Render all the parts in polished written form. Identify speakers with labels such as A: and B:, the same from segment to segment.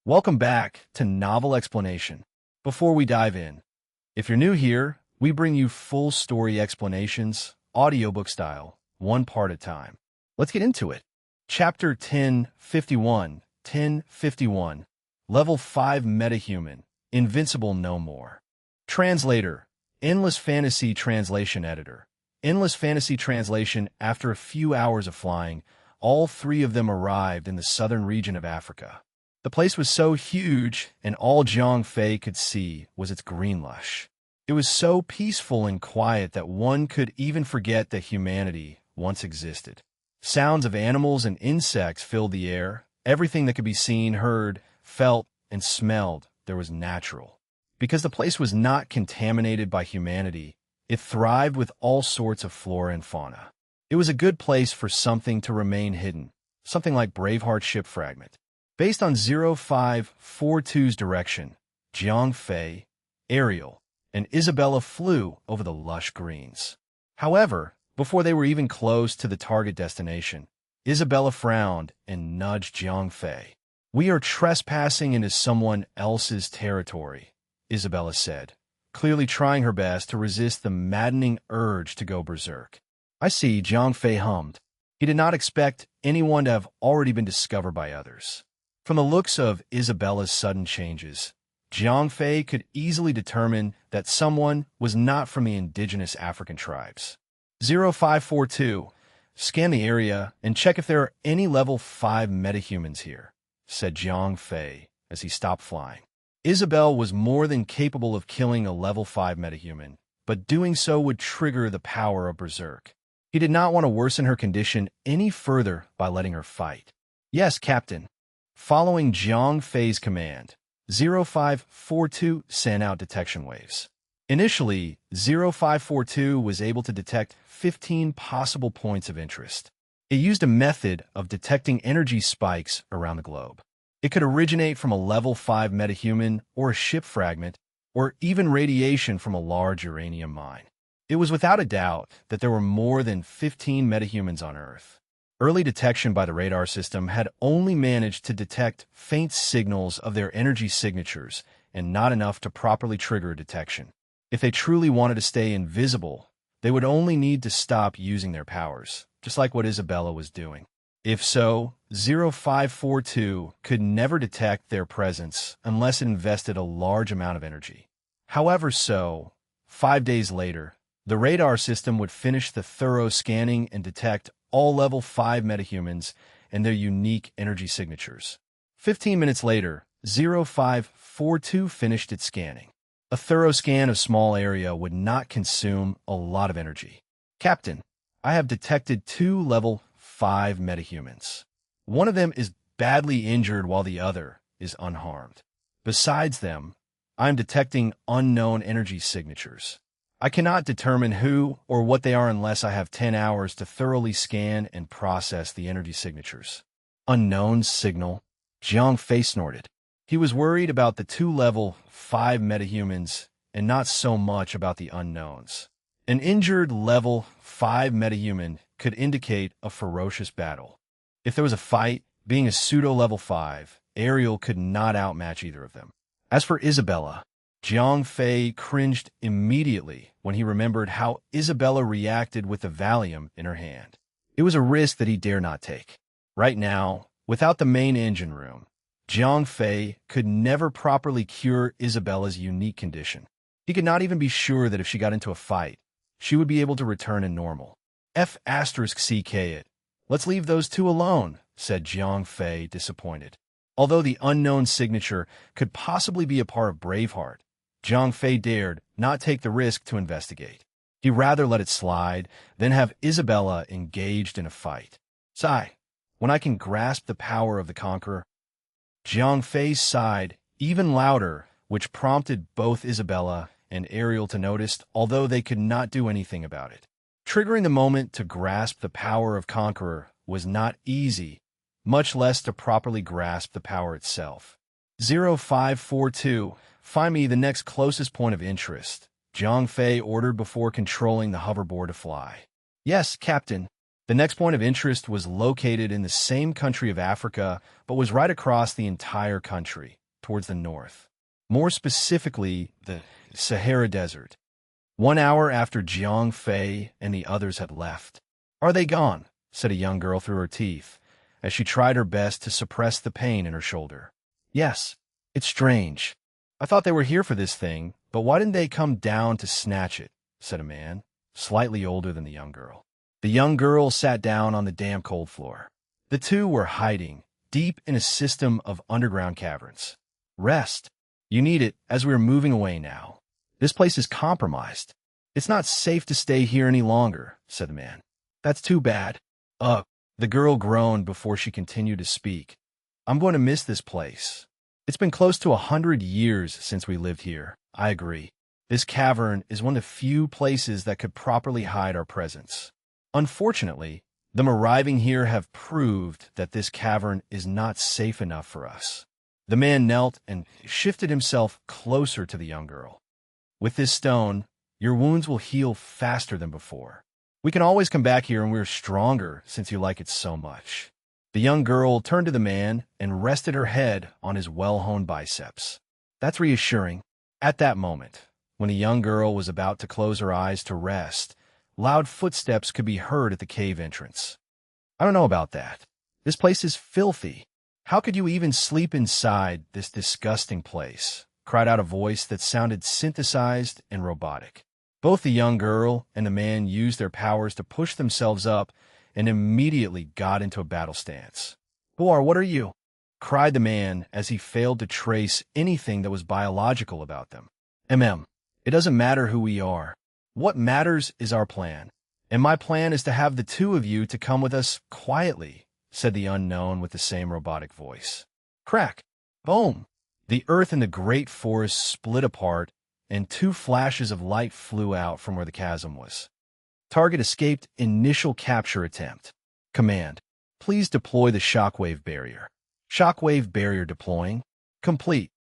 A: Welcome back to Novel Explanation. Before we dive in, if you're new here, we bring you full story explanations, audiobook style, one part at a time. Let's get into it. Chapter 1051, 1051, Level 5 Metahuman, Invincible No More. Translator, Endless Fantasy Translation Editor. Endless Fantasy Translation. After a few hours of flying, all three of them arrived in the southern region of Africa. The place was so huge, and all Jiang Fei could see was its green lush. It was so peaceful and quiet that one could even forget that humanity once existed. Sounds of animals and insects filled the air. Everything that could be seen, heard, felt, and smelled there was natural. Because the place was not contaminated by humanity, it thrived with all sorts of flora and fauna. It was a good place for something to remain hidden, something like Braveheart's ship fragment. Based on 0542's direction, Jiang Fei, Ariel, and Isabella flew over the lush greens. However, before they were even close to the target destination, Isabella frowned and nudged Jiang Fei. "We are trespassing into someone else's territory," Isabella said, clearly trying her best to resist the maddening urge to go berserk. "I see," Jiang Fei hummed. He did not expect anyone to have already been discovered by others. From the looks of Isabella's sudden changes, Jiang Fei could easily determine that someone was not from the indigenous African tribes. 0542, scan the area and check if there are any level 5 metahumans here, said Jiang Fei as he stopped flying. Isabel was more than capable of killing a level 5 metahuman, but doing so would trigger the power of Berserk. He did not want to worsen her condition any further by letting her fight. "Yes, Captain." Following Jiang Fei's command, 0542 sent out detection waves. Initially, 0542 was able to detect 15 possible points of interest. It used a method of detecting energy spikes around the globe. It could originate from a level 5 metahuman or a ship fragment, or even radiation from a large uranium mine. It was without a doubt that there were more than 15 metahumans on Earth. Early detection by the radar system had only managed to detect faint signals of their energy signatures and not enough to properly trigger detection. If they truly wanted to stay invisible, they would only need to stop using their powers, just like what Isabella was doing. If so, 0542 could never detect their presence unless it invested a large amount of energy. However, 5 days later, the radar system would finish the thorough scanning and detect all level 5 metahumans and their unique energy signatures. 15 minutes later, 0542 finished its scanning. A thorough scan of small area would not consume a lot of energy. "Captain, I have detected 2 level 5 metahumans. One of them is badly injured while the other is unharmed. Besides them, I am detecting unknown energy signatures. I cannot determine who or what they are unless I have 10 hours to thoroughly scan and process the energy signatures." "Unknown signal?" Jiang Fei snorted. He was worried about the 2 level 5 metahumans and not so much about the unknowns. An injured level 5 metahuman could indicate a ferocious battle. If there was a fight, being a pseudo-level 5, Ariel could not outmatch either of them. As for Isabella, Jiang Fei cringed immediately when he remembered how Isabella reacted with the Valium in her hand. It was a risk that he dare not take. Right now, without the main engine room, Jiang Fei could never properly cure Isabella's unique condition. He could not even be sure that if she got into a fight, she would be able to return to normal. F***ck it. "Let's leave those 2 alone," said Jiang Fei, disappointed. Although the unknown signature could possibly be a part of Braveheart, Jiang Fei dared not take the risk to investigate. He'd rather let it slide than have Isabella engaged in a fight. "Sigh, when I can grasp the power of the Conqueror." Jiang Fei sighed even louder, which prompted both Isabella and Ariel to notice, although they could not do anything about it. Triggering the moment to grasp the power of Conqueror was not easy, much less to properly grasp the power itself. 0542, find me the next closest point of interest, Jiang Fei ordered before controlling the hoverboard to fly. "Yes, Captain." The next point of interest was located in the same country of Africa, but was right across the entire country, towards the north. More specifically, the Sahara Desert. 1 hour after Jiang Fei and the others had left. "Are they gone?" said a young girl through her teeth, as she tried her best to suppress the pain in her shoulder. "Yes, it's strange. I thought they were here for this thing, but why didn't they come down to snatch it?" said a man, slightly older than the young girl. The young girl sat down on the damp cold floor. The two were hiding, deep in a system of underground caverns. "Rest. You need it, as we are moving away now. This place is compromised. It's not safe to stay here any longer," said the man. "That's too bad." "Ugh," the girl groaned before she continued to speak. "I'm going to miss this place. It's been close to 100 years since we lived here." "I agree. This cavern is one of the few places that could properly hide our presence. Unfortunately, them arriving here have proved that this cavern is not safe enough for us." The man knelt and shifted himself closer to the young girl. "With this stone, your wounds will heal faster than before. We can always come back here and we're stronger since you like it so much." The young girl turned to the man and rested her head on his well-honed biceps. "That's reassuring." At that moment, when the young girl was about to close her eyes to rest, loud footsteps could be heard at the cave entrance. "I don't know about that. This place is filthy. How could you even sleep inside this disgusting place?" cried out a voice that sounded synthesized and robotic. Both the young girl and the man used their powers to push themselves up and immediately got into a battle stance. What are you?" cried the man as he failed to trace anything that was biological about them. It doesn't matter who we are. What matters is our plan. And my plan is to have the two of you to come with us quietly," said the unknown with the same robotic voice. Crack! Boom! The earth in the great forest split apart, and two flashes of light flew out from where the chasm was. Target escaped initial capture attempt. Command: please deploy the shockwave barrier. Shockwave barrier deploying. Complete.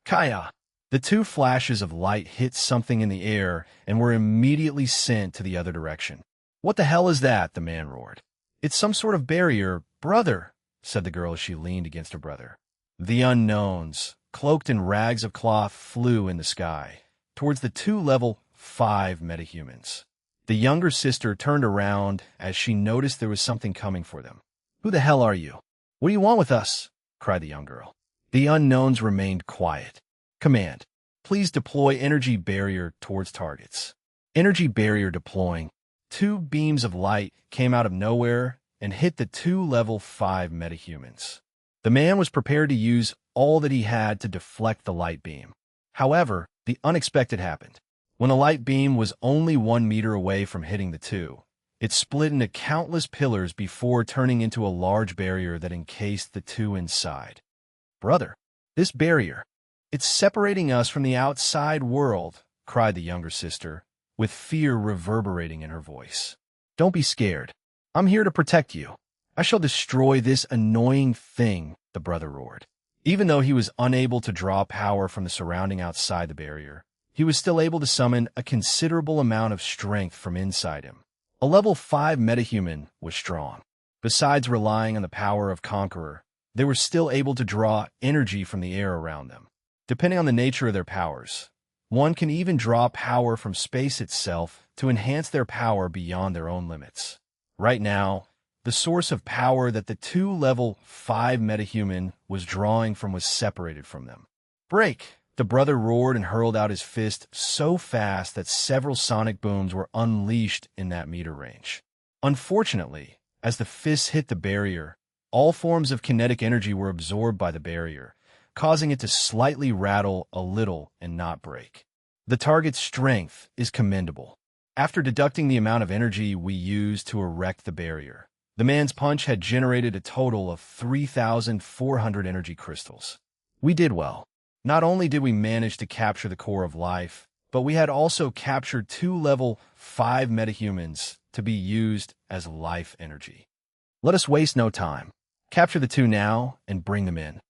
A: Kaya. The two flashes of light hit something in the air and were immediately sent to the other direction. "What the hell is that?" the man roared. "It's some sort of barrier, brother," said the girl as she leaned against her brother. The unknowns, cloaked in rags of cloth, flew in the sky, towards the two level 5 metahumans. The younger sister turned around as she noticed there was something coming for them. "Who the hell are you? What do you want with us?" cried the young girl. The unknowns remained quiet. Command: please deploy energy barrier towards targets. Energy barrier deploying. Two beams of light came out of nowhere and hit the two level 5 metahumans. The man was prepared to use all that he had to deflect the light beam. However, the unexpected happened. When the light beam was only 1 meter away from hitting the two, it split into countless pillars before turning into a large barrier that encased the two inside. "Brother, this barrier, it's separating us from the outside world," cried the younger sister, with fear reverberating in her voice. "Don't be scared. I'm here to protect you. I shall destroy this annoying thing," the brother roared. Even though he was unable to draw power from the surrounding outside the barrier, he was still able to summon a considerable amount of strength from inside him. A level 5 metahuman was strong. Besides relying on the power of Conqueror, they were still able to draw energy from the air around them. Depending on the nature of their powers, one can even draw power from space itself to enhance their power beyond their own limits. Right now, the source of power that the two level 5 metahuman was drawing from was separated from them. "Break!" The brother roared and hurled out his fist so fast that several sonic booms were unleashed in that meter range. Unfortunately, as the fists hit the barrier, all forms of kinetic energy were absorbed by the barrier, causing it to slightly rattle a little and not break. The target's strength is commendable. After deducting the amount of energy we used to erect the barrier, the man's punch had generated a total of 3,400 energy crystals. We did well. Not only did we manage to capture the core of life, but we had also captured two level 5 metahumans to be used as life energy. Let us waste no time. Capture the two now and bring them in.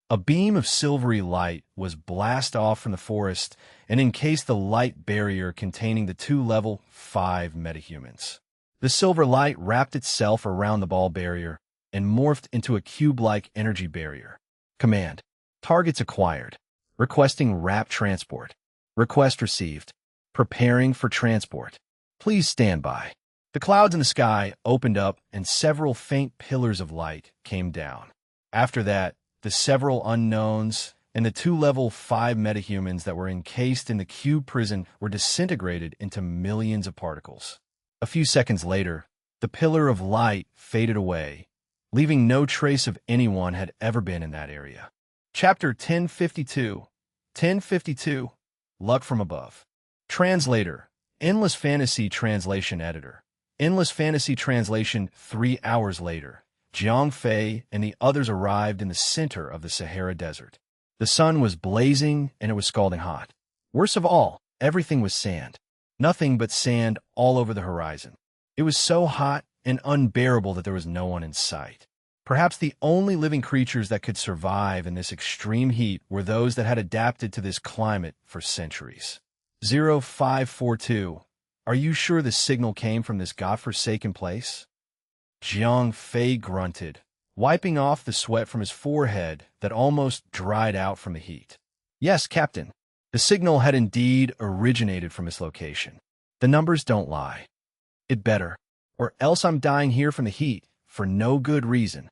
A: A beam of silvery light was blasted off from the forest and encased the light barrier containing the two level 5 metahumans. The silver light wrapped itself around the ball barrier and morphed into a cube-like energy barrier. Command. Targets acquired. Requesting wrap transport. Request received. Preparing for transport. Please stand by. The clouds in the sky opened up and several faint pillars of light came down. After that, the several unknowns and the 2 level 5 metahumans that were encased in the cube prison were disintegrated into millions of particles. A few seconds later, the pillar of light faded away, leaving no trace of anyone had ever been in that area. Chapter 1052. 1052. Luck from Above. Translator. Endless Fantasy Translation Editor. Endless Fantasy Translation. 3 hours later, Jiang Fei and the others arrived in the center of the Sahara Desert. The sun was blazing and it was scalding hot. Worst of all, everything was sand. Nothing but sand all over the horizon. It was so hot and unbearable that there was no one in sight. Perhaps the only living creatures that could survive in this extreme heat were those that had adapted to this climate for centuries. 0542. Are you sure the signal came from this godforsaken place? Jiang Fei grunted, wiping off the sweat from his forehead that almost dried out from the heat. Yes, Captain. The signal had indeed originated from this location. The numbers don't lie. It better, or else I'm dying here from the heat for no good reason.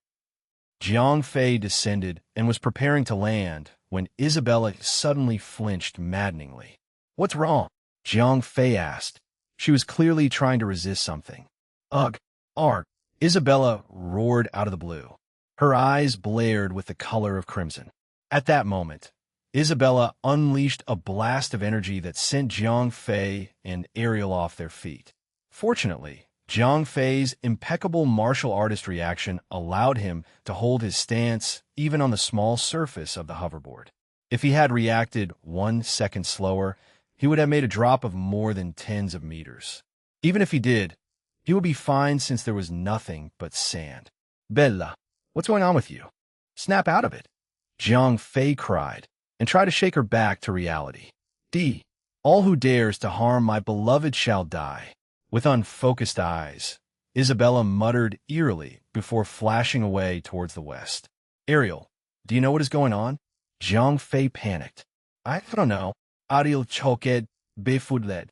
A: Jiang Fei descended and was preparing to land when Isabella suddenly flinched maddeningly. What's wrong? Jiang Fei asked. She was clearly trying to resist something. Ugh, Art, Isabella roared out of the blue. Her eyes blared with the color of crimson. At that moment, Isabella unleashed a blast of energy that sent Jiang Fei and Ariel off their feet. Fortunately, Jiang Fei's impeccable martial artist reaction allowed him to hold his stance even on the small surface of the hoverboard. If he had reacted 1 second slower, he would have made a drop of more than tens of meters. Even if he did, he would be fine since there was nothing but sand. Bella, what's going on with you? Snap out of it, Jiang Fei cried, and tried to shake her back to reality. All who dares to harm my beloved shall die. With unfocused eyes, Isabella muttered eerily before flashing away towards the west. Ariel, do you know what is going on? Jiang Fei panicked. I don't know. Ariel choked, befudled.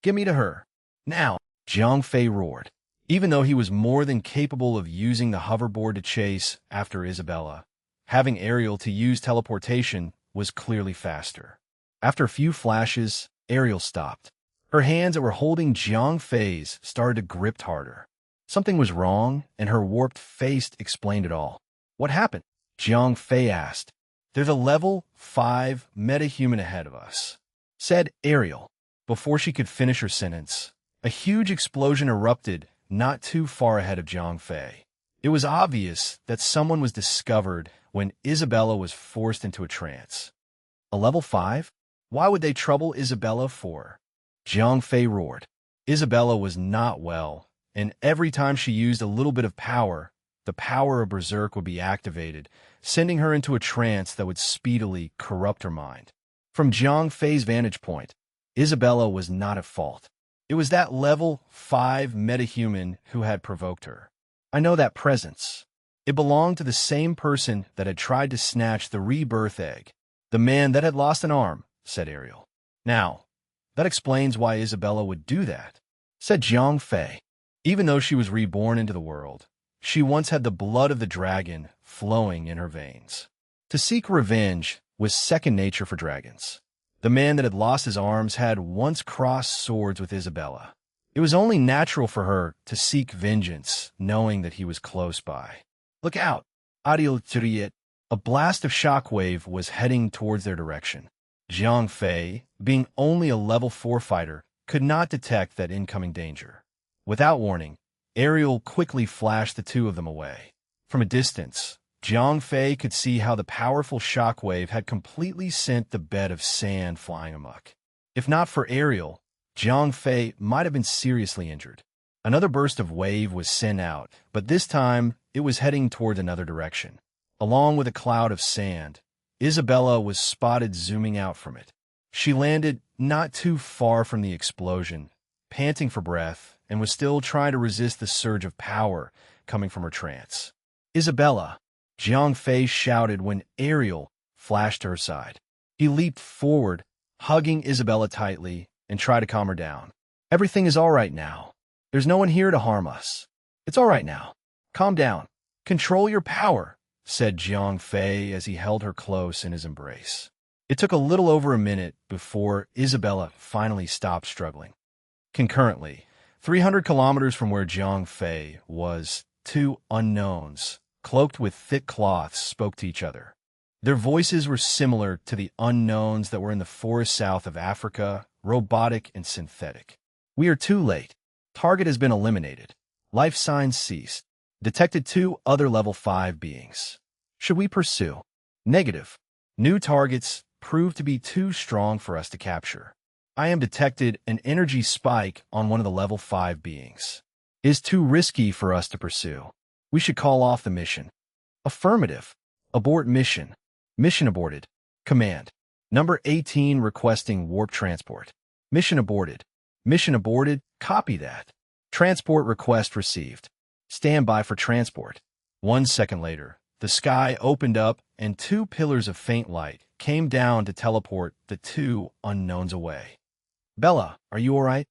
A: Get me to her. Now, Jiang Fei roared. Even though he was more than capable of using the hoverboard to chase after Isabella, having Ariel to use teleportation was clearly faster. After a few flashes, Ariel stopped. Her hands that were holding Jiang Fei's started to grip harder. Something was wrong, and her warped face explained it all. What happened? Jiang Fei asked. There's a level 5 metahuman ahead of us, said Ariel. Before she could finish her sentence, a huge explosion erupted not too far ahead of Jiang Fei. It was obvious that someone was discovered when Isabella was forced into a trance. A level 5? Why would they trouble Isabella for? Jiang Fei roared. Isabella was not well, and every time she used a little bit of power, the power of Berserk would be activated, sending her into a trance that would speedily corrupt her mind. From Jiang Fei's vantage point, Isabella was not at fault. It was that level 5 metahuman who had provoked her. I know that presence. It belonged to the same person that had tried to snatch the rebirth egg. The man that had lost an arm, said Ariel. Now, that explains why Isabella would do that, said Jiang Fei. Even though she was reborn into the world, she once had the blood of the dragon flowing in her veins. To seek revenge was second nature for dragons. The man that had lost his arms had once crossed swords with Isabella. It was only natural for her to seek vengeance, knowing that he was close by. Look out! Ariel Triet. A blast of shockwave was heading towards their direction. Jiang Fei, being only a level 4 fighter, could not detect that incoming danger. Without warning, Ariel quickly flashed the two of them away. From a distance, Jiang Fei could see how the powerful shockwave had completely sent the bed of sand flying amok. If not for Ariel, Jiang Fei might have been seriously injured. Another burst of wave was sent out, but this time it was heading toward another direction. Along with a cloud of sand, Isabella was spotted zooming out from it. She landed not too far from the explosion, panting for breath and was still trying to resist the surge of power coming from her trance. "Isabella!" Jiang Fei shouted when Ariel flashed to her side. He leaped forward, hugging Isabella tightly, and tried to calm her down. "Everything is all right now. There's no one here to harm us. It's all right now. Calm down. Control your power," said Jiang Fei as he held her close in his embrace. It took a little over a minute before Isabella finally stopped struggling. Concurrently, 300 kilometers from where Jiang Fei was, two unknowns, cloaked with thick cloths, spoke to each other. Their voices were similar to the unknowns that were in the forest south of Africa, robotic and synthetic. "We are too late. Target has been eliminated. Life signs ceased. Detected 2 other level 5 beings. Should we pursue?" "Negative. New targets proved to be too strong for us to capture. I am detected an energy spike on one of the level 5 beings. It is too risky for us to pursue. We should call off the mission." "Affirmative. Abort mission. Mission aborted. Command. Number 18 requesting warp transport. Mission aborted. Mission aborted. Copy that. Transport request received. Stand by for transport." 1 second later, the sky opened up and 2 pillars of faint light came down to teleport the 2 unknowns away. "Bella, are you all right?"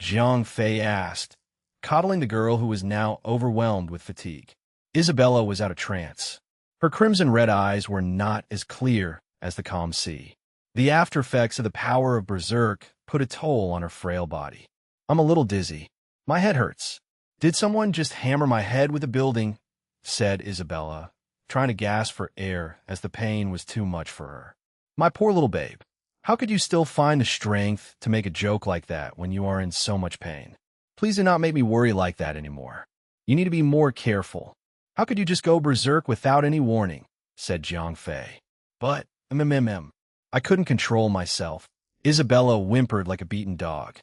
A: Jiang Fei asked, coddling the girl who was now overwhelmed with fatigue. Isabella was out of trance. Her crimson-red eyes were not as clear as the calm sea. The aftereffects of the power of Berserk put a toll on her frail body. "I'm a little dizzy. My head hurts. Did someone just hammer my head with a building?" said Isabella, trying to gasp for air as the pain was too much for her. "My poor little babe. How could you still find the strength to make a joke like that when you are in so much pain? Please do not make me worry like that anymore. You need to be more careful. How could you just go berserk without any warning?" said Jiang Fei. "But, I couldn't control myself." Isabella whimpered like a beaten dog.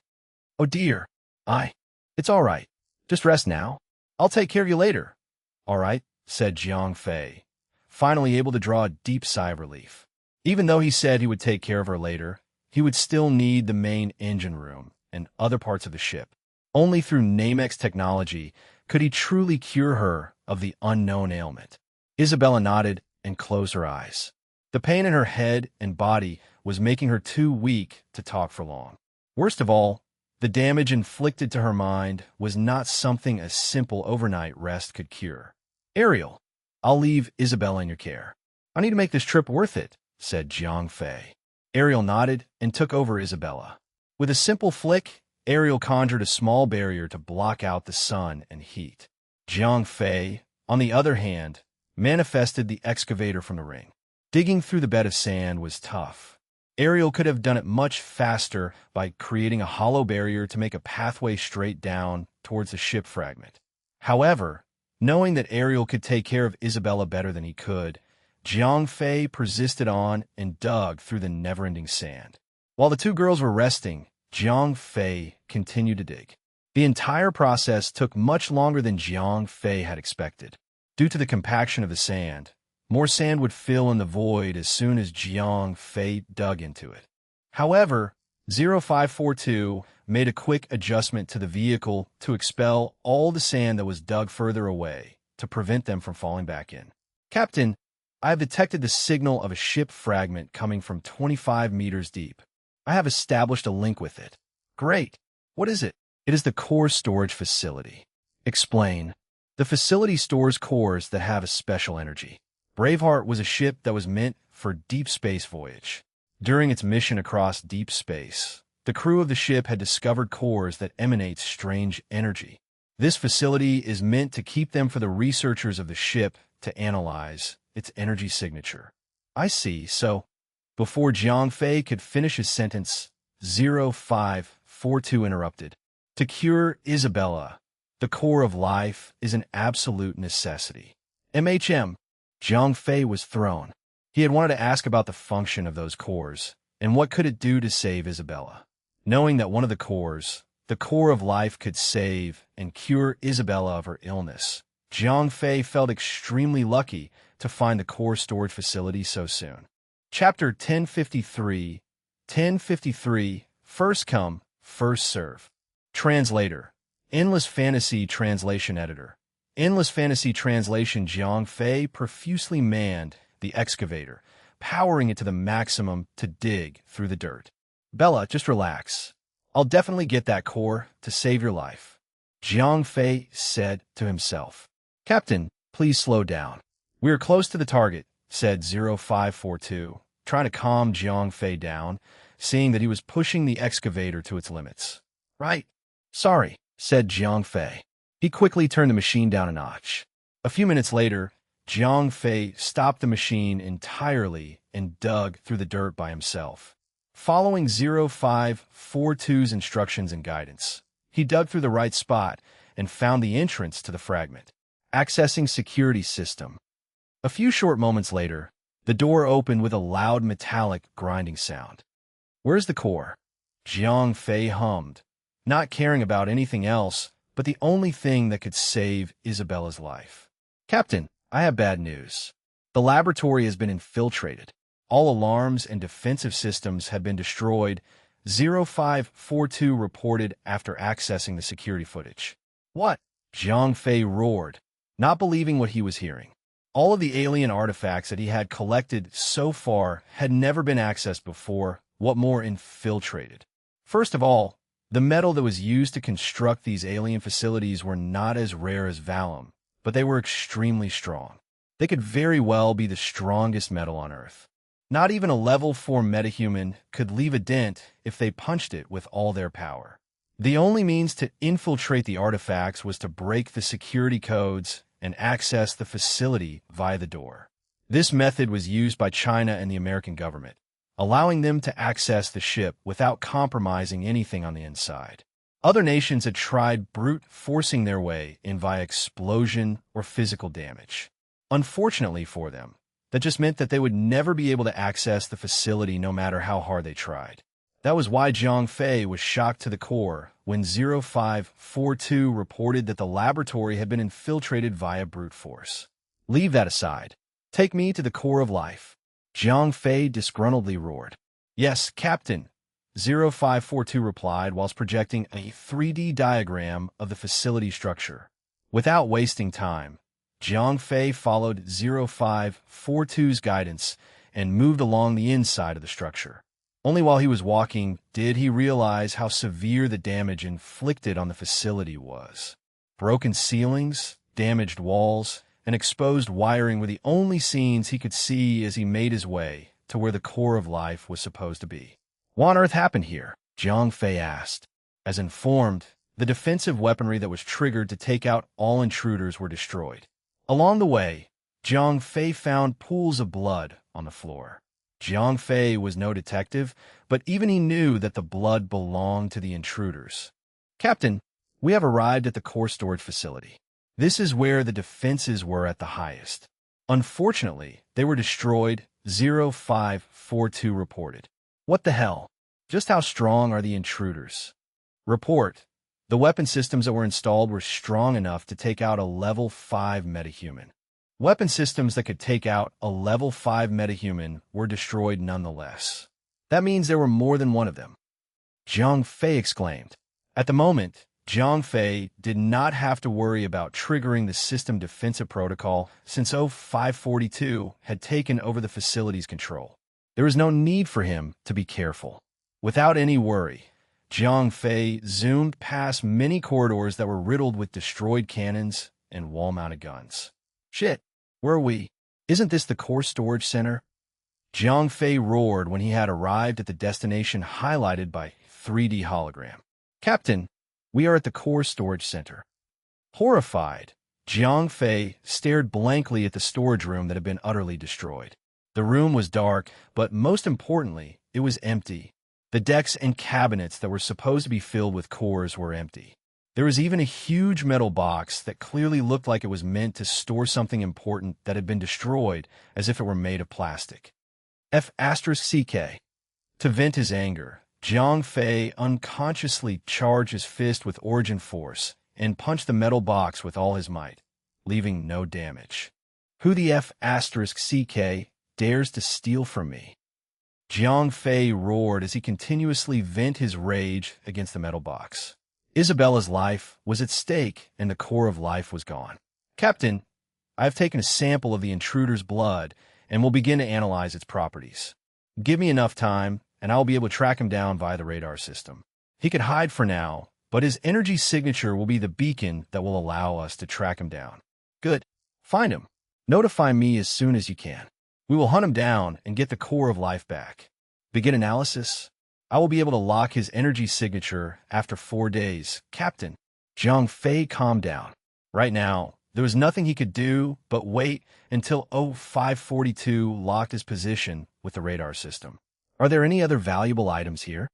A: "Oh dear. It's all right. Just rest now. I'll take care of you later." "All right," said Jiang Fei, finally able to draw a deep sigh of relief. Even though he said he would take care of her later, he would still need the main engine room and other parts of the ship. Only through Namex technology could he truly cure her of the unknown ailment. Isabella nodded and closed her eyes. The pain in her head and body was making her too weak to talk for long. Worst of all, the damage inflicted to her mind was not something a simple overnight rest could cure. "Ariel, I'll leave Isabella in your care. I need to make this trip worth it," said Jiang Fei. Ariel nodded and took over Isabella. With a simple flick, Ariel conjured a small barrier to block out the sun and heat. Jiang Fei, on the other hand, manifested the excavator from the ring. Digging through the bed of sand was tough. Ariel could have done it much faster by creating a hollow barrier to make a pathway straight down towards the ship fragment. However, knowing that Ariel could take care of Isabella better than he could, Jiang Fei persisted on and dug through the never-ending sand. While the 2 girls were resting, Jiang Fei continued to dig. The entire process took much longer than Jiang Fei had expected. Due to the compaction of the sand, more sand would fill in the void as soon as Jiang Fei dug into it. However, 0542 made a quick adjustment to the vehicle to expel all the sand that was dug further away to prevent them from falling back in. "Captain, I have detected the signal of a ship fragment coming from 25 meters deep. I have established a link with it." "Great. What is it?" "It is the core storage facility." "Explain." "The facility stores cores that have a special energy. Braveheart was a ship that was meant for deep space voyage. During its mission across deep space, the crew of the ship had discovered cores that emanate strange energy. This facility is meant to keep them for the researchers of the ship to analyze its energy signature." "I see, so..." Before Jiang Fei could finish his sentence, 0542 interrupted. "To cure Isabella, the core of life is an absolute necessity." Jiang Fei was thrown. He had wanted to ask about the function of those cores, and what could it do to save Isabella. Knowing that one of the cores, the core of life, could save and cure Isabella of her illness, Jiang Fei felt extremely lucky to find the core storage facility so soon. Chapter 1053, First Come, First Serve. Translator. Endless Fantasy Translation Editor. Endless Fantasy Translation. Jiang Fei profusely manned the excavator, powering it to the maximum to dig through the dirt. Bella, just relax. I'll definitely get that core to save your life, Jiang Fei said to himself. Captain, please slow down. We are close to the target, said 0542, trying to calm Jiang Fei down, seeing that he was pushing the excavator to its limits. Right. Sorry, said Jiang Fei. He quickly turned the machine down a notch. A few minutes later, Jiang Fei stopped the machine entirely and dug through the dirt by himself. Following 0542's instructions and guidance, he dug through the right spot and found the entrance to the fragment. Accessing security system. A few short moments later, the door opened with a loud metallic grinding sound. Where's the core? Jiang Fei hummed, not caring about anything else but the only thing that could save Isabella's life. Captain, I have bad news. The laboratory has been infiltrated. All alarms and defensive systems have been destroyed, 0542 reported after accessing the security footage. What? Jiang Fei roared, not believing what he was hearing. All of the alien artifacts that he had collected so far had never been accessed before, what more infiltrated. First of all, the metal that was used to construct these alien facilities were not as rare as Valium, but they were extremely strong. They could very well be the strongest metal on Earth. Not even a level 4 metahuman could leave a dent if they punched it with all their power. The only means to infiltrate the artifacts was to break the security codes and access the facility via the door. This method was used by China and the American government, allowing them to access the ship without compromising anything on the inside. Other nations had tried brute forcing their way in via explosion or physical damage. Unfortunately for them, that just meant that they would never be able to access the facility no matter how hard they tried. That was why Jiang Fei was shocked to the core when 0542 reported that the laboratory had been infiltrated via brute force. Leave that aside. Take me to the core of life, Jiang Fei disgruntledly roared. Yes, Captain, 0542 replied whilst projecting a 3D diagram of the facility structure. Without wasting time, Jiang Fei followed 0542's guidance and moved along the inside of the structure. Only while he was walking did he realize how severe the damage inflicted on the facility was. Broken ceilings, damaged walls, and exposed wiring were the only scenes he could see as he made his way to where the core of life was supposed to be. What on earth happened here? Jiang Fei asked. As informed, the defensive weaponry that was triggered to take out all intruders were destroyed. Along the way, Jiang Fei found pools of blood on the floor. Jiang Fei was no detective, but even he knew that the blood belonged to the intruders. Captain, we have arrived at the core storage facility. This is where the defenses were at the highest. Unfortunately, they were destroyed, 0542 reported. What the hell? Just how strong are the intruders? Report. The weapon systems that were installed were strong enough to take out a level 5 metahuman. Weapon systems that could take out a level 5 metahuman were destroyed nonetheless. That means there were more than one of them, Jiang Fei exclaimed. At the moment, Jiang Fei did not have to worry about triggering the system defensive protocol since 0542 had taken over the facility's control. There was no need for him to be careful. Without any worry, Jiang Fei zoomed past many corridors that were riddled with destroyed cannons and wall-mounted guns. Shit, where are we? Isn't this the core storage center? Jiang Fei roared when he had arrived at the destination highlighted by 3D hologram. Captain, we are at the core storage center. Horrified, Jiang Fei stared blankly at the storage room that had been utterly destroyed. The room was dark, but most importantly, it was empty. The decks and cabinets that were supposed to be filled with cores were empty. There was even a huge metal box that clearly looked like it was meant to store something important that had been destroyed as if it were made of plastic. F***CK. To vent his anger, Jiang Fei unconsciously charged his fist with origin force and punched the metal box with all his might, leaving no damage. Who the F***CK dares to steal from me? Jiang Fei roared as he continuously vent his rage against the metal box. Isabella's life was at stake, and the core of life was gone. Captain, I have taken a sample of the intruder's blood and will begin to analyze its properties. Give me enough time, and I will be able to track him down via the radar system. He could hide for now, but his energy signature will be the beacon that will allow us to track him down. Good. Find him. Notify me as soon as you can. We will hunt him down and get the core of life back. Begin analysis. I will be able to lock his energy signature after 4 days. Captain. Zhang Fei calmed down. Right now, there was nothing he could do but wait until 0542 locked his position with the radar system. Are there any other valuable items here?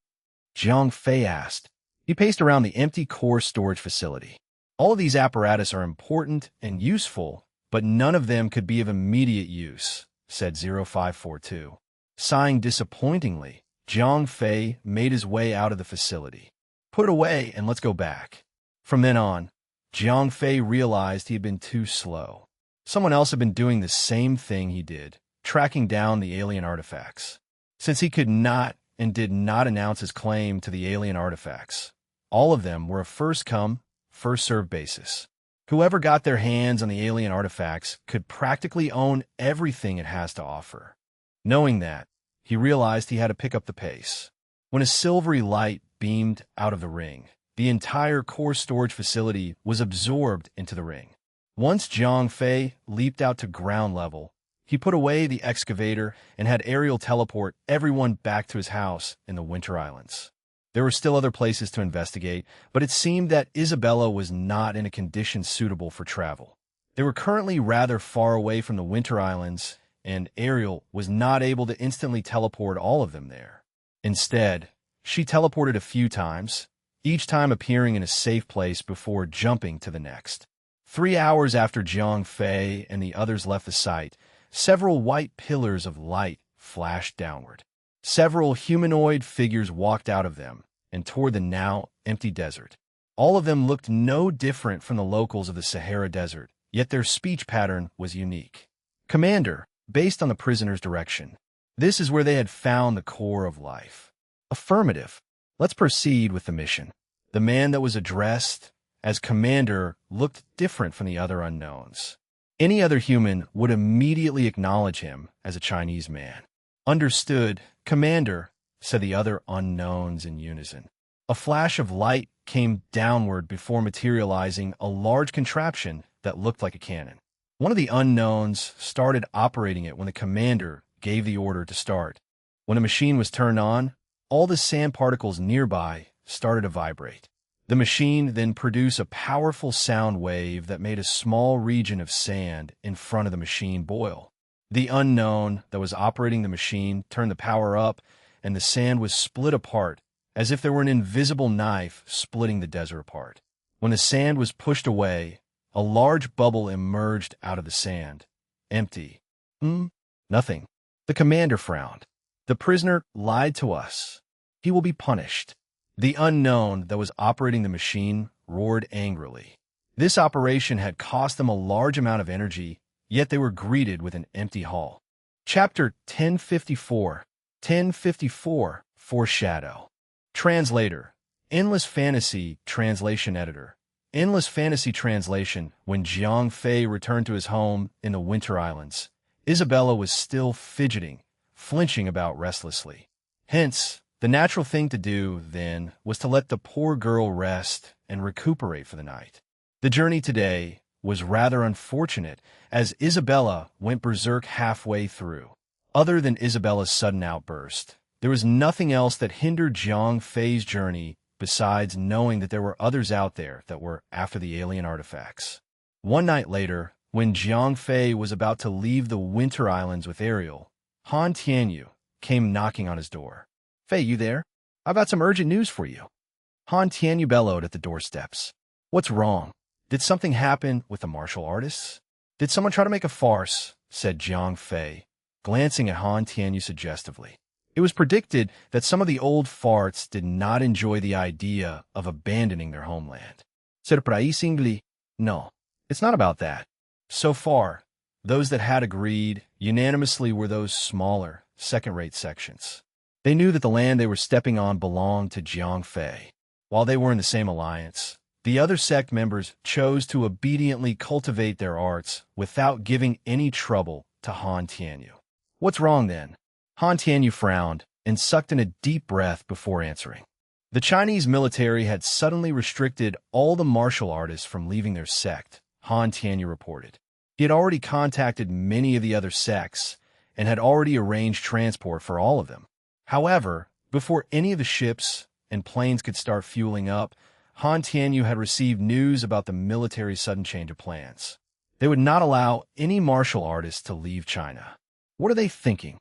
A: Zhang Fei asked. He paced around the empty core storage facility. All of these apparatus are important and useful, but none of them could be of immediate use, said 0542. Sighing disappointingly, Zhang Fei made his way out of the facility. Put it away and let's go back. From then on, Zhang Fei realized he had been too slow. Someone else had been doing the same thing he did, tracking down the alien artifacts. Since he could not and did not announce his claim to the alien artifacts, all of them were a first-come, first-served basis. Whoever got their hands on the alien artifacts could practically own everything it has to offer. Knowing that, he realized he had to pick up the pace. When a silvery light beamed out of the ring, the entire core storage facility was absorbed into the ring. Once Zhang Fei leaped out to ground level, he put away the excavator and had aerial teleport everyone back to his house in the Winter Islands. There were still other places to investigate, but it seemed that Isabella was not in a condition suitable for travel. They were currently rather far away from the Winter Islands, and Ariel was not able to instantly teleport all of them there. Instead, she teleported a few times, each time appearing in a safe place before jumping to the next. 3 hours after Zhang Fei and the others left the site, several white pillars of light flashed downward. Several humanoid figures walked out of them and toward the now empty desert. All of them looked no different from the locals of the Sahara Desert, yet their speech pattern was unique. Commander, based on the prisoner's direction, this is where they had found the core of life. Affirmative. Let's proceed with the mission. The man that was addressed as Commander looked different from the other unknowns. Any other human would immediately acknowledge him as a Chinese man. Understood, Commander, said the other unknowns in unison. A flash of light came downward before materializing a large contraption that looked like a cannon. One of the unknowns started operating it when the commander gave the order to start. When the machine was turned on, all the sand particles nearby started to vibrate. The machine then produced a powerful sound wave that made a small region of sand in front of the machine boil. The unknown that was operating the machine turned the power up, and the sand was split apart, as if there were an invisible knife splitting the desert apart. When the sand was pushed away, a large bubble emerged out of the sand. Empty. Nothing. The commander frowned. The prisoner lied to us. He will be punished. The unknown that was operating the machine roared angrily. This operation had cost them a large amount of energy, yet they were greeted with an empty hall. Chapter 1054. 1054. Foreshadow. Translator. Endless Fantasy Translation Editor. Endless Fantasy Translation. When Zhang Fei returned to his home in the Winter Islands, Isabella was still fidgeting, flinching about restlessly. Hence, the natural thing to do, then, was to let the poor girl rest and recuperate for the night. The journey today was rather unfortunate, as Isabella went berserk halfway through. Other than Isabella's sudden outburst, there was nothing else that hindered Zhang Fei's journey besides knowing that there were others out there that were after the alien artifacts. One night later, when Zhang Fei was about to leave the Winter Islands with Ariel, Han Tianyu came knocking on his door. "Fei, you there? I've got some urgent news for you." Han Tianyu bellowed at the doorsteps. "What's wrong? Did something happen with the martial artists? Did someone try to make a farce?" said Zhang Fei, glancing at Han Tianyu suggestively. It was predicted that some of the old farts did not enjoy the idea of abandoning their homeland. Surprisingly, no, it's not about that. So far, those that had agreed unanimously were those smaller, second-rate sections. They knew that the land they were stepping on belonged to Zhang Fei. While they were in the same alliance, the other sect members chose to obediently cultivate their arts without giving any trouble to Han Tianyu. What's wrong then? Han Tianyu frowned and sucked in a deep breath before answering. The Chinese military had suddenly restricted all the martial artists from leaving their sect, Han Tianyu reported. He had already contacted many of the other sects and had already arranged transport for all of them. However, before any of the ships and planes could start fueling up, Han Tianyu had received news about the military's sudden change of plans. They would not allow any martial artists to leave China. What are they thinking?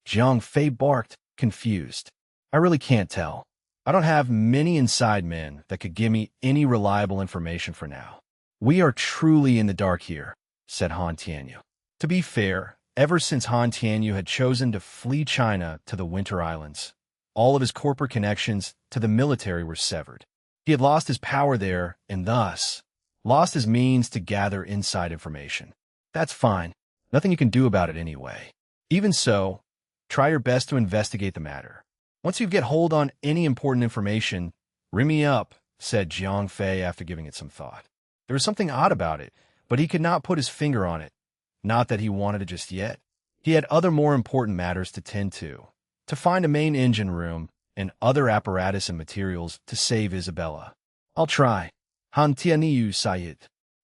A: Jiang Fei barked, confused. I really can't tell. I don't have many inside men that could give me any reliable information for now. We are truly in the dark here, said Han Tianyu. To be fair, ever since Han Tianyu had chosen to flee China to the Winter Islands, all of his corporate connections to the military were severed. He had lost his power there and thus lost his means to gather inside information. That's fine. Nothing you can do about it anyway. Even so, try your best to investigate the matter. Once you get hold on any important information, ring me up, said Jiang Fei after giving it some thought. There was something odd about it, but he could not put his finger on it. Not that he wanted it just yet. He had other more important matters to tend to find a main engine room and other apparatus and materials to save Isabella. I'll try. Han Tianyu said.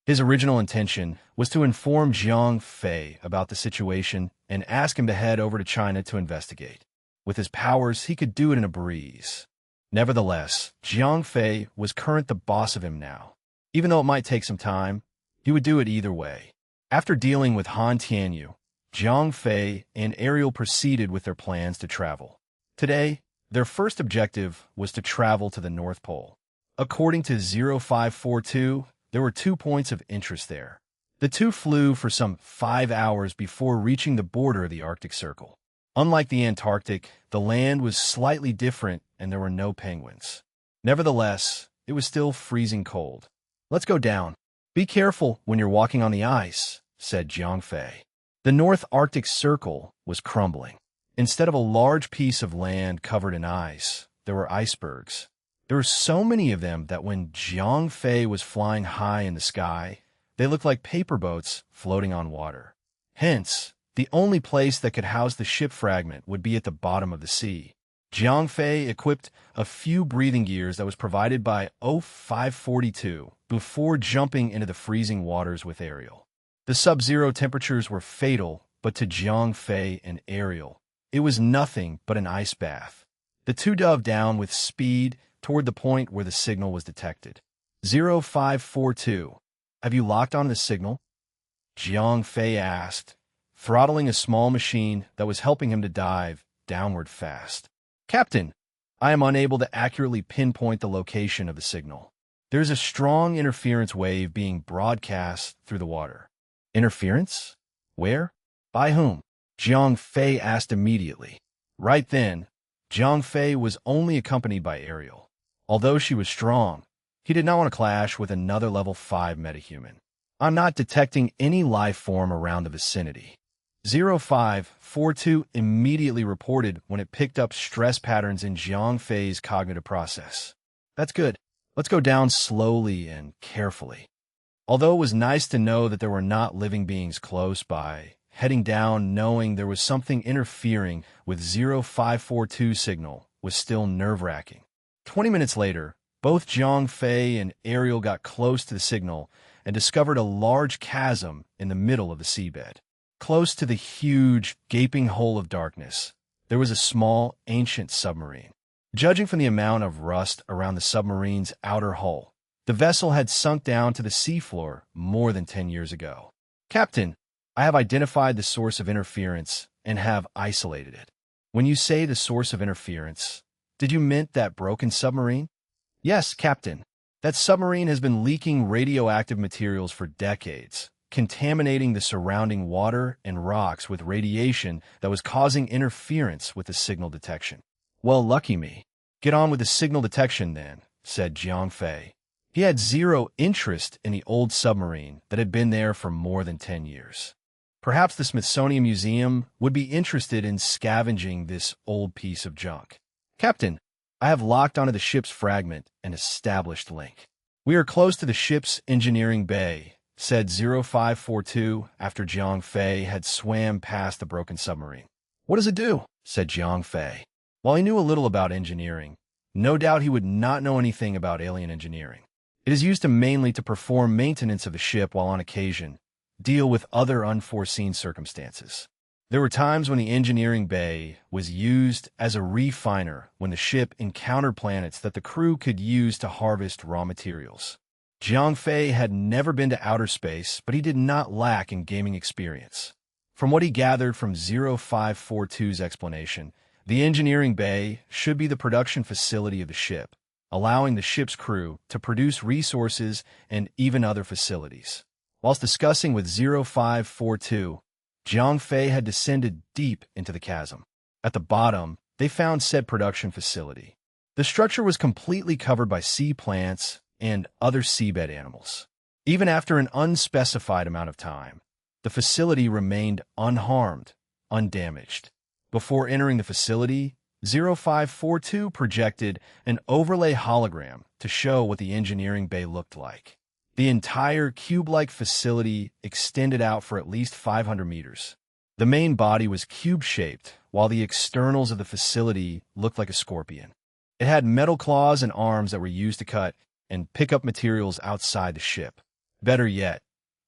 A: His original intention was to inform Jiang Fei about the situation and ask him to head over to China to investigate. With his powers, he could do it in a breeze. Nevertheless, Jiang Fei was currently the boss of him now. Even though it might take some time, he would do it either way. After dealing with Han Tianyu, Jiang Fei and Ariel proceeded with their plans to travel. Today, their first objective was to travel to the North Pole. According to 0542, there were 2 points of interest there. The two flew for some 5 hours before reaching the border of the Arctic Circle. Unlike the Antarctic, the land was slightly different and there were no penguins. Nevertheless, it was still freezing cold. Let's go down. Be careful when you're walking on the ice, said Jiang Fei. The North Arctic Circle was crumbling. Instead of a large piece of land covered in ice, there were icebergs. There were so many of them that when Jiang Fei was flying high in the sky, they looked like paper boats floating on water. Hence, the only place that could house the ship fragment would be at the bottom of the sea. Jiang Fei equipped a few breathing gears that was provided by 0542 before jumping into the freezing waters with Ariel. The sub-zero temperatures were fatal, but to Jiang Fei and Ariel, it was nothing but an ice bath. The two dove down with speed toward the point where the signal was detected. 0542, have you locked on the signal? Jiang Fei asked, throttling a small machine that was helping him to dive downward fast. Captain, I am unable to accurately pinpoint the location of the signal. There is a strong interference wave being broadcast through the water. Interference? Where? By whom? Jiang Fei asked immediately. Right then, Jiang Fei was only accompanied by Ariel. Although she was strong, he did not want to clash with another level 5 metahuman. I'm not detecting any life form around the vicinity. 0542 immediately reported when it picked up stress patterns in Jiang Fei's cognitive process. That's good. Let's go down slowly and carefully. Although it was nice to know that there were not living beings close by, heading down knowing there was something interfering with 0542 signal was still nerve-wracking. 20 minutes later, both Jiang Fei and Ariel got close to the signal and discovered a large chasm in the middle of the seabed. Close to the huge, gaping hole of darkness, there was a small, ancient submarine. Judging from the amount of rust around the submarine's outer hull, the vessel had sunk down to the seafloor more than 10 years ago. Captain, I have identified the source of interference and have isolated it. When you say the source of interference, did you mean that broken submarine? Yes, Captain. That submarine has been leaking radioactive materials for decades, contaminating the surrounding water and rocks with radiation that was causing interference with the signal detection. Well, lucky me. Get on with the signal detection then, said Jiang Fei. He had zero interest in the old submarine that had been there for more than 10 years. Perhaps the Smithsonian Museum would be interested in scavenging this old piece of junk. Captain, I have locked onto the ship's fragment and established link. We are close to the ship's engineering bay, said 0542 after Jiang Fei had swam past the broken submarine. What does it do? Said Jiang Fei. While he knew a little about engineering, no doubt he would not know anything about alien engineering. It is used mainly to perform maintenance of the ship while on occasion, deal with other unforeseen circumstances. There were times when the engineering bay was used as a refiner when the ship encountered planets that the crew could use to harvest raw materials. Jiang Fei had never been to outer space, but he did not lack in gaming experience. From what he gathered from 0542's explanation, the engineering bay should be the production facility of the ship, allowing the ship's crew to produce resources and even other facilities. Whilst discussing with 0542, Jiang Fei had descended deep into the chasm. At the bottom, they found said production facility. The structure was completely covered by sea plants and other seabed animals. Even after an unspecified amount of time, the facility remained unharmed, undamaged. Before entering the facility, 0542 projected an overlay hologram to show what the engineering bay looked like. The entire cube-like facility extended out for at least 500 meters. The main body was cube-shaped, while the externals of the facility looked like a scorpion. It had metal claws and arms that were used to cut and pick up materials outside the ship. Better yet,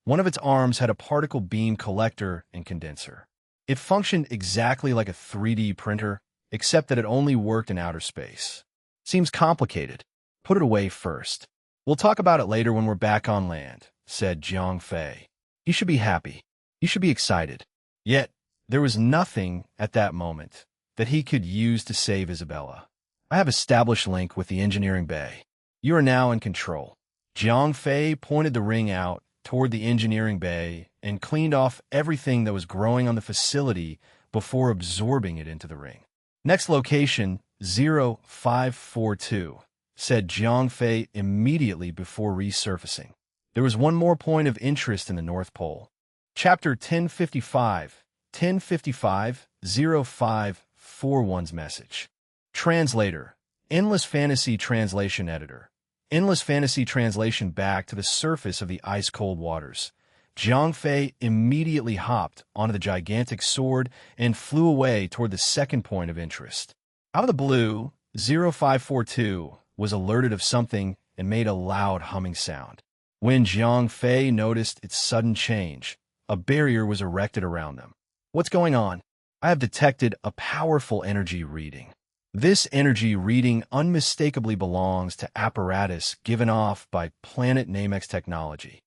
A: one of its arms had a particle beam collector and condenser. It functioned exactly like a 3D printer, except that it only worked in outer space. Seems complicated. Put it away first. We'll talk about it later when we're back on land, said Jiang Fei. You should be happy. You should be excited. Yet, there was nothing at that moment that he could use to save Isabella. I have established link with the engineering bay. You are now in control. Jiang Fei pointed the ring out toward the engineering bay and cleaned off everything that was growing on the facility before absorbing it into the ring. Next location, 0542. Said Jiang Fei immediately before resurfacing. There was one more point of interest in the North Pole. Chapter 1055, 0541's message. Translator, Endless Fantasy Translation Editor. Endless Fantasy Translation back to the surface of the ice-cold waters. Jiang Fei immediately hopped onto the gigantic sword and flew away toward the second point of interest. Out of the blue, 0542 was alerted of something and made a loud humming sound. When Jiang Fei noticed its sudden change, a barrier was erected around them. What's going on? I have detected a powerful energy reading. This energy reading unmistakably belongs to apparatus given off by Planet Namex technology.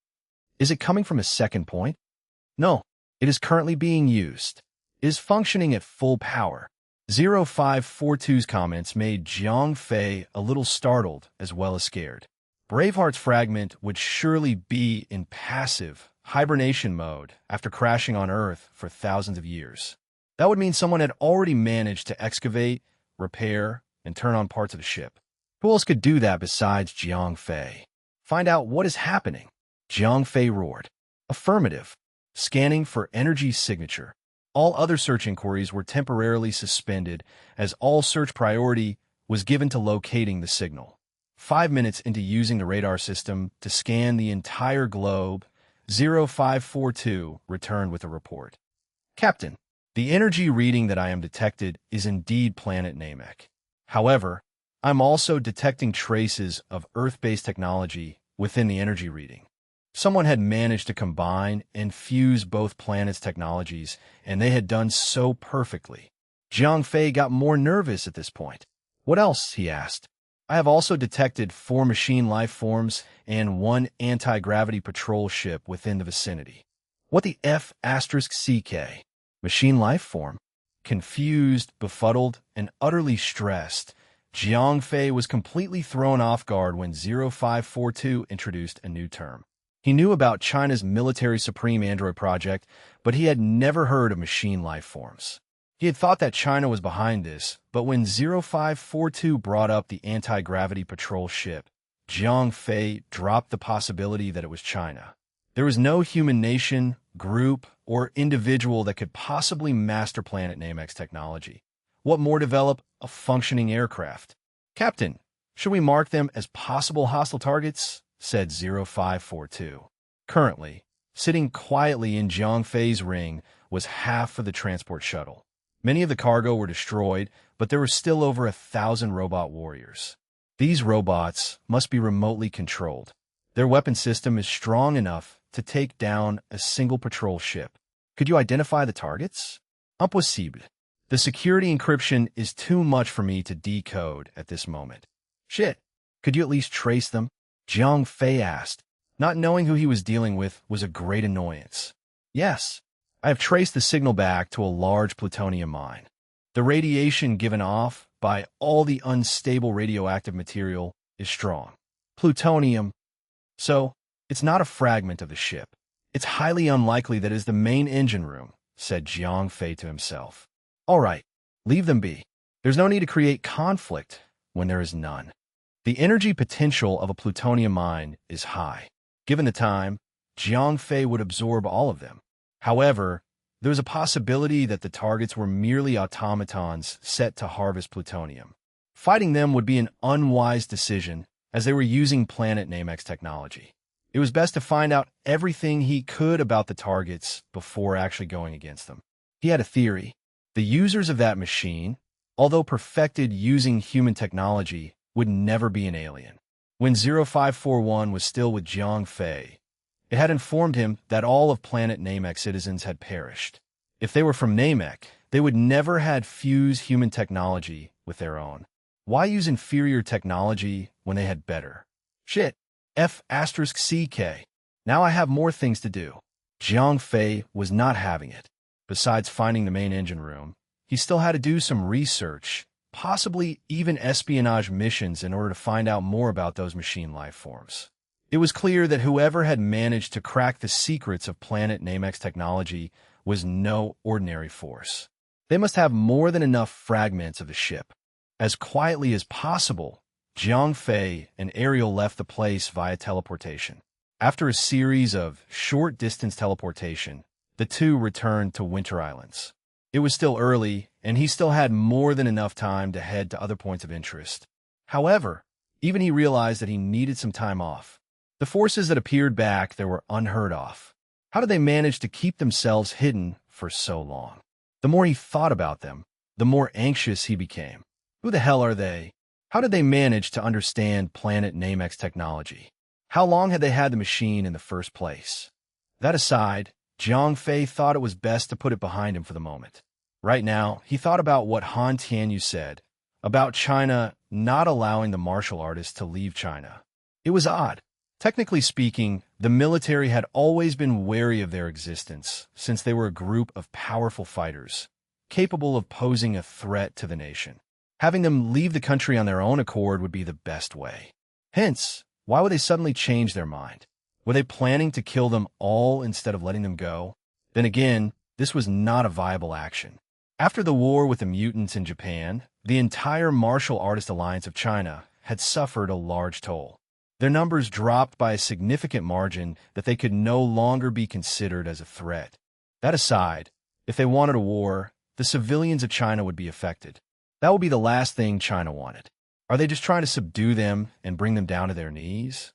A: Is it coming from a second point? No, it is currently being used. It is functioning at full power. 0542's comments made Jiang Fei a little startled as well as scared. Braveheart's fragment would surely be in passive hibernation mode after crashing on Earth for thousands of years. That would mean someone had already managed to excavate, repair, and turn on parts of the ship. Who else could do that besides Jiang Fei? Find out what is happening. Jiang Fei roared. Affirmative. Scanning for energy signature. All other search inquiries were temporarily suspended as all search priority was given to locating the signal. 5 minutes into using the radar system to scan the entire globe, 0542 returned with a report. Captain, the energy reading that I am detected is indeed Planet Namek. However, I'm also detecting traces of Earth-based technology within the energy reading. Someone had managed to combine and fuse both planets' technologies, and they had done so perfectly. Jiang Fei got more nervous at this point. What else? He asked. I have also detected 4 machine life forms and 1 anti-gravity patrol ship within the vicinity. What the F***CK? Machine life form? Confused, befuddled, and utterly stressed, Jiang Fei was completely thrown off guard when 0542 introduced a new term. He knew about China's military Supreme Android project, but he had never heard of machine life forms. He had thought that China was behind this, but when 0542 brought up the anti-gravity patrol ship, Jiang Fei dropped the possibility that it was China. There was no human nation, group, or individual that could possibly master Planet Namex technology. What more develop a functioning aircraft? Captain, should we mark them as possible hostile targets? Said 0542. Currently, sitting quietly in Jiang Fei's ring was half of the transport shuttle. Many of the cargo were destroyed, but there were still over 1,000 robot warriors. These robots must be remotely controlled. Their weapon system is strong enough to take down a single patrol ship. Could you identify the targets? Impossible. The security encryption is too much for me to decode at this moment. Shit. Could you at least trace them? Jiang Fei asked. Not knowing who he was dealing with was a great annoyance. Yes. I have traced the signal back to a large plutonium mine. The radiation given off by all the unstable radioactive material is strong. Plutonium. So, it's not a fragment of the ship. It's highly unlikely that it is the main engine room, said Jiang Fei to himself. All right, leave them be. There's no need to create conflict when there is none. The energy potential of a plutonium mine is high. Given the time, Jiang Fei would absorb all of them. However, there was a possibility that the targets were merely automatons set to harvest plutonium. Fighting them would be an unwise decision, as they were using Planet Namex technology. It was best to find out everything he could about the targets before actually going against them. He had a theory. The users of that machine, although perfected using human technology, would never be an alien. When 0541 was still with Jiang Fei, it had informed him that all of Planet Namek citizens had perished. If they were from Namek, they would never had fused human technology with their own. Why use inferior technology when they had better? Shit. F*CK. Now I have more things to do. Jiang Fei was not having it. Besides finding the main engine room, he still had to do some research, possibly even espionage missions in order to find out more about those machine life forms. It was clear that whoever had managed to crack the secrets of Planet Namex technology was no ordinary force. They must have more than enough fragments of the ship. As quietly as possible, Jiang Fei and Ariel left the place via teleportation. After a series of short-distance teleportation, the two returned to Winter Islands. It was still early, and he still had more than enough time to head to other points of interest. However, even he realized that he needed some time off. The forces that appeared back there were unheard of. How did they manage to keep themselves hidden for so long? The more he thought about them, the more anxious he became. Who the hell are they? How did they manage to understand Planet Namex technology? How long had they had the machine in the first place? That aside, Jiang Fei thought it was best to put it behind him for the moment. Right now, he thought about what Han Tianyu said about China not allowing the martial artists to leave China. It was odd. Technically speaking, the military had always been wary of their existence, since they were a group of powerful fighters, capable of posing a threat to the nation. Having them leave the country on their own accord would be the best way. Hence, why would they suddenly change their mind? Were they planning to kill them all instead of letting them go? Then again, this was not a viable action. After the war with the mutants in Japan, the entire martial artist alliance of China had suffered a large toll. Their numbers dropped by a significant margin that they could no longer be considered as a threat. That aside, if they wanted a war, the civilians of China would be affected. That would be the last thing China wanted. Are they just trying to subdue them and bring them down to their knees?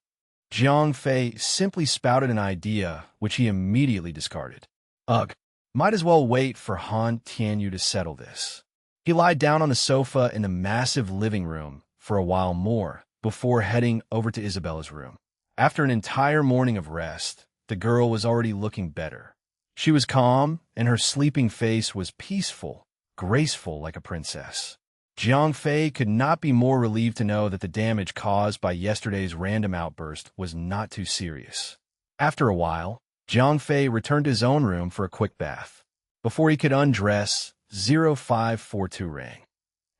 A: Jiang Fei simply spouted an idea which he immediately discarded. Ugh, might as well wait for Han Tianyu to settle this. He lied down on the sofa in the massive living room for a while more before heading over to Isabella's room. After an entire morning of rest, the girl was already looking better. She was calm, and her sleeping face was peaceful, graceful like a princess. Jiang Fei could not be more relieved to know that the damage caused by yesterday's random outburst was not too serious. After a while, Jiang Fei returned to his own room for a quick bath. Before he could undress, 0542 rang.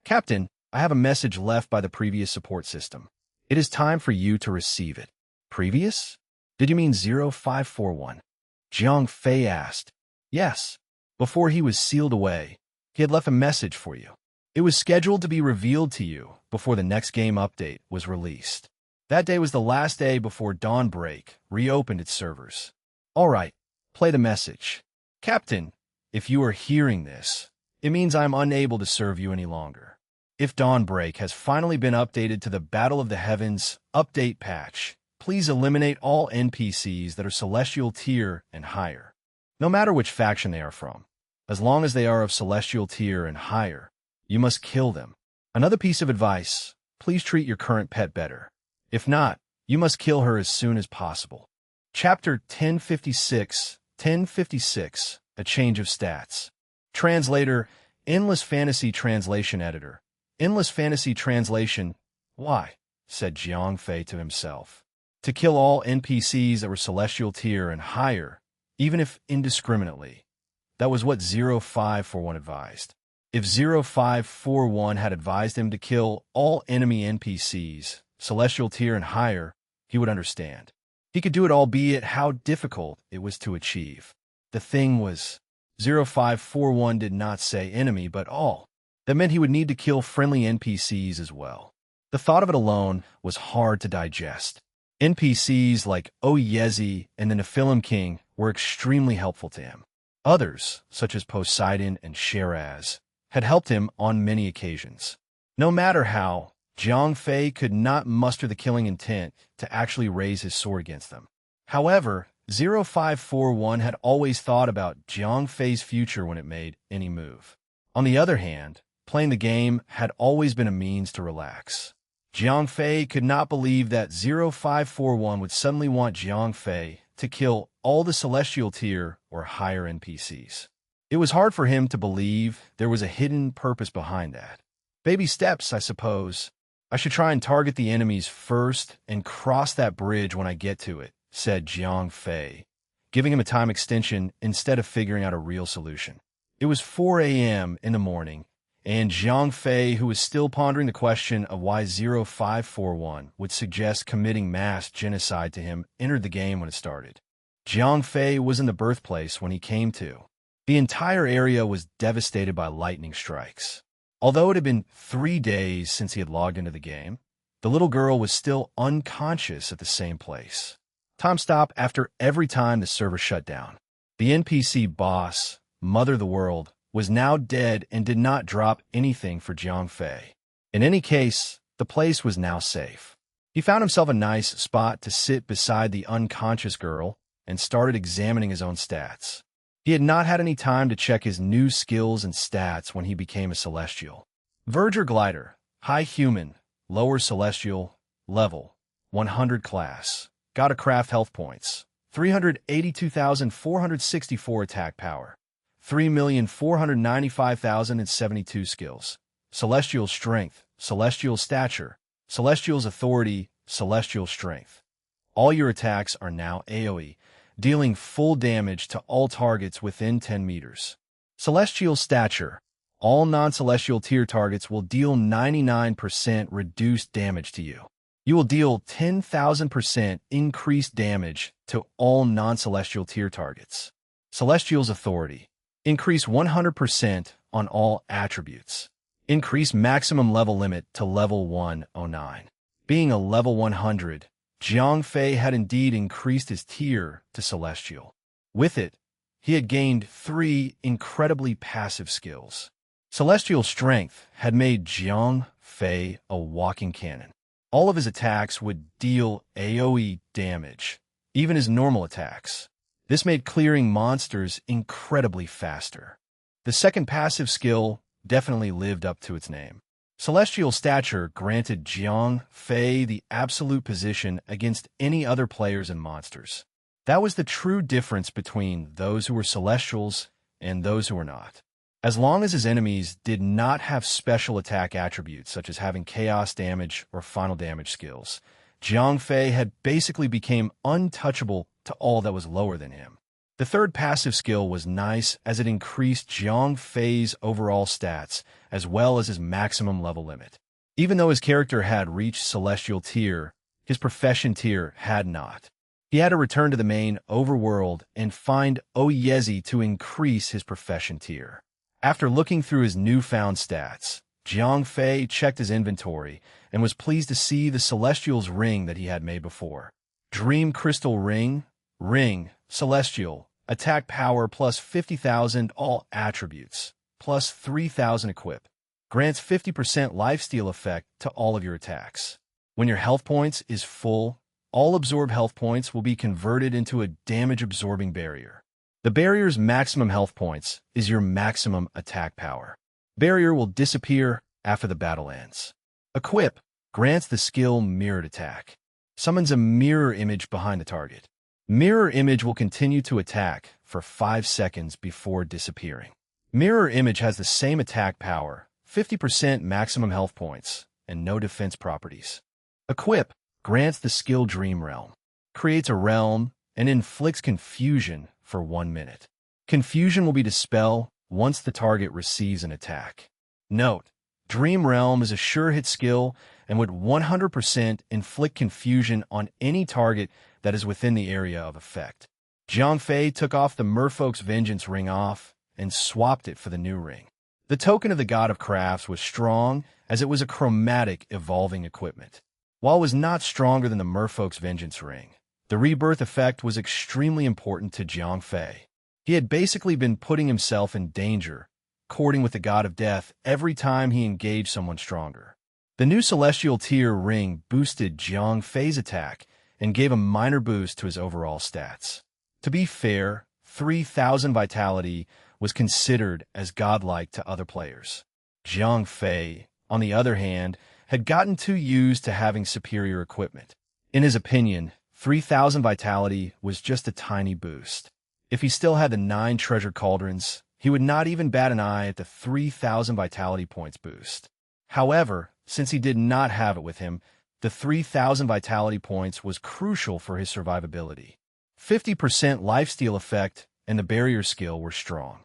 A: Captain, I have a message left by the previous support system. It is time for you to receive it. Previous? Did you mean 0541? Jiang Fei asked. Yes. Before he was sealed away, he had left a message for you. It was scheduled to be revealed to you before the next game update was released. That day was the last day before Dawnbreak reopened its servers. All right, play the message. Captain, if you are hearing this, it means I am unable to serve you any longer. If Dawnbreak has finally been updated to the Battle of the Heavens update patch, please eliminate all NPCs that are Celestial tier and higher, no matter which faction they are from. As long as they are of Celestial tier and higher, you must kill them. Another piece of advice, please treat your current pet better. If not, you must kill her as soon as possible. Chapter 1056, A Change of Stats. Translator, Endless Fantasy Translation Editor. Endless Fantasy Translation. Why? Said Jiang Fei to himself. To kill all NPCs that were Celestial tier and higher, even if indiscriminately. That was what 0541 advised. If 0541 had advised him to kill all enemy NPCs, Celestial tier and higher, he would understand. He could do it, albeit how difficult it was to achieve. The thing was, 0541 did not say enemy but all. That meant he would need to kill friendly NPCs as well. The thought of it alone was hard to digest. NPCs like Oyezi and the Nephilim King were extremely helpful to him. Others, such as Poseidon and Sheraz, had helped him on many occasions. No matter how, Jiang Fei could not muster the killing intent to actually raise his sword against them. However, 0541 had always thought about Jiang Fei's future when it made any move. On the other hand, playing the game had always been a means to relax. Jiang Fei could not believe that 0541 would suddenly want Jiang Fei to kill all the Celestial tier or higher NPCs. It was hard for him to believe there was a hidden purpose behind that. Baby steps, I suppose. I should try and target the enemies first and cross that bridge when I get to it, said Jiang Fei, giving him a time extension instead of figuring out a real solution. It was 4 a.m. in the morning, and Jiang Fei, who was still pondering the question of why 0541 would suggest committing mass genocide to him, entered the game when it started. Jiang Fei was in the birthplace when he came to. The entire area was devastated by lightning strikes. Although it had been 3 days since he had logged into the game, the little girl was still unconscious at the same place. Time stopped after every time the server shut down. The NPC boss, Mother of the World, was now dead and did not drop anything for Jiang Fei. In any case, the place was now safe. He found himself a nice spot to sit beside the unconscious girl and started examining his own stats. He had not had any time to check his new skills and stats when he became a Celestial. Verger Glider, High Human, Lower Celestial, Level, 100 class. Gotta craft health points. 382,464 attack power. 3,495,072 skills. Celestial Strength, Celestial Stature, Celestial's Authority, Celestial Strength. All your attacks are now AoE, dealing full damage to all targets within 10 meters. Celestial Stature. All non-celestial tier targets will deal 99% reduced damage to you. You will deal 10,000% increased damage to all non-celestial tier targets. Celestial's Authority. Increase 100% on all attributes. Increase maximum level limit to level 109. Being a level 100, Jiang Fei had indeed increased his tier to Celestial. With it, he had gained 3 incredibly passive skills. Celestial Strength had made Jiang Fei a walking cannon. All of his attacks would deal AoE damage, even his normal attacks. This made clearing monsters incredibly faster. The second passive skill definitely lived up to its name. Celestial Stature granted Jiang Fei the absolute position against any other players and monsters. That was the true difference between those who were Celestials and those who were not. As long as his enemies did not have special attack attributes such as having chaos damage or final damage skills, Jiang Fei had basically become untouchable to all that was lower than him. The third passive skill was nice as it increased Jiang Fei's overall stats as well as his maximum level limit. Even though his character had reached Celestial tier, his profession tier had not. He had to return to the main overworld and find Oyezi to increase his profession tier. After looking through his newfound stats, Jiang Fei checked his inventory and was pleased to see the Celestial's ring that he had made before. Dream Crystal Ring, Celestial, attack power plus 50,000 all attributes, plus 3,000 equip. grants 50% lifesteal effect to all of your attacks. When your health points is full, all absorbed health points will be converted into a damage-absorbing barrier. The barrier's maximum health points is your maximum attack power. Barrier will disappear after the battle ends. Equip grants the skill Mirrored Attack. Summons a mirror image behind the target. Mirror image will continue to attack for 5 seconds before disappearing. Mirror image has the same attack power, 50% maximum health points, and no defense properties. Equip grants the skill Dream Realm. Creates a realm and inflicts confusion for 1 minute. Confusion will be dispelled once the target receives an attack. Note, Dream Realm is a sure hit skill and would 100% inflict confusion on any target that is within the area of effect. Jiang Fei took off the Merfolk's Vengeance ring off and swapped it for the new ring. The token of the God of Crafts was strong as it was a chromatic evolving equipment. While it was not stronger than the Merfolk's Vengeance ring, the rebirth effect was extremely important to Jiang Fei. He had basically been putting himself in danger, courting with the God of Death every time he engaged someone stronger. The new Celestial Tier ring boosted Jiang Fei's attack and gave a minor boost to his overall stats. To be fair, 3,000 Vitality was considered as godlike to other players. Jiang Fei, on the other hand, had gotten too used to having superior equipment. In his opinion, 3,000 Vitality was just a tiny boost. If he still had the 9 treasure cauldrons, he would not even bat an eye at the 3,000 Vitality points boost. However, since he did not have it with him, the 3,000 Vitality points was crucial for his survivability. 50% lifesteal effect and the barrier skill were strong.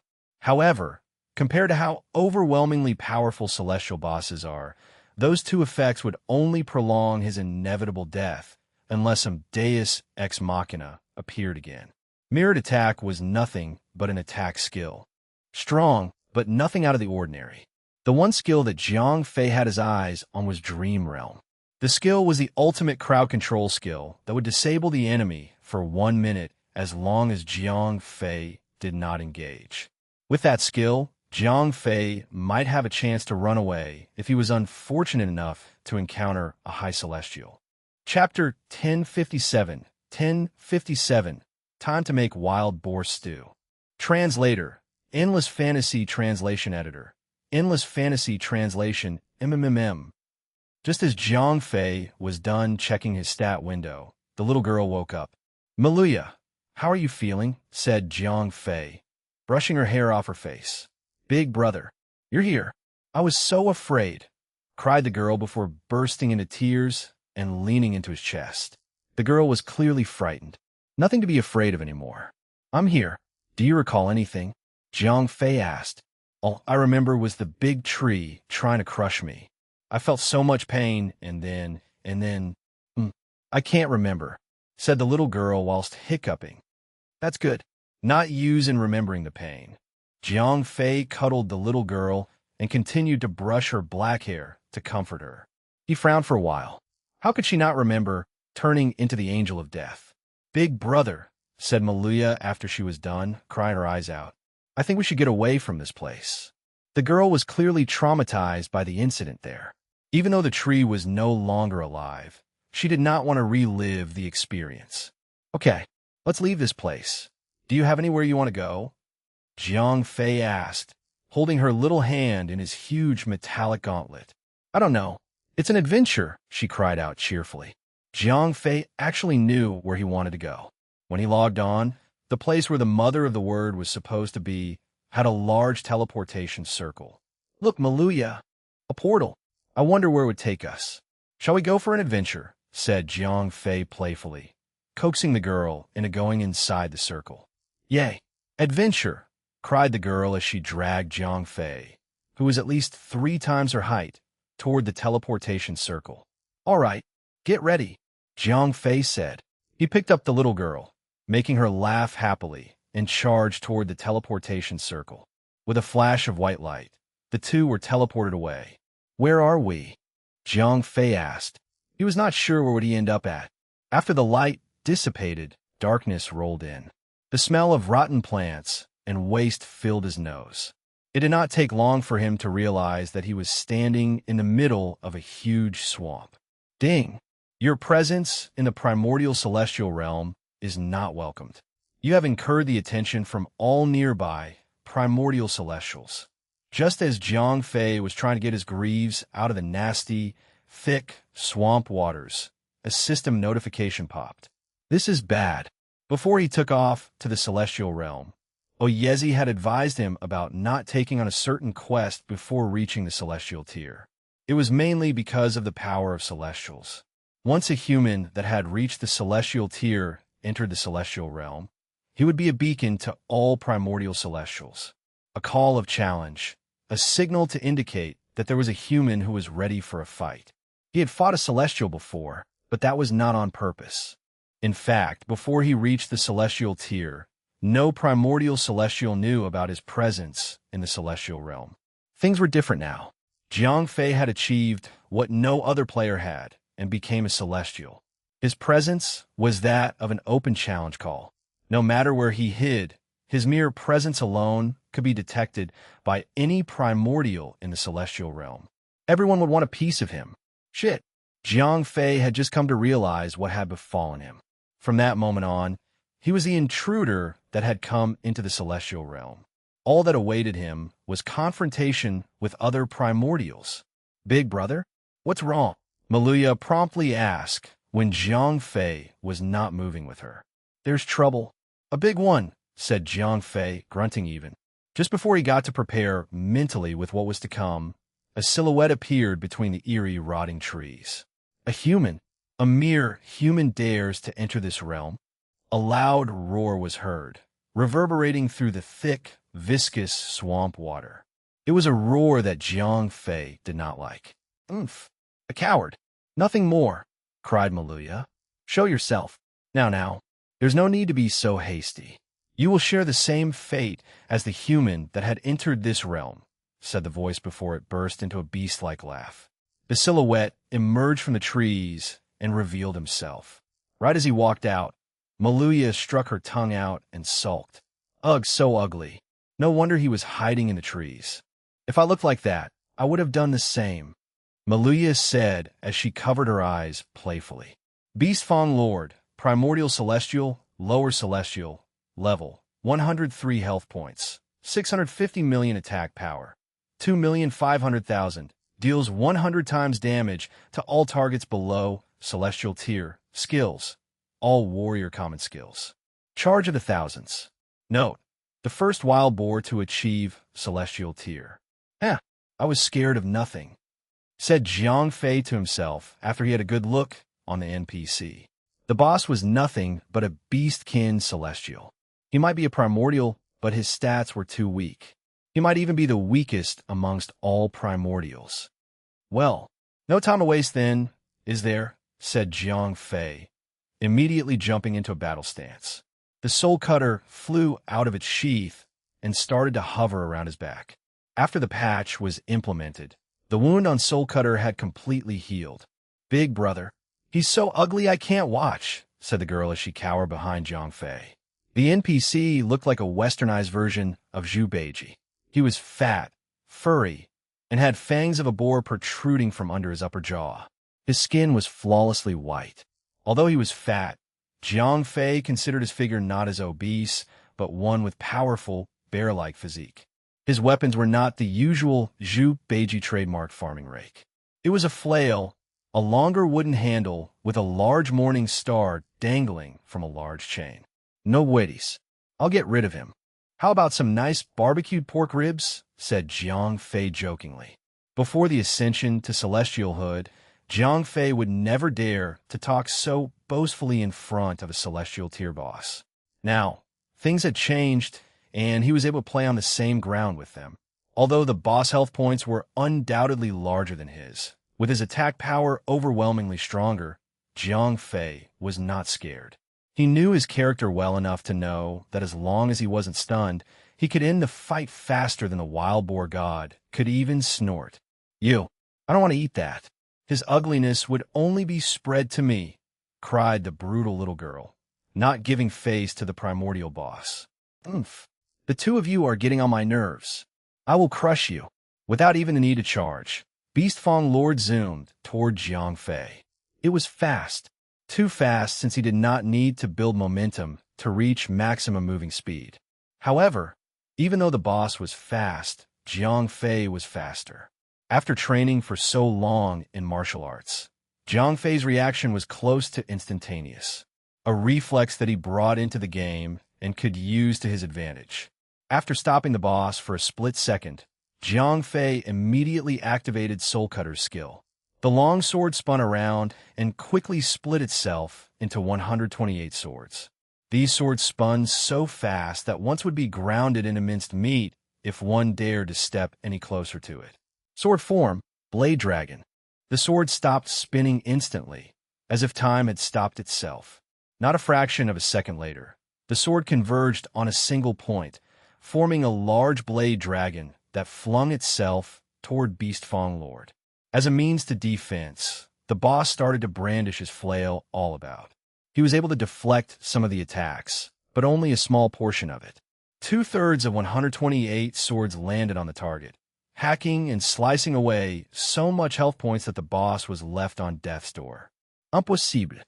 A: However, compared to how overwhelmingly powerful celestial bosses are, those two effects would only prolong his inevitable death unless some Deus Ex Machina appeared again. Mirrored Attack was nothing but an attack skill. Strong, but nothing out of the ordinary. The one skill that Jiang Fei had his eyes on was Dream Realm. The skill was the ultimate crowd control skill that would disable the enemy for 1 minute as long as Jiang Fei did not engage. With that skill, Jiang Fei might have a chance to run away if he was unfortunate enough to encounter a High Celestial. Chapter 1057. 1057. Time to make wild boar stew. Translator. Endless Fantasy Translation Editor. Endless Fantasy Translation MMMM. Just as Jiang Fei was done checking his stat window, the little girl woke up. "Maluya, how are you feeling?" said Jiang Fei, brushing her hair off her face. "Big brother, you're here. I was so afraid," cried the girl before bursting into tears and leaning into his chest. The girl was clearly frightened. "Nothing to be afraid of anymore. I'm here. Do you recall anything?" Jiang Fei asked. "All I remember was the big tree trying to crush me. I felt so much pain, and then, I can't remember," said the little girl whilst hiccuping. "That's good. Not use in remembering the pain." Jiang Fei cuddled the little girl and continued to brush her black hair to comfort her. He frowned for a while. How could she not remember turning into the angel of death? "Big brother," said Maluya after she was done, crying her eyes out. "I think we should get away from this place." The girl was clearly traumatized by the incident there. Even though the tree was no longer alive, she did not want to relive the experience. "Okay, let's leave this place. Do you have anywhere you want to go?" Jiang Fei asked, holding her little hand in his huge metallic gauntlet. "I don't know. It's an adventure," she cried out cheerfully. Jiang Fei actually knew where he wanted to go. When he logged on, the place where the Mother of the Word was supposed to be had a large teleportation circle. "Look, Maluya, a portal. I wonder where it would take us." "Shall we go for an adventure?" said Jiang Fei playfully, coaxing the girl into going inside the circle. "Yay, adventure!" cried the girl as she dragged Jiang Fei, who was at least 3 times her height, toward the teleportation circle. "All right, get ready," Jiang Fei said. He picked up the little girl, making her laugh happily, and charged toward the teleportation circle. With a flash of white light, the two were teleported away. "Where are we?" Jiang Fei asked. He was not sure where would he end up at. After the light dissipated, darkness rolled in. The smell of rotten plants and waste filled his nose. It did not take long for him to realize that he was standing in the middle of a huge swamp. Ding! Your presence in the primordial celestial realm is not welcomed. You have incurred the attention from all nearby primordial celestials. Just as Jiang Fei was trying to get his greaves out of the nasty, thick swamp waters, a system notification popped. This is bad. Before he took off to the celestial realm, Oyezi had advised him about not taking on a certain quest before reaching the celestial tier. It was mainly because of the power of celestials. Once a human that had reached the celestial tier entered the celestial realm, he would be a beacon to all primordial celestials, a call of challenge, a signal to indicate that there was a human who was ready for a fight. He had fought a celestial before, but that was not on purpose. In fact, before he reached the celestial tier, no primordial celestial knew about his presence in the celestial realm. Things were different now. Jiang Fei had achieved what no other player had and became a celestial. His presence was that of an open challenge call. No matter where he hid, his mere presence alone could be detected by any primordial in the celestial realm. Everyone would want a piece of him. Shit. Jiang Fei had just come to realize what had befallen him. From that moment on, he was the intruder that had come into the celestial realm. All that awaited him was confrontation with other primordials. Big brother, what's wrong? Maluya promptly asked when Jiang Fei was not moving with her. There's trouble. A big one, said Jiang Fei, grunting even. Just before he got to prepare mentally with what was to come, a silhouette appeared between the eerie, rotting trees. A human, a mere human dares to enter this realm. A loud roar was heard, reverberating through the thick, viscous swamp water. It was a roar that Jiang Fei did not like. Oomph! A coward! Nothing more, cried Maluya. Show yourself. Now, there's no need to be so hasty. You will share the same fate as the human that had entered this realm, said the voice before it burst into a beast-like laugh. The silhouette emerged from the trees and revealed himself. Right as he walked out, Maluya struck her tongue out and sulked. Ugh, so ugly. No wonder he was hiding in the trees. If I looked like that, I would have done the same, Maluya said as she covered her eyes playfully. Beast Fong Lord, Primordial Celestial, Lower Celestial, Level, 103 health points, 650 million attack power, 2,500,000, deals 100 times damage to all targets below Celestial tier, skills, all warrior common skills. Charge of the Thousands. Note, the first wild boar to achieve Celestial tier. I was scared of nothing, said Jiang Fei to himself after he had a good look on the NPC. The boss was nothing but a beastkin celestial. He might be a primordial, but his stats were too weak. He might even be the weakest amongst all primordials. Well, no time to waste then, is there? Said Jiang Fei, immediately jumping into a battle stance. The soul cutter flew out of its sheath and started to hover around his back. After the patch was implemented, the wound on Soul Cutter had completely healed. Big brother, he's so ugly I can't watch, said the girl as she cowered behind Jiang Fei. The NPC looked like a westernized version of Zhu Beiji. He was fat, furry, and had fangs of a boar protruding from under his upper jaw. His skin was flawlessly white. Although he was fat, Jiang Fei considered his figure not as obese, but one with powerful, bear-like physique. His weapons were not the usual Zhu Beiji trademark farming rake. It was a flail, a longer wooden handle with a large morning star dangling from a large chain. No worries, I'll get rid of him. How about some nice barbecued pork ribs? Said Jiang Fei jokingly. Before the ascension to celestialhood, Jiang Fei would never dare to talk so boastfully in front of a celestial tier boss. Now, things had changed, and he was able to play on the same ground with them. Although the boss health points were undoubtedly larger than his, with his attack power overwhelmingly stronger, Jiang Fei was not scared. He knew his character well enough to know that as long as he wasn't stunned, he could end the fight faster than the wild boar god could even snort. I don't want to eat that. His ugliness would only be spread to me, cried the brutal little girl, not giving face to the primordial boss. Oomph. The two of you are getting on my nerves. I will crush you. Without even the need to charge, Beast Fong Lord zoomed toward Jiang Fei. It was fast. Too fast since he did not need to build momentum to reach maximum moving speed. However, even though the boss was fast, Jiang Fei was faster. After training for so long in martial arts, Jiang Fei's reaction was close to instantaneous, a reflex that he brought into the game and could use to his advantage. After stopping the boss for a split second, Jiang Fei immediately activated Soul Cutter's skill. The long sword spun around and quickly split itself into 128 swords. These swords spun so fast that once would be grounded into minced meat if one dared to step any closer to it. Sword form, Blade Dragon. The sword stopped spinning instantly, as if time had stopped itself. Not a fraction of a second later, the sword converged on a single point, forming a large blade dragon that flung itself toward Beast Fong Lord. As a means to defense, the boss started to brandish his flail all about. He was able to deflect some of the attacks, but only a small portion of it. 2/3 of 128 swords landed on the target, hacking and slicing away so much health points that the boss was left on death's door. Impossible.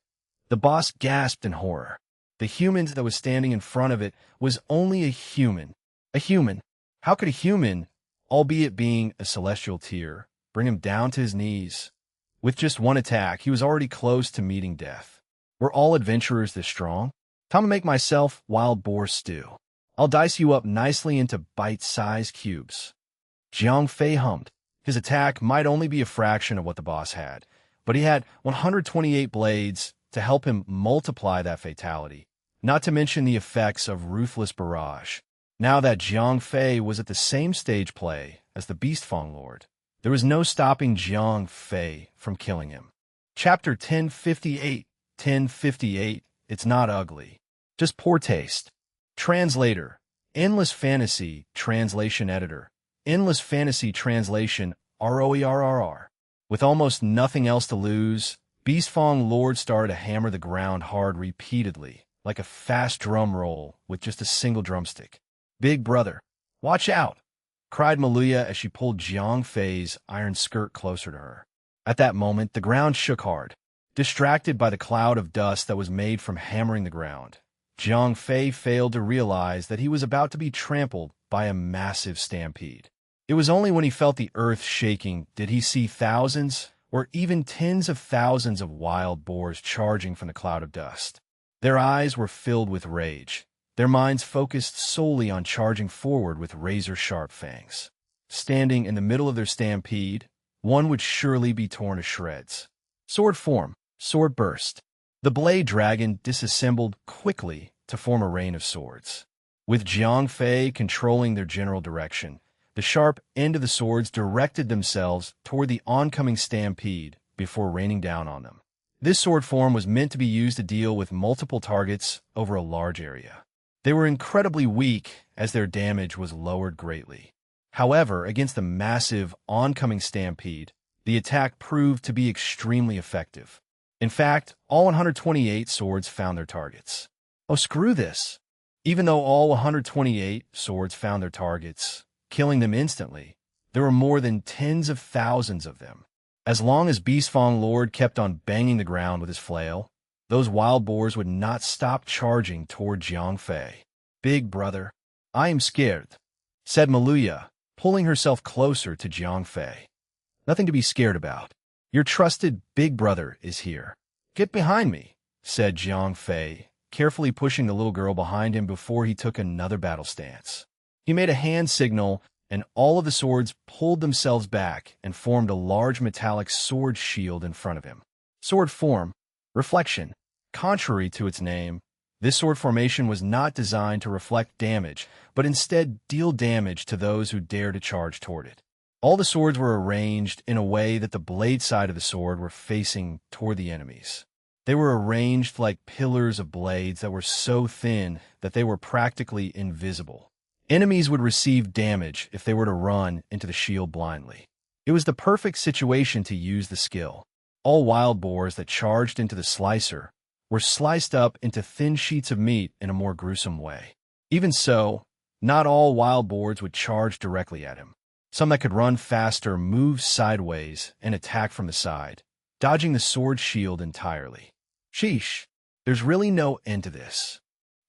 A: The boss gasped in horror. The human that was standing in front of it was only a human. A human? How could a human, albeit being a celestial tier, bring him down to his knees? With just one attack, he was already close to meeting death. Were all adventurers this strong? Time to make myself wild boar stew. I'll dice you up nicely into bite-sized cubes. Jiang Fei hummed. His attack might only be a fraction of what the boss had, but he had 128 blades to help him multiply that fatality, not to mention the effects of Ruthless Barrage. Now that Jiang Fei was at the same stage play as the Beast Fong Lord, there was no stopping Jiang Fei from killing him. Chapter 1058. 1058. It's not ugly, just poor taste. Translator, Endless Fantasy Translation Editor, Endless Fantasy Translation ROERRR. With almost nothing else to lose, Beast Fong Lord started to hammer the ground hard repeatedly, like a fast drum roll with just a single drumstick. Big brother, watch out, cried Maluya as she pulled Jiang Fei's iron skirt closer to her. At that moment, the ground shook hard. Distracted by the cloud of dust that was made from hammering the ground, Jiang Fei failed to realize that he was about to be trampled by a massive stampede. It was only when he felt the earth shaking did he see thousands or even tens of thousands of wild boars charging from the cloud of dust. Their eyes were filled with rage, their minds focused solely on charging forward with razor-sharp fangs. Standing in the middle of their stampede, one would surely be torn to shreds. Sword form, Sword burst. The blade dragon disassembled quickly to form a rain of swords. With Jiang Fei controlling their general direction, the sharp end of the swords directed themselves toward the oncoming stampede before raining down on them. This sword form was meant to be used to deal with multiple targets over a large area. They were incredibly weak as their damage was lowered greatly. However, against the massive oncoming stampede, the attack proved to be extremely effective. In fact, all 128 swords found their targets. Oh, screw this! Even though all 128 swords found their targets, killing them instantly, there were more than tens of thousands of them. As long as Beast Fong Lord kept on banging the ground with his flail, those wild boars would not stop charging toward Jiang Fei. Big brother, I am scared, said Maluya, pulling herself closer to Jiang Fei. Nothing to be scared about. Your trusted big brother is here. Get behind me, said Jiang Fei, carefully pushing the little girl behind him before he took another battle stance. He made a hand signal, and all of the swords pulled themselves back and formed a large metallic sword shield in front of him. Sword form, Reflection. Contrary to its name, this sword formation was not designed to reflect damage, but instead deal damage to those who dare to charge toward it. All the swords were arranged in a way that the blade side of the sword were facing toward the enemies. They were arranged like pillars of blades that were so thin that they were practically invisible. Enemies would receive damage if they were to run into the shield blindly. It was the perfect situation to use the skill. All wild boars that charged into the slicer were sliced up into thin sheets of meat in a more gruesome way. Even so, Not all wild boars would charge directly at him. Some that could run faster moved sideways and attack from the side, dodging the sword shield entirely. Sheesh, there's really no end to this.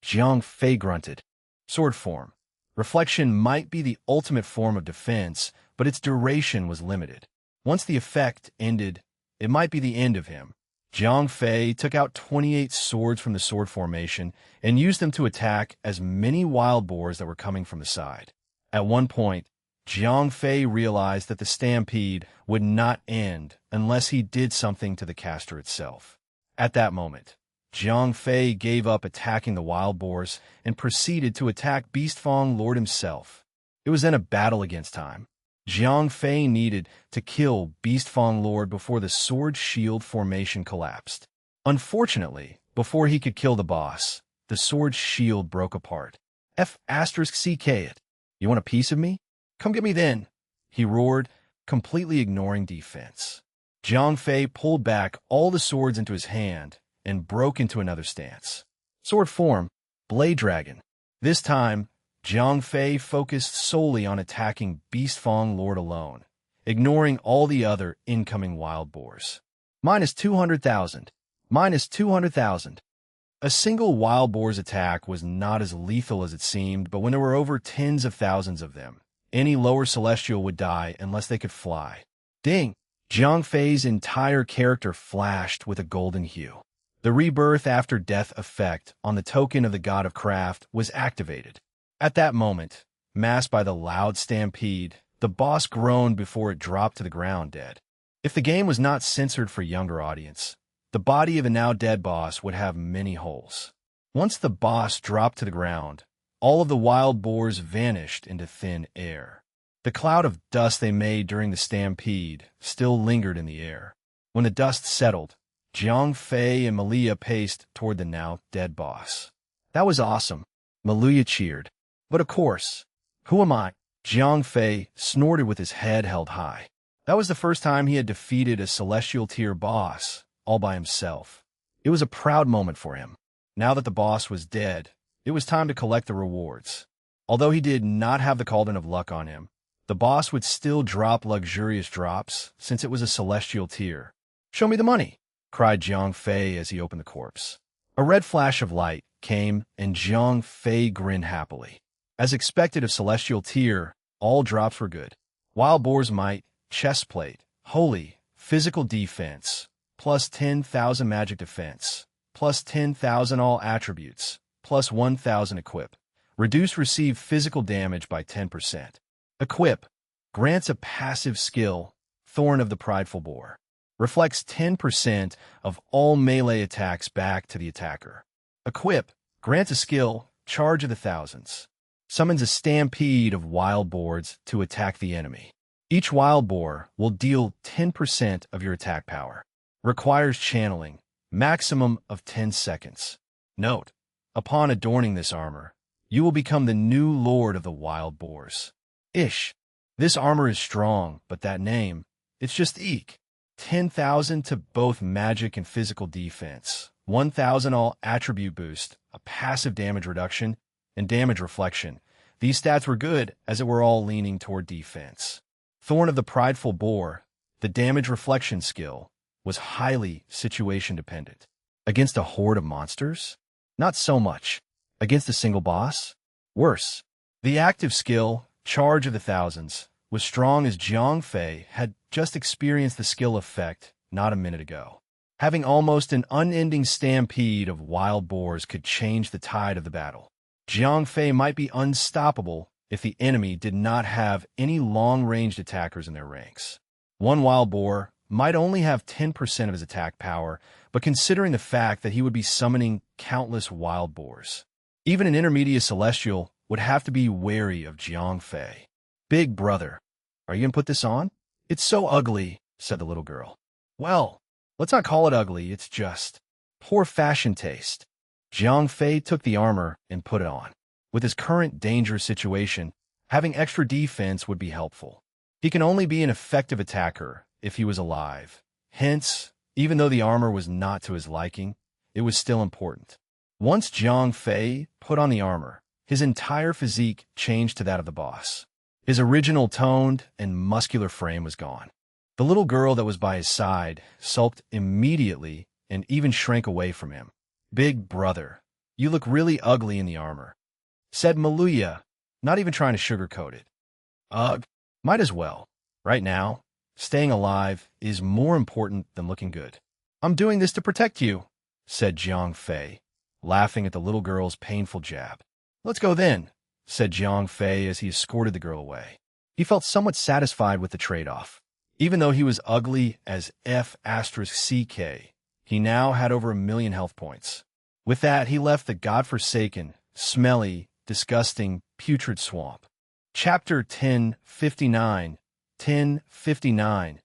A: Jiang Fei grunted. Sword form. Reflection might be the ultimate form of defense, but its duration was limited. Once the effect ended, it might be the end of him. Jiang Fei took out 28 swords from the sword formation and used them to attack as many wild boars that were coming from the side. At one point, Jiang Fei realized that the stampede would not end unless he did something to the caster itself. At that moment, Jiang Fei gave up attacking the wild boars and proceeded to attack Beastfang Lord himself. It was then a battle against time. Jiang Fei needed to kill Beastfang Lord before the sword shield formation collapsed. Unfortunately, before he could kill the boss, the sword shield broke apart. F***ck it. You want a piece of me? Come get me then, he roared, completely ignoring defense. Jiang Fei pulled back all the swords into his hand and broke into another stance. Sword form, Blade Dragon. This time, Jiang Fei focused solely on attacking Beastfang Lord alone, ignoring all the other incoming wild boars. -200,000. -200,000. A single wild boar's attack was not as lethal as it seemed, but when there were over tens of thousands of them, any lower celestial would die unless they could fly. Ding! Jiang Fei's entire character flashed with a golden hue. The rebirth after death effect on the token of the god of craft was activated. At that moment, masked by the loud stampede, the boss groaned before it dropped to the ground dead. If the game was not censored for younger audience, the body of a now dead boss would have many holes. Once the boss dropped to the ground, all of the wild boars vanished into thin air. The cloud of dust they made during the stampede still lingered in the air. When the dust settled, Jiang Fei and Malia paced toward the now dead boss. That was awesome, Malia cheered. But of course, who am I? Jiang Fei snorted with his head held high. That was the first time he had defeated a celestial tier boss, all by himself. It was a proud moment for him. Now that the boss was dead, it was time to collect the rewards. Although he did not have the Cauldron of Luck on him, the boss would still drop luxurious drops since it was a celestial tier. Show me the money, cried Jiang Fei as he opened the corpse. A red flash of light came, and Jiang Fei grinned happily. As expected of celestial tier, all drops were good. Wild boar's might, chest plate, holy, physical defense, plus 10,000 magic defense, plus 10,000 all attributes, plus 1,000 equip. Reduce receive physical damage by 10%. Equip grants a passive skill, Thorn of the Prideful Boar. Reflects 10% of all melee attacks back to the attacker. Equip grants a skill, Charge of the Thousands. Summons a stampede of wild boars to attack the enemy. Each wild boar will deal 10% of your attack power. Requires channeling, maximum of 10 seconds. Note, upon adorning this armor, you will become the new lord of the wild boars. Ish. This armor is strong, but that name, it's just eek. 10,000 to both magic and physical defense, 1,000 all attribute boost, a passive damage reduction, and damage reflection. These stats were good, as it were all leaning toward defense. Thorn of the Prideful Boar, the damage reflection skill, was highly situation dependent. Against a horde of monsters? Not so much. Against a single boss? Worse. The active skill, Charge of the Thousands, was strong as Jiang Fei had just experienced the skill effect not a minute ago. Having almost an unending stampede of wild boars could change the tide of the battle. Jiang Fei might be unstoppable if the enemy did not have any long-ranged attackers in their ranks. One wild boar might only have 10% of his attack power, but considering the fact that he would be summoning countless wild boars, even an intermediate celestial would have to be wary of Jiang Fei. Big brother, are you going to put this on? It's so ugly, said the little girl. Well, let's not call it ugly, it's just poor fashion taste. Jiang Fei took the armor and put it on. With his current dangerous situation, having extra defense would be helpful. He can only be an effective attacker if he was alive. Hence, even though the armor was not to his liking, it was still important. Once Jiang Fei put on the armor, His entire physique changed to that of the boss. His original toned and muscular frame was gone. The little girl that was by his side sulked immediately and even shrank away from him. "Big brother, you look really ugly in the armor," said Maluya, not even trying to sugarcoat it. "Ugh, might as well. Right now, staying alive is more important than looking good." "I'm doing this to protect you," said Jiang Fei, laughing at the little girl's painful jab. "Let's go then," said Jiang Fei as he escorted the girl away. He felt somewhat satisfied with the trade-off. Even though he was ugly as F***CK, he now had over 1,000,000 health points. With that, he left the godforsaken, smelly, disgusting, putrid swamp. Chapter 1059. 1059.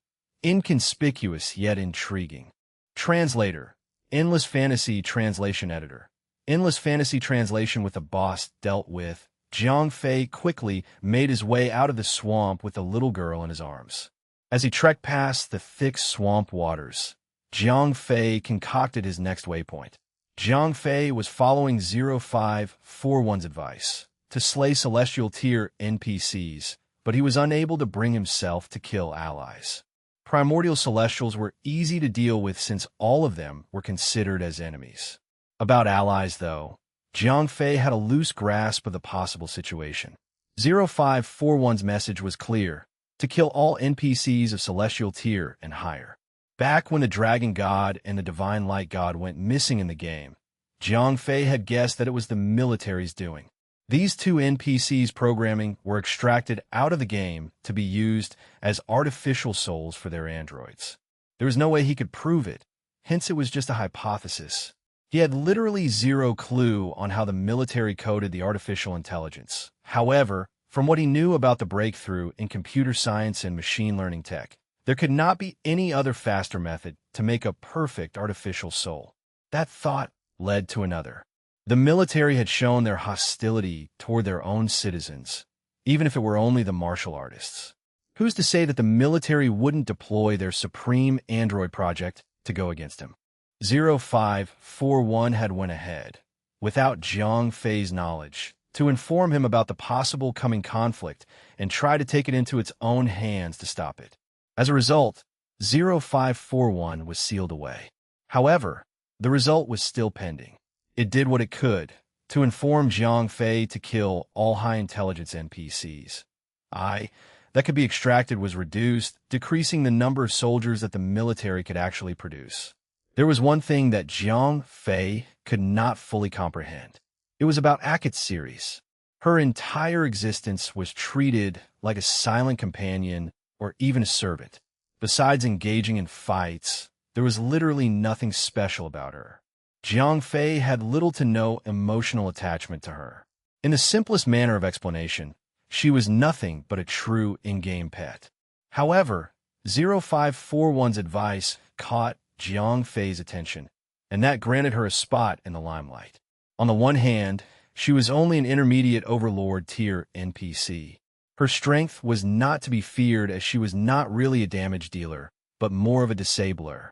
A: Inconspicuous yet intriguing. Translator. Endless Fantasy Translation Editor. Endless Fantasy Translation. With the boss dealt with, Jiang Fei quickly made his way out of the swamp with the little girl in his arms. As he trekked past the thick swamp waters, Jiang Fei concocted his next waypoint. Jiang Fei was following 0541's advice to slay Celestial Tier NPCs, but he was unable to bring himself to kill allies. Primordial Celestials were easy to deal with since all of them were considered as enemies. About allies, though, Jiang Fei had a loose grasp of the possible situation. 0541's message was clear: to kill all NPCs of Celestial Tier and higher. Back when the Dragon God and the Divine Light God went missing in the game, Jiang Fei had guessed that it was the military's doing. These two NPCs' programming were extracted out of the game to be used as artificial souls for their androids. There was no way he could prove it, hence it was just a hypothesis. He had literally zero clue on how the military coded the artificial intelligence. However, from what he knew about the breakthrough in computer science and machine learning tech, there could not be any other faster method to make a perfect artificial soul. That thought led to another. The military had shown their hostility toward their own citizens, even if it were only the martial artists. Who's to say that the military wouldn't deploy their supreme android project to go against him? 0541 had went ahead, without Jiang Fei's knowledge, to inform him about the possible coming conflict and try to take it into its own hands to stop it. As a result, 0541 was sealed away. However, the result was still pending. It did what it could to inform Jiang Fei to kill all high-intelligence NPCs. That could be extracted was reduced, decreasing the number of soldiers that the military could actually produce. There was one thing that Jiang Fei could not fully comprehend. It was about Akat's series. Her entire existence was treated like a silent companion or even a servant. Besides engaging in fights, there was literally nothing special about her. Jiang Fei had little to no emotional attachment to her. In the simplest manner of explanation, she was nothing but a true in-game pet. However, 0541's advice caught Jiang Fei's attention, and that granted her a spot in the limelight. On the one hand, she was only an intermediate overlord tier NPC. Her strength was not to be feared as she was not really a damage dealer, but more of a disabler.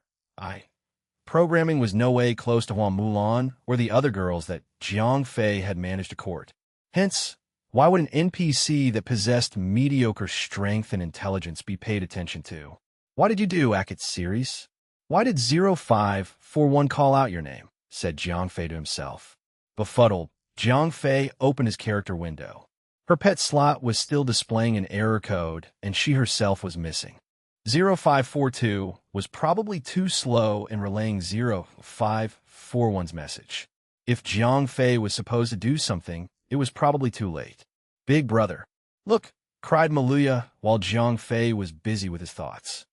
A: Programming was no way close to Huan Mulan or the other girls that Jiang Fei had managed to court. Hence, why would an NPC that possessed mediocre strength and intelligence be paid attention to? "Why did you do, Akat's series? Why did 0541 call out your name?" said Jiang Fei to himself. Befuddled, Jiang Fei opened his character window. Her pet slot was still displaying an error code, and she herself was missing. 0542 was probably too slow in relaying 0541's message. If Jiang Fei was supposed to do something, it was probably too late. "Big brother, look!" cried Maluya while Jiang Fei was busy with his thoughts.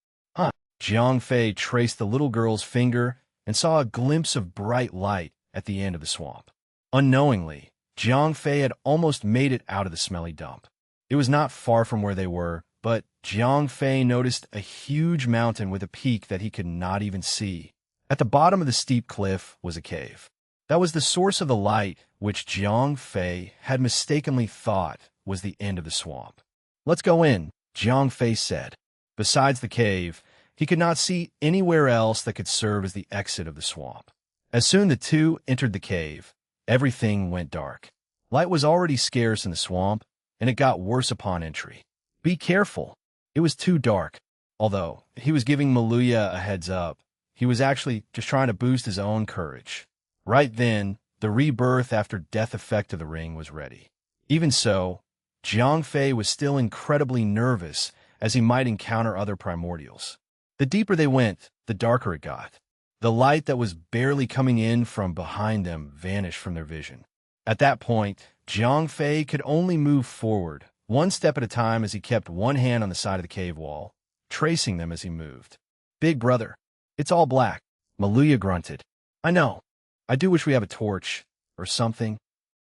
A: Jiang Fei traced the little girl's finger and saw a glimpse of bright light at the end of the swamp. Unknowingly, Jiang Fei had almost made it out of the smelly dump. It was not far from where they were, but Jiang Fei noticed a huge mountain with a peak that he could not even see. At the bottom of the steep cliff was a cave. That was the source of the light, which Jiang Fei had mistakenly thought was the end of the swamp. "Let's go in," Jiang Fei said. Besides the cave, he could not see anywhere else that could serve as the exit of the swamp. As soon as the two entered the cave, everything went dark. Light was already scarce in the swamp, and it got worse upon entry. Be careful. It was too dark. Although he was giving Maluya a heads up, he was actually just trying to boost his own courage. Right then, the rebirth after death effect of the ring was ready. Even so, Jiang Fei was still incredibly nervous as he might encounter other primordials. The deeper they went, the darker it got. The light that was barely coming in from behind them vanished from their vision. At that point, Jiang Fei could only move forward, one step at a time as he kept one hand on the side of the cave wall, tracing them as he moved. Big brother, it's all black, Maluya grunted. I know. I do wish we have a torch, or something,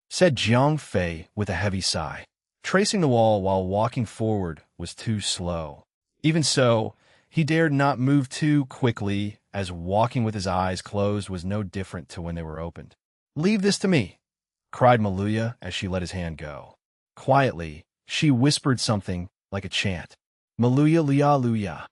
A: said Jiang Fei with a heavy sigh. Tracing the wall while walking forward was too slow. Even so, he dared not move too quickly, as walking with his eyes closed was no different to when they were opened. Leave this to me, cried Maluya as she let his hand go. Quietly, she whispered something like a chant. Maluya Luya Luya.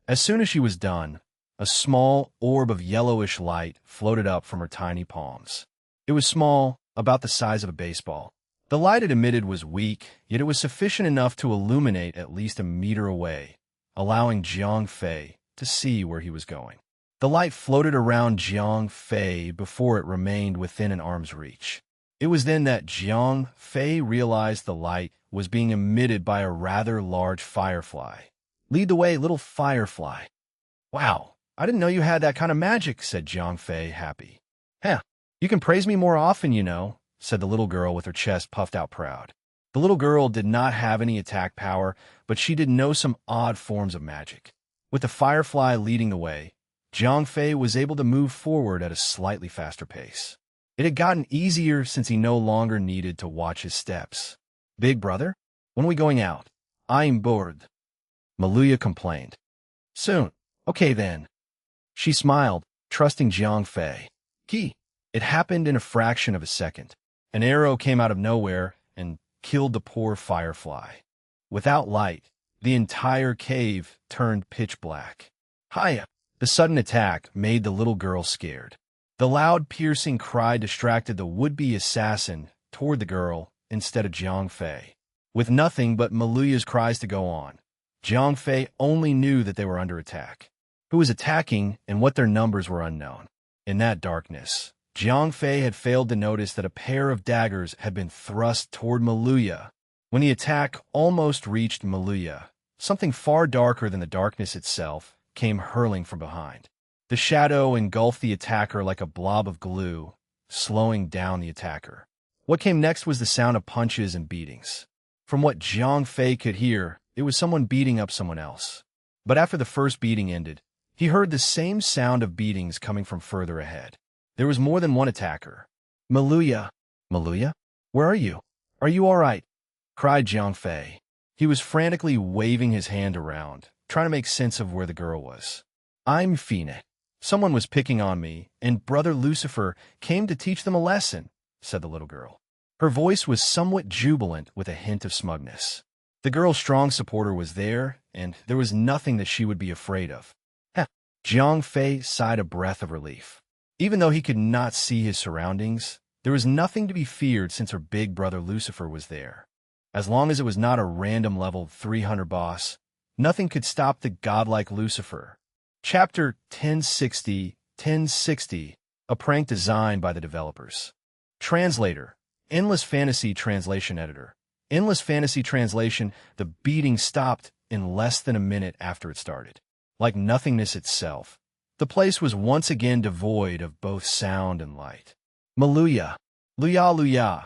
A: As soon as she was done, a small orb of yellowish light floated up from her tiny palms. It was small, about the size of a baseball. The light it emitted was weak, yet it was sufficient enough to illuminate at least a meter away, allowing Jiang Fei to see where he was going. The light floated around Jiang Fei before it remained within an arm's reach. It was then that Jiang Fei realized the light was being emitted by a rather large firefly. Lead the way, little firefly. Wow, I didn't know you had that kind of magic, said Jiang Fei, happy. Heh, you can praise me more often, you know, said the little girl with her chest puffed out proud. The little girl did not have any attack power, but she did know some odd forms of magic. With the firefly leading the way, Jiang Fei was able to move forward at a slightly faster pace. It had gotten easier since he no longer needed to watch his steps. Big brother, when are we going out? I'm bored, Maluya complained. Soon. Okay then. She smiled, trusting Jiang Fei. It happened in a fraction of a second. An arrow came out of nowhere and killed the poor firefly. Without light, the entire cave turned pitch black. Hiya! The sudden attack made the little girl scared. The loud, piercing cry distracted the would-be assassin toward the girl instead of Jiang Fei. With nothing but Maluya's cries to go on, Jiang Fei only knew that they were under attack. Who was attacking and what their numbers were unknown. In that darkness, Jiang Fei had failed to notice that a pair of daggers had been thrust toward Maluya. When the attack almost reached Maluya, something far darker than the darkness itself came hurling from behind. The shadow engulfed the attacker like a blob of glue, slowing down the attacker. What came next was the sound of punches and beatings. From what Jiang Fei could hear, it was someone beating up someone else. But after the first beating ended, he heard the same sound of beatings coming from further ahead. There was more than one attacker. Maluya, where are you? Are you all right? Cried Jiang Fei. He was frantically waving his hand around, trying to make sense of where the girl was. I'm Phoenix. Someone was picking on me, and Brother Lucifer came to teach them a lesson, said the little girl. Her voice was somewhat jubilant with a hint of smugness. The girl's strong supporter was there, and there was nothing that she would be afraid of. Heh. Jiang Fei sighed a breath of relief. Even though he could not see his surroundings, there was nothing to be feared since her big brother Lucifer was there. As long as it was not a random level 300 boss, nothing could stop the godlike Lucifer. Chapter 1060, a prank designed by the developers. Translator, Endless Fantasy Translation Editor. Endless Fantasy Translation, the beating stopped in less than a minute after it started. Like nothingness itself, the place was once again devoid of both sound and light. Maluya, Luya,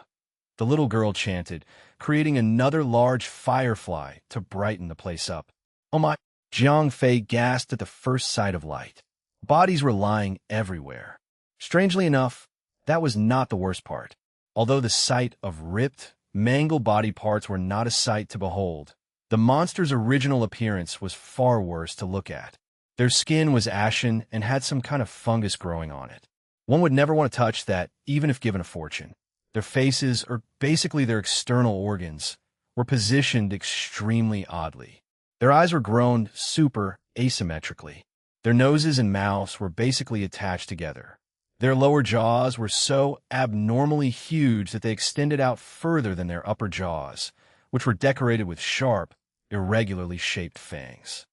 A: the little girl chanted, creating another large firefly to brighten the place up. Oh my! Jiang Fei gasped at the first sight of light. Bodies were lying everywhere. Strangely enough, that was not the worst part. Although the sight of ripped, mangled body parts were not a sight to behold, the monster's original appearance was far worse to look at. Their skin was ashen and had some kind of fungus growing on it. One would never want to touch that, even if given a fortune. Their faces, or basically their external organs, were positioned extremely oddly. Their eyes were grown super asymmetrically. Their noses and mouths were basically attached together. Their lower jaws were so abnormally huge that they extended out further than their upper jaws, which were decorated with sharp, irregularly shaped fangs.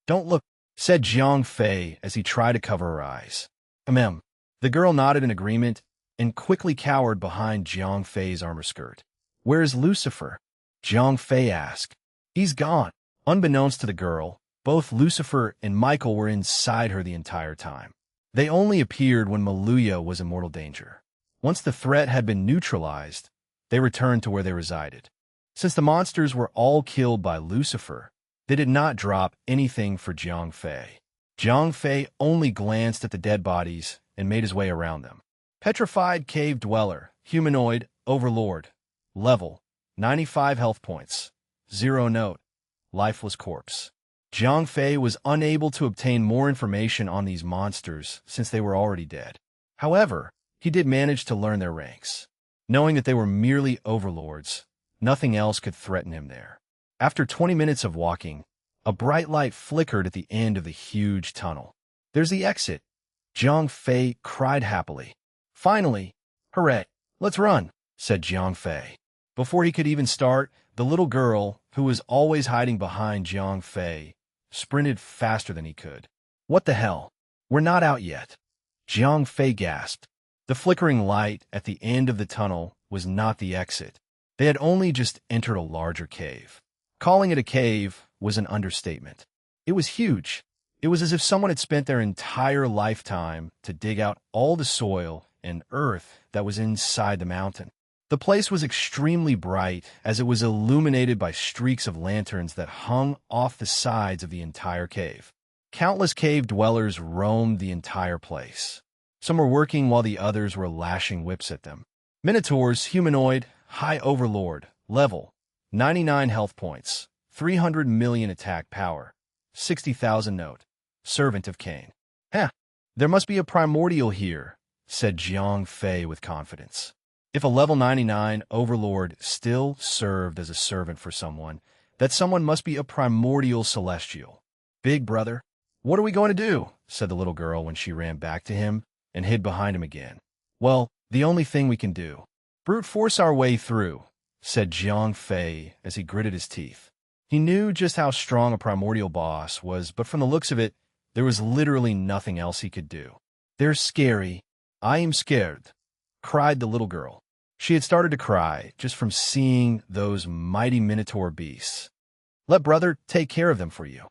A: "Don't look," said Jiang Fei as he tried to cover her eyes. "Ahem." The girl nodded in agreement and quickly cowered behind Jiang Fei's armor skirt. "Where is Lucifer?" Jiang Fei asked. "He's gone." Unbeknownst to the girl, both Lucifer and Michael were inside her the entire time. They only appeared when Maluya was in mortal danger. Once the threat had been neutralized, they returned to where they resided. Since the monsters were all killed by Lucifer, they did not drop anything for Jiang Fei. Jiang Fei only glanced at the dead bodies and made his way around them. Petrified Cave Dweller, Humanoid, Overlord. Level, 95 health points. 0 note. Lifeless corpse. Jiang Fei was unable to obtain more information on these monsters since they were already dead. However, he did manage to learn their ranks. Knowing that they were merely overlords, nothing else could threaten him there. After 20 minutes of walking, a bright light flickered at the end of the huge tunnel. "There's the exit," Jiang Fei cried happily. "Finally! Hooray! Let's run," said Jiang Fei. Before he could even start, the little girl, who was always hiding behind Jiang Fei, sprinted faster than he could. "What the hell? We're not out yet," Jiang Fei gasped. The flickering light at the end of the tunnel was not the exit. They had only just entered a larger cave. Calling it a cave was an understatement. It was huge. It was as if someone had spent their entire lifetime to dig out all the soil and earth that was inside the mountain. The place was extremely bright as it was illuminated by streaks of lanterns that hung off the sides of the entire cave. Countless cave dwellers roamed the entire place. Some were working while the others were lashing whips at them. Minotaurs, Humanoid, High Overlord, Level, 99 health points, 300 million attack power, 60,000 note, Servant of Cain. There must be a primordial here," said Jiang Fei with confidence. If a level 99 overlord still served as a servant for someone, that someone must be a primordial celestial. "Big brother, what are we going to do?" said the little girl when she ran back to him and hid behind him again. "Well, the only thing we can do. Brute force our way through," said Jiang Fei as he gritted his teeth. He knew just how strong a primordial boss was, but from the looks of it, there was literally nothing else he could do. "They're scary. I am scared," cried the little girl. She had started to cry just from seeing those mighty minotaur beasts. "Let brother take care of them for you."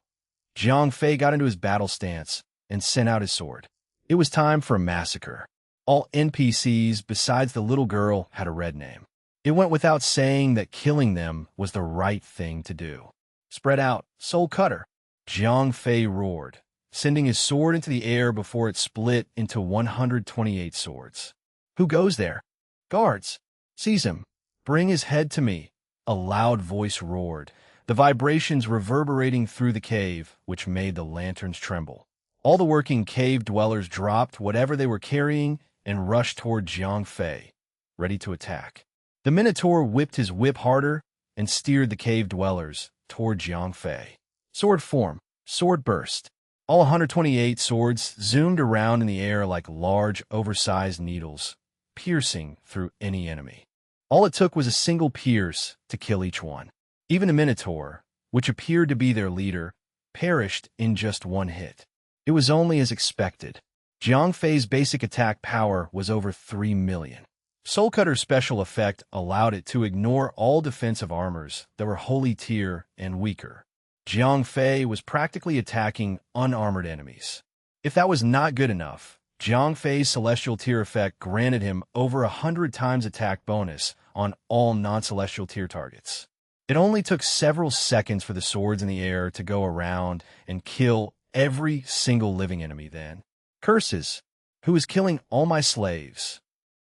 A: Jiang Fei got into his battle stance and sent out his sword. It was time for a massacre. All NPCs besides the little girl had a red name. It went without saying that killing them was the right thing to do. "Spread out, soul cutter," Jiang Fei roared, sending his sword into the air before it split into 128 swords. "Who goes there?" "Guards, seize him. Bring his head to me," a loud voice roared, the vibrations reverberating through the cave, which made the lanterns tremble. All the working cave dwellers dropped whatever they were carrying and rushed toward Jiang Fei, ready to attack. The Minotaur whipped his whip harder and steered the cave dwellers toward Jiang Fei. Sword form, sword burst. All 128 swords zoomed around in the air like large, oversized needles, piercing through any enemy. All it took was a single pierce to kill each one. Even the Minotaur, which appeared to be their leader, perished in just one hit. It was only as expected. Jiang Fei's basic attack power was over 3 million. Soul Cutter's special effect allowed it to ignore all defensive armors that were holy tier and weaker. Jiang Fei was practically attacking unarmored enemies. If that was not good enough, Jiang Fei's celestial tier effect granted him over 100 times attack bonus on all non-celestial tier targets. It only took several seconds for the swords in the air to go around and kill every single living enemy then. "Curses! Who is killing all my slaves?"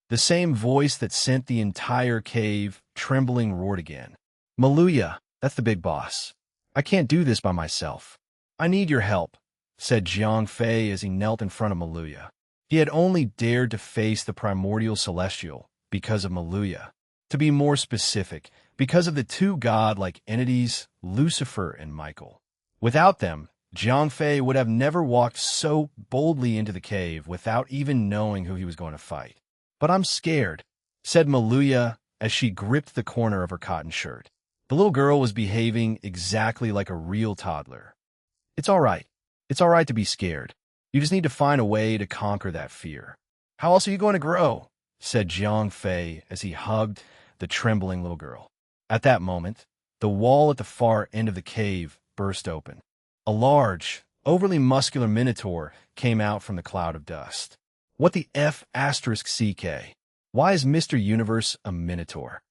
A: The same voice that sent the entire cave trembling roared again. "Maluya, that's the big boss. I can't do this by myself. I need your help," said Jiang Fei as he knelt in front of Maluya. He had only dared to face the primordial celestial because of Maluya. To be more specific, because of the two god-like entities, Lucifer and Michael. Without them, Jiang Fei would have never walked so boldly into the cave without even knowing who he was going to fight. "But I'm scared," said Maluya as she gripped the corner of her cotton shirt. The little girl was behaving exactly like a real toddler. "It's all right. It's all right to be scared. You just need to find a way to conquer that fear." "How else are you going to grow?" said Jiang Fei as he hugged the trembling little girl. At that moment, the wall at the far end of the cave burst open. A large, overly muscular minotaur came out from the cloud of dust. "What the F***CK? Why is Mr. Universe a minotaur?"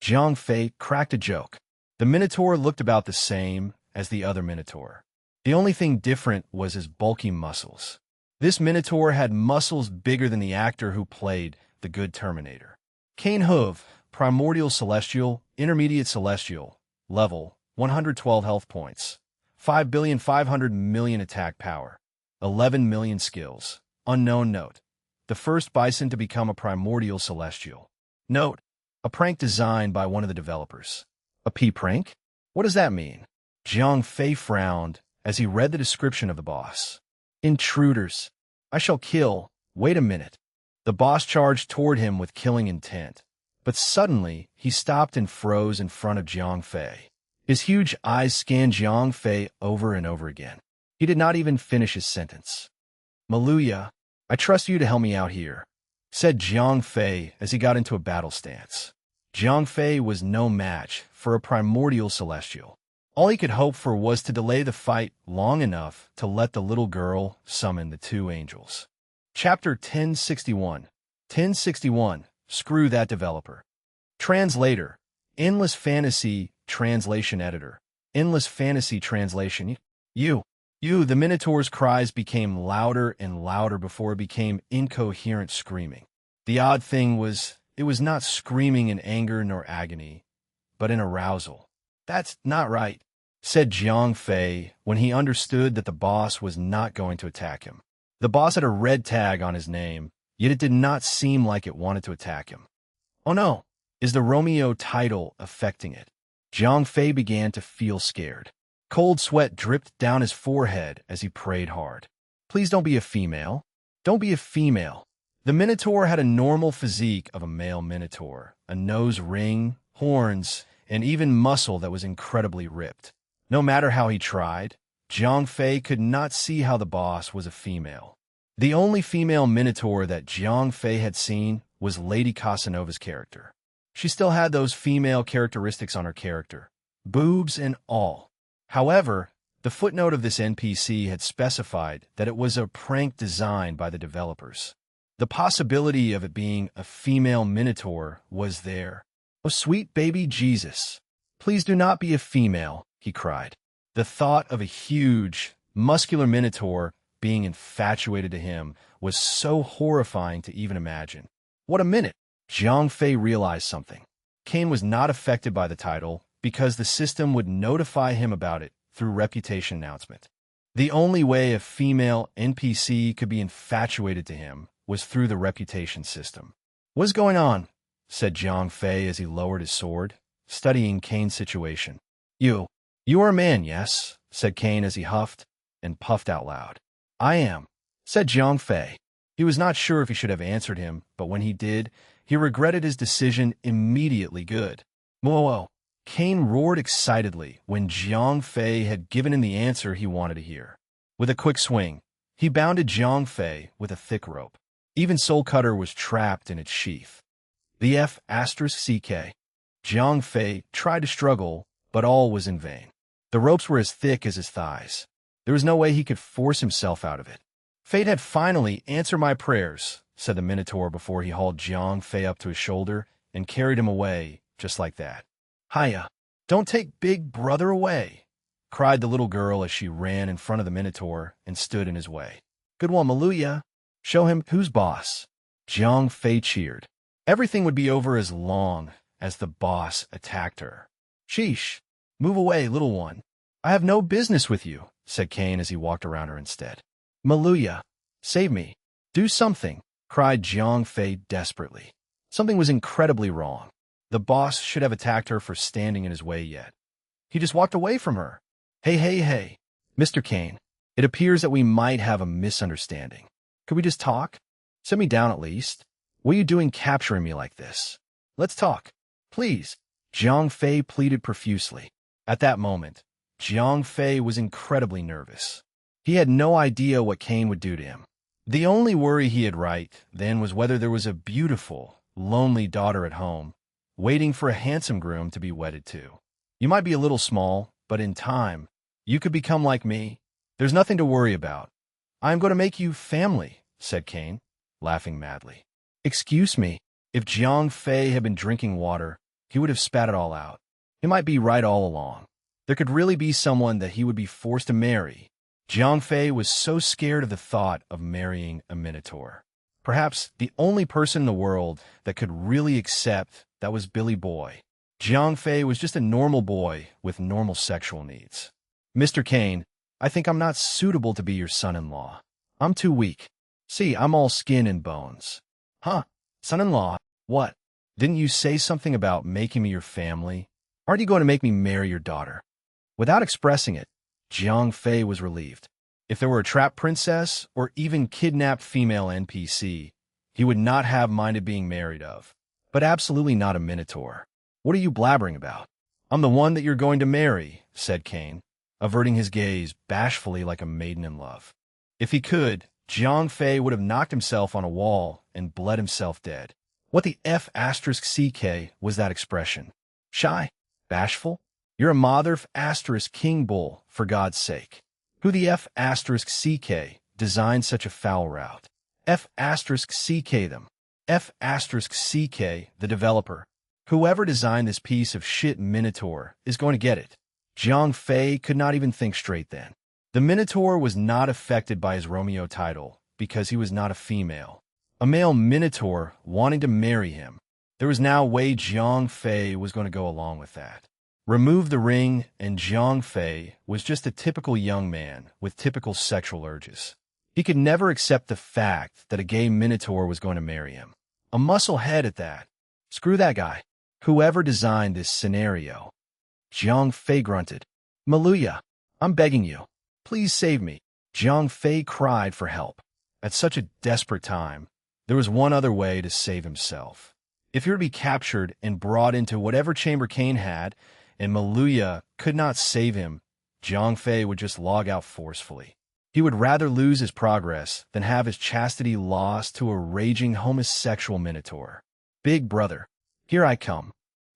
A: Jiang Fei cracked a joke. The minotaur looked about the same as the other minotaur. The only thing different was his bulky muscles. This minotaur had muscles bigger than the actor who played the good Terminator. Cain Hove, Primordial Celestial, Intermediate Celestial, level, 112 health points, 5,500,000,000 attack power, 11 million skills. Unknown note: the first bison to become a Primordial Celestial. Note: a prank designed by one of the developers. A prank? What does that mean? Jiang Fei frowned as he read the description of the boss. "Intruders. I shall kill." Wait a minute. The boss charged toward him with killing intent. But suddenly, he stopped and froze in front of Jiang Fei. His huge eyes scanned Jiang Fei over and over again. He did not even finish his sentence. "Maluya, I trust you to help me out here," said Jiang Fei as he got into a battle stance. Jiang Fei was no match for a Primordial Celestial. All he could hope for was to delay the fight long enough to let the little girl summon the two angels. Chapter 1061. 1061. Screw that developer. Translator. Endless Fantasy Translation Editor. Endless Fantasy Translation. You. The Minotaur's cries became louder and louder before it became incoherent screaming. The odd thing was, it was not screaming in anger nor agony, but in arousal. "That's not right," said Jiang Fei when he understood that the boss was not going to attack him. The boss had a red tag on his name, yet it did not seem like it wanted to attack him. "Oh no, is the Romeo title affecting it?" Jiang Fei began to feel scared. Cold sweat dripped down his forehead as he prayed hard. "Please don't be a female. Don't be a female." The Minotaur had a normal physique of a male Minotaur, a nose ring, horns, and even muscle that was incredibly ripped. No matter how he tried, Jiang Fei could not see how the boss was a female. The only female Minotaur that Jiang Fei had seen was Lady Casanova's character. She still had those female characteristics on her character, boobs and all. However, the footnote of this NPC had specified that it was a prank designed by the developers. The possibility of it being a female Minotaur was there. "Oh, sweet baby Jesus, please do not be a female," he cried. The thought of a huge, muscular Minotaur being infatuated to him was so horrifying to even imagine. What a minute! Jiang Fei realized something. Cain was not affected by the title because the system would notify him about it through reputation announcement. The only way a female NPC could be infatuated to him was through the reputation system. "What's going on?" said Jiang Fei as he lowered his sword, studying Cain's situation. You are a man, yes?" said Cain as he huffed and puffed out loud. "I am," said Jiang Fei. He was not sure if he should have answered him, but when he did, he regretted his decision immediately. "Good." "Whoa!" Cain roared excitedly when Jiang Fei had given him the answer he wanted to hear. With a quick swing, he bounded Jiang Fei with a thick rope. Even Soul Cutter was trapped in its sheath. The F***CK. Jiang Fei tried to struggle, but all was in vain. The ropes were as thick as his thighs. There was no way he could force himself out of it. "Fate had finally answered my prayers," said the Minotaur before he hauled Jiang Fei up to his shoulder and carried him away just like that. "Hiya! Don't take Big Brother away!" cried the little girl as she ran in front of the Minotaur and stood in his way. "Good one, Maluya. Show him who's boss." Jiang Fei cheered. Everything would be over as long as the boss attacked her. "Sheesh! Move away, little one. I have no business with you," said Cain as he walked around her instead. "Maluya, save me. Do something," cried Jiang Fei desperately. Something was incredibly wrong. The boss should have attacked her for standing in his way yet. He just walked away from her. Hey. Mr. Kane, it appears that we might have a misunderstanding. Could we just talk? Sit me down at least. What are you doing capturing me like this? Let's talk. Please. Jiang Fei pleaded profusely. At that moment, Jiang Fei was incredibly nervous. He had no idea what Kane would do to him. The only worry he had right then was whether there was a beautiful, lonely daughter at home, waiting for a handsome groom to be wedded to. You might be a little small, but in time, you could become like me. There's nothing to worry about. I'm going to make you family, said Kane, laughing madly. Excuse me, if Jiang Fei had been drinking water, he would have spat it all out. He might be right all along. There could really be someone that he would be forced to marry. Jiang Fei was so scared of the thought of marrying a minotaur. Perhaps the only person in the world that could really accept that was Billy Boy. Jiang Fei was just a normal boy with normal sexual needs. Mr. Kane, I think I'm not suitable to be your son-in-law. I'm too weak. See, I'm all skin and bones. Huh? Son-in-law? What? Didn't you say something about making me your family? Aren't you going to make me marry your daughter? Without expressing it, Jiang Fei was relieved. If there were a trapped princess or even kidnapped female NPC, he would not have minded being married of. But absolutely not a minotaur. What are you blabbering about? I'm the one that you're going to marry, said Kane, averting his gaze bashfully like a maiden in love. If he could, Jiang Fei would have knocked himself on a wall and bled himself dead. What the F***ck was that expression? Shy? Bashful? You're a mother**king bull, for God's sake. Who the F***ck designed such a foul route? F***ck them. F***ck the developer. Whoever designed this piece of shit minotaur is going to get it. Jiang Fei could not even think straight then. The minotaur was not affected by his Romeo title because he was not a female. A male minotaur wanting to marry him. There was now a way Jiang Fei was going to go along with that. Remove the ring, and Jiang Fei was just a typical young man with typical sexual urges. He could never accept the fact that a gay minotaur was going to marry him. A muscle head at that. Screw that guy. Whoever designed this scenario. Jiang Fei grunted. Maluya, I'm begging you. Please save me. Jiang Fei cried for help. At such a desperate time, there was one other way to save himself. If he were to be captured and brought into whatever chamber Kane had, and Maluya could not save him, Jiang Fei would just log out forcefully. He would rather lose his progress than have his chastity lost to a raging homosexual minotaur. Big brother, here I come.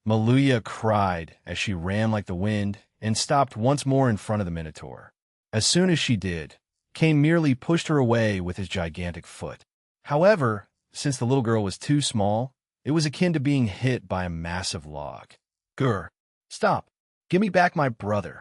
A: Maluya cried as she ran like the wind and stopped once more in front of the minotaur. As soon as she did, Kane merely pushed her away with his gigantic foot. However, since the little girl was too small, it was akin to being hit by a massive log. Grr, stop. Give me back my brother.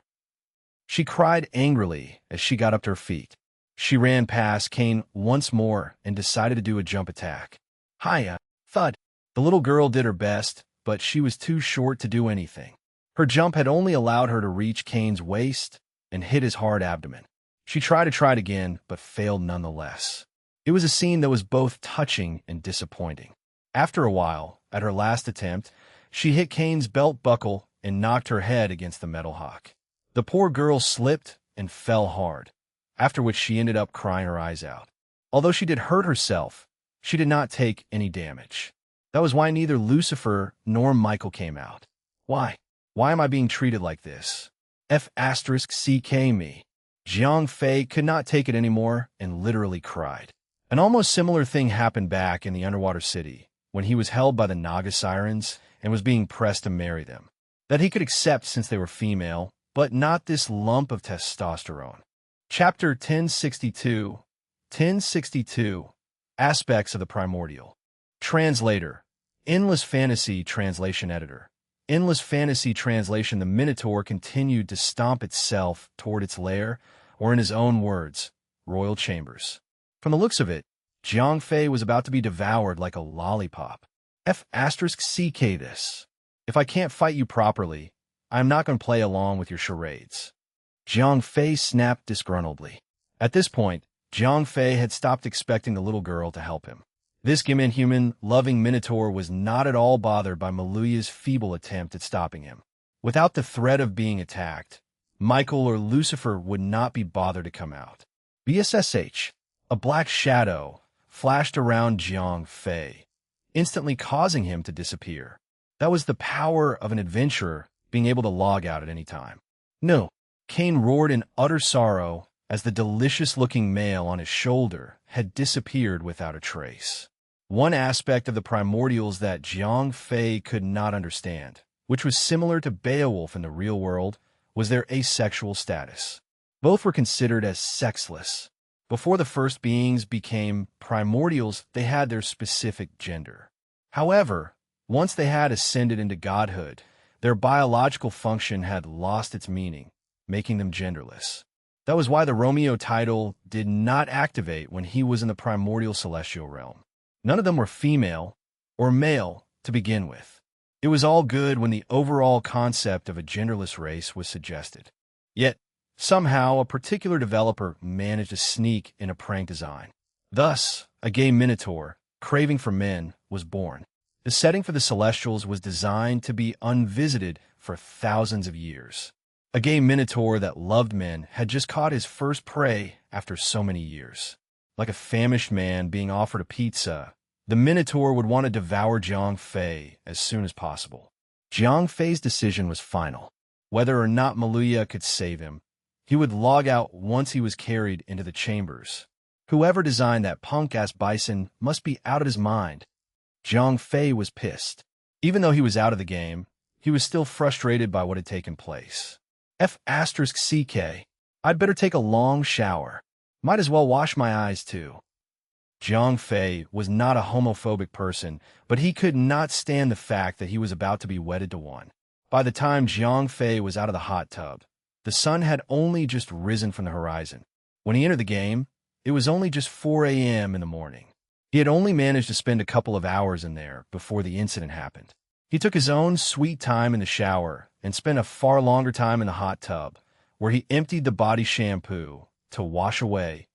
A: She cried angrily as she got up to her feet. She ran past Kane once more and decided to do a jump attack. Hiya, thud. The little girl did her best, but she was too short to do anything. Her jump had only allowed her to reach Kane's waist and hit his hard abdomen. She tried it again, but failed nonetheless. It was a scene that was both touching and disappointing. After a while, at her last attempt, she hit Kane's belt buckle and knocked her head against the metal hock. The poor girl slipped and fell hard, after which she ended up crying her eyes out. Although she did hurt herself, she did not take any damage. That was why neither Lucifer nor Michael came out. Why? Why am I being treated like this? F***ck me. Jiang Fei could not take it anymore and literally cried. An almost similar thing happened back in the underwater city, when he was held by the Naga Sirens and was being pressed to marry them. That he could accept since they were female, but not this lump of testosterone. Chapter 1062. 1062. Aspects of the Primordial. Translator. Endless Fantasy Translation Editor. Endless Fantasy Translation. The Minotaur continued to stomp itself toward its lair, or in his own words, royal chambers. From the looks of it, Jiang Fei was about to be devoured like a lollipop. F***ck this. If I can't fight you properly, I am not going to play along with your charades. Jiang Fei snapped disgruntledly. At this point, Jiang Fei had stopped expecting the little girl to help him. This human loving minotaur was not at all bothered by Maluya's feeble attempt at stopping him. Without the threat of being attacked, Michael or Lucifer would not be bothered to come out. BSSH, a black shadow, flashed around Jiang Fei, instantly causing him to disappear. That was the power of an adventurer being able to log out at any time. No, Cain roared in utter sorrow as the delicious-looking male on his shoulder had disappeared without a trace. One aspect of the primordials that Jiang Fei could not understand, which was similar to Beowulf in the real world, was their asexual status. Both were considered as sexless. Before the first beings became primordials, they had their specific gender. However, once they had ascended into godhood, their biological function had lost its meaning, making them genderless. That was why the Romeo title did not activate when he was in the primordial celestial realm. None of them were female or male to begin with. It was all good when the overall concept of a genderless race was suggested. Yet, somehow, a particular developer managed to sneak in a prank design. Thus, a gay minotaur, craving for men, was born. The setting for the Celestials was designed to be unvisited for thousands of years. A gay minotaur that loved men had just caught his first prey after so many years. Like a famished man being offered a pizza, the minotaur would want to devour Jiang Fei as soon as possible. Jiang Fei's decision was final. Whether or not Maluya could save him, he would log out once he was carried into the chambers. Whoever designed that punk-ass bison must be out of his mind. Jiang Fei was pissed. Even though he was out of the game, he was still frustrated by what had taken place. F***CK. I'd better take a long shower. Might as well wash my eyes too. Jiang Fei was not a homophobic person, but he could not stand the fact that he was about to be wedded to one. By the time Jiang Fei was out of the hot tub, the sun had only just risen from the horizon. When he entered the game, it was only just 4 a.m. in the morning. He had only managed to spend a couple of hours in there before the incident happened. He took his own sweet time in the shower and spent a far longer time in the hot tub, where he emptied the body shampoo to wash away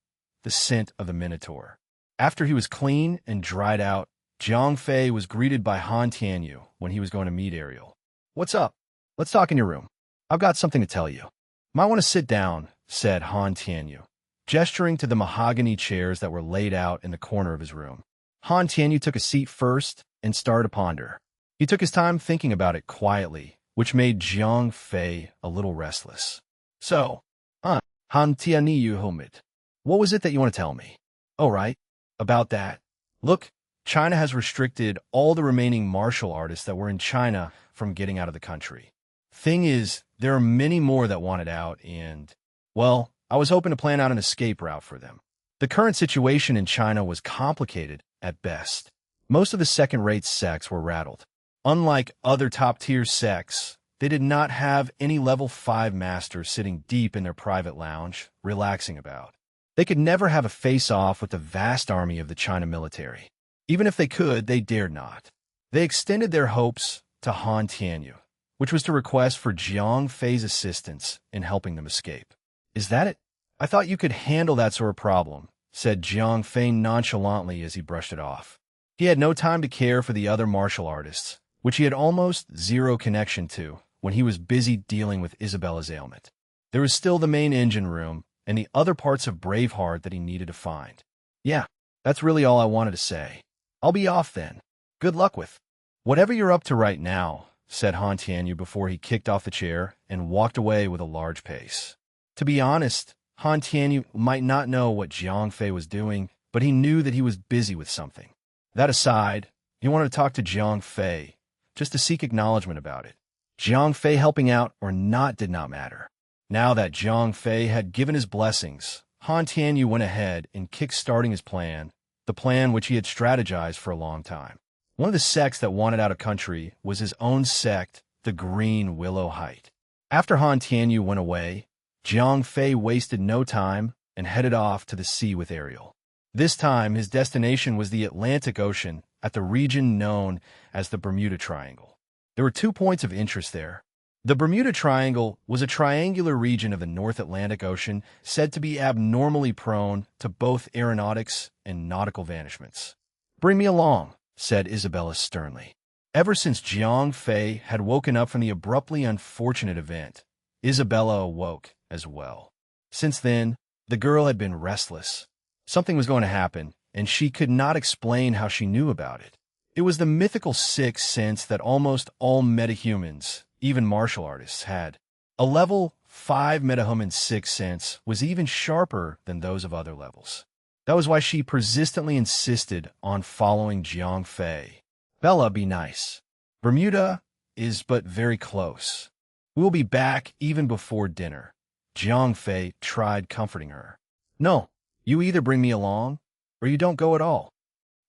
A: the scent of the Minotaur. After he was clean and dried out, Jiang Fei was greeted by Han Tianyu when he was going to meet Ariel. "What's up? Let's talk in your room. I've got something to tell you." "Might want to sit down," said Han Tianyu, gesturing to the mahogany chairs that were laid out in the corner of his room. Han Tianyu took a seat first and started to ponder. He took his time thinking about it quietly, which made Jiang Fei a little restless. "So, Han Tianyu Humid, what was it that you want to tell me?" "Oh, right. About that. Look, China has restricted all the remaining martial artists that were in China from getting out of the country. Thing is, there are many more that want it out and, well, I was hoping to plan out an escape route for them. The current situation in China was complicated at best. Most of the second-rate sects were rattled. Unlike other top-tier sects, they did not have any level 5 masters sitting deep in their private lounge, relaxing about. They could never have a face-off with the vast army of the China military. Even if they could, they dared not. They extended their hopes to Han Tianyu, which was to request for Jiang Fei's assistance in helping them escape. "Is that it? I thought you could handle that sort of problem," said Jiang Fei nonchalantly as he brushed it off. He had no time to care for the other martial artists, which he had almost zero connection to when he was busy dealing with Isabella's ailment. There was still the main engine room and the other parts of Braveheart that he needed to find. "Yeah, that's really all I wanted to say. I'll be off then. Good luck with whatever you're up to right now," said Han Tianyu before he kicked off the chair and walked away with a large pace. To be honest, Han Tianyu might not know what Jiang Fei was doing, but he knew that he was busy with something. That aside, he wanted to talk to Jiang Fei, just to seek acknowledgement about it. Jiang Fei helping out or not did not matter. Now that Jiang Fei had given his blessings, Han Tianyu went ahead and kick-starting his plan, the plan which he had strategized for a long time. One of the sects that wanted out of country was his own sect, the Green Willow Height. After Han Tianyu went away, Jiang Fei wasted no time and headed off to the sea with Ariel. This time, his destination was the Atlantic Ocean at the region known as the Bermuda Triangle. There were 2 points of interest there. The Bermuda Triangle was a triangular region of the North Atlantic Ocean said to be abnormally prone to both aeronautics and nautical vanishments. "Bring me along," said Isabella sternly. Ever since Jiang Fei had woken up from the abruptly unfortunate event, Isabella awoke as well. Since then, the girl had been restless. Something was going to happen, and she could not explain how she knew about it. It was the mythical sixth sense that almost all metahumans, even martial artists, had. A level 5 metahuman sixth sense was even sharper than those of other levels. That was why she persistently insisted on following Jiang Fei. Bella, be nice. Bermuda is but very close. We will be back even before dinner. Jiang Fei tried comforting her. No, you either bring me along, or you don't go at all.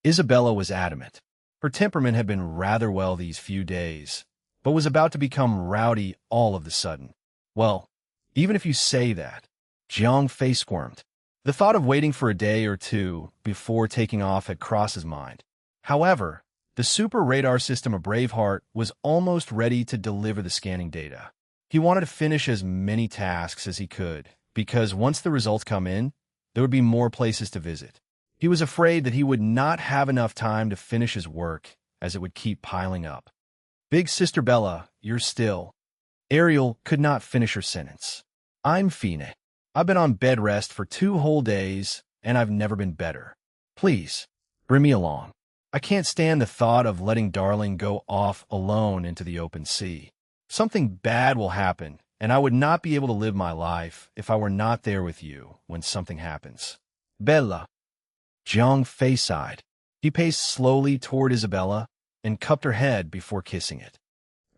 A: Isabella was adamant. Her temperament had been rather well these few days, but was about to become rowdy all of a sudden. Well, even if you say that, Jiang Fei squirmed. The thought of waiting for a day or two before taking off had crossed his mind. However, the super radar system of Braveheart was almost ready to deliver the scanning data. He wanted to finish as many tasks as he could, because once the results come in, there would be more places to visit. He was afraid that he would not have enough time to finish his work, as it would keep piling up. Big Sister Bella, you're still. Ariel could not finish her sentence. I'm Fine. I've been on bed rest for 2 whole days, and I've never been better. Please, bring me along. I can't stand the thought of letting Darling go off alone into the open sea. Something bad will happen, and I would not be able to live my life if I were not there with you when something happens. Bella. Jiang Fei sighed. He paced slowly toward Isabella and cupped her head before kissing it.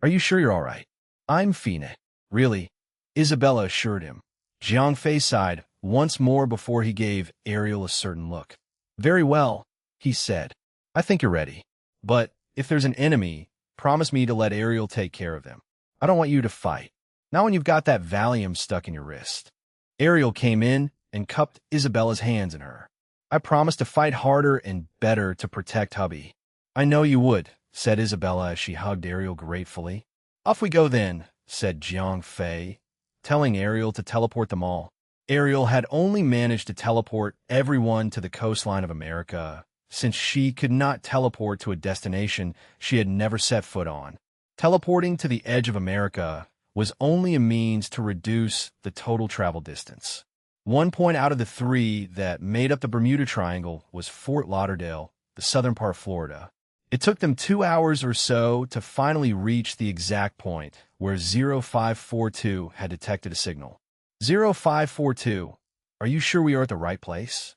A: Are you sure you're all right? I'm Fine. Really? Isabella assured him. Jiang Fei sighed once more before he gave Ariel a certain look. Very well, he said. I think you're ready. But if there's an enemy, promise me to let Ariel take care of them. I don't want you to fight. Not when you've got that Valium stuck in your wrist. Ariel came in and cupped Isabella's hands in her. I promise to fight harder and better to protect hubby. I know you would, said Isabella as she hugged Ariel gratefully. Off we go then, said Jiang Fei, telling Ariel to teleport them all. Ariel had only managed to teleport everyone to the coastline of America, since she could not teleport to a destination she had never set foot on. Teleporting to the edge of America was only a means to reduce the total travel distance. 1 point out of the 3 that made up the Bermuda Triangle was Fort Lauderdale, the southern part of Florida. It took them 2 hours or so to finally reach the exact point where 0542 had detected a signal. 0542, are you sure we are at the right place?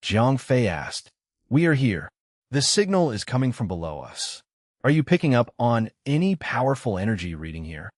A: Jiang Fei asked. We are here. The signal is coming from below us. Are you picking up on any powerful energy reading here?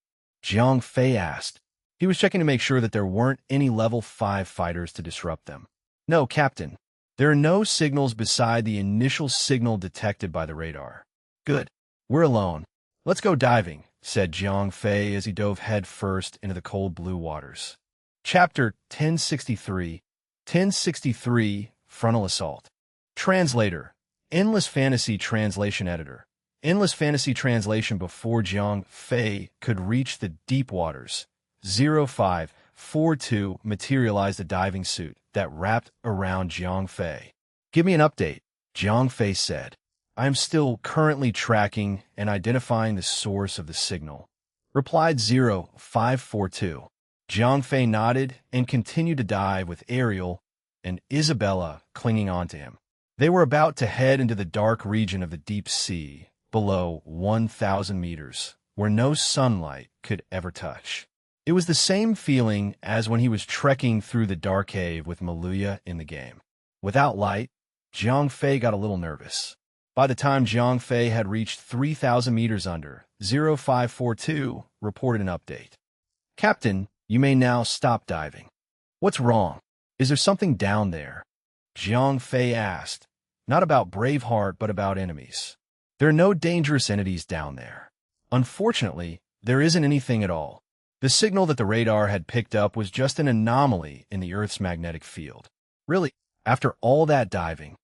A: Jiang Fei asked. He was checking to make sure that there weren't any level 5 fighters to disrupt them. No, Captain. There are no signals beside the initial signal detected by the radar. Good. We're alone. Let's go diving, said Jiang Fei as he dove headfirst into the cold blue waters. Chapter 1063. 1063, Frontal Assault. Translator. Endless Fantasy Translation Editor. Endless Fantasy Translation before Jiang Fei could reach the deep waters. 0542 materialized a diving suit that wrapped around Jiang Fei. Give me an update, Jiang Fei said. I am still currently tracking and identifying the source of the signal, replied 0542. Jiang Fei nodded and continued to dive with Ariel and Isabella clinging onto him. They were about to head into the dark region of the deep sea, below 1,000 meters, where no sunlight could ever touch. It was the same feeling as when he was trekking through the dark cave with Maluya in the game. Without light, Jiang Fei got a little nervous. By the time Jiang Fei had reached 3,000 meters under, 0542 reported an update. Captain, you may now stop diving. What's wrong? Is there something down there? Jiang Fei asked. Not about Braveheart, but about enemies. There are no dangerous entities down there. Unfortunately, there isn't anything at all. The signal that the radar had picked up was just an anomaly in the Earth's magnetic field. Really, after all that diving,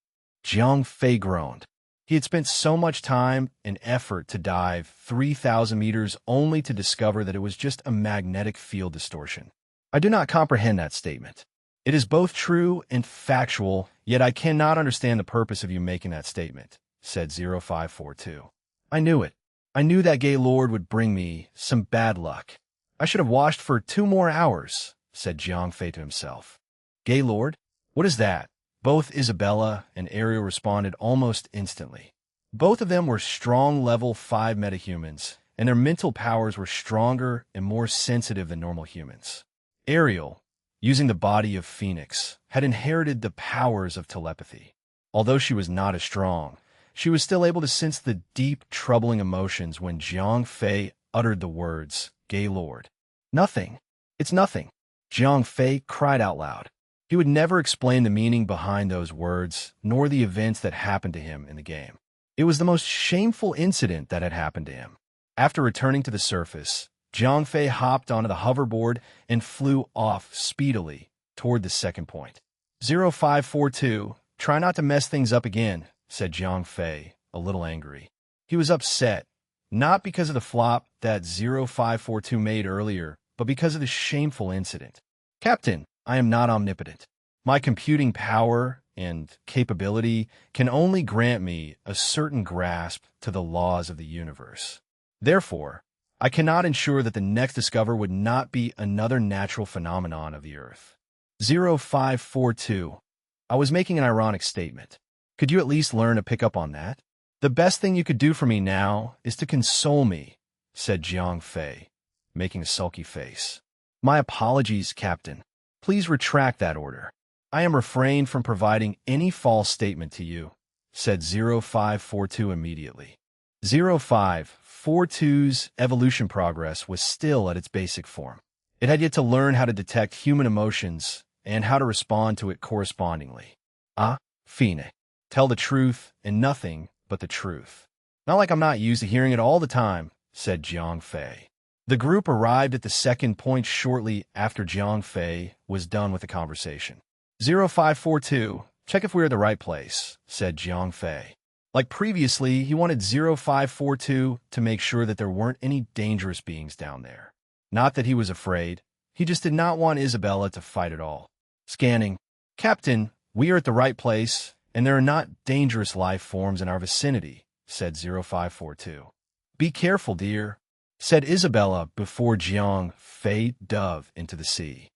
A: Jiang Fei groaned. He had spent so much time and effort to dive 3,000 meters only to discover that it was just a magnetic field distortion. I do not comprehend that statement. It is both true and factual, yet I cannot understand the purpose of you making that statement, said 0542. I knew it. I knew that gay lord would bring me some bad luck. I should have washed for 2 more hours, said Jiang Fei to himself. Gaylord? What is that? Both Isabella and Ariel responded almost instantly. Both of them were strong level 5 metahumans, and their mental powers were stronger and more sensitive than normal humans. Ariel, using the body of Phoenix, had inherited the powers of telepathy. Although she was not as strong, she was still able to sense the deep, troubling emotions when Jiang Fei uttered the words, Gaylord. Nothing. It's nothing. Jiang Fei cried out loud. He would never explain the meaning behind those words, nor the events that happened to him in the game. It was the most shameful incident that had happened to him. After returning to the surface, Jiang Fei hopped onto the hoverboard and flew off speedily toward the second point. 0542, try not to mess things up again, said Jiang Fei, a little angry. He was upset, not because of the flop that 0542 made earlier, but because of the shameful incident. Captain, I am not omnipotent. My computing power and capability can only grant me a certain grasp to the laws of the universe. Therefore, I cannot ensure that the next discover would not be another natural phenomenon of the Earth. 0542. I was making an ironic statement. Could you at least learn to pick up on that? The best thing you could do for me now is to console me, said Jiang Fei, making a sulky face. My apologies, Captain. Please retract that order. I am refrained from providing any false statement to you, said 0542 immediately. 0542's evolution progress was still at its basic form. It had yet to learn how to detect human emotions and how to respond to it correspondingly. Fine. Tell the truth and nothing but the truth. Not like I'm not used to hearing it all the time, said Jiang Fei. The group arrived at the second point shortly after Jiang Fei was done with the conversation. 0542, check if we're at the right place, said Jiang Fei. Like previously, he wanted 0542 to make sure that there weren't any dangerous beings down there. Not that he was afraid, he just did not want Isabella to fight at all. Scanning. Captain, we are at the right place, and there are not dangerous life forms in our vicinity, said 0542. Be careful, dear, said Isabella before Jiang Fei dove into the sea.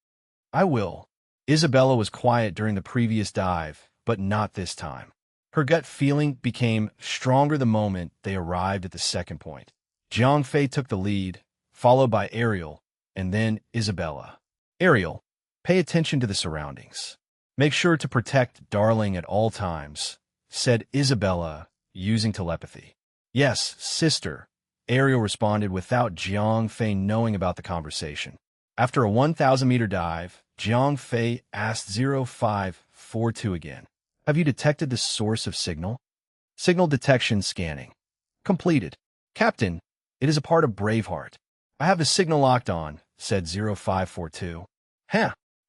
A: I will. Isabella was quiet during the previous dive, but not this time. Her gut feeling became stronger the moment they arrived at the second point. Jiang Fei took the lead, followed by Ariel, and then Isabella. Ariel, pay attention to the surroundings. Make sure to protect Darling at all times, said Isabella, using telepathy. Yes, sister, Ariel responded without Jiang Fei knowing about the conversation. After a 1,000-meter dive, Jiang Fei asked 0542 again. Have you detected the source of signal? Signal detection scanning. Completed. Captain, it is a part of Braveheart. I have the signal locked on, said 0542.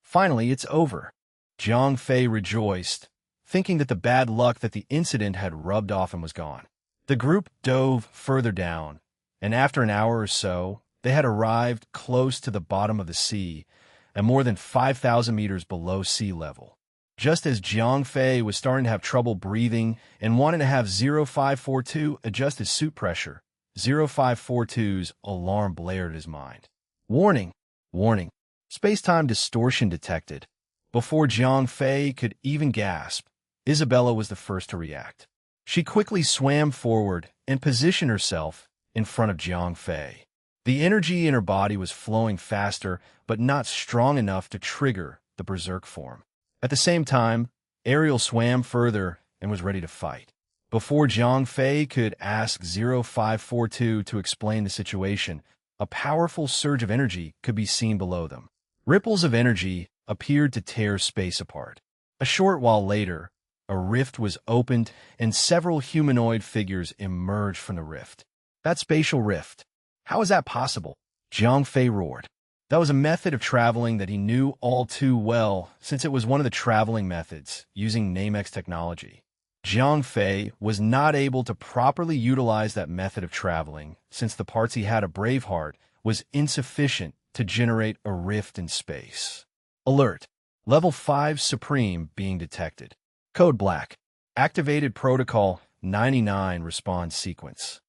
A: Finally, it's over. Jiang Fei rejoiced, thinking that the bad luck that the incident had rubbed off and was gone. The group dove further down, and after an hour or so, they had arrived close to the bottom of the sea and more than 5,000 meters below sea level. Just as Jiang Fei was starting to have trouble breathing and wanted to have 0542 adjust his suit pressure, 0542's alarm blared at his mind. Warning! Warning! Space-time distortion detected. Before Jiang Fei could even gasp, Isabella was the first to react. She quickly swam forward and positioned herself in front of Jiang Fei. The energy in her body was flowing faster, but not strong enough to trigger the berserk form. At the same time, Ariel swam further and was ready to fight. Before Jiang Fei could ask 0542 to explain the situation, a powerful surge of energy could be seen below them. Ripples of energy appeared to tear space apart. A short while later, a rift was opened and several humanoid figures emerged from the rift. That spatial rift. How is that possible? Jiang Fei roared. That was a method of traveling that he knew all too well, since it was one of the traveling methods, using Namex technology. Jiang Fei was not able to properly utilize that method of traveling, since the parts he had of Braveheart was insufficient to generate a rift in space. Alert! Level 5 Supreme being detected. Code Black. Activated Protocol 99 response sequence.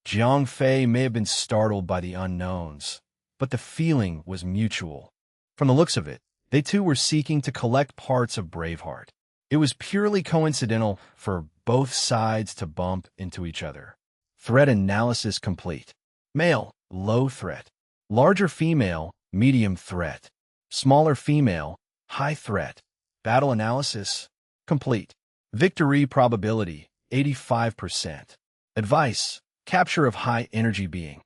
A: Jiang Fei may have been startled by the unknowns, but the feeling was mutual. From the looks of it, they too were seeking to collect parts of Braveheart. It was purely coincidental for both sides to bump into each other. Threat analysis complete. Male, low threat. Larger female, medium threat. Smaller female, high threat. Battle analysis complete. Victory probability, 85%. Advice, capture of high energy being.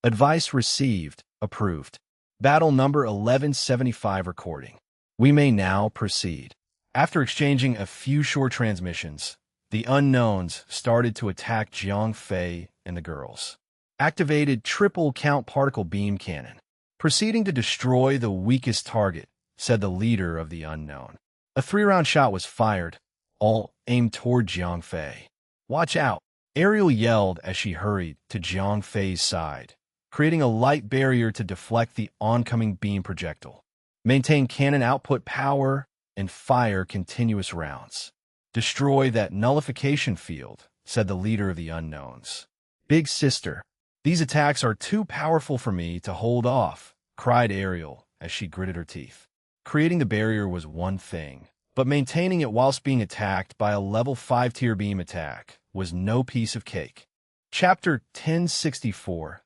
A: Advice received, approved. Battle number 1175 recording. We may now proceed. After exchanging a few short transmissions, the unknowns started to attack Jiang Fei and the girls. Activated triple count particle beam cannon. Proceeding to destroy the weakest target, said the leader of the unknown. A 3-round shot was fired, all aimed toward Jiang Fei. Watch out, Ariel yelled as she hurried to Jiang Fei's side, creating a light barrier to deflect the oncoming beam projectile. Maintain cannon output power and fire continuous rounds. Destroy that nullification field, said the leader of the unknowns. Big sister, these attacks are too powerful for me to hold off, cried Ariel as she gritted her teeth. Creating the barrier was one thing, but maintaining it whilst being attacked by a level 5 tier beam attack was no piece of cake. Chapter 1064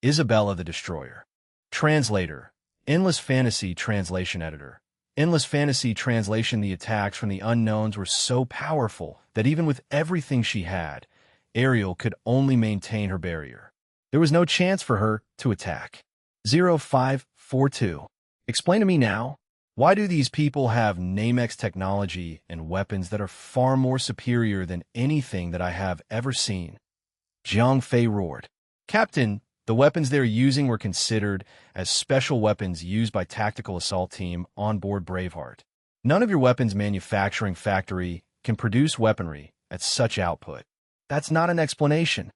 A: Isabella the Destroyer. Translator, Endless Fantasy Translation Editor. Endless Fantasy Translation. The attacks from the unknowns were so powerful that even with everything she had, Ariel could only maintain her barrier. There was no chance for her to attack. 0542. Explain to me now, why do these people have Namex technology and weapons that are far more superior than anything that I have ever seen? Jiang Fei roared. Captain, the weapons they're using were considered as special weapons used by tactical assault team on board Braveheart. None of your weapons manufacturing factory can produce weaponry at such output. That's not an explanation.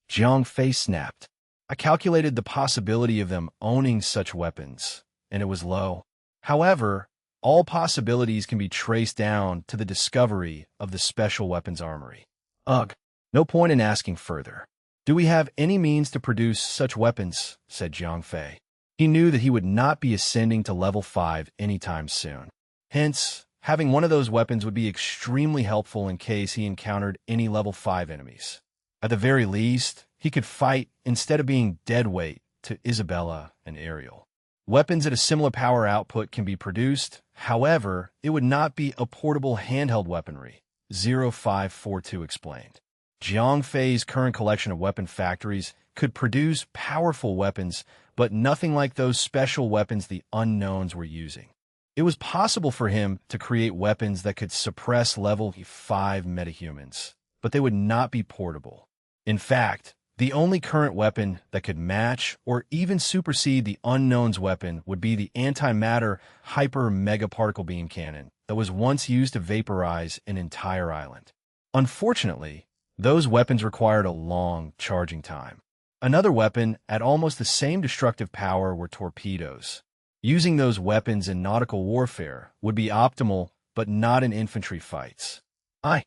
A: Jiang Fei snapped. I calculated the possibility of them owning such weapons, and it was low. However, all possibilities can be traced down to the discovery of the special weapons armory. Ugh, no point in asking further. Do we have any means to produce such weapons? Said Jiang Fei. He knew that he would not be ascending to level 5 anytime soon. Hence, having one of those weapons would be extremely helpful in case he encountered any level 5 enemies. At the very least, he could fight instead of being deadweight to Isabella and Ariel. Weapons at a similar power output can be produced, however, it would not be a portable handheld weaponry, 0542 explained. Jiang Fei's current collection of weapon factories could produce powerful weapons, but nothing like those special weapons the unknowns were using. It was possible for him to create weapons that could suppress level 5 metahumans, but they would not be portable. In fact, the only current weapon that could match or even supersede the unknown's weapon would be the antimatter hyper-mega-particle beam cannon that was once used to vaporize an entire island. Unfortunately, those weapons required a long charging time. Another weapon at almost the same destructive power were torpedoes. Using those weapons in nautical warfare would be optimal, but not in infantry fights. I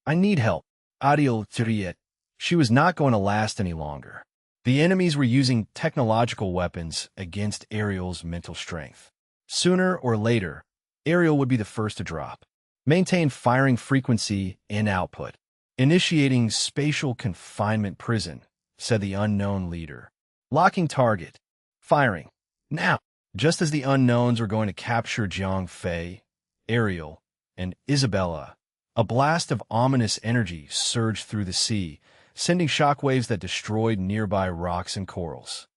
A: need help. Adiel Juliet. She was not going to last any longer. The enemies were using technological weapons against Ariel's mental strength. Sooner or later, Ariel would be the first to drop. Maintain firing frequency and output. Initiating spatial confinement prison, said the unknown leader. Locking target. Firing. Now. Just as the unknowns were going to capture Jiang Fei, Ariel, and Isabella, a blast of ominous energy surged through the sea, sending shockwaves that destroyed nearby rocks and corals.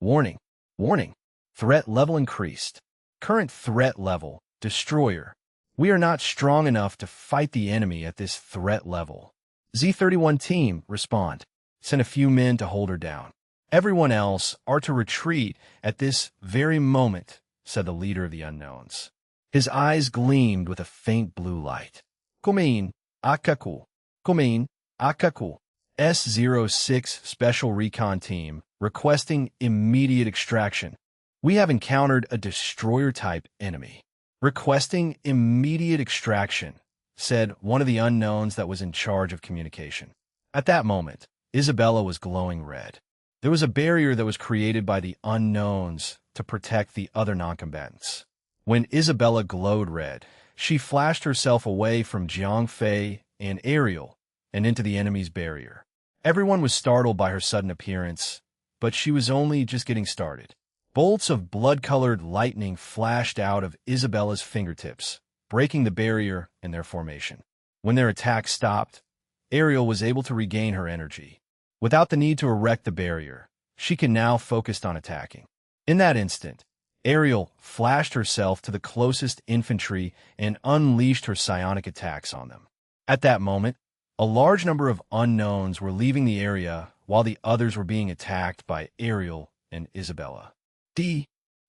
A: Warning. Warning. Threat level increased. Current threat level, Destroyer. We are not strong enough to fight the enemy at this threat level. Z31 team, respond. Send a few men to hold her down. Everyone else are to retreat at this very moment, said the leader of the unknowns. His eyes gleamed with a faint blue light. Kumain, Akaku. Kumain, Akaku. S06 Special Recon Team, requesting immediate extraction. We have encountered a destroyer-type enemy. Requesting immediate extraction, said one of the unknowns that was in charge of communication. At that moment, Isabella was glowing red. There was a barrier that was created by the unknowns to protect the other noncombatants. When Isabella glowed red, she flashed herself away from Jiang Fei and Ariel and into the enemy's barrier. Everyone was startled by her sudden appearance, but she was only just getting started. Bolts of blood-colored lightning flashed out of Isabella's fingertips, breaking the barrier in their formation. When their attack stopped, Ariel was able to regain her energy. Without the need to erect the barrier, she can now focus on attacking. In that instant, Ariel flashed herself to the closest infantry and unleashed her psionic attacks on them. At that moment, a large number of unknowns were leaving the area while the others were being attacked by Ariel and Isabella.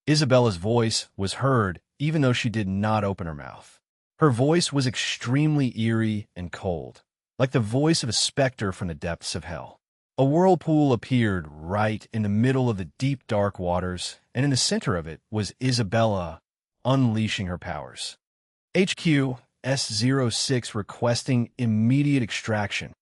A: Isabella's voice was heard even though she did not open her mouth. Her voice was extremely eerie and cold, like the voice of a specter from the depths of hell. A whirlpool appeared right in the middle of the deep dark waters, and in the center of it was Isabella unleashing her powers. HQ S06 requesting immediate extraction.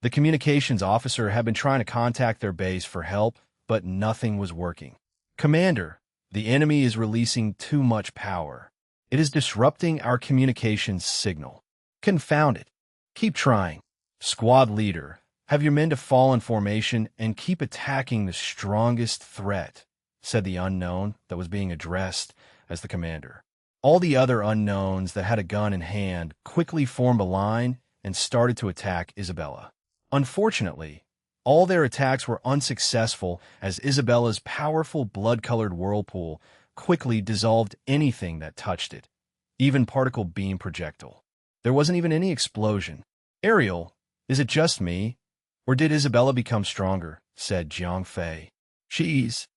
A: The communications officer had been trying to contact their base for help, but nothing was working. Commander, the enemy is releasing too much power. It is disrupting our communications signal. Confound it. Keep trying. Squad leader, have your men to fall in formation and keep attacking the strongest threat, said the unknown that was being addressed as the commander. All the other unknowns that had a gun in hand quickly formed a line and started to attack Isabella. Unfortunately, all their attacks were unsuccessful as Isabella's powerful blood-colored whirlpool quickly dissolved anything that touched it, even particle beam projectile. There wasn't even any explosion. Ariel, is it just me? Or did Isabella become stronger? Said Jiang Fei. She's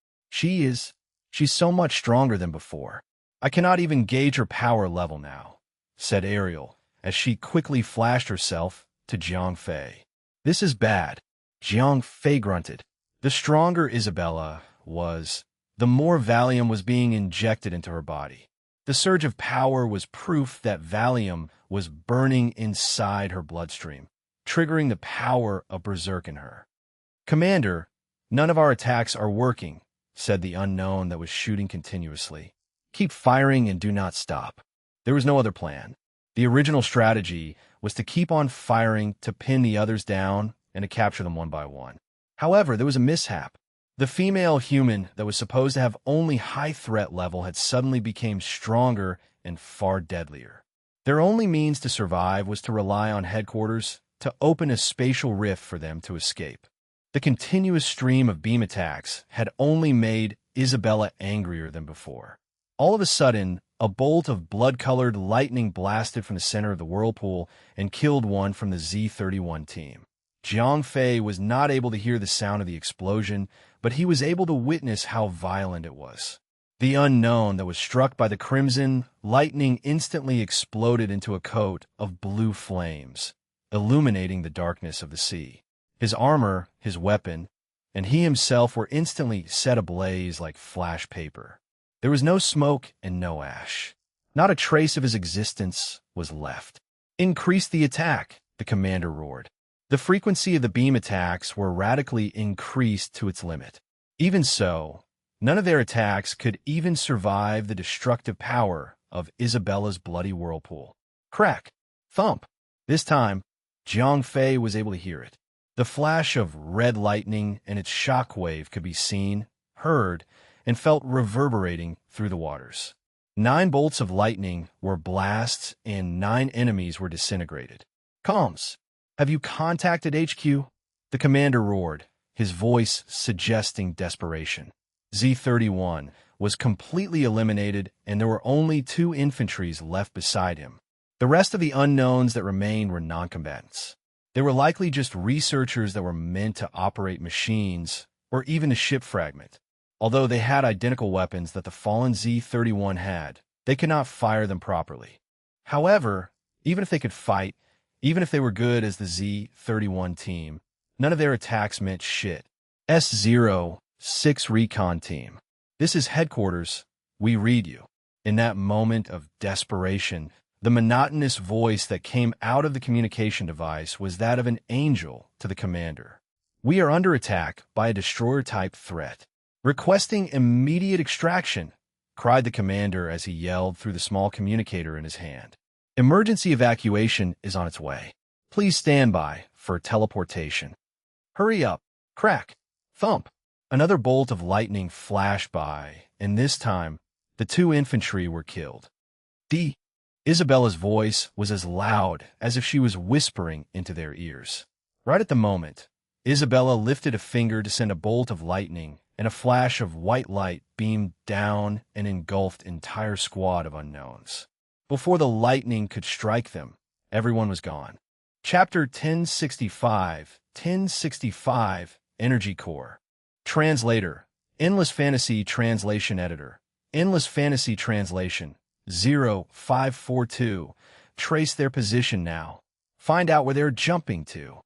A: so much stronger than before. I cannot even gauge her power level now, said Ariel, as she quickly flashed herself to Jiang Fei. This is bad. Jiang Fei grunted. The stronger Isabella was, the more Valium was being injected into her body. The surge of power was proof that Valium was burning inside her bloodstream, triggering the power of Berserk in her. Commander, none of our attacks are working, said the unknown that was shooting continuously. Keep firing and do not stop. There was no other plan. The original strategy was to keep on firing to pin the others down and to capture them one by one. However, there was a mishap. The female human that was supposed to have only high threat level had suddenly become stronger and far deadlier. Their only means to survive was to rely on headquarters to open a spatial rift for them to escape. The continuous stream of beam attacks had only made Isabella angrier than before. All of a sudden, a bolt of blood-colored lightning blasted from the center of the whirlpool and killed one from the Z31 team. Jiang Fei was not able to hear the sound of the explosion, but he was able to witness how violent it was. The unknown that was struck by the crimson lightning instantly exploded into a coat of blue flames, illuminating the darkness of the sea. His armor, his weapon, and he himself were instantly set ablaze like flash paper. There was no smoke and no ash. Not a trace of his existence was left. Increase the attack, the commander roared. The frequency of the beam attacks were radically increased to its limit. Even so, none of their attacks could even survive the destructive power of Isabella's bloody whirlpool. Crack! Thump! This time, Jiang Fei was able to hear it. The flash of red lightning and its shockwave could be seen, heard, and felt reverberating through the waters. 9 bolts of lightning were blasts and 9 enemies were disintegrated. Comms, have you contacted HQ? The commander roared, his voice suggesting desperation. Z31 was completely eliminated and there were only 2 infantries left beside him. The rest of the unknowns that remained were non-combatants. They were likely just researchers that were meant to operate machines or even a ship fragment. Although they had identical weapons that the fallen Z31 had, they could not fire them properly. However, even if they could fight, even if they were good as the Z31 team, none of their attacks meant shit. S06 Recon Team. This is headquarters. We read you. In that moment of desperation, the monotonous voice that came out of the communication device was that of an angel to the commander. We are under attack by a destroyer-type threat. Requesting immediate extraction, cried the commander as he yelled through the small communicator in his hand. Emergency evacuation is on its way. Please stand by for teleportation. Hurry up. Crack. Thump. Another bolt of lightning flashed by, and this time, the 2 infantry were killed. Isabella's voice was as loud as if she was whispering into their ears. Right at the moment, Isabella lifted a finger to send a bolt of lightning, and a flash of white light beamed down and engulfed an entire squad of unknowns. Before the lightning could strike them, everyone was gone. Chapter 1065, Energy Core. Translator, Endless Fantasy Translation Editor, Endless Fantasy Translation, 0542. Trace their position now. Find out where they're jumping to.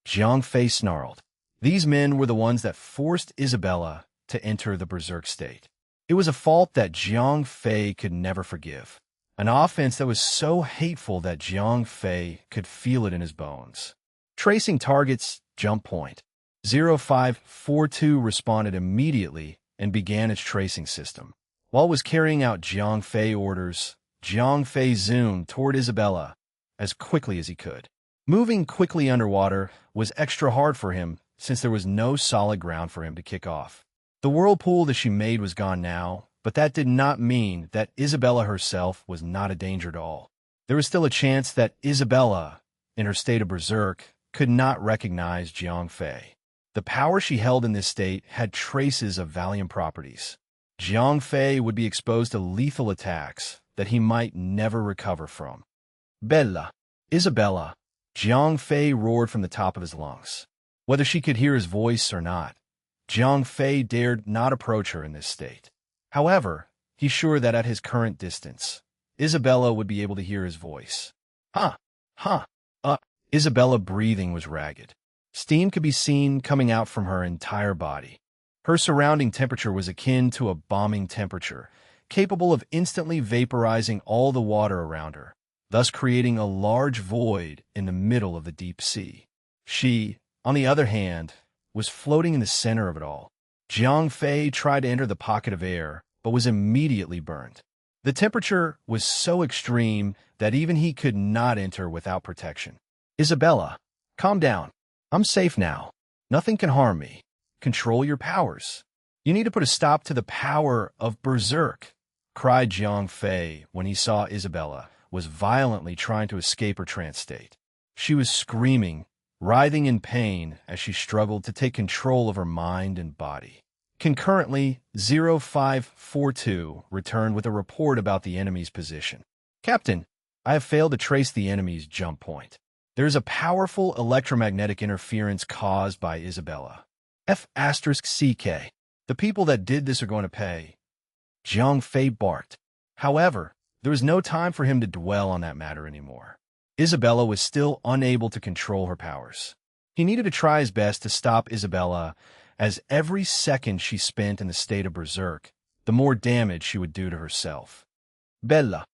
A: Jiang Fei snarled. These men were the ones that forced Isabella to enter the berserk state. It was a fault that Jiang Fei could never forgive. An offense that was so hateful that Jiang Fei could feel it in his bones. Tracing targets, jump point. 0542 responded immediately and began its tracing system. While it was carrying out Jiang Fei orders, Jiang Fei zoomed toward Isabella as quickly as he could. Moving quickly underwater was extra hard for him since there was no solid ground for him to kick off. The whirlpool that she made was gone now, but that did not mean that Isabella herself was not a danger at all. There was still a chance that Isabella, in her state of berserk, could not recognize Jiang Fei. The power she held in this state had traces of Valiant properties. Jiang Fei would be exposed to lethal attacks that he might never recover from. Bella, Isabella, Jiang Fei roared from the top of his lungs. Whether she could hear his voice or not, Jiang Fei dared not approach her in this state. However, he's sure that at his current distance, Isabella would be able to hear his voice. Isabella breathing was ragged. Steam could be seen coming out from her entire body. Her surrounding temperature was akin to a bombing temperature, capable of instantly vaporizing all the water around her, thus creating a large void in the middle of the deep sea. She, on the other hand, was floating in the center of it all. Jiang Fei tried to enter the pocket of air, but was immediately burned. The temperature was so extreme that even he could not enter without protection. Isabella, calm down. I'm safe now. Nothing can harm me. Control your powers. You need to put a stop to the power of berserk, cried Jiang Fei when he saw Isabella was violently trying to escape her trance state. She was screaming, writhing in pain as she struggled to take control of her mind and body. Concurrently, 0542 returned with a report about the enemy's position. Captain, I have failed to trace the enemy's jump point. There is a powerful electromagnetic interference caused by Isabella. F*CK. The people that did this are going to pay. Jiang Fei barked. However, there was no time for him to dwell on that matter anymore. Isabella was still unable to control her powers. He needed to try his best to stop Isabella, as every second she spent in the state of berserk, the more damage she would do to herself. Bella!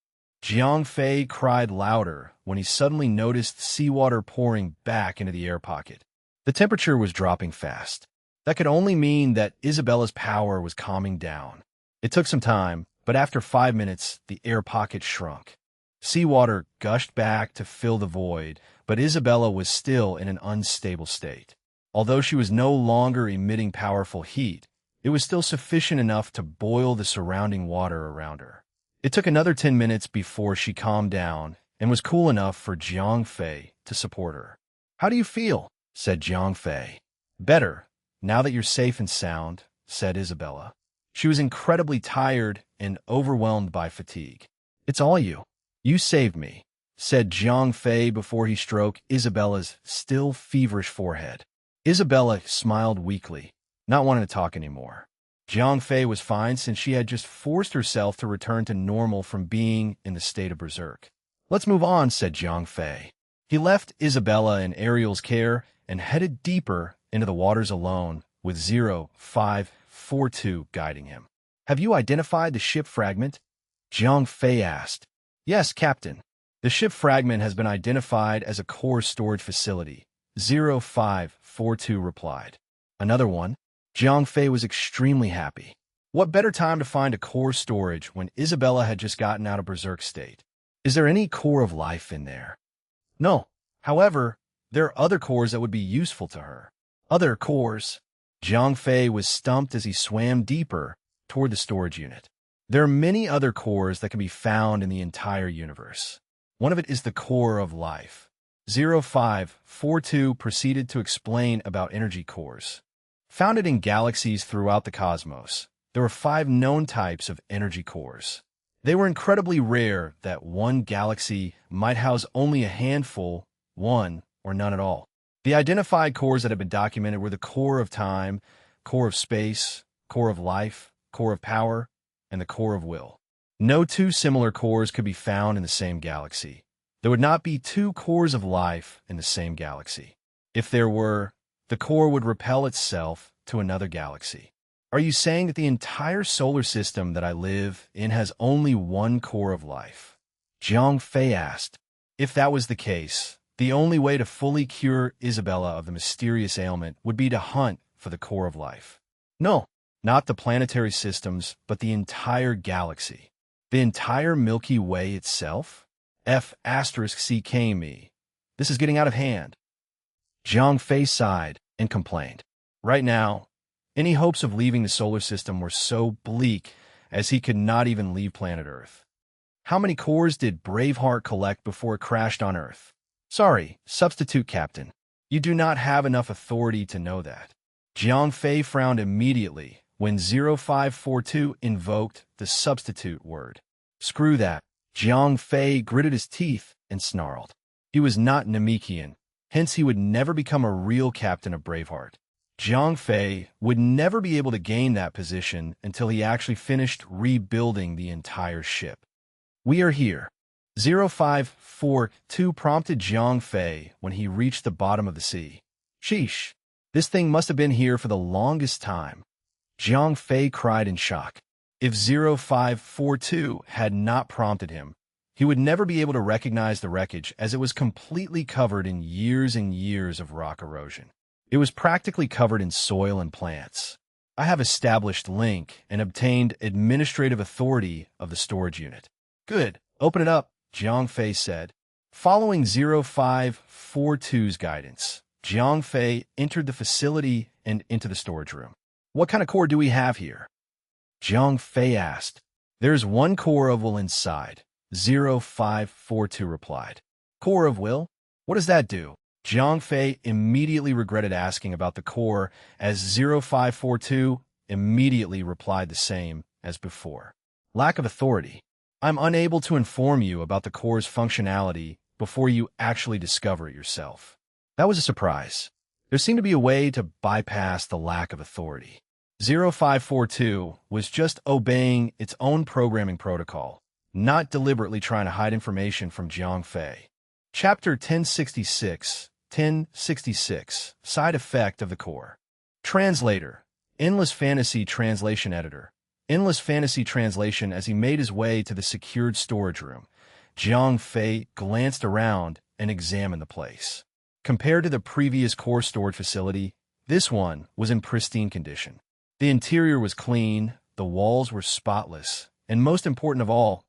A: Jiang Fei cried louder when he suddenly noticed seawater pouring back into the air pocket. The temperature was dropping fast. That could only mean that Isabella's power was calming down. It took some time, but after 5 minutes, the air pocket shrunk. Seawater gushed back to fill the void, but Isabella was still in an unstable state. Although she was no longer emitting powerful heat, it was still sufficient enough to boil the surrounding water around her. It took another 10 minutes before she calmed down and was cool enough for Jiang Fei to support her. How do you feel? Said Jiang Fei. Better, now that you're safe and sound, said Isabella. She was incredibly tired and overwhelmed by fatigue. It's all you. You saved me, said Jiang Fei before he stroked Isabella's still feverish forehead. Isabella smiled weakly, not wanting to talk anymore. Jiang Fei was fine since she had just forced herself to return to normal from being in the state of berserk. Let's move on, said Jiang Fei. He left Isabella in Ariel's care and headed deeper into the waters alone, with 0542 guiding him. Have you identified the ship fragment? Jiang Fei asked. Yes, Captain. The ship fragment has been identified as a core storage facility, 0542 replied. Another one. Jiang Fei was extremely happy. What better time to find a core storage when Isabella had just gotten out of berserk state? Is there any core of life in there? No. However, there are other cores that would be useful to her. Other cores. Jiang Fei was stumped as he swam deeper toward the storage unit. There are many other cores that can be found in the entire universe. One of it is the core of life. 0542 proceeded to explain about energy cores. Founded in galaxies throughout the cosmos, there were 5 known types of energy cores. They were incredibly rare that one galaxy might house only a handful, one, or none at all. The identified cores that have been documented were the core of time, core of space, core of life, core of power, and the core of will. No 2 similar cores could be found in the same galaxy. There would not be 2 cores of life in the same galaxy. If there were, the core would repel itself to another galaxy. Are you saying that the entire solar system that I live in has only one core of life? Jiang Fei asked. If that was the case, the only way to fully cure Isabella of the mysterious ailment would be to hunt for the core of life. No, not the planetary systems, but the entire galaxy. The entire Milky Way itself? F*CK This is getting out of hand. Jiang Fei sighed and complained. Right now, any hopes of leaving the solar system were so bleak as he could not even leave planet Earth. How many cores did Braveheart collect before it crashed on Earth? Sorry, substitute captain. You do not have enough authority to know that. Jiang Fei frowned immediately when 0542 invoked the substitute word. Screw that. Jiang Fei gritted his teeth and snarled. He was not Namekian, hence he would never become a real captain of Braveheart. Jiang Fei would never be able to gain that position until he actually finished rebuilding the entire ship. We are here. 0542 prompted Jiang Fei when he reached the bottom of the sea. Sheesh, this thing must have been here for the longest time. Jiang Fei cried in shock. If 0542 had not prompted him, he would never be able to recognize the wreckage as it was completely covered in years and years of rock erosion. It was practically covered in soil and plants. I have established link and obtained administrative authority of the storage unit. Good, open it up, Jiang Fei said. Following 0542's guidance, Jiang Fei entered the facility and into the storage room. What kind of core do we have here? Jiang Fei asked. There's one core of will inside, 0542 replied. Core of will? What does that do? Jiang Fei immediately regretted asking about the core as 0542 immediately replied the same as before. Lack of authority. I'm unable to inform you about the core's functionality before you actually discover it yourself. That was a surprise. There seemed to be a way to bypass the lack of authority. 0542 was just obeying its own programming protocol, not deliberately trying to hide information from Jiang Fei. Chapter 1066, Side Effect of the Core. Translator, Endless Fantasy Translation Editor. Endless Fantasy Translation. As he made his way to the secured storage room, Jiang Fei glanced around and examined the place. Compared to the previous core storage facility, this one was in pristine condition. The interior was clean, the walls were spotless, and most important of all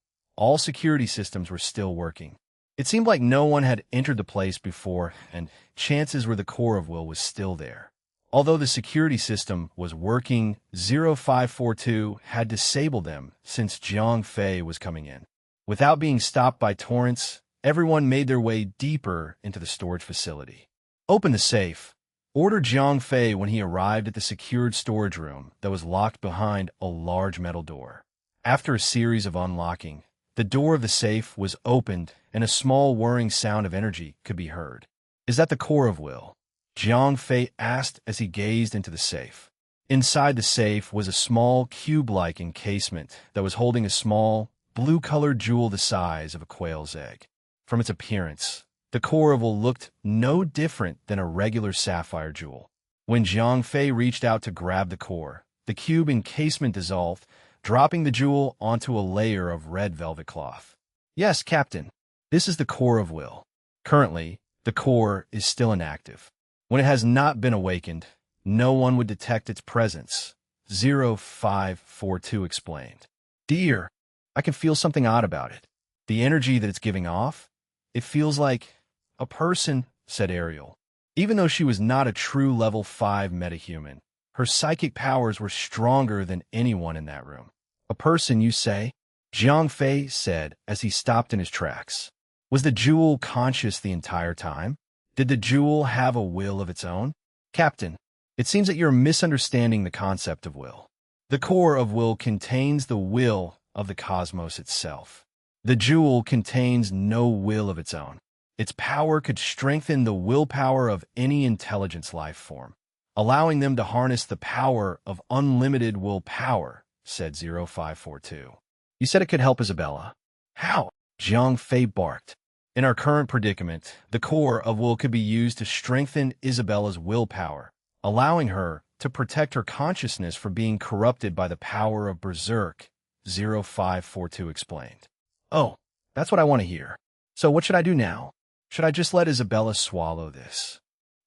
A: security systems were still working. It seemed like no one had entered the place before, and chances were the core of will was still there. Although the security system was working, 0542 had disabled them since Jiang Fei was coming in. Without being stopped by torrents, everyone made their way deeper into the storage facility. Open the safe, ordered Jiang Fei when he arrived at the secured storage room that was locked behind a large metal door. After a series of unlocking, the door of the safe was opened and a small whirring sound of energy could be heard. Is that the core of will? Jiang Fei asked as he gazed into the safe. Inside the safe was a small cube-like encasement that was holding a small, blue-colored jewel the size of a quail's egg. From its appearance, the core of will looked no different than a regular sapphire jewel. When Jiang Fei reached out to grab the core, the cube encasement dissolved, dropping the jewel onto a layer of red velvet cloth. Yes, Captain, this is the core of will. Currently, the core is still inactive. When it has not been awakened, no one would detect its presence, 0542 explained. Dear, I can feel something odd about it. The energy that it's giving off, it feels like a person, said Ariel. Even though she was not a true level 5 metahuman, her psychic powers were stronger than anyone in that room. A person, you say? Jiang Fei said as he stopped in his tracks. Was the jewel conscious the entire time? Did the jewel have a will of its own? Captain, it seems that you're misunderstanding the concept of will. The core of will contains the will of the cosmos itself. The jewel contains no will of its own. Its power could strengthen the willpower of any intelligence life form, allowing them to harness the power of unlimited willpower, said 0542. You said it could help Isabella. How? Jiang Fei barked. In our current predicament, the core of will could be used to strengthen Isabella's willpower, allowing her to protect her consciousness from being corrupted by the power of Berserk, 0542 explained. Oh, that's what I want to hear. So what should I do now? Should I just let Isabella swallow this?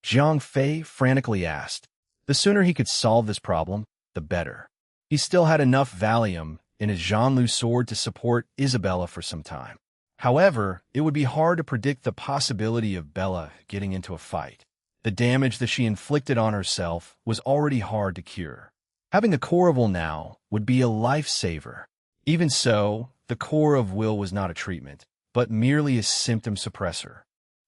A: Jiang Fei frantically asked. The sooner he could solve this problem, the better. He still had enough Valium in his Zhanlu sword to support Isabella for some time. However, it would be hard to predict the possibility of Bella getting into a fight. The damage that she inflicted on herself was already hard to cure. Having a core of will now would be a lifesaver. Even so, the core of will was not a treatment, but merely a symptom suppressor.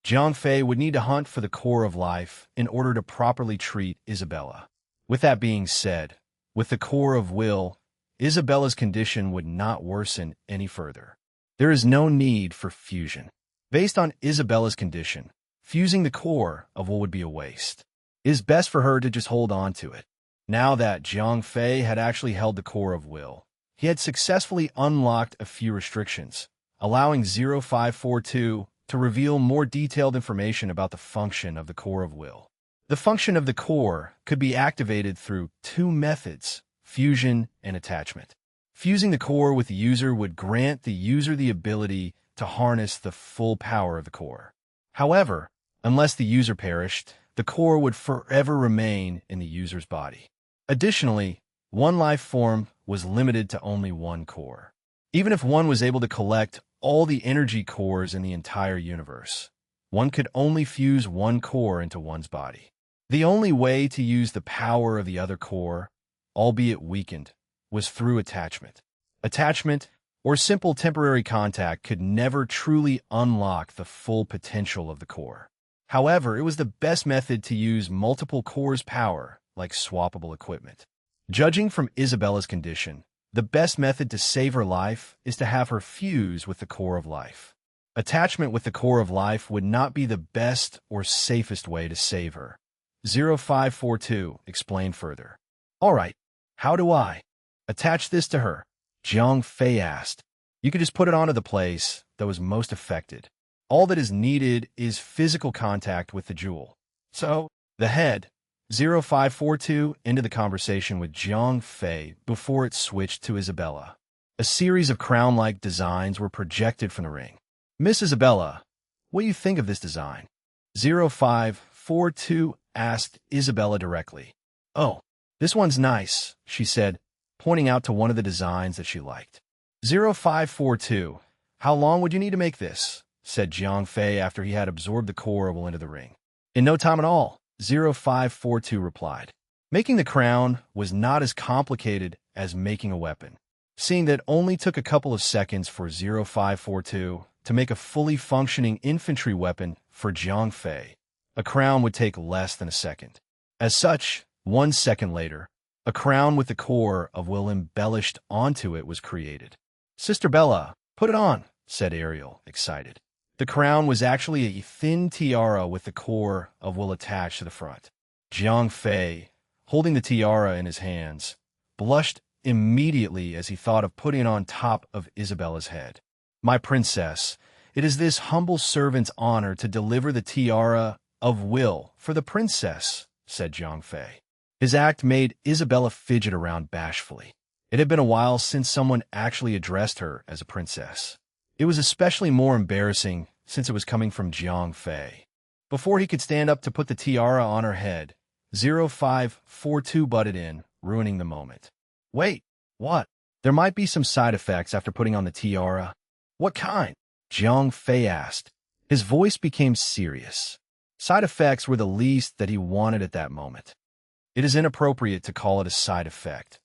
A: Jiang Fei would need to hunt for the core of life in order to properly treat Isabella. With that being said, with the core of will, Isabella's condition would not worsen any further. There is no need for fusion. Based on Isabella's condition, fusing the core of will would be a waste. It is best for her to just hold on to it. Now that Jiang Fei had actually held the core of will, he had successfully unlocked a few restrictions, allowing 0542 to reveal more detailed information about the function of the core of will. The function of the core could be activated through two methods, fusion and attachment. Fusing the core with the user would grant the user the ability to harness the full power of the core. However, unless the user perished, the core would forever remain in the user's body. Additionally, one life form was limited to only one core. Even if one was able to collect all the energy cores in the entire universe, one could only fuse one core into one's body. The only way to use the power of the other core, albeit weakened, was through attachment. Attachment, or simple temporary contact, could never truly unlock the full potential of the core. However, it was the best method to use multiple cores' power, like swappable equipment. Judging from Isabella's condition, the best method to save her life is to have her fuse with the core of life. Attachment with the core of life would not be the best or safest way to save her. 0542 explained further. All right, how do I attach this to her? Jiang Fei asked. You could just put it onto the place that was most affected. All that is needed is physical contact with the jewel. So, the head, 0542 ended the conversation with Jiang Fei before it switched to Isabella. A series of crown-like designs were projected from the ring. Miss Isabella, what do you think of this design? 0542 asked Isabella directly. Oh, this one's nice, she said, pointing out to one of the designs that she liked. 0542, how long would you need to make this? Said Jiang Fei after he had absorbed the core of will into the ring. In no time at all, 0542 replied. Making the crown was not as complicated as making a weapon, seeing that it only took a couple of seconds for 0542 to make a fully functioning infantry weapon for Jiang Fei. A crown would take less than a second. As such, 1 second later, a crown with the core of will embellished onto it was created. Sister Bella, put it on, said Ariel, excited. The crown was actually a thin tiara with the core of will attached to the front. Jiang Fei, holding the tiara in his hands, blushed immediately as he thought of putting it on top of Isabella's head. My princess, it is this humble servant's honor to deliver the tiara of will for the princess, said Jiang Fei. His act made Isabella fidget around bashfully. It had been a while since someone actually addressed her as a princess. It was especially more embarrassing since it was coming from Jiang Fei. Before he could stand up to put the tiara on her head, 0542 butted in, ruining the moment. Wait, what? There might be some side effects after putting on the tiara. What kind? Jiang Fei asked. His voice became serious. Side effects were the least that he wanted at that moment. It is inappropriate to call it a side effect.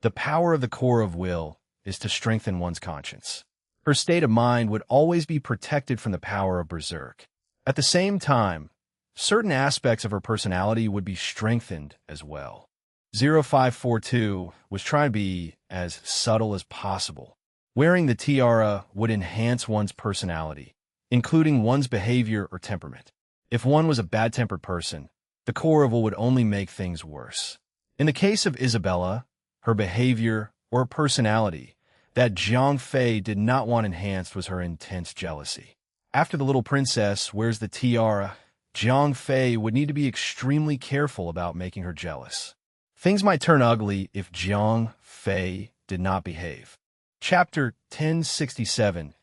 A: The power of the core of will is to strengthen one's conscience. Her state of mind would always be protected from the power of berserk. At the same time, certain aspects of her personality would be strengthened as well. 0542 was trying to be as subtle as possible. Wearing the tiara would enhance one's personality, including one's behavior or temperament. If one was a bad-tempered person, the core of will would only make things worse. In the case of Isabella, her behavior or personality that Jiang Fei did not want enhanced was her intense jealousy. After the little princess wears the tiara, Jiang Fei would need to be extremely careful about making her jealous. Things might turn ugly if Jiang Fei did not behave. Chapter 1067.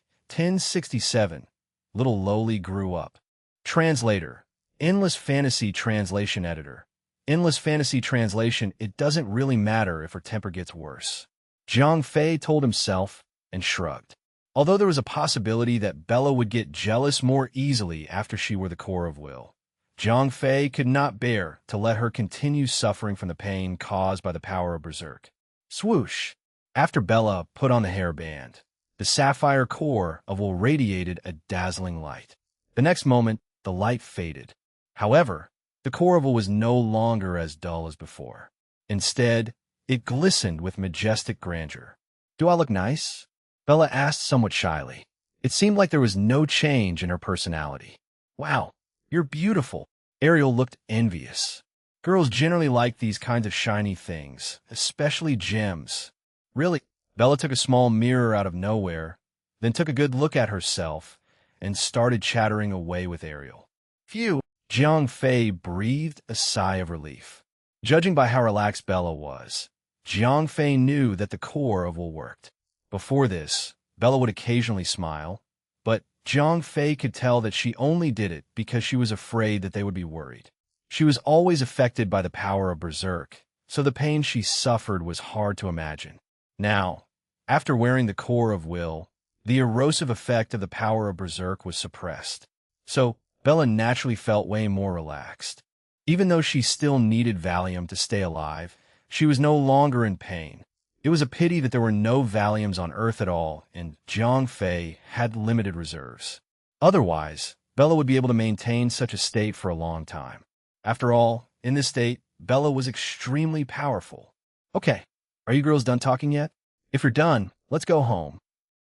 A: Little Loli grew up. Translator. Endless Fantasy Translation Editor. Endless Fantasy Translation. It doesn't really matter if her temper gets worse. Jiang Fei told himself and shrugged. Although there was a possibility that Bella would get jealous more easily after she wore the core of will, Jiang Fei could not bear to let her continue suffering from the pain caused by the power of berserk. Swoosh! After Bella put on the hairband, the sapphire core of will radiated a dazzling light. The next moment, the light faded. However, the core of will was no longer as dull as before. Instead, it glistened with majestic grandeur. Do I look nice? Bella asked somewhat shyly. It seemed like there was no change in her personality. Wow, you're beautiful. Ariel looked envious. Girls generally like these kinds of shiny things, especially gems. Really? Bella took a small mirror out of nowhere, then took a good look at herself, and started chattering away with Ariel. Phew! Jiang Fei breathed a sigh of relief. Judging by how relaxed Bella was, Jiang Fei knew that the core of will worked. Before this, Bella would occasionally smile, but Jiang Fei could tell that she only did it because she was afraid that they would be worried. She was always affected by the power of berserk, so the pain she suffered was hard to imagine. Now, after wearing the core of will, the erosive effect of the power of berserk was suppressed, so Bella naturally felt way more relaxed. Even though she still needed Valium to stay alive, she was no longer in pain. It was a pity that there were no Valiums on Earth at all, and Jiang Fei had limited reserves. Otherwise, Bella would be able to maintain such a state for a long time. After all, in this state, Bella was extremely powerful. Okay, are you girls done talking yet? If you're done, let's go home.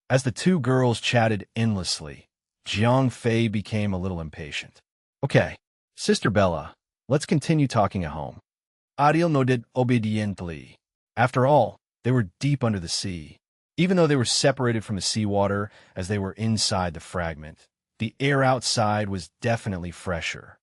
A: As the two girls chatted endlessly, Jiang Fei became a little impatient. Okay, Sister Bella, let's continue talking at home. Ariel nodded obediently. After all, they were deep under the sea. Even though they were separated from the seawater as they were inside the fragment, the air outside was definitely fresher.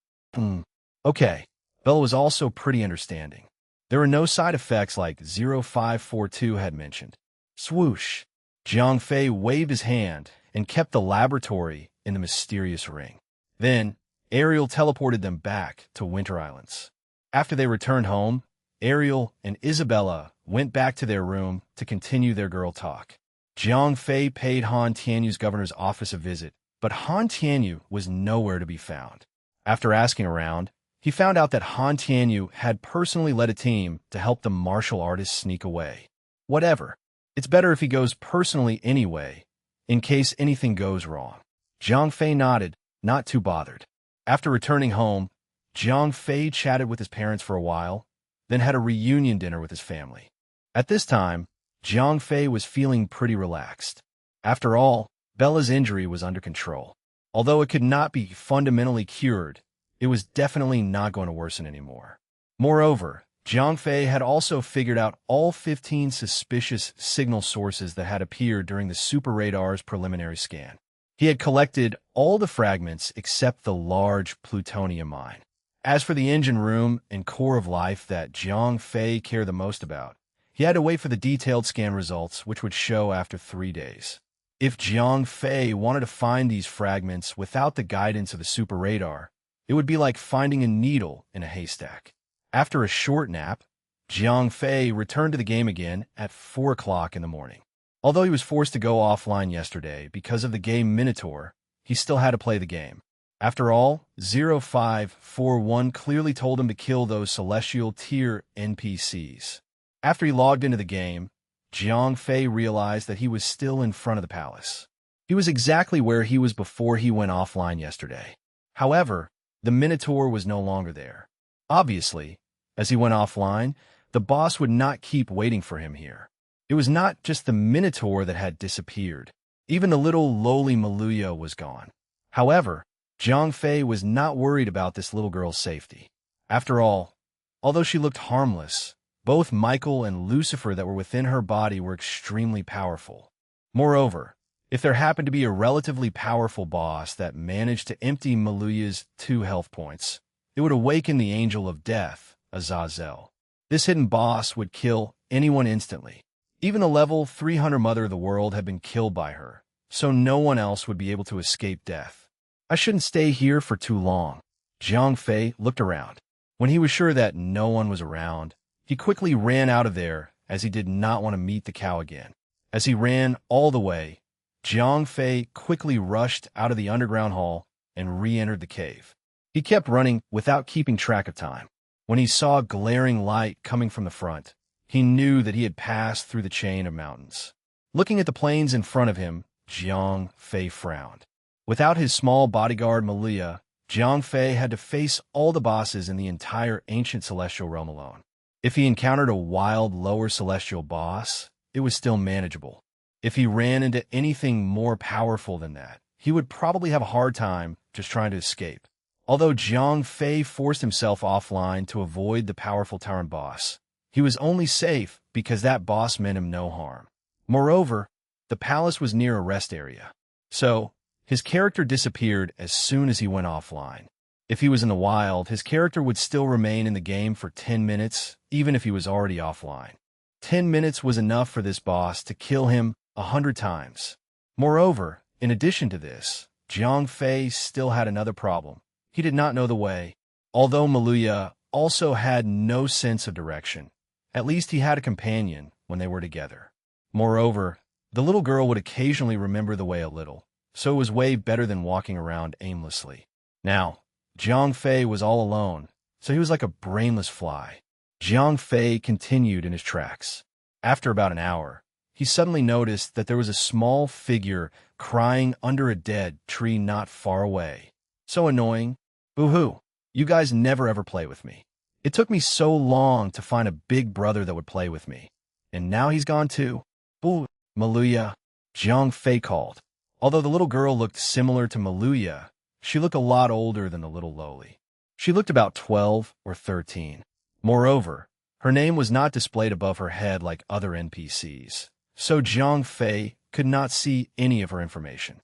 A: Okay, Bella was also pretty understanding. There were no side effects like 0542 had mentioned. Swoosh! Jiang Fei waved his hand and kept the laboratory in the mysterious ring. Then, Ariel teleported them back to Winter Islands. After they returned home, Ariel and Isabella went back to their room to continue their girl talk. Jiang Fei paid Han Tianyu's governor's office a visit, but Han Tianyu was nowhere to be found. After asking around, he found out that Han Tianyu had personally led a team to help the martial artist sneak away. Whatever. It's better if he goes personally anyway, in case anything goes wrong. Jiang Fei nodded, not too bothered. After returning home, Jiang Fei chatted with his parents for a while, then had a reunion dinner with his family. At this time, Jiang Fei was feeling pretty relaxed. After all, Bella's injury was under control. Although it could not be fundamentally cured, it was definitely not going to worsen anymore. Moreover, Jiang Fei had also figured out all 15 suspicious signal sources that had appeared during the Super Radar's preliminary scan. He had collected all the fragments except the large plutonium mine. As for the engine room and core of life that Jiang Fei cared the most about, he had to wait for the detailed scan results, which would show after 3 days. If Jiang Fei wanted to find these fragments without the guidance of the Super Radar, It would be like finding a needle in a haystack. After a short nap, Jiang Fei returned to the game again at 4 o'clock in the morning. Although he was forced to go offline yesterday because of the game Minotaur, he still had to play the game. After all, 0541 clearly told him to kill those celestial tier NPCs. After he logged into the game, Jiang Fei realized that he was still in front of the palace. He was exactly where he was before he went offline yesterday. However, the Minotaur was no longer there. Obviously, as he went offline, the boss would not keep waiting for him here. It was not just the Minotaur that had disappeared. Even the little lowly Maluya was gone. However, Jiang Fei was not worried about this little girl's safety. After all, although she looked harmless, both Michael and Lucifer that were within her body were extremely powerful. Moreover, if there happened to be a relatively powerful boss that managed to empty Maluya's 2 health points, it would awaken the Angel of Death, Azazel. This hidden boss would kill anyone instantly. Even the level 300 Mother of the World had been killed by her, so no one else would be able to escape death. I shouldn't stay here for too long. Jiang Fei looked around. When he was sure that no one was around, he quickly ran out of there as he did not want to meet the cow again. As he ran all the way, Jiang Fei quickly rushed out of the underground hall and re-entered the cave. He kept running without keeping track of time. When he saw glaring light coming from the front, he knew that he had passed through the chain of mountains. Looking at the plains in front of him, Jiang Fei frowned. Without his small bodyguard Malia, Jiang Fei had to face all the bosses in the entire ancient celestial realm alone. If he encountered a wild lower celestial boss, it was still manageable. If he ran into anything more powerful than that, he would probably have a hard time just trying to escape. Although Jiang Fei forced himself offline to avoid the powerful tyrant boss, he was only safe because that boss meant him no harm. Moreover, the palace was near a rest area, so his character disappeared as soon as he went offline. If he was in the wild, his character would still remain in the game for 10 minutes, even if he was already offline. 10 minutes was enough for this boss to kill him 100 times. Moreover, in addition to this, Jiang Fei still had another problem. He did not know the way. Although Maluya also had no sense of direction, at least he had a companion when they were together. Moreover, the little girl would occasionally remember the way a little, so it was way better than walking around aimlessly. Now, Jiang Fei was all alone, so he was like a brainless fly. Jiang Fei continued in his tracks. After about an hour, he suddenly noticed that there was a small figure crying under a dead tree not far away. So annoying. Boo-hoo. You guys never ever play with me. It took me so long to find a big brother that would play with me. And now he's gone too. Boo, Maluya, Jiang Fei called. Although the little girl looked similar to Maluya, she looked a lot older than the little lowly. She looked about 12 or 13. Moreover, her name was not displayed above her head like other NPCs, so Jiang Fei could not see any of her information.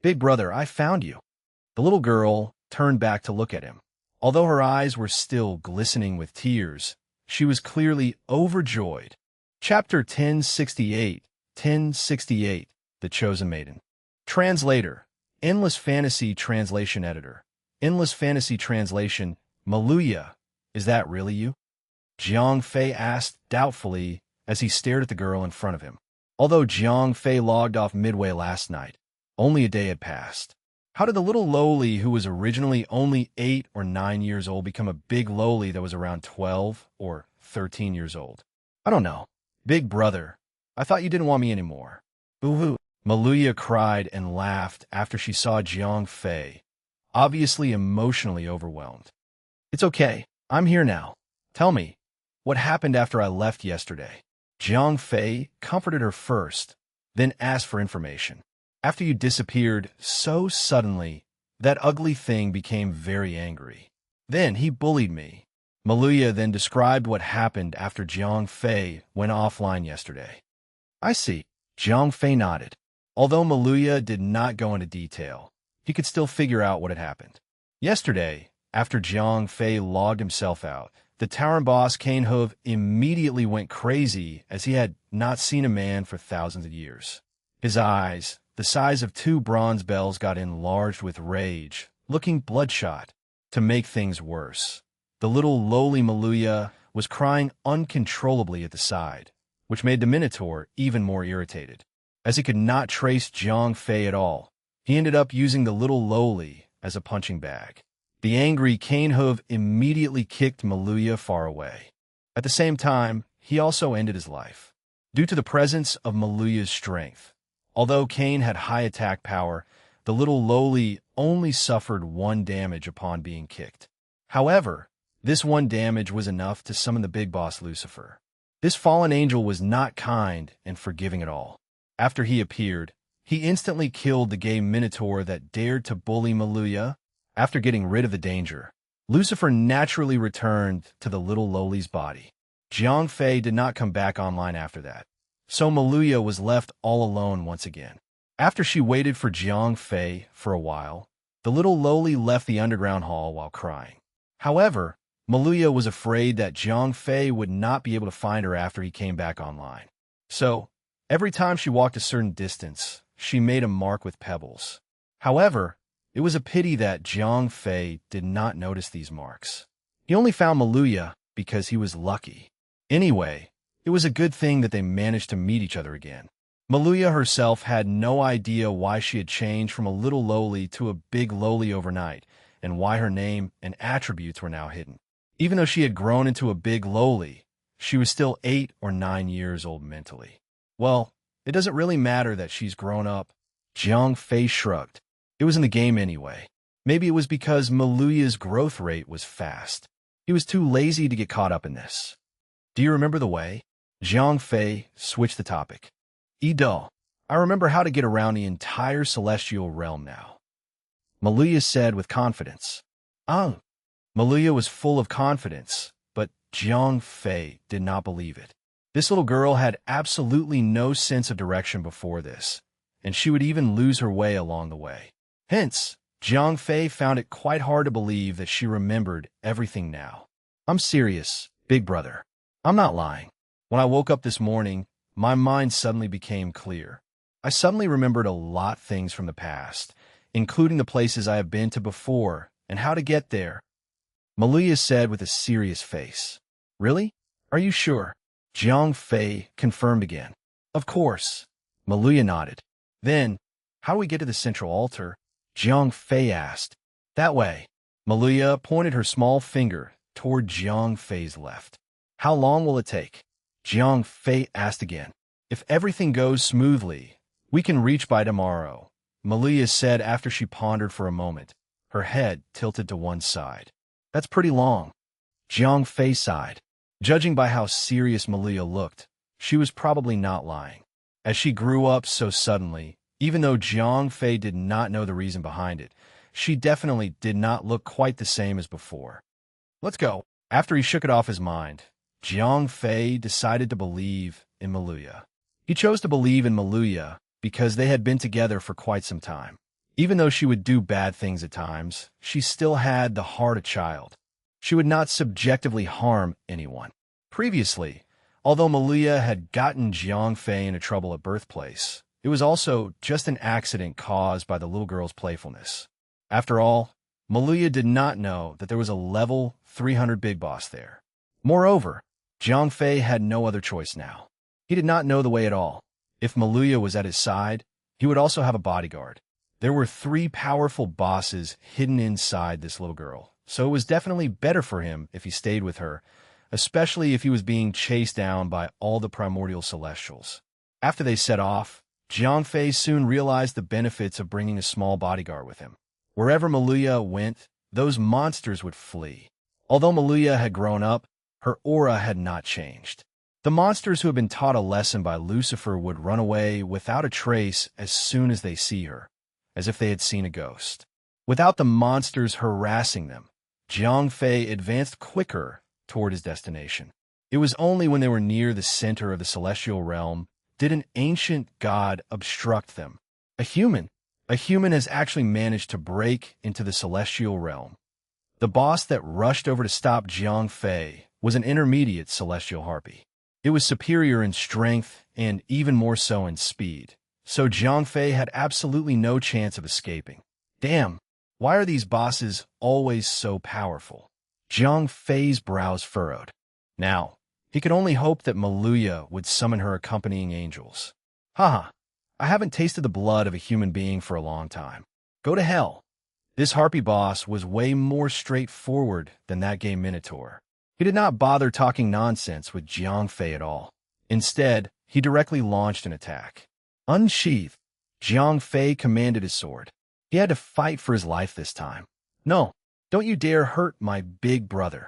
A: Big brother, I found you. The little girl turned back to look at him. Although her eyes were still glistening with tears, she was clearly overjoyed. Chapter 1068, 1068, The Chosen Maiden. Translator, Endless Fantasy Translation Editor. Endless Fantasy Translation, Maluya, is that really you? Jiang Fei asked doubtfully as he stared at the girl in front of him. Although Jiang Fei logged off midway last night, only a day had passed. How did the little lowly who was originally only 8 or 9 years old become a big lowly that was around 12 or 13 years old? I don't know. Big brother, I thought you didn't want me anymore. Boo-hoo. Maluya cried and laughed after she saw Jiang Fei, obviously emotionally overwhelmed. It's okay. I'm here now. Tell me, what happened after I left yesterday? Jiang Fei comforted her first, then asked for information. After you disappeared so suddenly, that ugly thing became very angry. Then he bullied me. Maluya then described what happened after Jiang Fei went offline yesterday. I see. Jiang Fei nodded. Although Maluya did not go into detail, he could still figure out what had happened. Yesterday, after Jiang Fei logged himself out, the tyrant boss Cain Hove immediately went crazy as he had not seen a man for thousands of years. His eyes, the size of 2 bronze bells, got enlarged with rage, looking bloodshot. To make things worse, the little lowly Maluya was crying uncontrollably at the side, which made the Minotaur even more irritated. As he could not trace Jiang Fei at all, he ended up using the little lowly as a punching bag. The angry Cane Hoof immediately kicked Maluya far away. At the same time, he also ended his life. Due to the presence of Maluya's strength, although Cane had high attack power, the little lowly only suffered 1 damage upon being kicked. However, this 1 damage was enough to summon the big boss Lucifer. This fallen angel was not kind and forgiving at all. After he appeared, he instantly killed the gay Minotaur that dared to bully Maluya. After getting rid of the danger, Lucifer naturally returned to the little lowly's body. Jiang Fei did not come back online after that, so Maluya was left all alone once again. After she waited for Jiang Fei for a while, the little lowly left the underground hall while crying. However, Maluya was afraid that Jiang Fei would not be able to find her after he came back online. So, every time she walked a certain distance, she made a mark with pebbles. However, it was a pity that Jiang Fei did not notice these marks. He only found Maluya because he was lucky. Anyway, it was a good thing that they managed to meet each other again. Maluya herself had no idea why she had changed from a little lowly to a big lowly overnight, and why her name and attributes were now hidden. Even though she had grown into a big lowly, she was still 8 or 9 years old mentally. Well, it doesn't really matter that she's grown up. Jiang Fei shrugged. It was in the game anyway. Maybe it was because Maluya's growth rate was fast. He was too lazy to get caught up in this. Do you remember the way? Jiang Fei switched the topic. Edo, I remember how to get around the entire celestial realm now, Maluya said with confidence. Maluya was full of confidence, but Jiang Fei did not believe it. This little girl had absolutely no sense of direction before this, and she would even lose her way along the way. Hence, Jiang Fei found it quite hard to believe that she remembered everything now. I'm serious, big brother. I'm not lying. When I woke up this morning, my mind suddenly became clear. I suddenly remembered a lot of things from the past, including the places I have been to before and how to get there, Maluya said with a serious face. Really? Are you sure? Jiang Fei confirmed again. Of course. Maluya nodded. Then, how do we get to the central altar? Jiang Fei asked. That way. Maluya pointed her small finger toward Jiang Fei's left. How long will it take? Jiang Fei asked again. If everything goes smoothly, we can reach by tomorrow, Maluya said after she pondered for a moment, her head tilted to one side. That's pretty long. Jiang Fei sighed. Judging by how serious Maluya looked, she was probably not lying. As she grew up so suddenly, even though Jiang Fei did not know the reason behind it, she definitely did not look quite the same as before. Let's go. After he shook it off his mind, Jiang Fei decided to believe in Maluya. He chose to believe in Maluya because they had been together for quite some time. Even though she would do bad things at times, she still had the heart of a child. She would not subjectively harm anyone. Previously, although Maluya had gotten Jiang Fei into trouble at birthplace, it was also just an accident caused by the little girl's playfulness. After all, Maluya did not know that there was a level 300 big boss there. Moreover, Jiang Fei had no other choice now. He did not know the way at all. If Maluya was at his side, he would also have a bodyguard. There were 3 powerful bosses hidden inside this little girl, so it was definitely better for him if he stayed with her, especially if he was being chased down by all the primordial celestials. After they set off, Jiang Fei soon realized the benefits of bringing a small bodyguard with him. Wherever Maluya went, those monsters would flee. Although Maluya had grown up, her aura had not changed. The monsters who had been taught a lesson by Lucifer would run away without a trace as soon as they see her, as if they had seen a ghost. Without the monsters harassing them, Jiang Fei advanced quicker toward his destination. It was only when they were near the center of the celestial realm did an ancient god obstruct them. A human has actually managed to break into the celestial realm. The boss that rushed over to stop Jiang Fei was an intermediate celestial harpy. It was superior in strength and even more so in speed, so Jiang Fei had absolutely no chance of escaping. Damn, Why are these bosses always so powerful? Jiang Fei's brows furrowed. Now, he could only hope that Maluya would summon her accompanying angels. Haha, I haven't tasted the blood of a human being for a long time. Go to hell. This harpy boss was way more straightforward than that game Minotaur. He did not bother talking nonsense with Jiang Fei at all. Instead, he directly launched an attack. Unsheathed, Jiang Fei commanded his sword. He had to fight for his life this time. No, don't you dare hurt my big brother.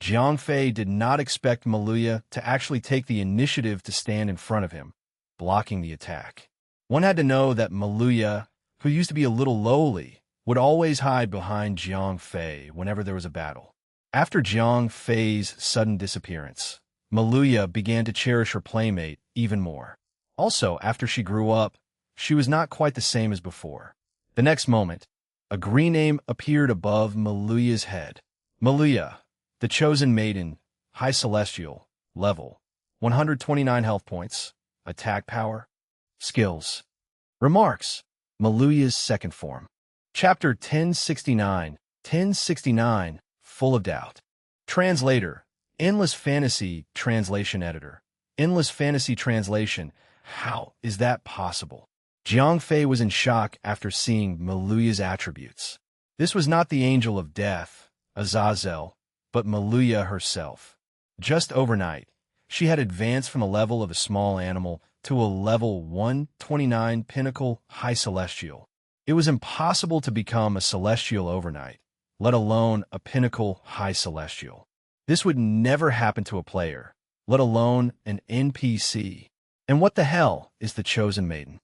A: Jiang Fei did not expect Maluya to actually take the initiative to stand in front of him, blocking the attack. One had to know that Maluya, who used to be a little lowly, would always hide behind Jiang Fei whenever there was a battle. After Jiang Fei's sudden disappearance, Maluya began to cherish her playmate even more. Also, after she grew up, she was not quite the same as before. The next moment, a green name appeared above Maluya's head. Maluya, the chosen maiden, high celestial, level, 129 health points, attack power, skills. Remarks, Maluya's second form. Chapter 1069, full of doubt. Translator, Endless Fantasy Translation Editor. Endless Fantasy Translation, how is that possible? Jiang Fei was in shock after seeing Maluya's attributes. This was not the angel of death, Azazel, but Maluya herself. Just overnight, she had advanced from the level of a small animal to a level 129 pinnacle high celestial. It was impossible to become a celestial overnight, let alone a pinnacle high celestial. This would never happen to a player, let alone an NPC. And what the hell is the chosen maiden?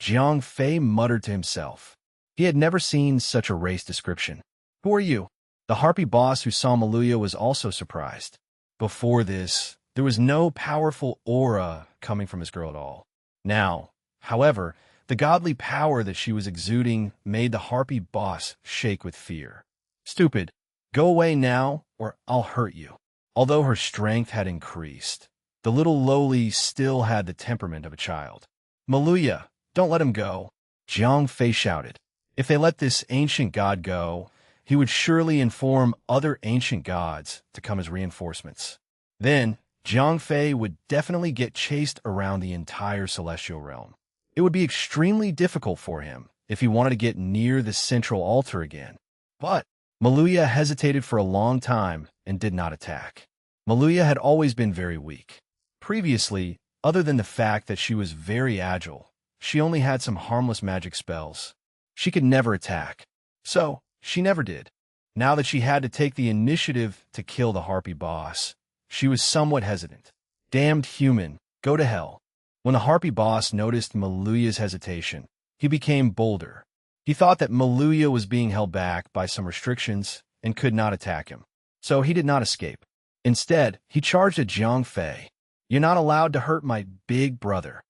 A: Jiang Fei muttered to himself. He had never seen such a race description. Who are you? The harpy boss who saw Maluya was also surprised. Before this, there was no powerful aura coming from this girl at all. Now, however, the godly power that she was exuding made the harpy boss shake with fear. Stupid, go away now or I'll hurt you. Although her strength had increased, the little lowly still had the temperament of a child. Maluya, don't let him go, Jiang Fei shouted. If they let this ancient god go, he would surely inform other ancient gods to come as reinforcements. Then, Jiang Fei would definitely get chased around the entire celestial realm. It would be extremely difficult for him if he wanted to get near the central altar again. But Maluya hesitated for a long time and did not attack. Maluya had always been very weak. Previously, other than the fact that she was very agile, she only had some harmless magic spells. She could never attack. So, she never did. Now that she had to take the initiative to kill the harpy boss, she was somewhat hesitant. Damned human, go to hell. When the harpy boss noticed Maluya's hesitation, he became bolder. He thought that Maluya was being held back by some restrictions and could not attack him. So he did not escape. Instead, he charged at Jiang Fei. You're not allowed to hurt my big brother.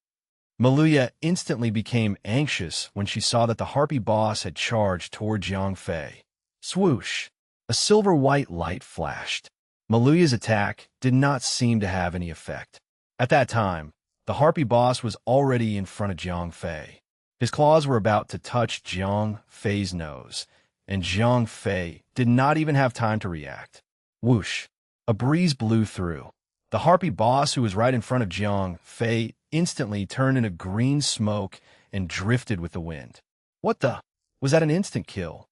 A: Maluya instantly became anxious when she saw that the harpy boss had charged toward Jiang Fei. Swoosh! A silver-white light flashed. Maluya's attack did not seem to have any effect. At that time, the harpy boss was already in front of Jiang Fei. His claws were about to touch Jiang Fei's nose, and Jiang Fei did not even have time to react. Whoosh! A breeze blew through. The harpy boss, who was right in front of Jiang Fei, instantly turned into green smoke and drifted with the wind. What the? Was that an instant kill?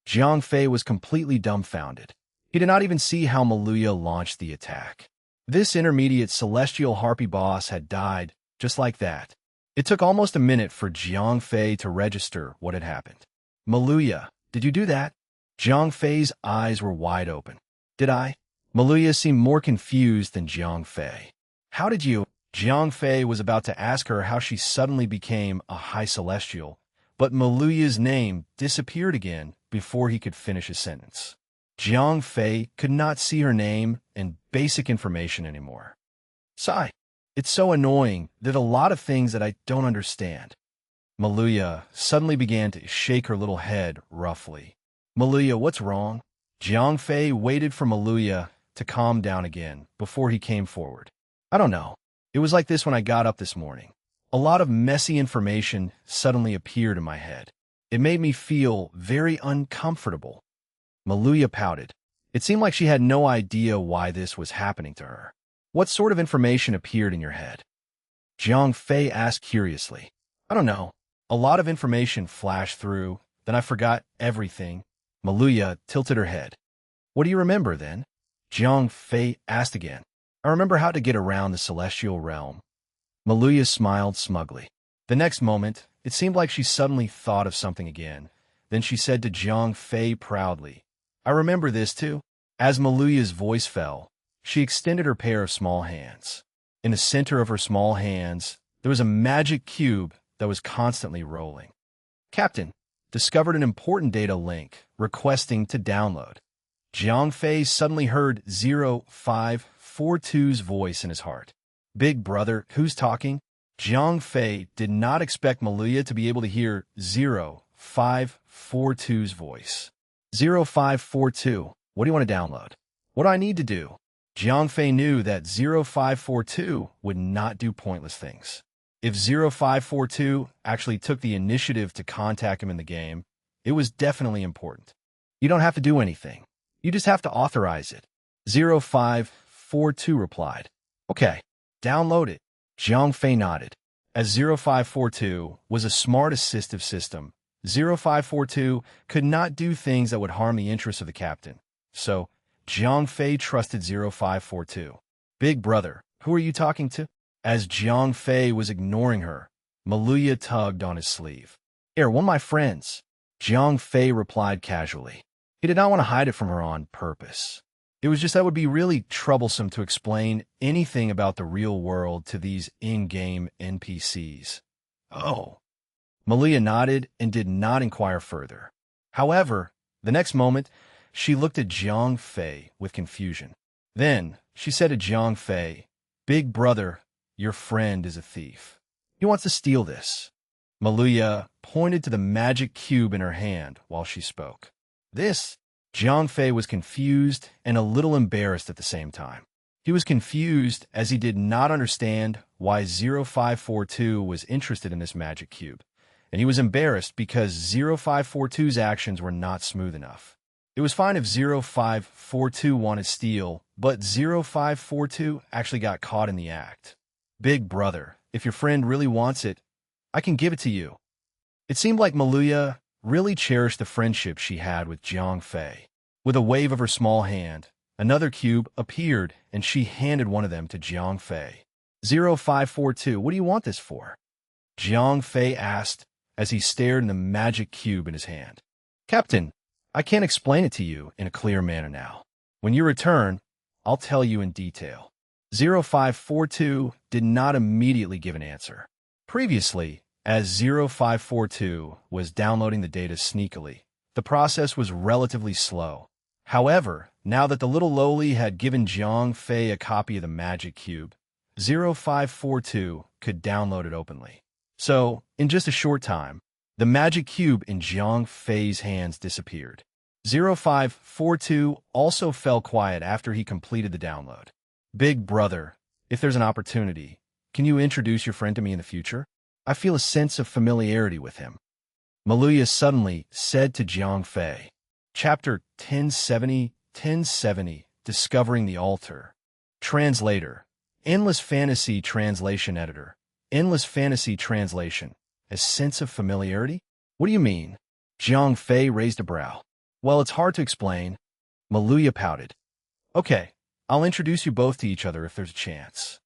A: Jiang Fei was completely dumbfounded. He did not even see how Maluya launched the attack. This intermediate celestial harpy boss had died just like that. It took almost a minute for Jiang Fei to register what had happened. Maluya, did you do that? Jiang Fei's eyes were wide open. Did I? Maluya seemed more confused than Jiang Fei. How did you? Jiang Fei was about to ask her how she suddenly became a high celestial, but Maluya's name disappeared again before he could finish his sentence. Jiang Fei could not see her name and basic information anymore. Sigh. It's so annoying that a lot of things that I don't understand. Maluya suddenly began to shake her little head roughly. Maluya, what's wrong? Jiang Fei waited for Maluya to calm down again before he came forward. I don't know. It was like this when I got up this morning. A lot of messy information suddenly appeared in my head. It made me feel very uncomfortable. Maluya pouted. It seemed like she had no idea why this was happening to her. What sort of information appeared in your head? Jiang Fei asked curiously. I don't know. A lot of information flashed through, then I forgot everything. Maluya tilted her head. What do you remember, then? Jiang Fei asked again. I remember how to get around the celestial realm. Maluya smiled smugly. The next moment, it seemed like she suddenly thought of something again. Then she said to Jiang Fei proudly, I remember this too. As Maluya's voice fell, she extended her pair of small hands. In the center of her small hands, there was a magic cube that was constantly rolling. Captain discovered an important data link requesting to download. Jiang Fei suddenly heard 0542's voice in his heart. Big brother, who's talking? Jiang Fei did not expect Maluya to be able to hear 0542's voice. 0542, what do you want to download? What do I need to do? Jiang Fei knew that 0542 would not do pointless things. If 0542 actually took the initiative to contact him in the game, it was definitely important. You don't have to do anything. You just have to authorize it. 0542 replied. Okay, download it. Jiang Fei nodded. As 0542 was a smart assistive system, 0542 could not do things that would harm the interests of the captain. So, Jiang Fei trusted 0542. Big brother, who are you talking to? As Jiang Fei was ignoring her, Maluya tugged on his sleeve. One of my friends. Jiang Fei replied casually. He did not want to hide it from her on purpose. It was just that it would be really troublesome to explain anything about the real world to these in-game NPCs. Oh. Maluya nodded and did not inquire further. However, the next moment, she looked at Jiang Fei with confusion. Then, she said to Jiang Fei, Big brother, your friend is a thief. He wants to steal this. Maluya pointed to the magic cube in her hand while she spoke. This? Jiang Fei was confused and a little embarrassed at the same time. He was confused as he did not understand why 0542 was interested in this magic cube, and he was embarrassed because 0542's actions were not smooth enough. It was fine if 0542 wanted to steal, but 0542 actually got caught in the act. Big brother, if your friend really wants it, I can give it to you. It seemed like Maluya really cherished the friendship she had with Jiang Fei. With a wave of her small hand, another cube appeared, and she handed one of them to Jiang Fei. 0542, what do you want this for? Jiang Fei asked as he stared in the magic cube in his hand. Captain, I can't explain it to you in a clear manner now. When you return, I'll tell you in detail. 0542 did not immediately give an answer. Previously, as 0542 was downloading the data sneakily, the process was relatively slow. However, now that the little lowly had given Jiang Fei a copy of the magic cube, 0542 could download it openly. So, in just a short time, the magic cube in Jiang Fei's hands disappeared. 0542 also fell quiet after he completed the download. Big brother, if there's an opportunity, can you introduce your friend to me in the future? I feel a sense of familiarity with him. Maluya suddenly said to Jiang Fei. Chapter 1070, Discovering the Altar. Translator. Endless Fantasy Translation Editor. Endless Fantasy Translation. A sense of familiarity? What do you mean? Jiang Fei raised a brow. Well, it's hard to explain. Maluya pouted. Okay, I'll introduce you both to each other if there's a chance.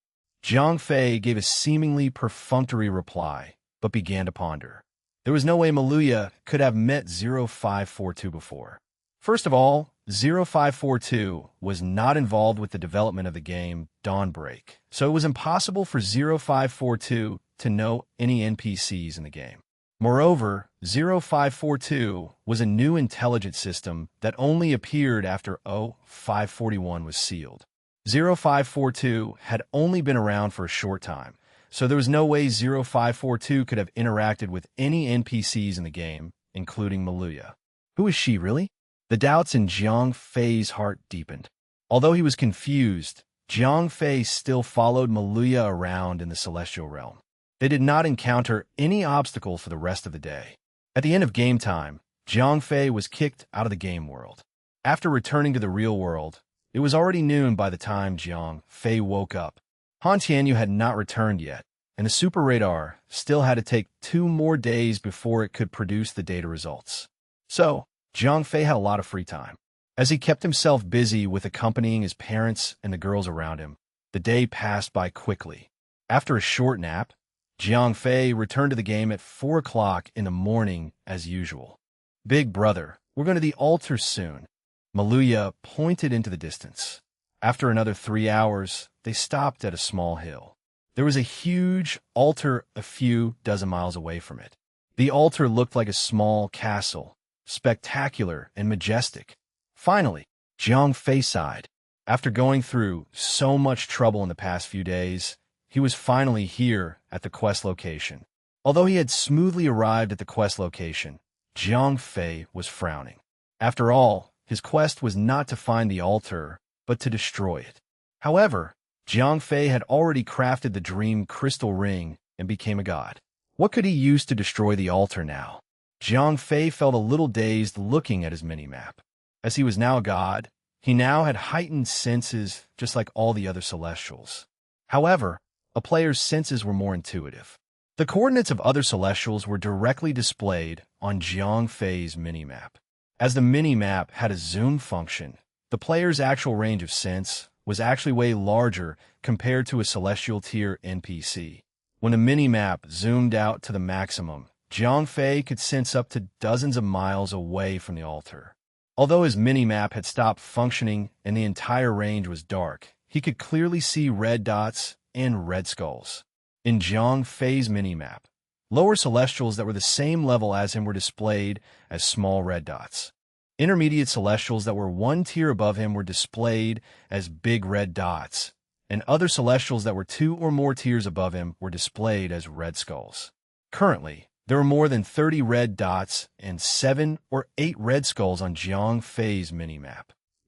A: Jiang Fei gave a seemingly perfunctory reply, but began to ponder. There was no way Maluya could have met 0542 before. First of all, 0542 was not involved with the development of the game Dawnbreak, so it was impossible for 0542 to know any NPCs in the game. Moreover, 0542 was a new intelligence system that only appeared after 0541 was sealed. 0542 had only been around for a short time, so there was no way 0542 could have interacted with any NPCs in the game, including Maluya. Who is she, really? The doubts in Jiang Fei's heart deepened. Although he was confused, Jiang Fei still followed Maluya around in the celestial realm. They did not encounter any obstacle for the rest of the day. At the end of game time, Jiang Fei was kicked out of the game world. After returning to the real world, it was already noon by the time Jiang Fei woke up. Han Tianyu had not returned yet, and the super radar still had to take 2 more days before it could produce the data results. So, Jiang Fei had a lot of free time. As he kept himself busy with accompanying his parents and the girls around him, the day passed by quickly. After a short nap, Jiang Fei returned to the game at 4 o'clock in the morning as usual. "Big brother, we're going to the altar soon." Maluya pointed into the distance. After another 3 hours, they stopped at a small hill. There was a huge altar a few dozen miles away from it. The altar looked like a small castle, spectacular and majestic. Finally, Jiang Fei sighed. After going through so much trouble in the past few days, he was finally here at the quest location. Although he had smoothly arrived at the quest location, Jiang Fei was frowning. After all, his quest was not to find the altar, but to destroy it. However, Jiang Fei had already crafted the dream crystal ring and became a god. What could he use to destroy the altar now? Jiang Fei felt a little dazed looking at his minimap. As he was now a god, he now had heightened senses just like all the other Celestials. However, a player's senses were more intuitive. The coordinates of other Celestials were directly displayed on Jiang Fei's minimap. As the minimap had a zoom function, the player's actual range of sense was actually way larger compared to a Celestial tier NPC. When the minimap zoomed out to the maximum, Jiang Fei could sense up to dozens of miles away from the altar. Although his minimap had stopped functioning and the entire range was dark, he could clearly see red dots and red skulls. In Jiang Fei's minimap, lower Celestials that were the same level as him were displayed as small red dots. Intermediate Celestials that were 1 tier above him were displayed as big red dots, and other Celestials that were 2 or more tiers above him were displayed as red skulls. Currently, there were more than 30 red dots and 7 or 8 red skulls on Jiang Fei's minimap.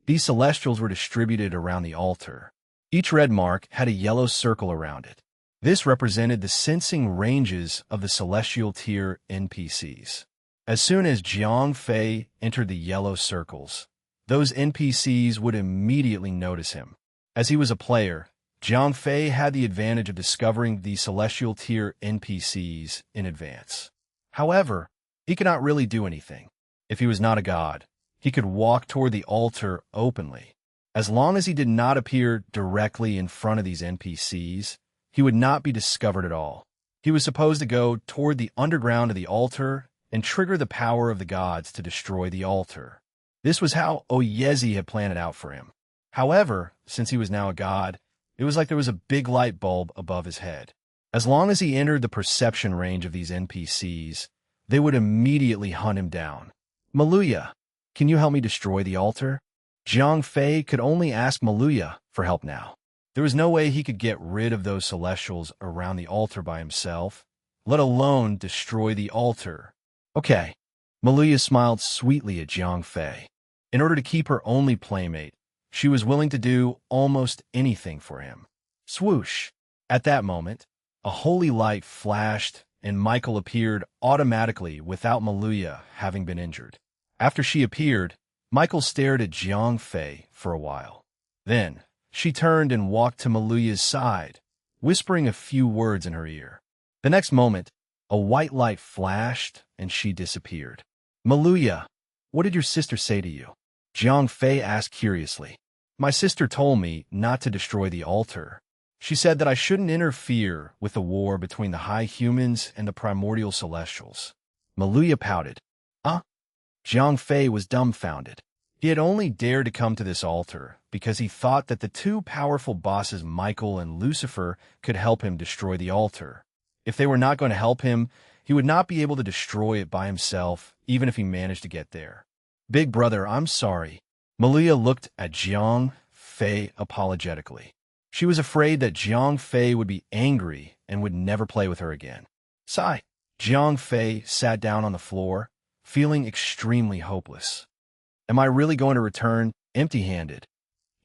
A: These Celestials were distributed around the altar. Each red mark had a yellow circle around it. This represented the sensing ranges of the Celestial tier NPCs. As soon as Jiang Fei entered the yellow circles, those NPCs would immediately notice him. As he was a player, Jiang Fei had the advantage of discovering the Celestial tier NPCs in advance. However, he could not really do anything. If he was not a god, he could walk toward the altar openly. As long as he did not appear directly in front of these NPCs, he would not be discovered at all. He was supposed to go toward the underground of the altar and trigger the power of the gods to destroy the altar. This was how Oyezi had planned it out for him. However, since he was now a god, it was like there was a big light bulb above his head. As long as he entered the perception range of these NPCs, they would immediately hunt him down. "Maluya, can you help me destroy the altar?" Jiang Fei could only ask Maluya for help now. There was no way he could get rid of those Celestials around the altar by himself, let alone destroy the altar. Okay. Maluya smiled sweetly at Jiang Fei. In order to keep her only playmate, she was willing to do almost anything for him. Swoosh! At that moment, a holy light flashed and Michael appeared automatically without Maluya having been injured. After she appeared, Michael stared at Jiang Fei for a while. Then, she turned and walked to Maluya's side, whispering a few words in her ear. The next moment, a white light flashed and she disappeared. "Maluya, what did your sister say to you?" Jiang Fei asked curiously. "My sister told me not to destroy the altar. She said that I shouldn't interfere with the war between the high humans and the primordial Celestials." Maluya pouted. "Huh?" Jiang Fei was dumbfounded. He had only dared to come to this altar because he thought that the 2 powerful bosses Michael and Lucifer could help him destroy the altar. If they were not going to help him, he would not be able to destroy it by himself, even if he managed to get there. "Big brother, I'm sorry." Maluya looked at Jiang Fei apologetically. She was afraid that Jiang Fei would be angry and would never play with her again. Sigh. Jiang Fei sat down on the floor, feeling extremely hopeless. Am I really going to return empty-handed?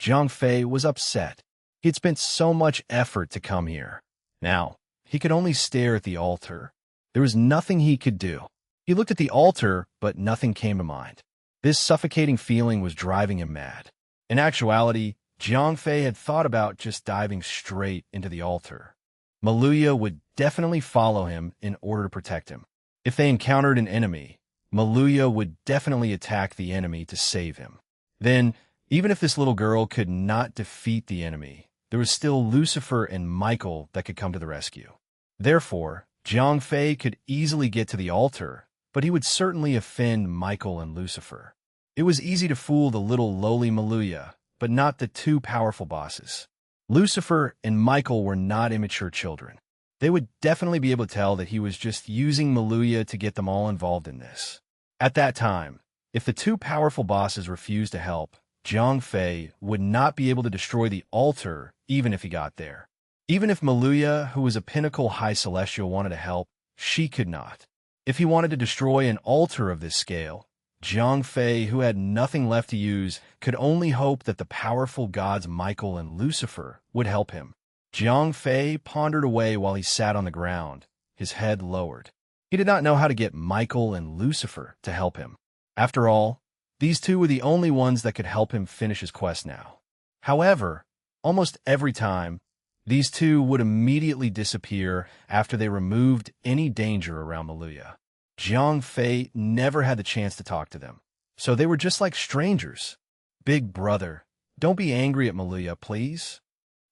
A: Jiang Fei was upset. He had spent so much effort to come here. Now, he could only stare at the altar. There was nothing he could do. He looked at the altar, but nothing came to mind. This suffocating feeling was driving him mad. In actuality, Jiang Fei had thought about just diving straight into the altar. Maluya would definitely follow him in order to protect him. If they encountered an enemy, Maluya would definitely attack the enemy to save him. Then, even if this little girl could not defeat the enemy, there was still Lucifer and Michael that could come to the rescue. Therefore, Jiang Fei could easily get to the altar, but he would certainly offend Michael and Lucifer. It was easy to fool the little lowly Maluya, but not the two powerful bosses. Lucifer and Michael were not immature children. They would definitely be able to tell that he was just using Maluya to get them all involved in this. At that time, if the two powerful bosses refused to help, Jiang Fei would not be able to destroy the altar even if he got there. Even if Maluya, who was a pinnacle high celestial, wanted to help, she could not. If he wanted to destroy an altar of this scale, Jiang Fei, who had nothing left to use, could only hope that the powerful gods Michael and Lucifer would help him. Jiang Fei pondered away while he sat on the ground, his head lowered. He did not know how to get Michael and Lucifer to help him. After all, these two were the only ones that could help him finish his quest now. However, almost every time, these two would immediately disappear after they removed any danger around Maluya. Jiang Fei never had the chance to talk to them, so they were just like strangers. Big brother, don't be angry at Maluya, please.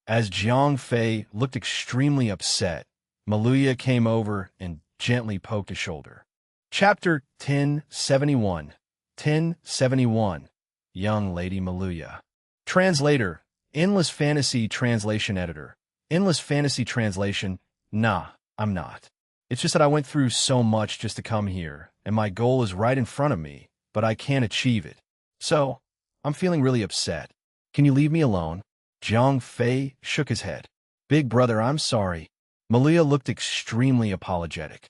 A: As Jiang Fei looked extremely upset, Maluya came over and gently poked his shoulder. Chapter 1071. 1071. Young Lady Maluya. Translator, Endless Fantasy Translation Editor. Endless Fantasy Translation, nah, I'm not. It's just that I went through so much just to come here, and my goal is right in front of me, but I can't achieve it. So, I'm feeling really upset. Can you leave me alone? Jiang Fei shook his head. Big brother, I'm sorry. Maluya looked extremely apologetic.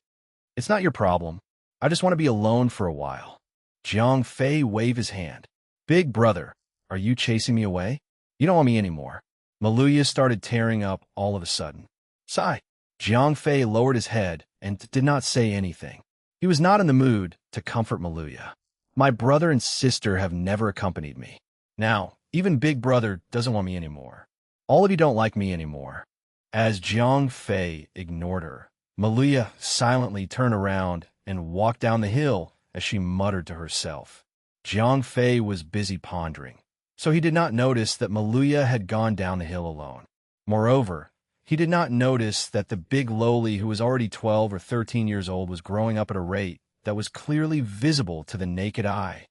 A: It's not your problem. I just want to be alone for a while. Jiang Fei waved his hand. Big brother, are you chasing me away? You don't want me anymore. Maluya started tearing up all of a sudden. Sigh. Jiang Fei lowered his head and did not say anything. He was not in the mood to comfort Maluya. My brother and sister have never accompanied me. Now, even Big Brother doesn't want me anymore. All of you don't like me anymore. As Jiang Fei ignored her, Maluya silently turned around and walked down the hill as she muttered to herself. Jiang Fei was busy pondering, so he did not notice that Maluya had gone down the hill alone. Moreover, he did not notice that the big lowly who was already 12 or 13 years old was growing up at a rate that was clearly visible to the naked eye.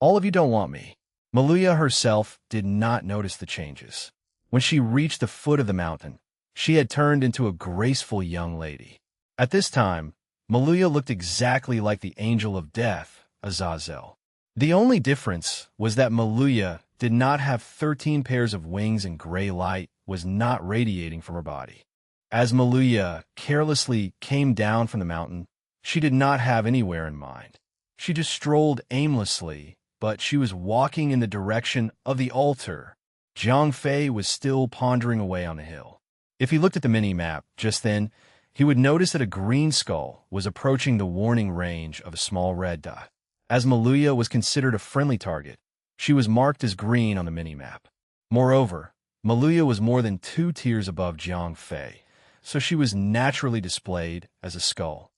A: All of you don't want me. Maluya herself did not notice the changes. When she reached the foot of the mountain, she had turned into a graceful young lady. At this time, Maluya looked exactly like the angel of death, Azazel. The only difference was that Maluya did not have 13 pairs of wings and gray light was not radiating from her body. As Maluya carelessly came down from the mountain, she did not have anywhere in mind. She just strolled aimlessly, but she was walking in the direction of the altar. Jiang Fei was still pondering away on the hill. If he looked at the mini-map just then, he would notice that a green skull was approaching the warning range of a small red dot. As Maluya was considered a friendly target, she was marked as green on the mini-map. Moreover, Maluya was more than 2 tiers above Jiang Fei, so she was naturally displayed as a skull.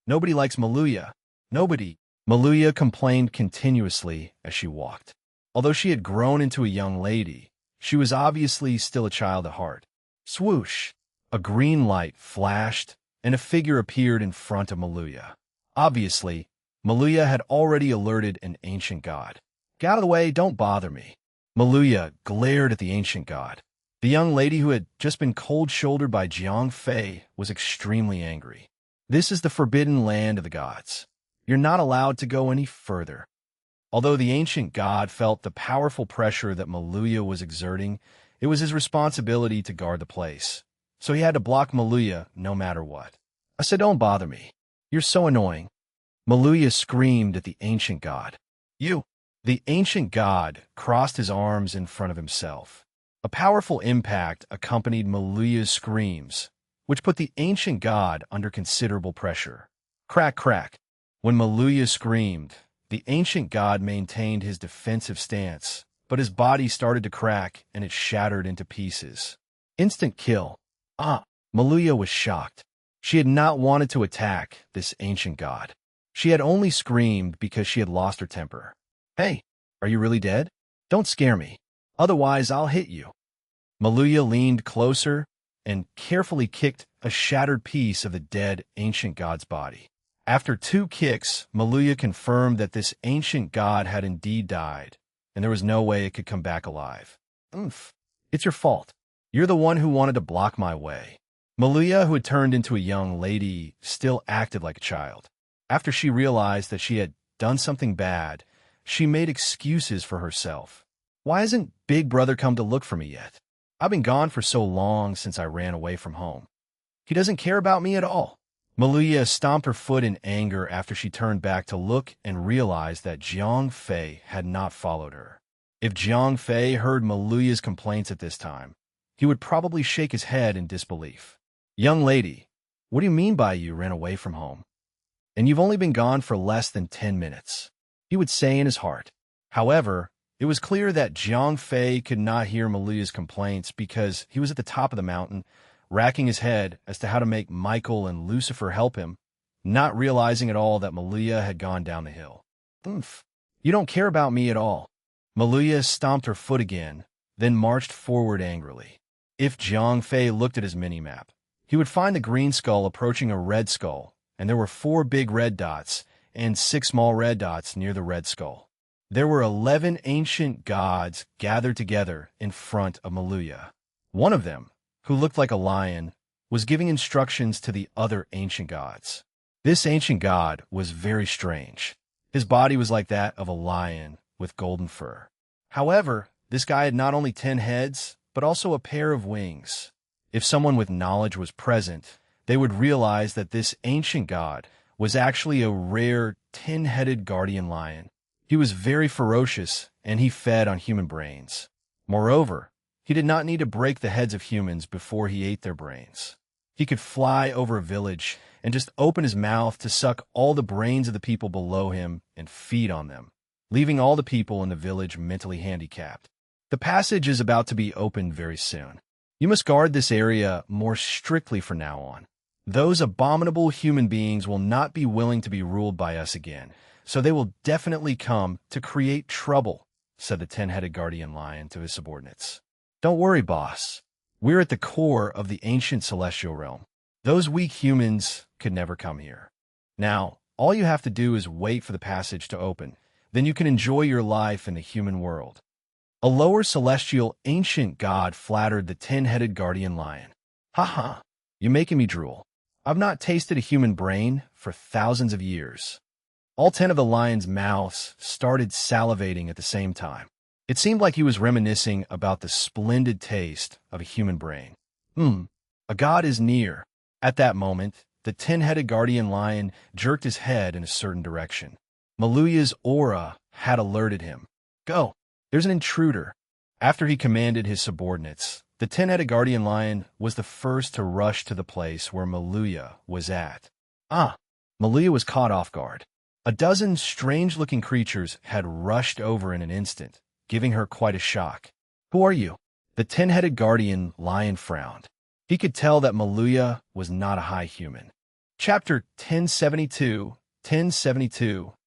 A: Nobody likes Maluya. Nobody. Maluya complained continuously as she walked. Although she had grown into a young lady, she was obviously still a child at heart. Swoosh! A green light flashed, and a figure appeared in front of Maluya. Obviously, Maluya had already alerted an ancient god. Get out of the way, don't bother me. Maluya glared at the ancient god. The young lady who had just been cold-shouldered by Jiang Fei was extremely angry. This is the forbidden land of the gods. You're not allowed to go any further. Although the ancient god felt the powerful pressure that Maluya was exerting, it was his responsibility to guard the place. So he had to block Maluya no matter what. I said, don't bother me. You're so annoying. Maluya screamed at the ancient god. You! The ancient god crossed his arms in front of himself. A powerful impact accompanied Maluya's screams, which put the ancient god under considerable pressure. Crack, crack. When Maluya screamed, the ancient god maintained his defensive stance, but his body started to crack and it shattered into pieces. Instant kill. Ah, Maluya was shocked. She had not wanted to attack this ancient god. She had only screamed because she had lost her temper. Hey, are you really dead? Don't scare me. Otherwise, I'll hit you. Maluya leaned closer and carefully kicked a shattered piece of the dead ancient god's body. After 2 kicks, Maluya confirmed that this ancient god had indeed died, and there was no way it could come back alive. Oomph. It's your fault. You're the one who wanted to block my way. Maluya, who had turned into a young lady, still acted like a child. After she realized that she had done something bad, she made excuses for herself. Why hasn't Big Brother come to look for me yet? I've been gone for so long since I ran away from home. He doesn't care about me at all. Maluya stomped her foot in anger after she turned back to look and realized that Jiang Fei had not followed her. If Jiang Fei heard Maluya's complaints at this time, he would probably shake his head in disbelief. Young lady, what do you mean by you ran away from home? And you've only been gone for less than 10 minutes, he would say in his heart. However, it was clear that Jiang Fei could not hear Maluya's complaints because he was at the top of the mountain, racking his head as to how to make Michael and Lucifer help him, not realizing at all that Maluya had gone down the hill. Oomph. You don't care about me at all. Maluya stomped her foot again, then marched forward angrily. If Jiang Fei looked at his mini-map, he would find the green skull approaching a red skull, and there were 4 big red dots and 6 small red dots near the red skull. There were 11 ancient gods gathered together in front of Maluya. One of them, who looked like a lion, was giving instructions to the other ancient gods. This ancient god was very strange. His body was like that of a lion with golden fur. However, this guy had not only 10 heads, but also a pair of wings. If someone with knowledge was present, they would realize that this ancient god was actually a rare 10-headed guardian lion. He was very ferocious, and he fed on human brains. Moreover, he did not need to break the heads of humans before he ate their brains. He could fly over a village and just open his mouth to suck all the brains of the people below him and feed on them, leaving all the people in the village mentally handicapped. The passage is about to be opened very soon. You must guard this area more strictly from now on. Those abominable human beings will not be willing to be ruled by us again, so they will definitely come to create trouble, said the 10-headed guardian lion to his subordinates. Don't worry, boss. We're at the core of the ancient celestial realm. Those weak humans could never come here. Now, all you have to do is wait for the passage to open. Then you can enjoy your life in the human world. A lower celestial ancient god flattered the 10-headed guardian lion. Ha, you're making me drool. I've not tasted a human brain for thousands of years. All 10 of the lion's mouths started salivating at the same time. It seemed like he was reminiscing about the splendid taste of a human brain. A god is near. At that moment, the 10-headed guardian lion jerked his head in a certain direction. Maluya's aura had alerted him. Go, there's an intruder. After he commanded his subordinates, the 10-headed guardian lion was the first to rush to the place where Maluya was at. Maluya was caught off guard. A dozen strange-looking creatures had rushed over in an instant, giving her quite a shock. Who are you? The 10-headed guardian lion frowned. He could tell that Maluya was not a high human. Chapter 1072,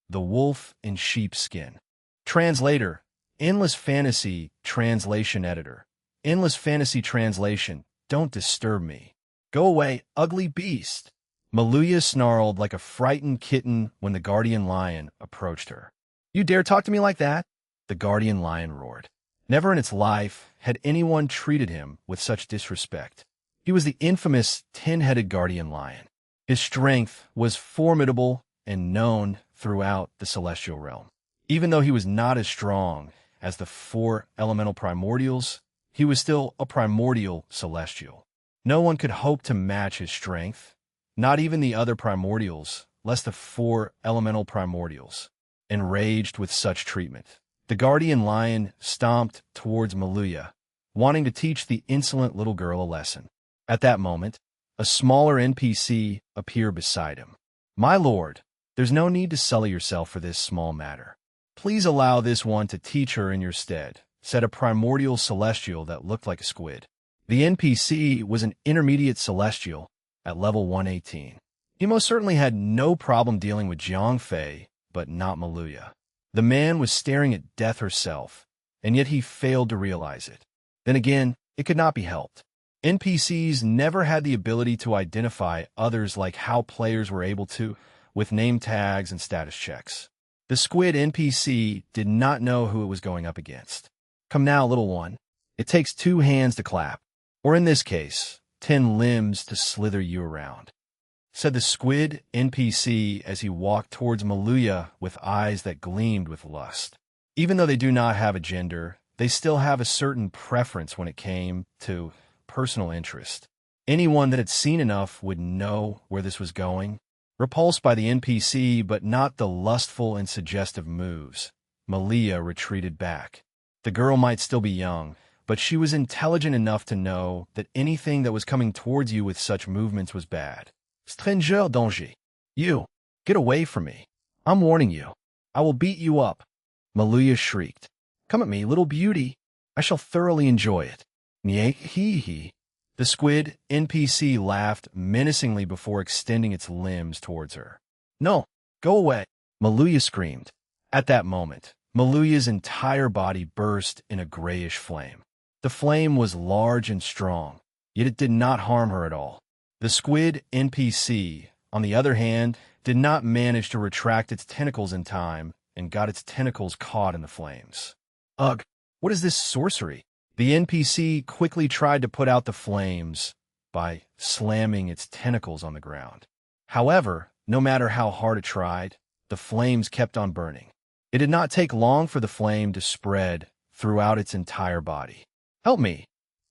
A: The Wolf in Sheepskin. Translator, Endless Fantasy Translation Editor. Endless Fantasy Translation, don't disturb me. Go away, ugly beast. Maluya snarled like a frightened kitten when the guardian lion approached her. You dare talk to me like that? The guardian lion roared. Never in its life had anyone treated him with such disrespect. He was the infamous 10-headed guardian lion. His strength was formidable and known throughout the celestial realm. Even though he was not as strong as the 4 elemental primordials, he was still a primordial celestial. No one could hope to match his strength, not even the other primordials, lest the 4 elemental primordials. Enraged with such treatment, the guardian lion stomped towards Maluya, wanting to teach the insolent little girl a lesson. At that moment, a smaller NPC appeared beside him. My lord, there's no need to sully yourself for this small matter. Please allow this one to teach her in your stead, said a primordial celestial that looked like a squid. The NPC was an intermediate celestial at level 118. He most certainly had no problem dealing with Jiang Fei, but not Maluya. The man was staring at death herself, and yet he failed to realize it. Then again, it could not be helped. NPCs never had the ability to identify others like how players were able to, with name tags and status checks. The squid NPC did not know who it was going up against. Come now, little one. It takes 2 hands to clap, or in this case, 10 limbs to slither you around, said the squid NPC as he walked towards Maluya with eyes that gleamed with lust. Even though they do not have a gender, they still have a certain preference when it came to personal interest. Anyone that had seen enough would know where this was going. Repulsed by the NPC, but not the lustful and suggestive moves, Malia retreated back. The girl might still be young, but she was intelligent enough to know that anything that was coming towards you with such movements was bad. Stranger danger. You, get away from me. I'm warning you. I will beat you up. Maluya shrieked. Come at me, little beauty. I shall thoroughly enjoy it. Nye-hee-hee. The squid NPC laughed menacingly before extending its limbs towards her. No, go away, Maluya screamed. At that moment, Maluya's entire body burst in a grayish flame. The flame was large and strong, yet it did not harm her at all. The squid NPC, on the other hand, did not manage to retract its tentacles in time and got its tentacles caught in the flames. Ugh, what is this sorcery? The NPC quickly tried to put out the flames by slamming its tentacles on the ground. However, no matter how hard it tried, the flames kept on burning. It did not take long for the flame to spread throughout its entire body. Help me,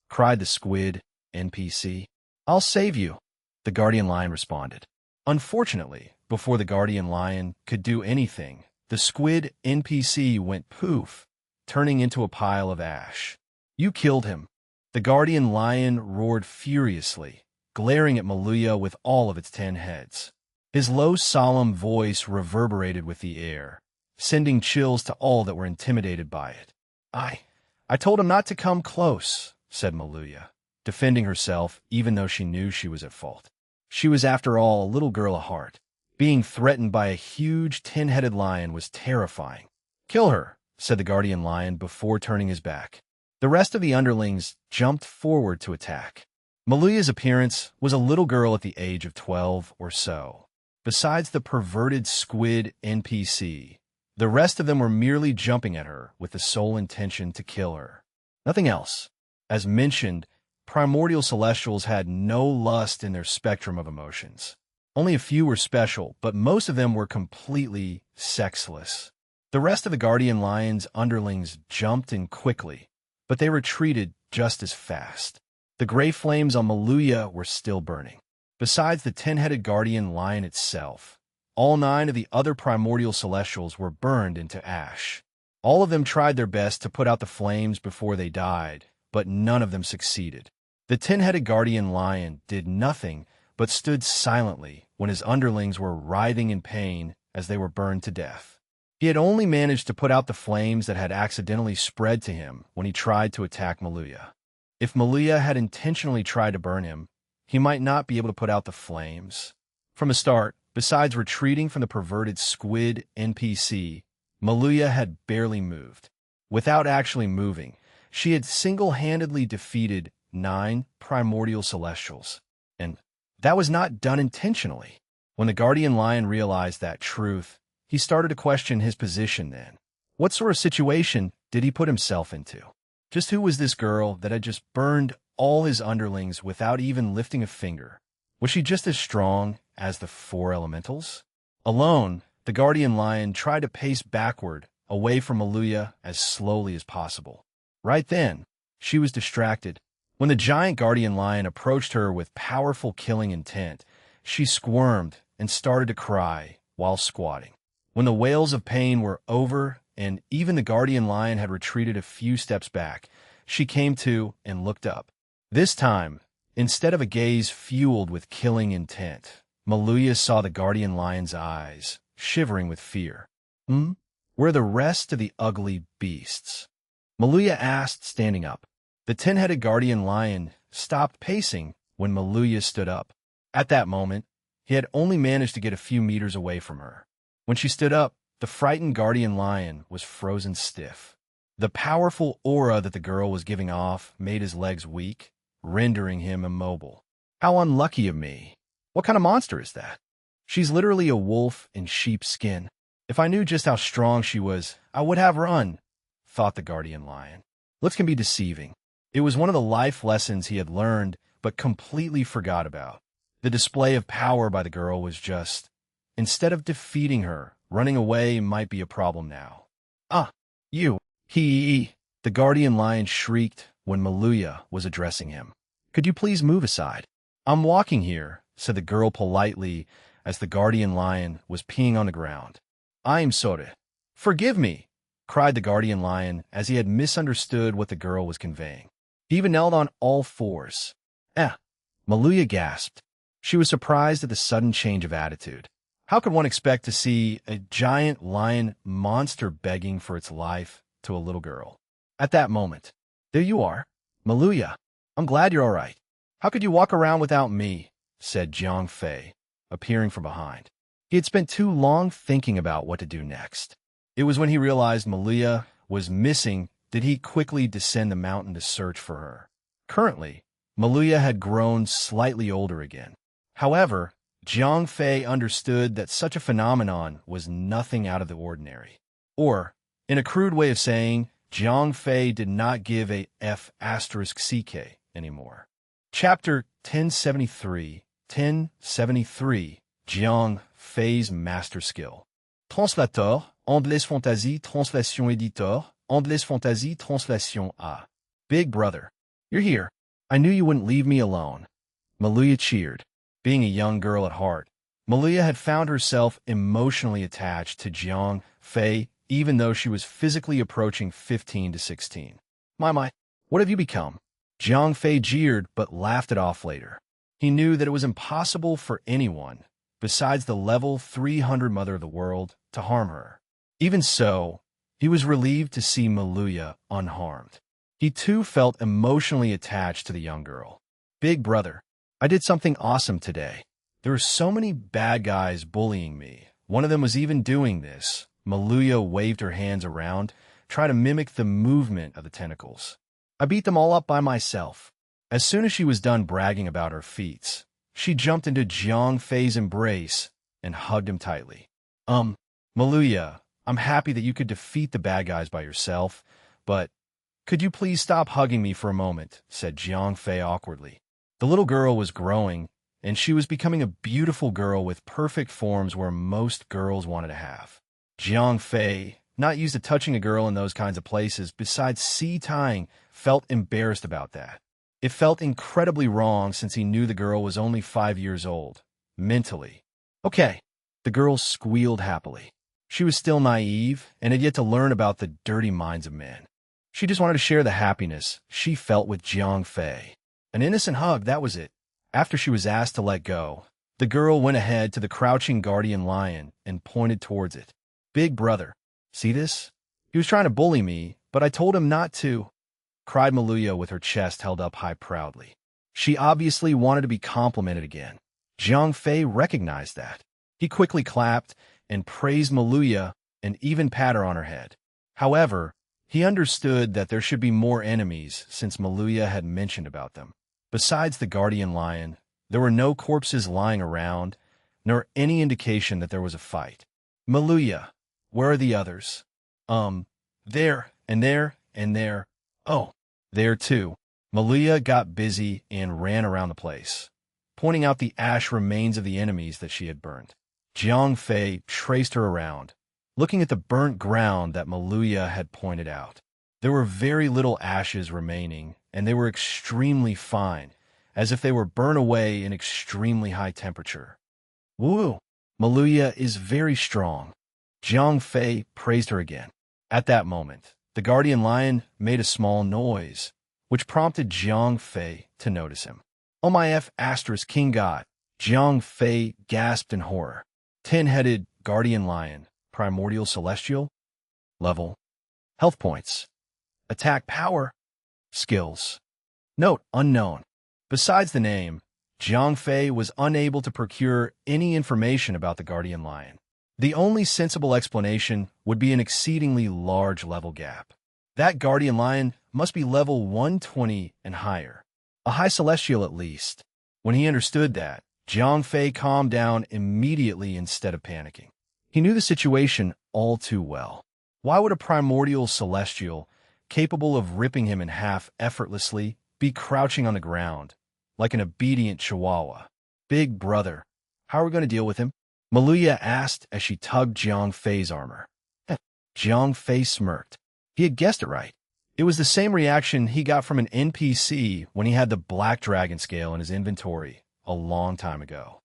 A: cried the squid NPC. I'll save you, the guardian lion responded. Unfortunately, before the guardian lion could do anything, the squid NPC went poof, turning into a pile of ash. You killed him. The guardian lion roared furiously, glaring at Maluya with all of its 10 heads. His low, solemn voice reverberated with the air, sending chills to all that were intimidated by it. I told him not to come close, said Maluya, defending herself even though she knew she was at fault. She was, after all, a little girl at heart. Being threatened by a huge 10-headed lion was terrifying. Kill her, said the guardian lion before turning his back. The rest of the underlings jumped forward to attack. Maluya's appearance was a little girl at the age of 12 or so. Besides the perverted squid NPC, the rest of them were merely jumping at her with the sole intention to kill her. Nothing else. As mentioned, primordial celestials had no lust in their spectrum of emotions. Only a few were special, but most of them were completely sexless. The rest of the guardian lion's underlings jumped in quickly, but they retreated just as fast. The gray flames on Maluya were still burning. Besides the 10-headed guardian lion itself, all 9 of the other primordial celestials were burned into ash. All of them tried their best to put out the flames before they died, but none of them succeeded. The 10-headed guardian lion did nothing but stood silently when his underlings were writhing in pain as they were burned to death. He had only managed to put out the flames that had accidentally spread to him when he tried to attack Maluya. If Maluya had intentionally tried to burn him, he might not be able to put out the flames. From the start, besides retreating from the perverted squid NPC, Maluya had barely moved. Without actually moving, she had single-handedly defeated 9 primordial celestials, and that was not done intentionally. When the guardian lion realized that truth, he started to question his position then. What sort of situation did he put himself into? Just who was this girl that had just burned all his underlings without even lifting a finger? Was she just as strong as the 4 elementals? Alone, the guardian lion tried to pace backward away from Maluya as slowly as possible. Right then, she was distracted. When the giant guardian lion approached her with powerful killing intent, she squirmed and started to cry while squatting. When the wails of pain were over and even the guardian lion had retreated a few steps back, she came to and looked up. This time, instead of a gaze fueled with killing intent, Maluya saw the guardian lion's eyes, shivering with fear. Where are the rest of the ugly beasts? Maluya asked, standing up. The 10-headed guardian lion stopped pacing when Maluya stood up. At that moment, he had only managed to get a few meters away from her. When she stood up, the frightened guardian lion was frozen stiff. The powerful aura that the girl was giving off made his legs weak, rendering him immobile. How unlucky of me. What kind of monster is that? She's literally a wolf in sheep's skin. If I knew just how strong she was, I would have run, thought the guardian lion. Looks can be deceiving. It was one of the life lessons he had learned but completely forgot about. The display of power by the girl was just, instead of defeating her, running away might be a problem now. You, he, the guardian lion shrieked when Maluya was addressing him. Could you please move aside? I'm walking here, said the girl politely as the guardian lion was peeing on the ground. I'm sorry. Forgive me, cried the guardian lion as he had misunderstood what the girl was conveying. He even knelt on all fours. Maluya gasped. She was surprised at the sudden change of attitude. How could one expect to see a giant lion monster begging for its life to a little girl? At that moment, there you are, Maluya. I'm glad you're all right. How could you walk around without me? Said Jiang Fei, appearing from behind. He had spent too long thinking about what to do next. It was when he realized Maluya was missing that he quickly descend the mountain to search for her. Currently, Maluya had grown slightly older again. However, Jiang Fei understood that such a phenomenon was nothing out of the ordinary. Or, in a crude way of saying, Jiang Fei did not give a F***CK anymore. Chapter 1073, Jiang Fei's Master Skill. Translator, Anglais Fantasy Translation Editor, Anglais Fantasy Translation A. Big brother, you're here. I knew you wouldn't leave me alone. Maluya cheered. Being a young girl at heart, Maluya had found herself emotionally attached to Jiang Fei, even though she was physically approaching 15 to 16. My, what have you become? Jiang Fei jeered but laughed it off later. He knew that it was impossible for anyone, besides the level 300 mother of the world, to harm her. Even so, he was relieved to see Maluya unharmed. He too felt emotionally attached to the young girl. Big brother, I did something awesome today. There are so many bad guys bullying me. One of them was even doing this. Maluya waved her hands around, trying to mimic the movement of the tentacles. I beat them all up by myself. As soon as she was done bragging about her feats, she jumped into Jiang Fei's embrace and hugged him tightly. Maluya, I'm happy that you could defeat the bad guys by yourself, but could you please stop hugging me for a moment, said Jiang Fei awkwardly. The little girl was growing, and she was becoming a beautiful girl with perfect forms where most girls wanted to have. Jiang Fei, not used to touching a girl in those kinds of places, besides sea-tying, felt embarrassed about that. It felt incredibly wrong since he knew the girl was only 5 years old, mentally. Okay, the girl squealed happily. She was still naive and had yet to learn about the dirty minds of men. She just wanted to share the happiness she felt with Jiang Fei. An innocent hug, that was it. After she was asked to let go, the girl went ahead to the crouching guardian lion and pointed towards it. Big brother, see this? He was trying to bully me, but I told him not to, cried Maluya with her chest held up high proudly. She obviously wanted to be complimented again. Jiang Fei recognized that. He quickly clapped and praised Maluya and even pat her on her head. However, he understood that there should be more enemies since Maluya had mentioned about them. Besides the guardian lion, there were no corpses lying around, nor any indication that there was a fight. Maluya, where are the others? There, and there, and there. Oh, there too. Maluya got busy and ran around the place, pointing out the ash remains of the enemies that she had burned. Jiang Fei traced her around, looking at the burnt ground that Maluya had pointed out. There were very little ashes remaining, and they were extremely fine, as if they were burned away in extremely high temperature. Woo! Maluya is very strong. Jiang Fei praised her again. At that moment, the guardian lion made a small noise, which prompted Jiang Fei to notice him. Oh my F***, King God, Jiang Fei gasped in horror. 10-headed guardian lion, primordial celestial, level, health points, attack power, skills. Note, unknown. Besides the name, Jiang Fei was unable to procure any information about the guardian lion. The only sensible explanation would be an exceedingly large level gap. That guardian lion must be level 120 and higher. A high celestial at least. When he understood that, Jiang Fei calmed down immediately instead of panicking. He knew the situation all too well. Why would a primordial celestial, capable of ripping him in half effortlessly, be crouching on the ground, like an obedient chihuahua? Big brother, how are we going to deal with him? Maluya asked as she tugged Jiang Fei's armor. Jiang Fei smirked. He had guessed it right. It was the same reaction he got from an NPC when he had the black dragon scale in his inventory a long time ago.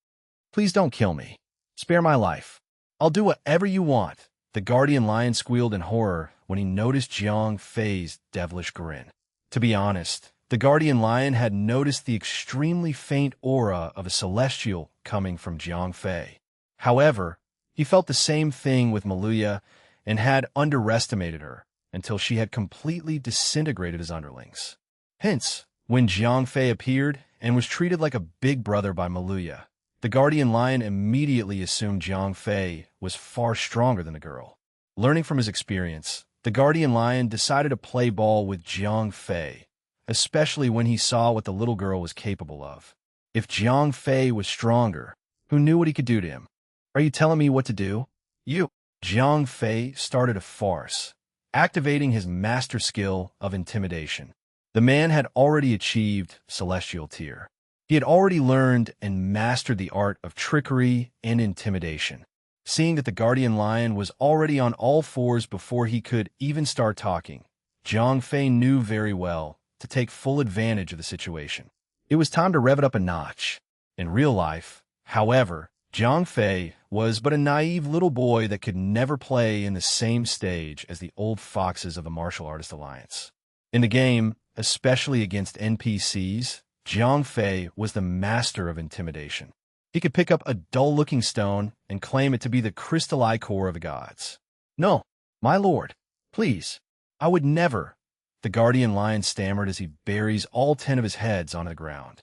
A: Please don't kill me. Spare my life. I'll do whatever you want, the guardian lion squealed in horror when he noticed Jiang Fei's devilish grin. To be honest, the guardian lion had noticed the extremely faint aura of a celestial coming from Jiang Fei. However, he felt the same thing with Maluya and had underestimated her until she had completely disintegrated his underlings. Hence, when Jiang Fei appeared and was treated like a big brother by Maluya, the guardian lion immediately assumed Jiang Fei was far stronger than the girl. Learning from his experience, the guardian lion decided to play ball with Jiang Fei, especially when he saw what the little girl was capable of. If Jiang Fei was stronger, who knew what he could do to him? Are you telling me what to do? You! Jiang Fei started a farce, activating his master skill of intimidation. The man had already achieved celestial tier. He had already learned and mastered the art of trickery and intimidation. Seeing that the guardian lion was already on all fours before he could even start talking, Jiang Fei knew very well to take full advantage of the situation. It was time to rev it up a notch. In real life, however, Jiang Fei was but a naive little boy that could never play in the same stage as the old foxes of the Martial Artist Alliance. In the game, especially against NPCs, Jiang Fei was the master of intimidation. He could pick up a dull-looking stone and claim it to be the crystal ichor of the gods. No, my lord, please, I would never, the guardian lion stammered as he buries all 10 of his heads on the ground.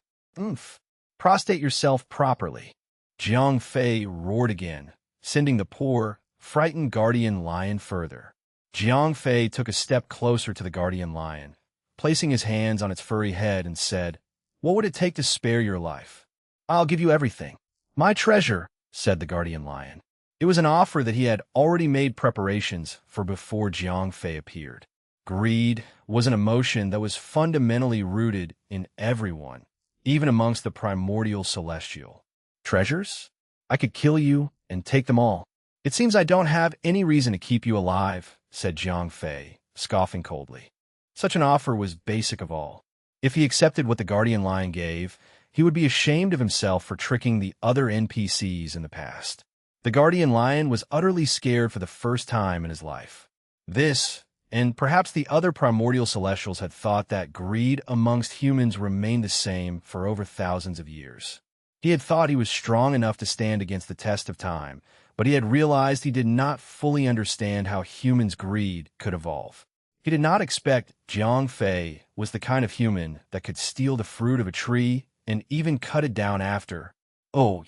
A: Prostrate yourself properly. Jiang Fei roared again, sending the poor, frightened guardian lion further. Jiang Fei took a step closer to the guardian lion, placing his hands on its furry head and said, "What would it take to spare your life? I'll give you everything." "My treasure," said the guardian lion. It was an offer that he had already made preparations for before Jiang Fei appeared. Greed was an emotion that was fundamentally rooted in everyone, even amongst the primordial celestial. Treasures? I could kill you and take them all. It seems I don't have any reason to keep you alive, said Jiang Fei, scoffing coldly. Such an offer was basic of all. If he accepted what the guardian lion gave, he would be ashamed of himself for tricking the other NPCs in the past. The guardian lion was utterly scared for the first time in his life. This, and perhaps the other primordial celestials, had thought that greed amongst humans remained the same for over thousands of years. He had thought he was strong enough to stand against the test of time, but he had realized he did not fully understand how humans' greed could evolve. He did not expect Jiang Fei was the kind of human that could steal the fruit of a tree and even cut it down after. "Oh,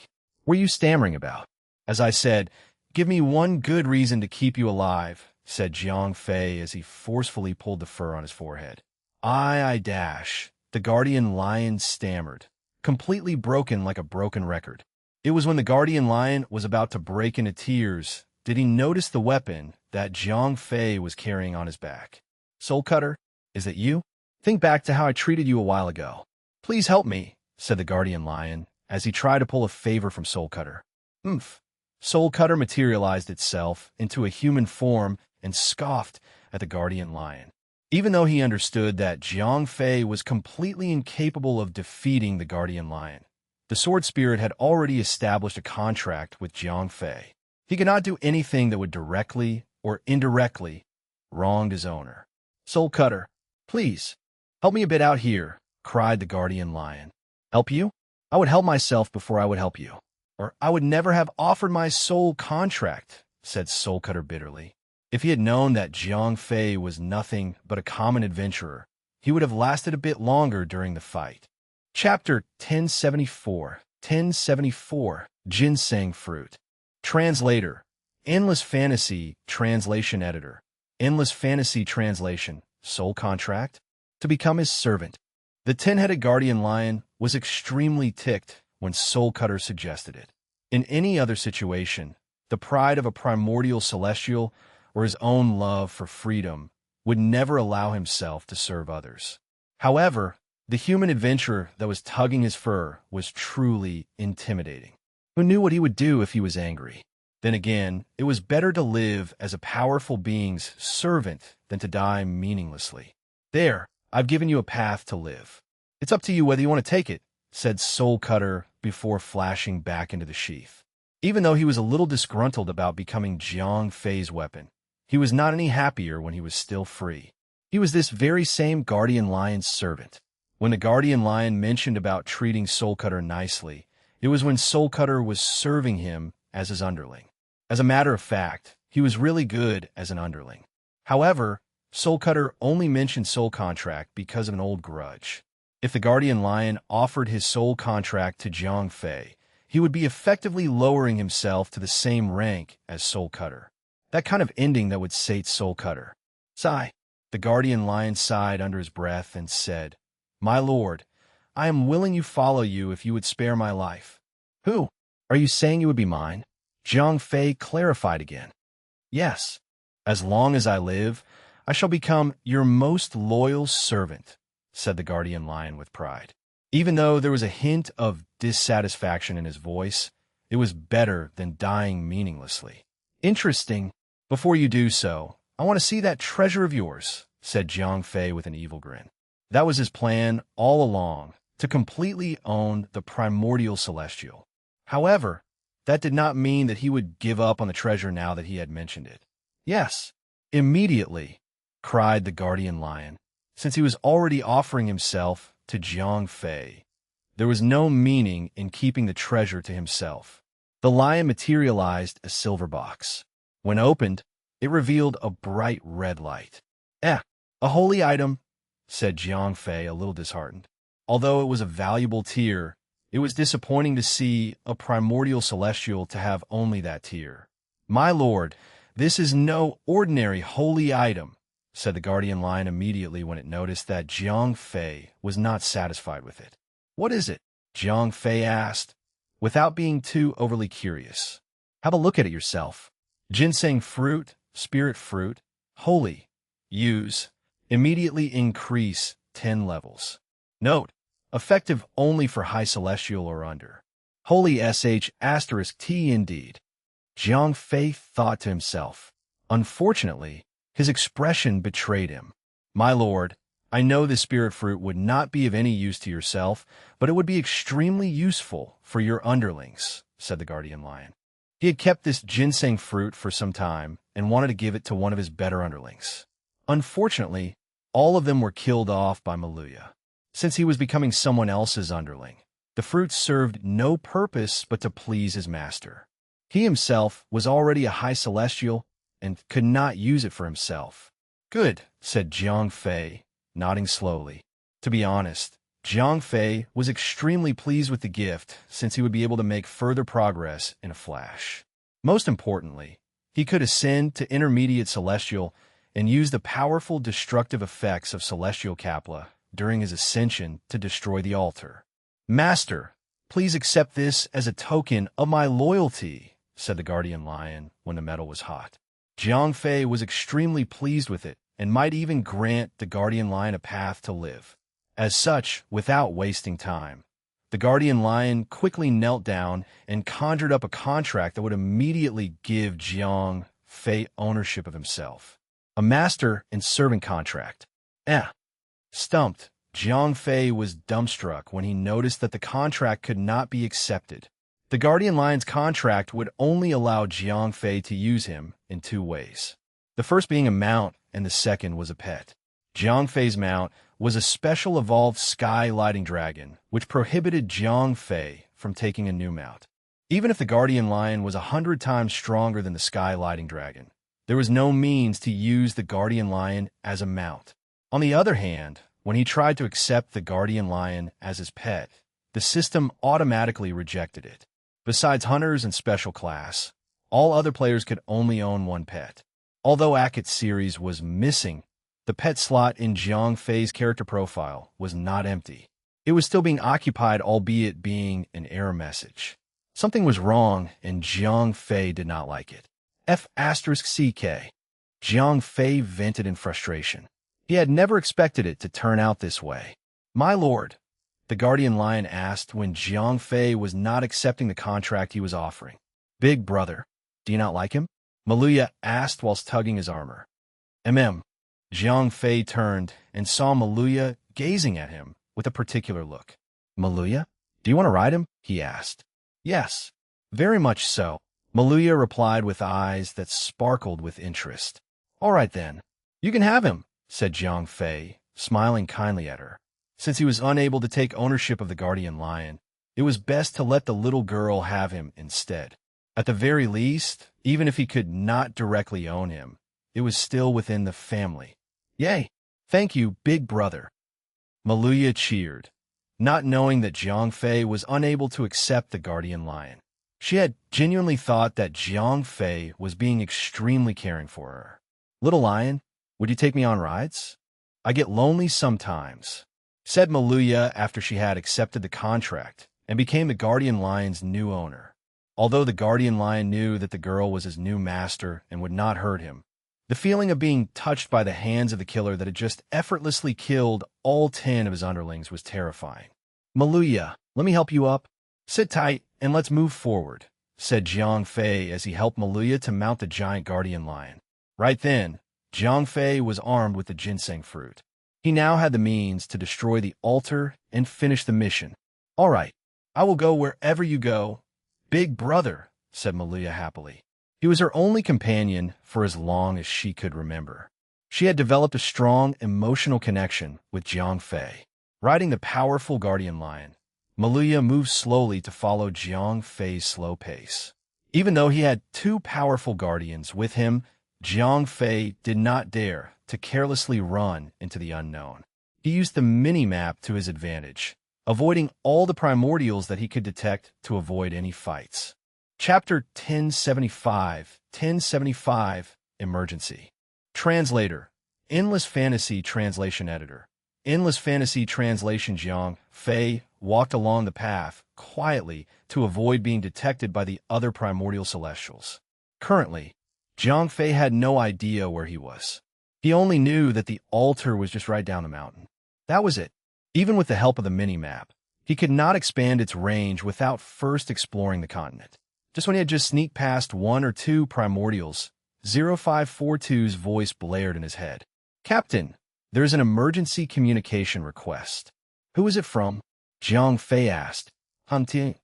A: were you stammering about?" "As I said, give me one good reason to keep you alive," said Jiang Fei as he forcefully pulled the fur on his forehead. I dash, the guardian lion stammered, completely broken like a broken record. It was when the guardian lion was about to break into tears did he notice the weapon that Jiang Fei was carrying on his back. "Soul Cutter, is it you? Think back to how I treated you a while ago. Please help me," said the guardian lion as he tried to pull a favor from Soul Cutter. Soul Cutter materialized itself into a human form and scoffed at the guardian lion. Even though he understood that Jiang Fei was completely incapable of defeating the guardian lion, the sword spirit had already established a contract with Jiang Fei. He could not do anything that would directly or indirectly wrong his owner. "Soul Cutter, please, help me a bit out here," cried the guardian lion. "Help you? I would help myself before I would help you. Or I would never have offered my soul contract, said Soul Cutter bitterly. If he had known that Jiang Fei was nothing but a common adventurer, he would have lasted a bit longer during the fight. Chapter 1074 Ginseng Fruit. Translator, Endless Fantasy Translation Editor. Endless Fantasy Translation, Soul Contract, to become his servant. The 10-headed guardian lion was extremely ticked when Soul Cutter suggested it. In any other situation, the pride of a primordial celestial or his own love for freedom would never allow himself to serve others. However, the human adventurer that was tugging his fur was truly intimidating. Who knew what he would do if he was angry? Then again, it was better to live as a powerful being's servant than to die meaninglessly. There, I've given you a path to live. It's up to you whether you want to take it, said Soul Cutter before flashing back into the sheath. Even though he was a little disgruntled about becoming Jiang Fei's weapon, he was not any happier when he was still free. He was this very same guardian lion's servant. When the guardian lion mentioned about treating Soul Cutter nicely, it was when Soul Cutter was serving him as his underling. As a matter of fact, he was really good as an underling. However, Soul Cutter only mentioned soul contract because of an old grudge. If the guardian lion offered his soul contract to Jiang Fei, he would be effectively lowering himself to the same rank as Soul Cutter. That kind of ending that would sate Soul Cutter. Sigh. The guardian lion sighed under his breath and said, "My lord, I am willing you follow you if you would spare my life." Who? Are you saying you would be mine? Jiang Fei clarified again. Yes. As long as I live, I shall become your most loyal servant, said the guardian lion with pride. Even though there was a hint of dissatisfaction in his voice, it was better than dying meaninglessly. Interesting. Before you do so, I want to see that treasure of yours, said Jiang Fei with an evil grin. That was his plan all along, to completely own the primordial celestial. However, that did not mean that he would give up on the treasure now that he had mentioned it. Yes, immediately, cried the guardian lion, since he was already offering himself to Jiang Fei. There was no meaning in keeping the treasure to himself. The lion materialized a silver box. When opened, it revealed a bright red light. A holy item, said Jiang Fei, a little disheartened. Although it was a valuable tier, it was disappointing to see a primordial celestial to have only that tier. My lord, this is no ordinary holy item, said the guardian lion immediately when it noticed that Jiang Fei was not satisfied with it. What is it? Jiang Fei asked, without being too overly curious. Have a look at it yourself. Ginseng fruit, spirit fruit, holy. Use. Immediately increase 10 levels. Note, effective only for high celestial or under. Holy **T indeed. Jiang Fei thought to himself. Unfortunately, his expression betrayed him. My lord, I know this spirit fruit would not be of any use to yourself, but it would be extremely useful for your underlings, said the guardian lion. He had kept this ginseng fruit for some time and wanted to give it to one of his better underlings. Unfortunately, all of them were killed off by Maluya. Since he was becoming someone else's underling, the fruit served no purpose but to please his master. He himself was already a high celestial and could not use it for himself. Good, said Jiang Fei, nodding slowly. To be honest, Jiang Fei was extremely pleased with the gift since he would be able to make further progress in a flash. Most importantly, he could ascend to intermediate celestial and use the powerful destructive effects of celestial Kapla during his ascension to destroy the altar. Master, please accept this as a token of my loyalty, said the guardian lion when the metal was hot. Jiang Fei was extremely pleased with it and might even grant the guardian lion a path to live. As such, without wasting time, the guardian lion quickly knelt down and conjured up a contract that would immediately give Jiang Fei ownership of himself. A master and servant contract. Stumped, Jiang Fei was dumbstruck when he noticed that the contract could not be accepted. The guardian lion's contract would only allow Jiang Fei to use him in two ways. The first being a mount and the second was a pet. Jiang Fei's mount was a special evolved sky lighting dragon, which prohibited Jiang Fei from taking a new mount. Even if the guardian lion was 100 times stronger than the sky lighting dragon, there was no means to use the guardian lion as a mount. On the other hand, when he tried to accept the guardian lion as his pet, the system automatically rejected it. Besides hunters and special class, all other players could only own one pet. Although Akit's series was missing, the pet slot in Jiang Fei's character profile was not empty. It was still being occupied, albeit being an error message. Something was wrong, and Jiang Fei did not like it. F***CK. Jiang Fei vented in frustration. He had never expected it to turn out this way. "My lord," the guardian lion asked when Jiang Fei was not accepting the contract he was offering. "Big brother, do you not like him?" Maluya asked whilst tugging his armor. Jiang Fei turned and saw Maluya gazing at him with a particular look. "Maluya, do you want to ride him?" he asked. "Yes, very much so," Maluya replied with eyes that sparkled with interest. "All right then, you can have him," said Jiang Fei, smiling kindly at her. Since he was unable to take ownership of the guardian lion, it was best to let the little girl have him instead. At the very least, even if he could not directly own him, it was still within the family. "Yay! Thank you, big brother." Maluya cheered, not knowing that Jiang Fei was unable to accept the guardian lion. She had genuinely thought that Jiang Fei was being extremely caring for her. "Little lion, would you take me on rides? I get lonely sometimes," said Maluya after she had accepted the contract and became the guardian lion's new owner. Although the guardian lion knew that the girl was his new master and would not hurt him, the feeling of being touched by the hands of the killer that had just effortlessly killed all 10 of his underlings was terrifying. "Maluya, let me help you up. Sit tight and let's move forward," said Jiang Fei as he helped Maluya to mount the giant guardian lion. Right then, Jiang Fei was armed with the ginseng fruit. He now had the means to destroy the altar and finish the mission. "All right, I will go wherever you go, big brother," said Maluya happily. He was her only companion for as long as she could remember. She had developed a strong emotional connection with Jiang Fei. Riding the powerful guardian lion, Maluya moved slowly to follow Jiang Fei's slow pace. Even though he had 2 powerful guardians with him, Jiang Fei did not dare to carelessly run into the unknown. He used the mini-map to his advantage, avoiding all the primordials that he could detect to avoid any fights. Chapter 1075 Emergency. Translator, Endless Fantasy Translation Editor. Endless Fantasy Translation. Jiang Fei walked along the path quietly to avoid being detected by the other primordial celestials. Currently, Jiang Fei had no idea where he was. He only knew that the altar was just right down the mountain. That was it. Even with the help of the mini-map, he could not expand its range without first exploring the continent. Just when he had just sneaked past 1 or 2 primordials, 0542's voice blared in his head. "Captain, there is an emergency communication request." "Who is it from?" Jiang Fei asked. "Hunting."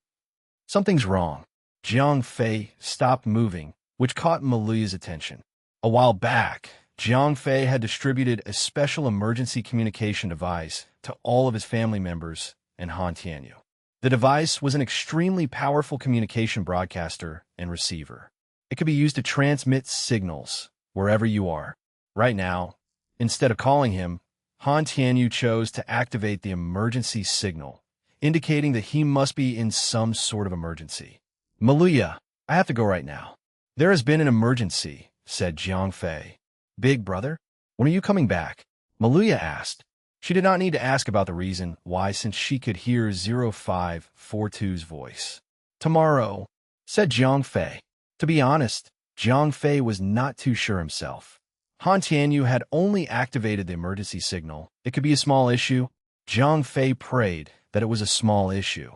A: "Something's wrong." Jiang Fei stopped moving, which caught Maluya's attention. A while back, Jiang Fei had distributed a special emergency communication device to all of his family members and Han Tianyu. The device was an extremely powerful communication broadcaster and receiver. It could be used to transmit signals wherever you are. Right now, instead of calling him, Han Tianyu chose to activate the emergency signal, indicating that he must be in some sort of emergency. "Maluya, I have to go right now." "There has been an emergency," said Jiang Fei. "Big brother, when are you coming back?" Maluya asked. She did not need to ask about the reason why, since she could hear 0542's voice. "Tomorrow," said Jiang Fei. To be honest, Jiang Fei was not too sure himself. Han Tianyu had only activated the emergency signal. It could be a small issue. Jiang Fei prayed that it was a small issue.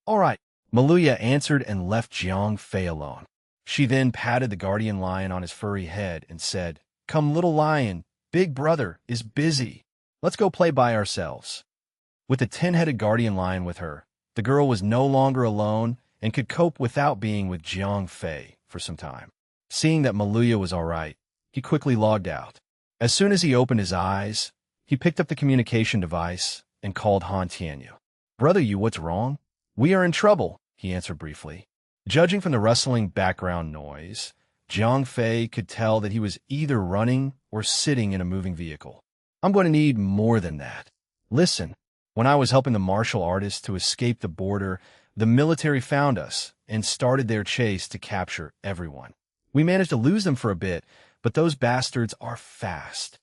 A: "All right," Maluya answered and left Jiang Fei alone. She then patted the guardian lion on his furry head and said, "Come, little lion, big brother is busy. Let's go play by ourselves." With the 10-headed guardian lion with her, the girl was no longer alone and could cope without being with Jiang Fei for some time. Seeing that Maluya was all right, he quickly logged out. As soon as he opened his eyes, He picked up the communication device and called Han Tianyu. "Brother Yu, what's wrong?" "We are in trouble," he answered briefly. Judging from the rustling background noise, Jiang Fei could tell that he was either running or sitting in a moving vehicle. "I'm going to need more than that. Listen, when I was helping the martial artists to escape the border, the military found us and started their chase to capture everyone. We managed to lose them for a bit, but those bastards are fast."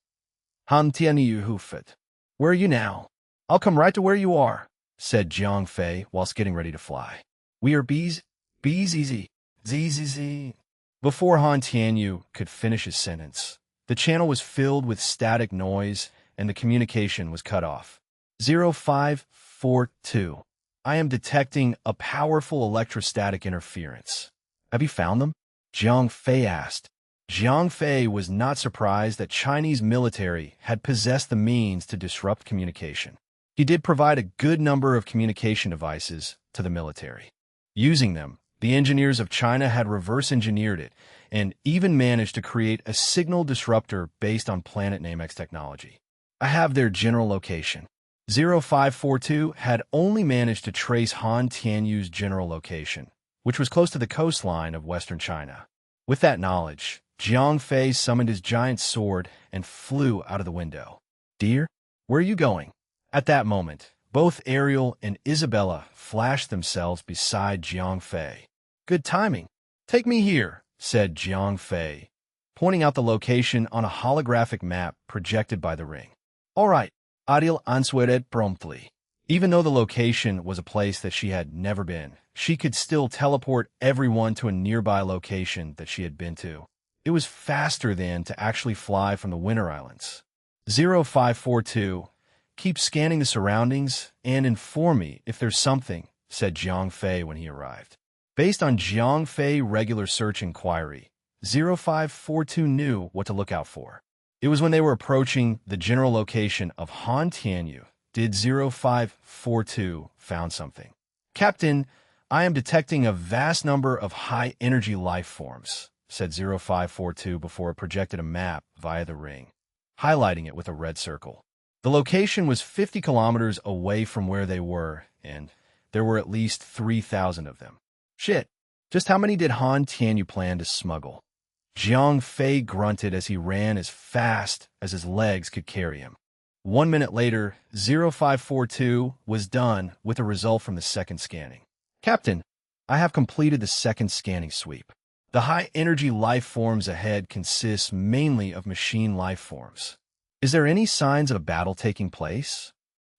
A: Han Tianyu hoofed. "Where are you now?" "I'll come right to where you are," said Jiang Fei whilst getting ready to fly. "We are bees, easy, z. Before Han Tianyu could finish his sentence, the channel was filled with static noise and the communication was cut off. 0542. I am detecting a powerful electrostatic interference. Have you found them? Jiang Fei asked. Jiang Fei was not surprised that Chinese military had possessed the means to disrupt communication. He did provide a good number of communication devices to the military. Using them, the engineers of China had reverse-engineered it and even managed to create a signal disruptor based on Planet Namex technology. I have their general location. 0542 had only managed to trace Han Tianyu's general location, which was close to the coastline of western China. With that knowledge, Jiang Fei summoned his giant sword and flew out of the window. "Dear, where are you going?" At that moment, both Ariel and Isabella flashed themselves beside Jiang Fei. "Good timing. Take me here," said Jiang Fei, pointing out the location on a holographic map projected by the ring. "All right," Ariel answered promptly. Even though the location was a place that she had never been, she could still teleport everyone to a nearby location that she had been to. It was faster than to actually fly from the Winter Islands. 0542, keep scanning the surroundings and inform me if there's something, said Jiang Fei when he arrived. Based on Jiang Fei's regular search inquiry, 0542 knew what to look out for. It was when they were approaching the general location of Han Tianyu did 0542 found something. "Captain, I am detecting a vast number of high-energy life forms," said 0542 before it projected a map via the ring, highlighting it with a red circle. The location was 50 kilometers away from where they were, and there were at least 3,000 of them. Shit, just how many did Han Tianyu plan to smuggle? Jiang Fei grunted as he ran as fast as his legs could carry him. 1 minute later, 0542 was done with a result from the second scanning. "Captain, I have completed the second scanning sweep. The high-energy life forms ahead consists mainly of machine life forms. Is there any signs of a battle taking place?"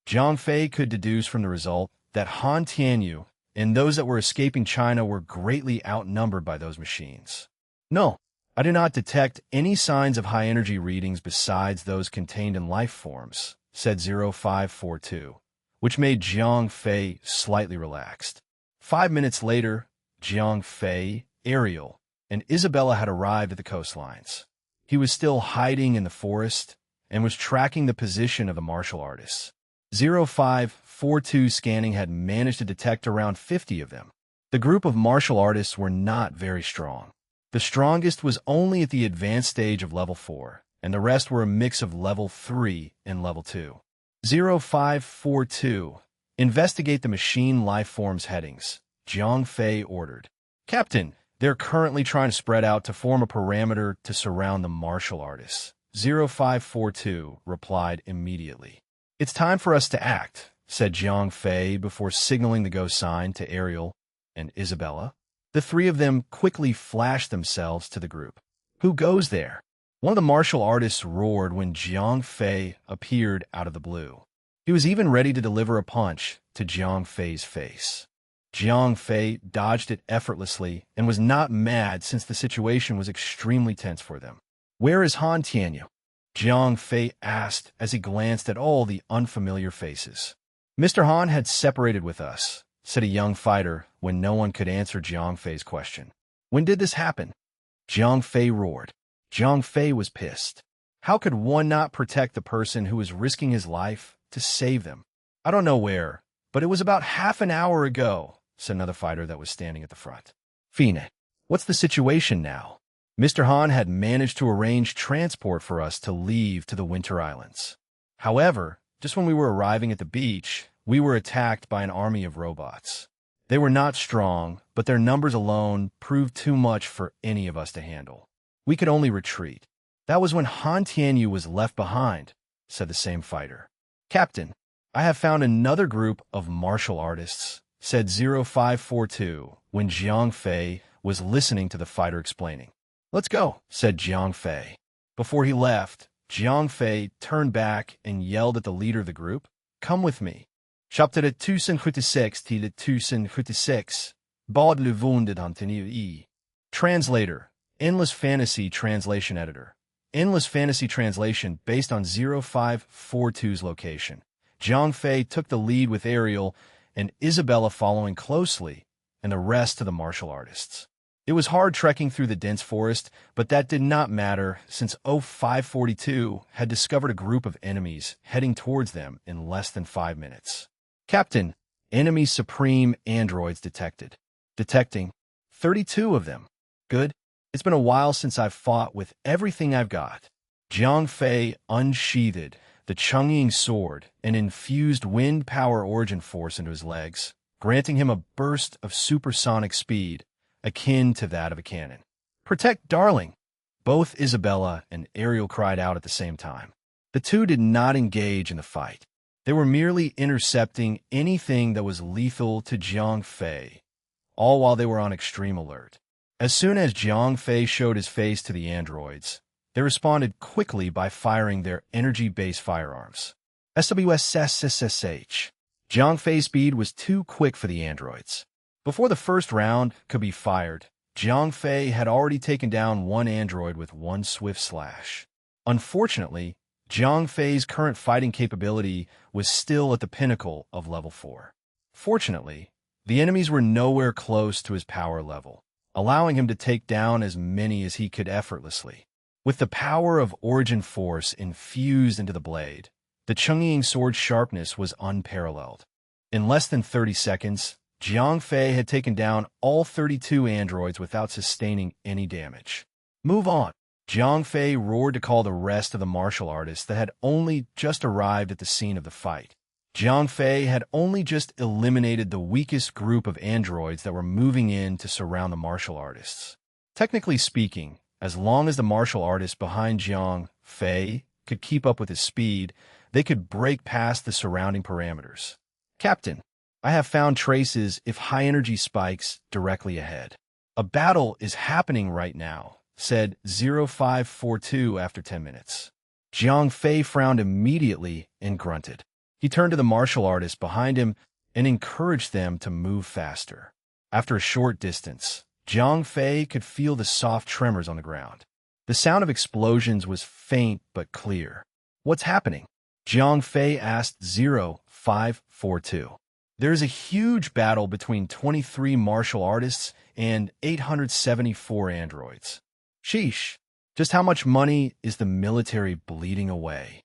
A: Jiang Fei could deduce from the result that Han Tianyu and those that were escaping China were greatly outnumbered by those machines. "No, I do not detect any signs of high-energy readings besides those contained in life forms," said 0542, which made Jiang Fei slightly relaxed. 5 minutes later, Jiang Fei, Ariel, and Isabella had arrived at the coastlines. He was still hiding in the forest and was tracking the position of the martial artists. 0542 scanning had managed to detect around 50 of them. The group of martial artists were not very strong. The strongest was only at the advanced stage of level 4, and the rest were a mix of level 3 and level 2. 0542, investigate the machine life forms headings, Jiang Fei ordered. "Captain, they're currently trying to spread out to form a perimeter to surround the martial artists." 0542 replied immediately. "It's time for us to act," said Jiang Fei before signaling the go sign to Ariel and Isabella. The three of them quickly flashed themselves to the group. "Who goes there?" One of the martial artists roared when Jiang Fei appeared out of the blue. He was even ready to deliver a punch to Jiang Fei's face. Jiang Fei dodged it effortlessly and was not mad since the situation was extremely tense for them. "Where is Han Tianyu?" Jiang Fei asked as he glanced at all the unfamiliar faces. "Mr. Han had separated with us," said a young fighter when no one could answer Jiang Fei's question. "When did this happen?" Jiang Fei roared. Jiang Fei was pissed. How could one not protect the person who was risking his life to save them? "I don't know where, but it was about half an hour ago," said another fighter that was standing at the front. "Fine, what's the situation now?" "Mr. Han had managed to arrange transport for us to leave to the Winter Islands." However, just when we were arriving at the beach, we were attacked by an army of robots. They were not strong, but their numbers alone proved too much for any of us to handle. We could only retreat. That was when Han Tianyu was left behind, said the same fighter. Captain, I have found another group of martial artists, said 0542 when Jiang Fei was listening to the fighter explaining. Let's go, said Jiang Fei. Before he left, Jiang Fei turned back and yelled at the leader of the group, Come with me. Chapter 1076 till 1076. Baud le wounded Antony. Translator, Endless Fantasy Translation Editor. Endless Fantasy Translation based on 0542's location. Jiang Fei took the lead with Ariel and Isabella following closely, and the rest to the martial artists. It was hard trekking through the dense forest, but that did not matter since 0542 had discovered a group of enemies heading towards them in less than 5 minutes. Captain, enemy supreme androids detected. Detecting 32 of them. Good. It's been a while since I've fought with everything I've got. Jiang Fei unsheathed the Chungying sword and infused wind power origin force into his legs, granting him a burst of supersonic speed akin to that of a cannon. Protect, darling! Both Isabella and Ariel cried out at the same time. The two did not engage in the fight. They were merely intercepting anything that was lethal to Jiang Fei, all while they were on extreme alert. As soon as Jiang Fei showed his face to the androids, they responded quickly by firing their energy-based firearms. SWSSSH. Jiang Fei's speed was too quick for the androids. Before the first round could be fired, Jiang Fei had already taken down one android with one swift slash. Unfortunately, Jiang Fei's current fighting capability was still at the pinnacle of level 4. Fortunately, the enemies were nowhere close to his power level, allowing him to take down as many as he could effortlessly. With the power of origin force infused into the blade, the Chungying sword's sharpness was unparalleled. In less than 30 seconds, Jiang Fei had taken down all 32 androids without sustaining any damage. Move on! Jiang Fei roared to call the rest of the martial artists that had only just arrived at the scene of the fight. Jiang Fei had only just eliminated the weakest group of androids that were moving in to surround the martial artists. Technically speaking, as long as the martial artists behind Jiang Fei could keep up with his speed, they could break past the surrounding parameters. Captain, I have found traces of high-energy spikes directly ahead. A battle is happening right now, said 0542 after 10 minutes. Jiang Fei frowned immediately and grunted. He turned to the martial artists behind him and encouraged them to move faster. After a short distance, Jiang Fei could feel the soft tremors on the ground. The sound of explosions was faint but clear. What's happening? Jiang Fei asked 0542. There is a huge battle between 23 martial artists and 874 androids. Sheesh, just how much money is the military bleeding away?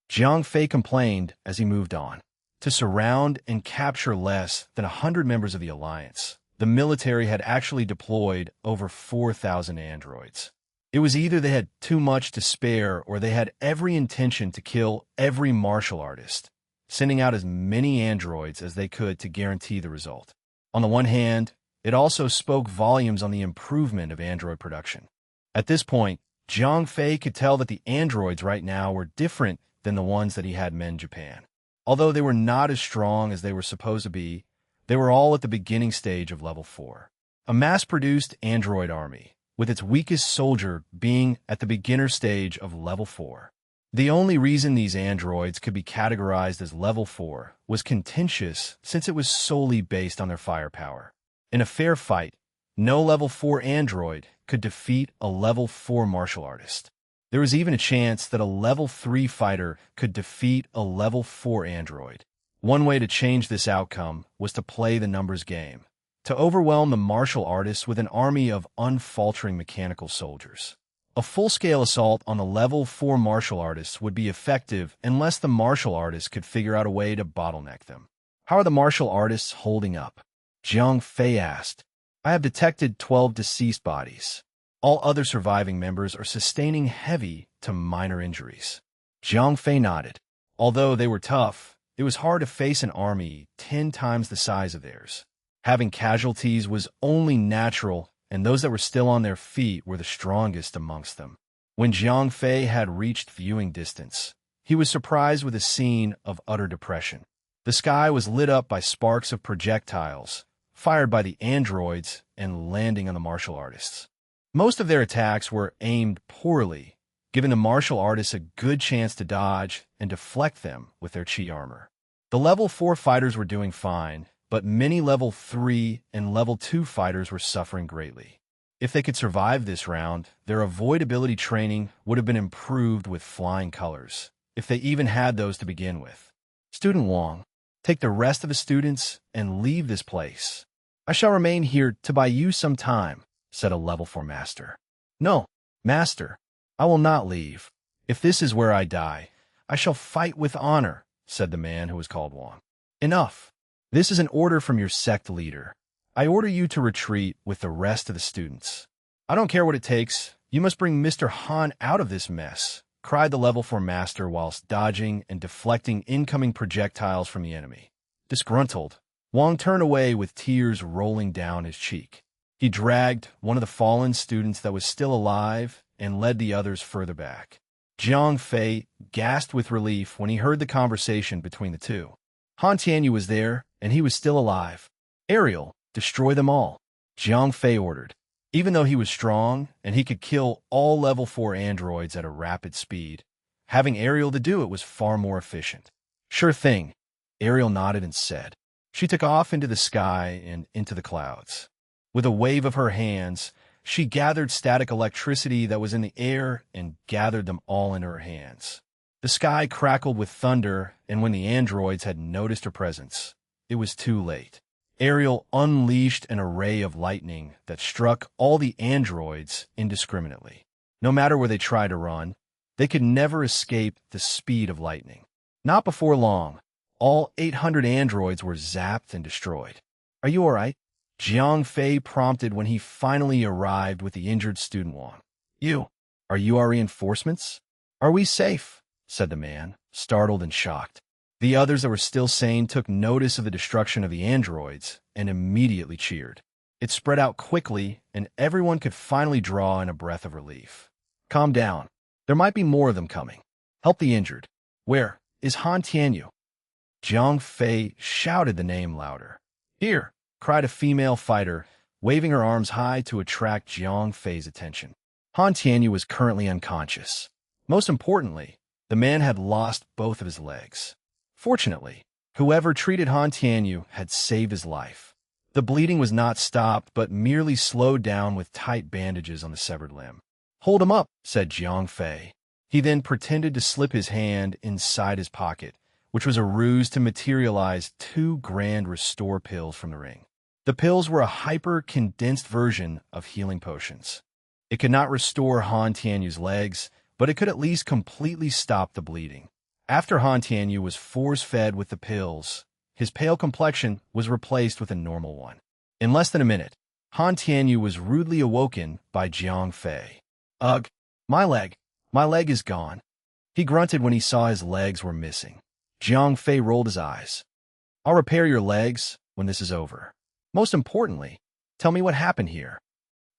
A: Jiang Fei complained as he moved on. To surround and capture less than 100 members of the Alliance, the military had actually deployed over 4,000 androids. It was either they had too much to spare or they had every intention to kill every martial artist, sending out as many androids as they could to guarantee the result. On the one hand, it also spoke volumes on the improvement of android production. At this point, Jiang Fei could tell that the androids right now were different than the ones that he had in Japan. Although they were not as strong as they were supposed to be, they were all at the beginning stage of level 4. A mass-produced android army, with its weakest soldier being at the beginner stage of level 4. The only reason these androids could be categorized as level 4 was contentious since it was solely based on their firepower. In a fair fight, no level 4 android could defeat a level 4 martial artist. There was even a chance that a level 3 fighter could defeat a level 4 android. One way to change this outcome was to play the numbers game, to overwhelm the martial artists with an army of unfaltering mechanical soldiers. A full-scale assault on the level 4 martial artists would be effective unless the martial artists could figure out a way to bottleneck them. How are the martial artists holding up? Jiang Fei asked. I have detected 12 deceased bodies. All other surviving members are sustaining heavy to minor injuries. Jiang Fei nodded. Although they were tough, it was hard to face an army 10 times the size of theirs. Having casualties was only natural, and those that were still on their feet were the strongest amongst them. When Jiang Fei had reached viewing distance, he was surprised with a scene of utter depression. The sky was lit up by sparks of projectiles, fired by the androids and landing on the martial artists. Most of their attacks were aimed poorly, giving the martial artists a good chance to dodge and deflect them with their chi armor. The level 4 fighters were doing fine, but many level 3 and level 2 fighters were suffering greatly. If they could survive this round, their avoidability training would have been improved with flying colors, if they even had those to begin with. Student Wang, take the rest of the students and leave this place. I shall remain here to buy you some time, said a level 4 master. No, master, I will not leave. If this is where I die, I shall fight with honor, said the man who was called Wang. Enough. This is an order from your sect leader. I order you to retreat with the rest of the students. I don't care what it takes. You must bring Mr. Han out of this mess, cried the level 4 master whilst dodging and deflecting incoming projectiles from the enemy. Disgruntled, Wang turned away with tears rolling down his cheek. He dragged one of the fallen students that was still alive and led the others further back. Jiang Fei gasped with relief when he heard the conversation between the two. Han Tianyu was there, and he was still alive. Ariel, destroy them all, Jiang Fei ordered. Even though he was strong and he could kill all level 4 androids at a rapid speed, having Ariel to do it was far more efficient. Sure thing, Ariel nodded and said. She took off into the sky and into the clouds. With a wave of her hands, she gathered static electricity that was in the air and gathered them all in her hands. The sky crackled with thunder, and when the androids had noticed her presence, it was too late. Ariel unleashed an array of lightning that struck all the androids indiscriminately. No matter where they tried to run, they could never escape the speed of lightning. Not before long, all 800 androids were zapped and destroyed. Are you all right? Jiang Fei prompted when he finally arrived with the injured student Wang. Are you our reinforcements? Are we safe? Said the man, startled and shocked. The others that were still sane took notice of the destruction of the androids and immediately cheered. It spread out quickly, and everyone could finally draw in a breath of relief. Calm down. There might be more of them coming. Help the injured. Where is Han Tianyu? Jiang Fei shouted the name louder. Here, cried a female fighter, waving her arms high to attract Jiang Fei's attention. Han Tianyu was currently unconscious. Most importantly, the man had lost both of his legs. Fortunately, whoever treated Han Tianyu had saved his life. The bleeding was not stopped, but merely slowed down with tight bandages on the severed limb. Hold him up, said Jiang Fei. He then pretended to slip his hand inside his pocket, which was a ruse to materialize 2 grand restore pills from the ring. The pills were a hyper-condensed version of healing potions. It could not restore Han Tianyu's legs, but it could at least completely stop the bleeding. After Han Tianyu was force-fed with the pills, his pale complexion was replaced with a normal one. In less than a minute, Han Tianyu was rudely awoken by Jiang Fei. Ugh, my leg is gone. He grunted when he saw his legs were missing. Jiang Fei rolled his eyes. I'll repair your legs when this is over. Most importantly, tell me what happened here.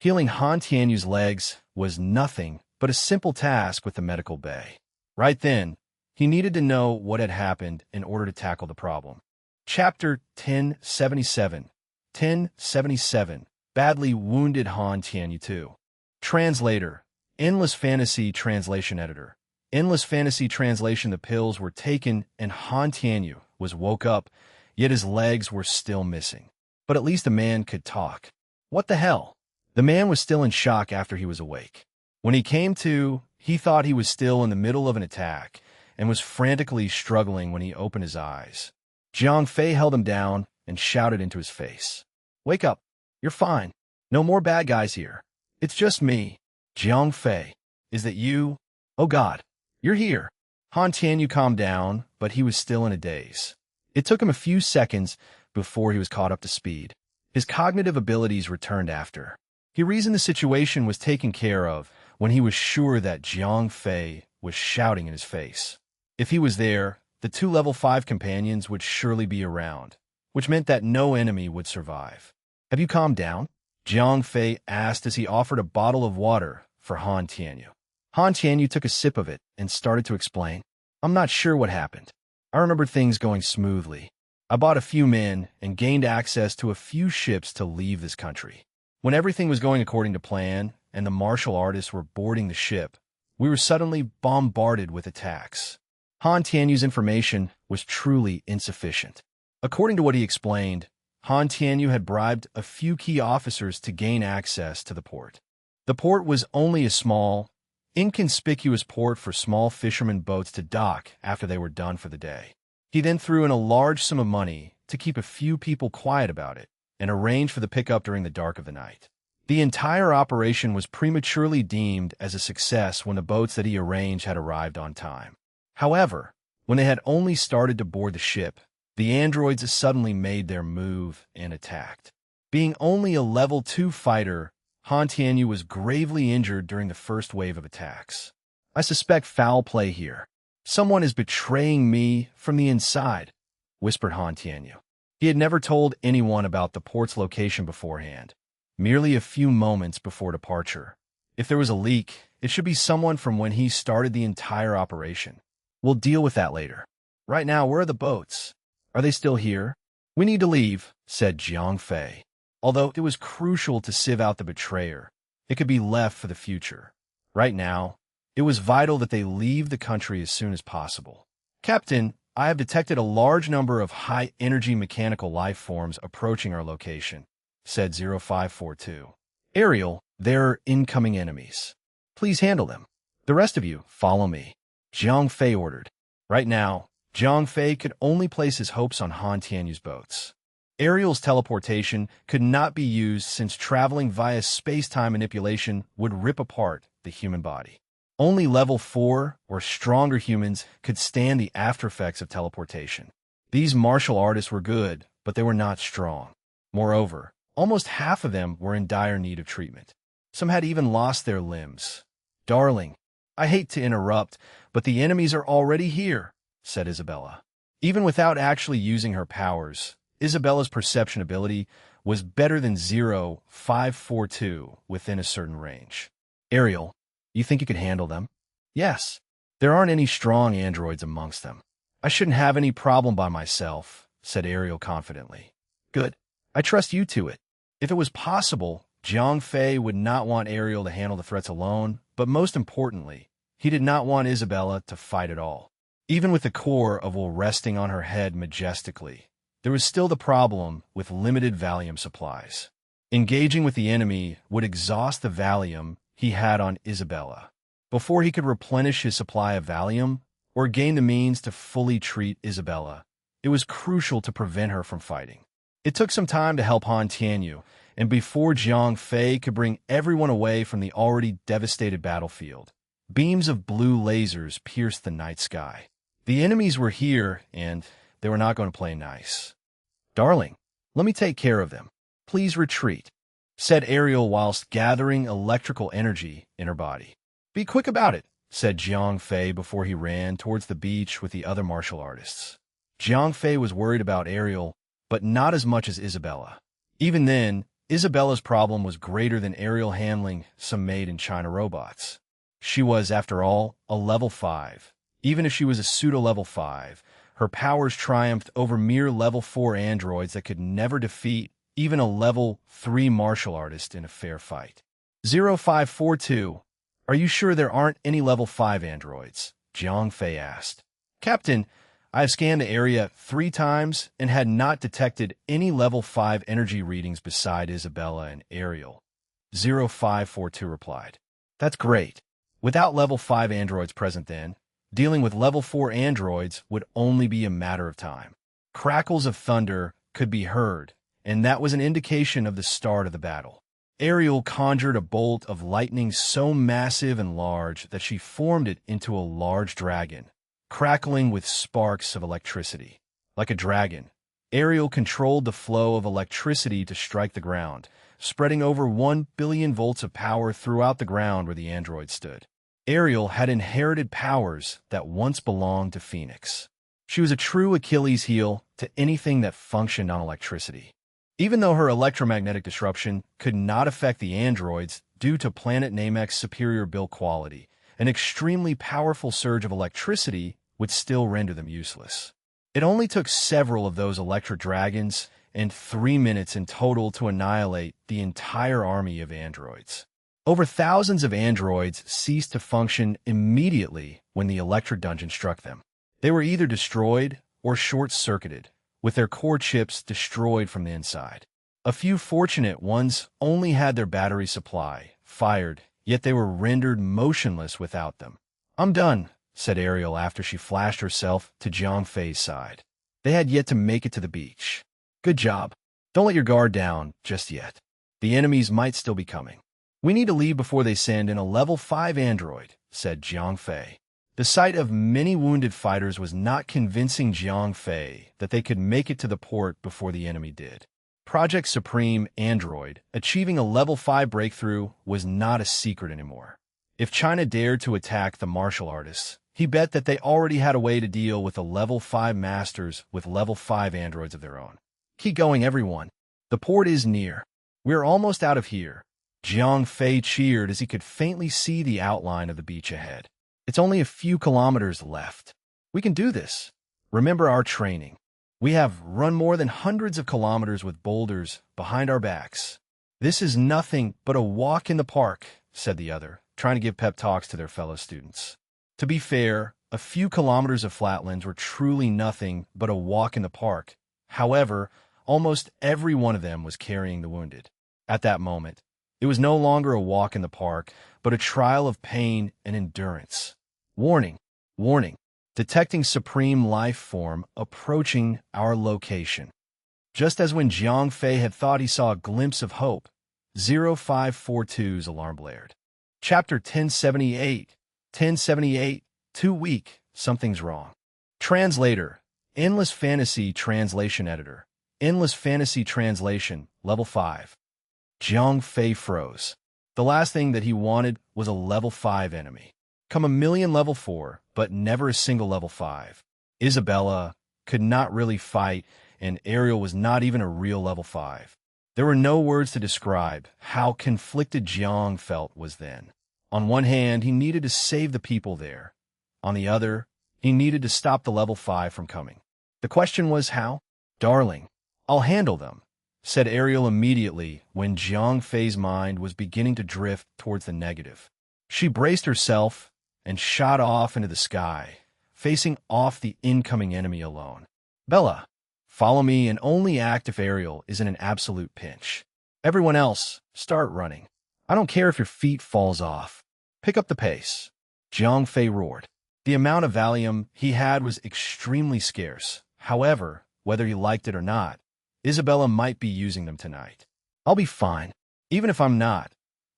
A: Healing Han Tianyu's legs was nothing but a simple task with the medical bay. Right then, he needed to know what had happened in order to tackle the problem. Chapter 1077. 1077. Badly Wounded Han Tianyu 2. Translator. Endless Fantasy Translation Editor. Endless Fantasy Translation. The pills were taken and Han Tianyu was woke up, yet his legs were still missing. But at least the man could talk. What the hell? The man was still in shock after he was awake. When he came to, he thought he was still in the middle of an attack and was frantically struggling when he opened his eyes. Jiang Fei held him down and shouted into his face. Wake up. You're fine. No more bad guys here. It's just me. Jiang Fei. Is that you? Oh God. You're here. Han Tianyu calmed down, but he was still in a daze. It took him a few seconds before he was caught up to speed. His cognitive abilities returned after. He reasoned the situation was taken care of when he was sure that Jiang Fei was shouting in his face. If he was there, the 2 level 5 companions would surely be around, which meant that no enemy would survive. Have you calmed down? Jiang Fei asked as he offered a bottle of water for Han Tianyu. Han Tianyu took a sip of it and started to explain. I'm not sure what happened. I remember things going smoothly. I bought a few men and gained access to a few ships to leave this country. When everything was going according to plan and the martial artists were boarding the ship, we were suddenly bombarded with attacks. Han Tianyu's information was truly insufficient. According to what he explained, Han Tianyu had bribed a few key officers to gain access to the port. The port was only a small, inconspicuous port for small fishermen boats to dock after they were done for the day. He then threw in a large sum of money to keep a few people quiet about it and arranged for the pickup during the dark of the night. The entire operation was prematurely deemed as a success when the boats that he arranged had arrived on time. However, when they had only started to board the ship, the androids suddenly made their move and attacked. Being only a level 2 fighter, Han Tianyu was gravely injured during the first wave of attacks. I suspect foul play here. Someone is betraying me from the inside, whispered Han Tianyu. He had never told anyone about the port's location beforehand, merely a few moments before departure. If there was a leak, it should be someone from when he started the entire operation. We'll deal with that later. Right now, where are the boats? Are they still here? We need to leave, said Jiang Fei. Although it was crucial to sieve out the betrayer, it could be left for the future. Right now, it was vital that they leave the country as soon as possible. Captain, I have detected a large number of high-energy mechanical life forms approaching our location, said 0542. Ariel, they're incoming enemies. Please handle them. The rest of you, follow me. Jiang Fei ordered. Right now, Jiang Fei could only place his hopes on Han Tianyu's boats. Ariel's teleportation could not be used since traveling via space-time manipulation would rip apart the human body. Only level 4 or stronger humans could stand the aftereffects of teleportation. These martial artists were good, but they were not strong. Moreover, almost half of them were in dire need of treatment. Some had even lost their limbs. Darling, I hate to interrupt, but the enemies are already here, said Isabella. Even without actually using her powers, Isabella's perception ability was better than 0542 within a certain range. Ariel, you think you could handle them? Yes. There aren't any strong androids amongst them. I shouldn't have any problem by myself, said Ariel confidently. Good. I trust you to it. If it was possible, Jiang Fei would not want Ariel to handle the threats alone, but most importantly, he did not want Isabella to fight at all. Even with the core of wool resting on her head majestically, there was still the problem with limited Valium supplies. Engaging with the enemy would exhaust the Valium he had on Isabella. Before he could replenish his supply of Valium or gain the means to fully treat Isabella, it was crucial to prevent her from fighting. It took some time to help Han Tianyu, and before Jiang Fei could bring everyone away from the already devastated battlefield, beams of blue lasers pierced the night sky. The enemies were here, and they were not going to play nice. Darling, let me take care of them. Please retreat, said Ariel whilst gathering electrical energy in her body. Be quick about it, said Jiang Fei before he ran towards the beach with the other martial artists. Jiang Fei was worried about Ariel, but not as much as Isabella. Even then, Isabella's problem was greater than Ariel handling some made-in-China robots. She was, after all, a level 5. Even if she was a pseudo-level 5, her powers triumphed over mere level 4 androids that could never defeat even a level 3 martial artist in a fair fight. 0542, are you sure there aren't any level 5 androids? Jiang Fei asked. Captain, I have scanned the area 3 times and had not detected any level 5 energy readings beside Isabella and Ariel. 0542 replied. That's great. Without level 5 androids present then, dealing with level 4 androids would only be a matter of time. Crackles of thunder could be heard, and that was an indication of the start of the battle. Ariel conjured a bolt of lightning so massive and large that she formed it into a large dragon, crackling with sparks of electricity. Like a dragon, Ariel controlled the flow of electricity to strike the ground, spreading over 1 billion volts of power throughout the ground where the android stood. Ariel had inherited powers that once belonged to Phoenix. She was a true Achilles heel to anything that functioned on electricity. Even though her electromagnetic disruption could not affect the androids due to Planet Namek's superior build quality, an extremely powerful surge of electricity would still render them useless. It only took several of those electric dragons and 3 minutes in total to annihilate the entire army of androids. Over thousands of androids ceased to function immediately when the electric dungeon struck them. They were either destroyed or short-circuited, with their core chips destroyed from the inside. A few fortunate ones only had their battery supply fired, yet they were rendered motionless without them. "I'm done," said Ariel after she flashed herself to Jiang Fei's side. They had yet to make it to the beach. "Good job. Don't let your guard down just yet. The enemies might still be coming. We need to leave before they send in a level 5 android," said Jiang Fei. The sight of many wounded fighters was not convincing Jiang Fei that they could make it to the port before the enemy did. Project Supreme Android achieving a level 5 breakthrough was not a secret anymore. If China dared to attack the martial artists, he bet that they already had a way to deal with the level 5 masters with level 5 androids of their own. "Keep going, everyone. The port is near. We're almost out of here." Jiang Fei cheered as he could faintly see the outline of the beach ahead. "It's only a few kilometers left. We can do this. Remember our training. We have run more than hundreds of kilometers with boulders behind our backs. This is nothing but a walk in the park," said the other, trying to give pep talks to their fellow students. To be fair, a few kilometers of flatlands were truly nothing but a walk in the park. However, almost every one of them was carrying the wounded. At that moment, it was no longer a walk in the park, but a trial of pain and endurance. "Warning! Warning! Detecting Supreme Life Form approaching our location." Just as when Jiang Fei had thought he saw a glimpse of hope, 0542's alarm blared. Chapter 1078. 1078. Too weak. Something's wrong. Translator. Endless Fantasy Translation Editor. Endless Fantasy Translation, Level 5. Jiang Fei froze. The last thing that he wanted was a level 5 enemy. Come a million level 4, but never a single level 5. Isabella could not really fight, and Ariel was not even a real level 5. There were no words to describe how conflicted Jiang felt was then. On one hand, he needed to save the people there. On the other, he needed to stop the level 5 from coming. The question was how? "Darling, I'll handle them," said Ariel immediately when Jiang Fei's mind was beginning to drift towards the negative. She braced herself and shot off into the sky, facing off the incoming enemy alone. "Bella, follow me and only act if Ariel is in an absolute pinch. Everyone else, start running. I don't care if your feet falls off. Pick up the pace." Jiang Fei roared. The amount of Valium he had was extremely scarce. However, whether he liked it or not, Isabella might be using them tonight. "I'll be fine. Even if I'm not,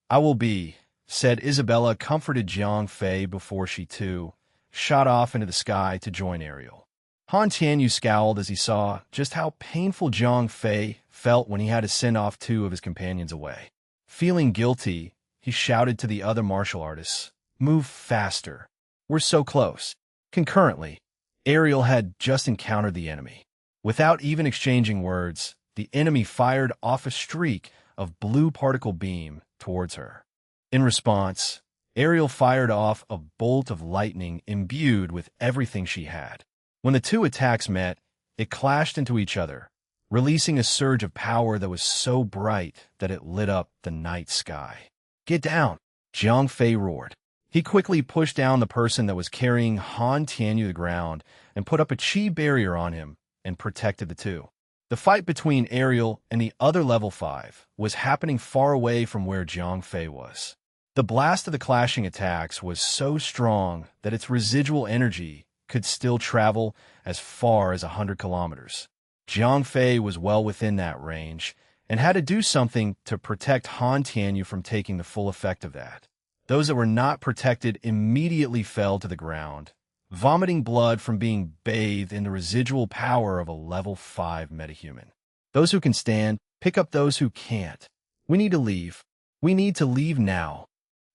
A: I will be," said Isabella, comforted Jiang Fei before she, too, shot off into the sky to join Ariel. Han Tianyu scowled as he saw just how painful Jiang Fei felt when he had to send off 2 of his companions away. Feeling guilty, he shouted to the other martial artists, "Move faster. We're so close." Concurrently, Ariel had just encountered the enemy. Without even exchanging words, the enemy fired off a streak of blue particle beam towards her. In response, Ariel fired off a bolt of lightning imbued with everything she had. When the 2 attacks met, it clashed into each other, releasing a surge of power that was so bright that it lit up the night sky. "Get down!" Jiang Fei roared. He quickly pushed down the person that was carrying Han Tianyu to the ground and put up a chi barrier on him and protected the 2. The fight between Ariel and the other level 5 was happening far away from where Jiang Fei was. The blast of the clashing attacks was so strong that its residual energy could still travel as far as 100 kilometers. Jiang Fei was well within that range and had to do something to protect Han Tianyu from taking the full effect of that. Those that were not protected immediately fell to the ground, vomiting blood from being bathed in the residual power of a level 5 metahuman. "Those who can stand, pick up those who can't. We need to leave. We need to leave now,"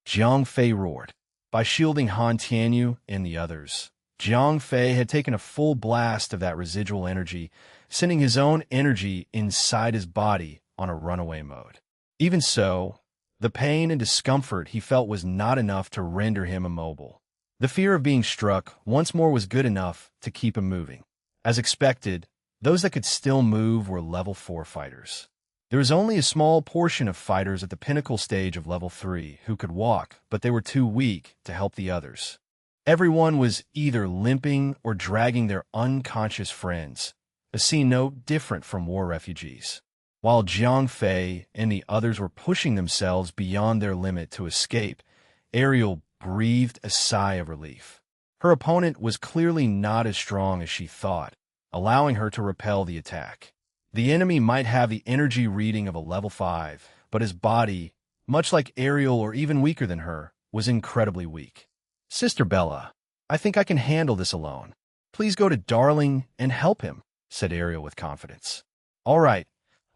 A: Jiang Fei roared. By shielding Han Tianyu and the others, Jiang Fei had taken a full blast of that residual energy, sending his own energy inside his body on a runaway mode. Even so, the pain and discomfort he felt was not enough to render him immobile. The fear of being struck once more was good enough to keep him moving. As expected, those that could still move were level 4 fighters. There was only a small portion of fighters at the pinnacle stage of level 3 who could walk, but they were too weak to help the others. Everyone was either limping or dragging their unconscious friends, a scene no different from war refugees. While Jiang Fei and the others were pushing themselves beyond their limit to escape, Ariel breathed a sigh of relief. Her opponent was clearly not as strong as she thought, allowing her to repel the attack. The enemy might have the energy reading of a level 5, but his body, much like Ariel or even weaker than her, was incredibly weak. "Sister Bella, I think I can handle this alone. Please go to Darling and help him," said Ariel with confidence. "All right,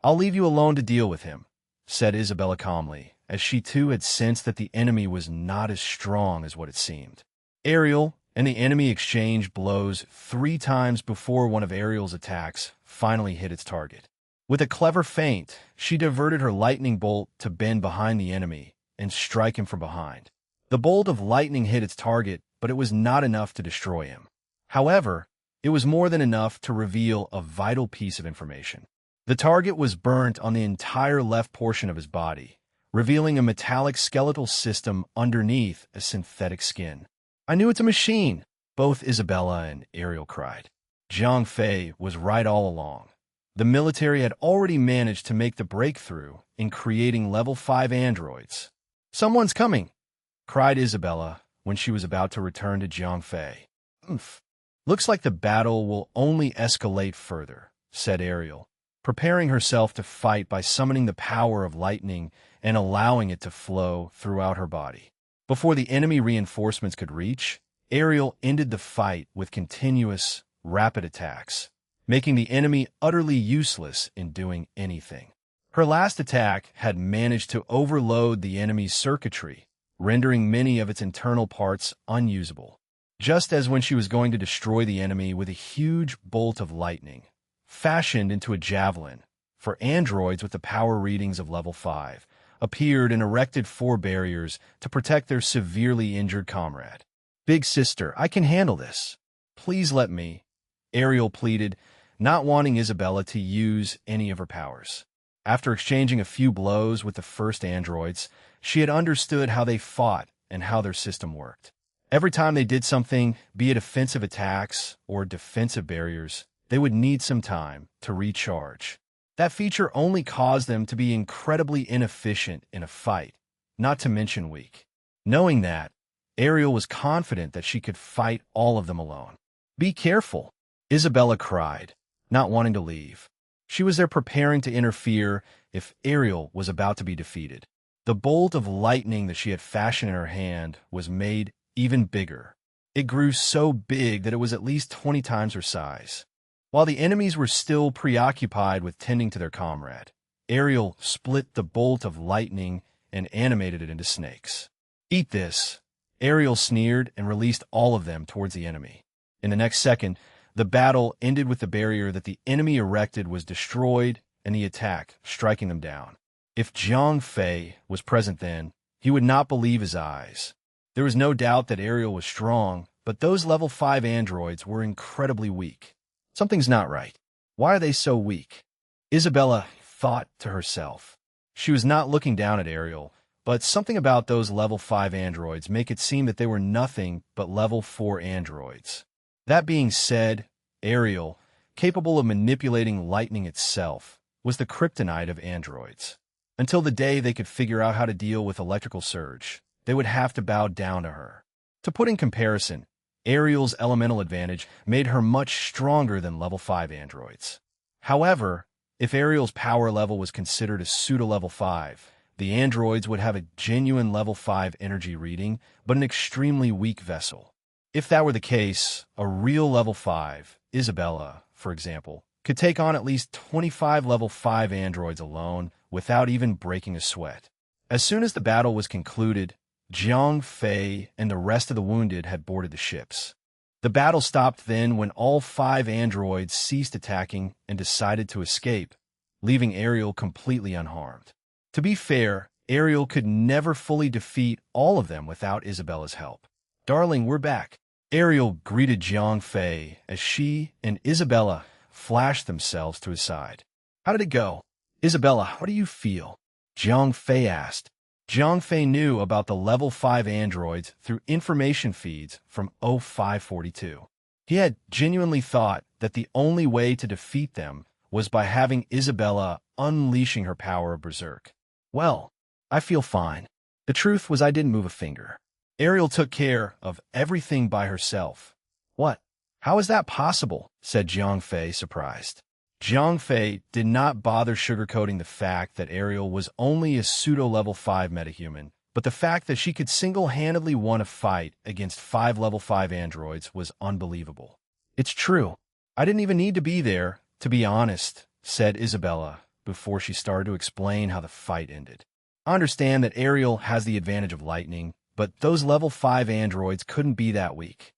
A: I'll leave you alone to deal with him," said Isabella calmly, as she too had sensed that the enemy was not as strong as what it seemed. Ariel and the enemy exchanged blows 3 times before one of Ariel's attacks finally hit its target. With a clever feint, she diverted her lightning bolt to bend behind the enemy and strike him from behind. The bolt of lightning hit its target, but it was not enough to destroy him. However, it was more than enough to reveal a vital piece of information. The target was burnt on the entire left portion of his body, revealing a metallic skeletal system underneath a synthetic skin. "I knew it's a machine," both Isabella and Ariel cried. Jiang Fei was right all along. The military had already managed to make the breakthrough in creating level 5 androids. "Someone's coming!" cried Isabella when she was about to return to Jiang Fei. "Oomph. Looks like the battle will only escalate further," said Ariel, preparing herself to fight by summoning the power of lightning and allowing it to flow throughout her body. Before the enemy reinforcements could reach, Ariel ended the fight with continuous, rapid attacks, making the enemy utterly useless in doing anything. Her last attack had managed to overload the enemy's circuitry, rendering many of its internal parts unusable. Just as when she was going to destroy the enemy with a huge bolt of lightning, fashioned into a javelin, for androids with the power readings of level 5, appeared and erected 4 barriers to protect their severely injured comrade. "Big sister, I can handle this. Please let me," Ariel pleaded, not wanting Isabella to use any of her powers. After exchanging a few blows with the first androids, she had understood how they fought and how their system worked. Every time they did something, be it offensive attacks or defensive barriers, they would need some time to recharge. That feature only caused them to be incredibly inefficient in a fight, not to mention weak. Knowing that, Ariel was confident that she could fight all of them alone. "Be careful," Isabella cried, not wanting to leave. She was there preparing to interfere if Ariel was about to be defeated. The bolt of lightning that she had fashioned in her hand was made even bigger. It grew so big that it was at least 20 times her size. While the enemies were still preoccupied with tending to their comrade, Ariel split the bolt of lightning and animated it into snakes. "Eat this," Ariel sneered and released all of them towards the enemy. In the next second, the battle ended with the barrier that the enemy erected was destroyed and the attack striking them down. If Jiang Fei was present then, he would not believe his eyes. There was no doubt that Ariel was strong, but those level 5 androids were incredibly weak. Something's not right. Why are they so weak? Isabella thought to herself. She was not looking down at Ariel, but something about those level 5 androids make it seem that they were nothing but level 4 androids. That being said, Ariel, capable of manipulating lightning itself, was the kryptonite of androids. Until the day they could figure out how to deal with electrical surge, they would have to bow down to her. To put in comparison, Ariel's elemental advantage made her much stronger than level 5 androids. However, if Ariel's power level was considered a pseudo-level 5, the androids would have a genuine level 5 energy reading, but an extremely weak vessel. If that were the case, a real level 5, Isabella, for example, could take on at least 25 level 5 androids alone without even breaking a sweat. As soon as the battle was concluded, Jiang Fei and the rest of the wounded had boarded the ships. The battle stopped then when all 5 androids ceased attacking and decided to escape, leaving Ariel completely unharmed. To be fair, Ariel could never fully defeat all of them without Isabella's help. "Darling, we're back." Ariel greeted Jiang Fei as she and Isabella flashed themselves to his side. "How did it go? Isabella, how do you feel?" Jiang Fei asked. Jiang Fei knew about the level 5 androids through information feeds from O542. He had genuinely thought that the only way to defeat them was by having Isabella unleashing her power of Berserk. "Well, I feel fine. The truth was I didn't move a finger. Ariel took care of everything by herself." "What? How is that possible?" said Jiang Fei, surprised. Jiang Fei did not bother sugarcoating the fact that Ariel was only a pseudo-level 5 metahuman, but the fact that she could single-handedly win a fight against 5 level 5 androids was unbelievable. "It's true. I didn't even need to be there, to be honest," said Isabella, before she started to explain how the fight ended. "I understand that Ariel has the advantage of lightning, but those level 5 androids couldn't be that weak."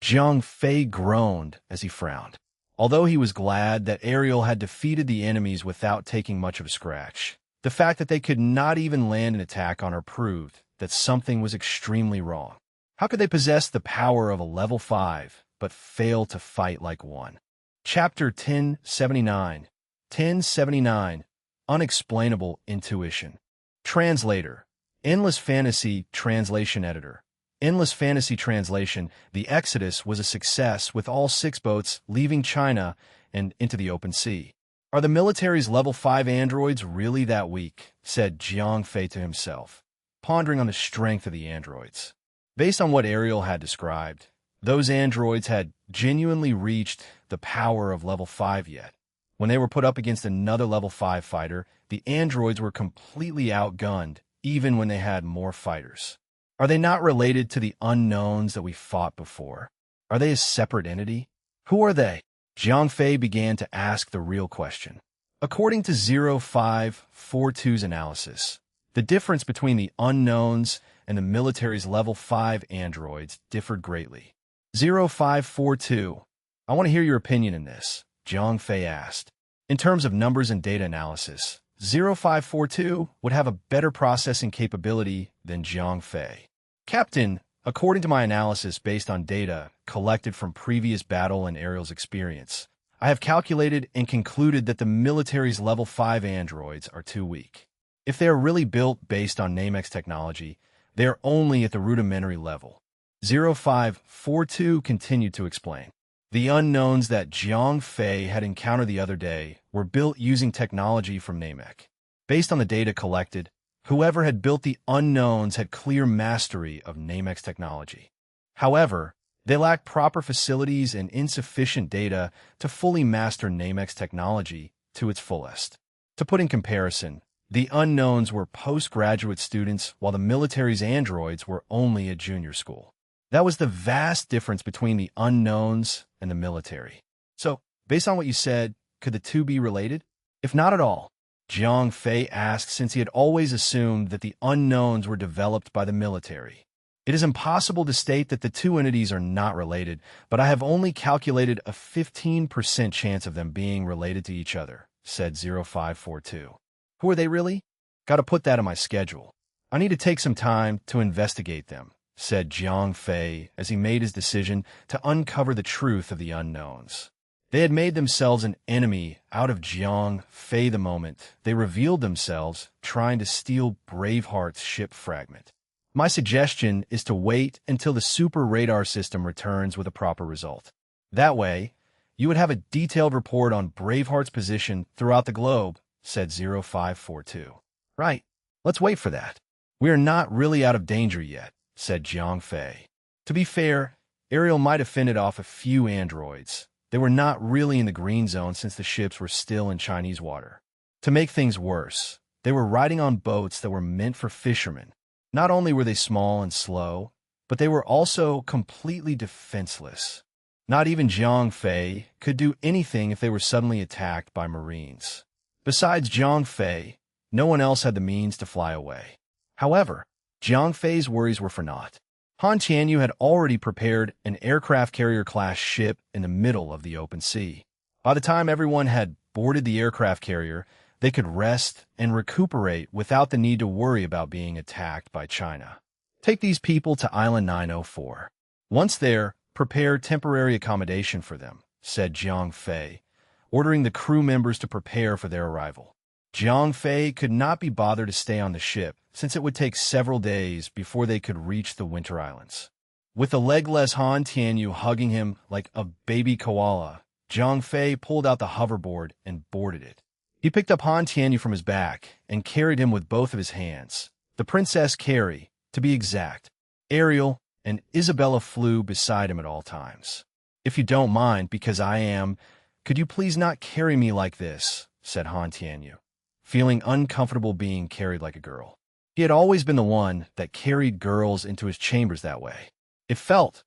A: Jiang Fei groaned as he frowned. Although he was glad that Ariel had defeated the enemies without taking much of a scratch, the fact that they could not even land an attack on her proved that something was extremely wrong. How could they possess the power of a level 5, but fail to fight like one? Chapter 1079. 1079. Unexplainable Intuition. Translator. Endless Fantasy Translation Editor. Endless Fantasy Translation. The Exodus was a success with all 6 boats leaving China and into the open sea. "Are the military's level 5 androids really that weak?" said Jiang Fei to himself, pondering on the strength of the androids. Based on what Ariel had described, those androids had genuinely reached the power of level 5 yet. When they were put up against another level 5 fighter, the androids were completely outgunned, even when they had more fighters. Are they not related to the unknowns that we fought before? Are they a separate entity? Who are they? Jiang Fei began to ask the real question. According to 0542's analysis, the difference between the unknowns and the military's level 5 androids differed greatly. 0542. "I want to hear your opinion in this," Jiang Fei asked. In terms of numbers and data analysis, 0542 would have a better processing capability than Jiang Fei. "Captain, according to my analysis based on data collected from previous battle and Ariel's experience, I have calculated and concluded that the military's level 5 androids are too weak. If they are really built based on Namex technology, they are only at the rudimentary level." 0542 continued to explain. The unknowns that Jiang Fei had encountered the other day were built using technology from Namek. Based on the data collected, whoever had built the unknowns had clear mastery of Namex technology. However, they lacked proper facilities and insufficient data to fully master Namex technology to its fullest. To put in comparison, the unknowns were postgraduate students while the military's androids were only at junior school. That was the vast difference between the unknowns and the military. So, based on what you said, could the two be related? If not at all, Jiang Fei asked, since he had always assumed that the unknowns were developed by the military. "It is impossible to state that the two entities are not related, but I have only calculated a 15% chance of them being related to each other," said 0542. "Who are they really? Gotta put that on my schedule. I need to take some time to investigate them," said Jiang Fei as he made his decision to uncover the truth of the unknowns. They had made themselves an enemy out of Jiang Fei the moment they revealed themselves trying to steal Braveheart's ship fragment. "My suggestion is to wait until the super radar system returns with a proper result. That way, you would have a detailed report on Braveheart's position throughout the globe," said 0542. "Right. Let's wait for that. We are not really out of danger yet," said Jiang Fei. To be fair, Ariel might have fended off a few androids. They were not really in the green zone since the ships were still in Chinese water. To make things worse, they were riding on boats that were meant for fishermen. Not only were they small and slow, but they were also completely defenseless. Not even Jiang Fei could do anything if they were suddenly attacked by Marines. Besides Jiang Fei, no one else had the means to fly away. However, Jiang Fei's worries were for naught. Han Tianyu had already prepared an aircraft carrier-class ship in the middle of the open sea. By the time everyone had boarded the aircraft carrier, they could rest and recuperate without the need to worry about being attacked by China. Take these people to Island 904. Once there, prepare temporary accommodation for them, said Jiang Fei, ordering the crew members to prepare for their arrival. Jiang Fei could not be bothered to stay on the ship, since it would take several days before they could reach the Winter Islands. With the legless Han Tianyu hugging him like a baby koala, Jiang Fei pulled out the hoverboard and boarded it. He picked up Han Tianyu from his back and carried him with both of his hands. The Princess Carrie, to be exact. Ariel and Isabella flew beside him at all times. "If you don't mind, because I am, could you please not carry me like this?" said Han Tianyu, feeling uncomfortable being carried like a girl. He had always been the one that carried girls into his chambers that way. It felt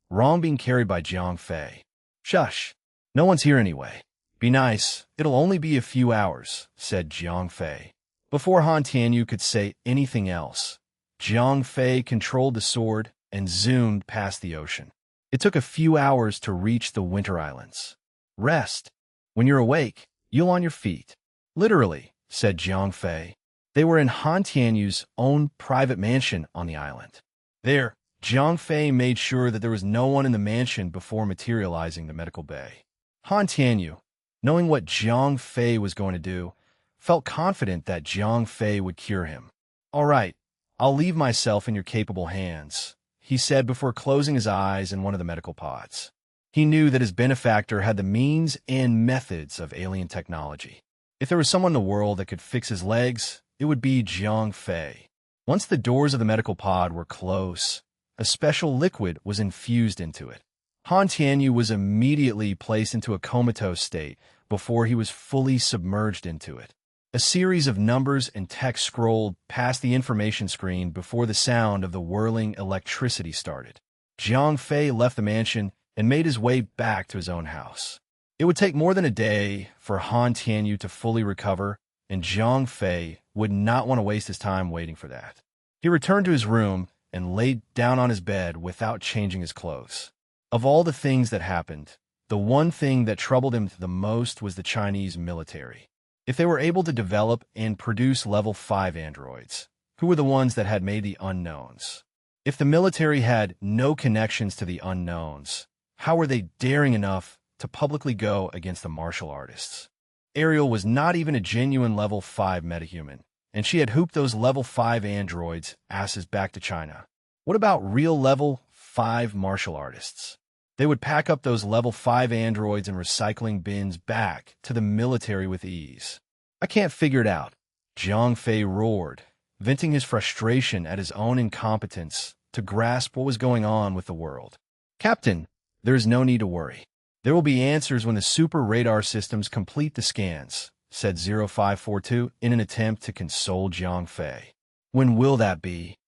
A: wrong being carried by Jiang Fei. "Shush. No one's here anyway. Be nice. It'll only be a few hours," said Jiang Fei. Before Han Tianyu could say anything else, Jiang Fei controlled the sword and zoomed past the ocean. It took a few hours to reach the Winter Islands. "Rest. When you're awake, you'll on your feet." "Literally," said Jiang Fei. They were in Han Tianyu's own private mansion on the island. There, Jiang Fei made sure that there was no one in the mansion before materializing the medical bay. Han Tianyu, knowing what Jiang Fei was going to do, felt confident that Jiang Fei would cure him. "All right, I'll leave myself in your capable hands," he said before closing his eyes in one of the medical pods. He knew that his benefactor had the means and methods of alien technology. If there was someone in the world that could fix his legs, it would be Jiang Fei. Once the doors of the medical pod were close, a special liquid was infused into it. Han Tianyu was immediately placed into a comatose state before he was fully submerged into it. A series of numbers and text scrolled past the information screen before the sound of the whirling electricity started. Jiang Fei left the mansion and made his way back to his own house. It would take more than a day for Han Tianyu to fully recover, and Jiang Fei would not want to waste his time waiting for that. He returned to his room and laid down on his bed without changing his clothes. Of all the things that happened, the one thing that troubled him the most was the Chinese military. If they were able to develop and produce level 5 androids, who were the ones that had made the unknowns? If the military had no connections to the unknowns, how were they daring enough to publicly go against the martial artists? Ariel was not even a genuine level 5 metahuman, and she had hooped those level 5 androids' asses back to China. What about real level 5 martial artists? They would pack up those level 5 androids in recycling bins back to the military with ease. "I can't figure it out," Jiang Fei roared, venting his frustration at his own incompetence to grasp what was going on with the world. "Captain, there is no need to worry. There will be answers when the super radar systems complete the scans," said 0542 in an attempt to console Jiang Fei. "When will that be?"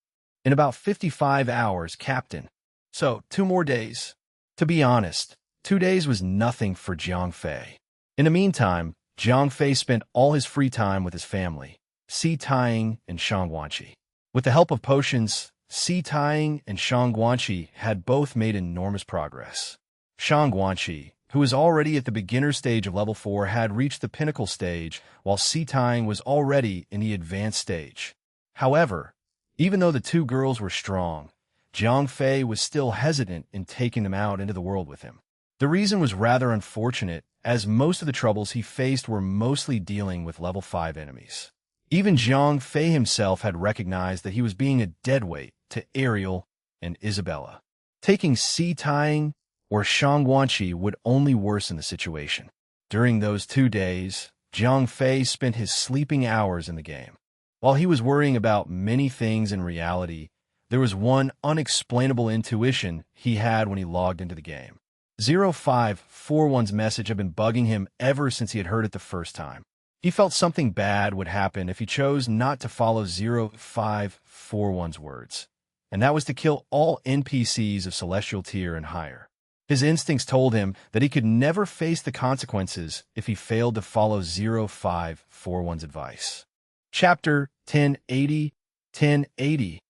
A: "In about 55 hours, Captain. So, 2 more days." To be honest, 2 days was nothing for Jiang Fei. In the meantime, Jiang Fei spent all his free time with his family, Si Taiying and Shang Guanqi. With the help of potions, Si Taiying and Shang Guanqi had both made enormous progress. Shang Guanqi, who was already at the beginner stage of level 4, had reached the pinnacle stage, while Si Taiying was already in the advanced stage. However, even though the two girls were strong, Jiang Fei was still hesitant in taking them out into the world with him. The reason was rather unfortunate, as most of the troubles he faced were mostly dealing with level 5 enemies. Even Jiang Fei himself had recognized that he was being a deadweight to Ariel and Isabella. Taking Si Taiying or Shang Guanqi would only worsen the situation. During those 2 days, Jiang Fei spent his sleeping hours in the game. While he was worrying about many things in reality, there was one unexplainable intuition he had when he logged into the game. 0541's message had been bugging him ever since he had heard it the first time. He felt something bad would happen if he chose not to follow 0541's words, and that was to kill all NPCs of Celestial tier and higher. His instincts told him that he could never face the consequences if he failed to follow 0541's advice. Chapter 1080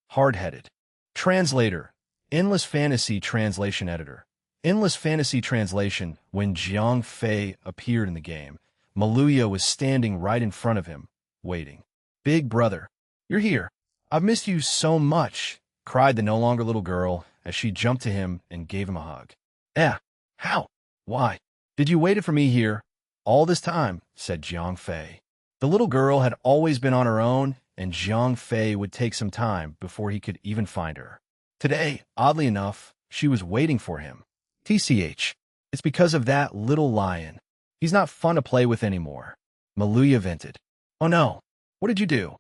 A: Hard-Headed. Translator Endless Fantasy Translation Editor. Endless Fantasy Translation. When Jiang Fei appeared in the game, Maluya was standing right in front of him, waiting. "Big brother, you're here. I've missed you so much," cried the no longer little girl as she jumped to him and gave him a hug. "Eh, how? Why? Did you wait for me here all this time?" said Jiang Fei. The little girl had always been on her own, and Jiang Fei would take some time before he could even find her. Today, oddly enough, she was waiting for him. TCH, it's because of that little lion. He's not fun to play with anymore. Maluya vented. "Oh no, what did you do?"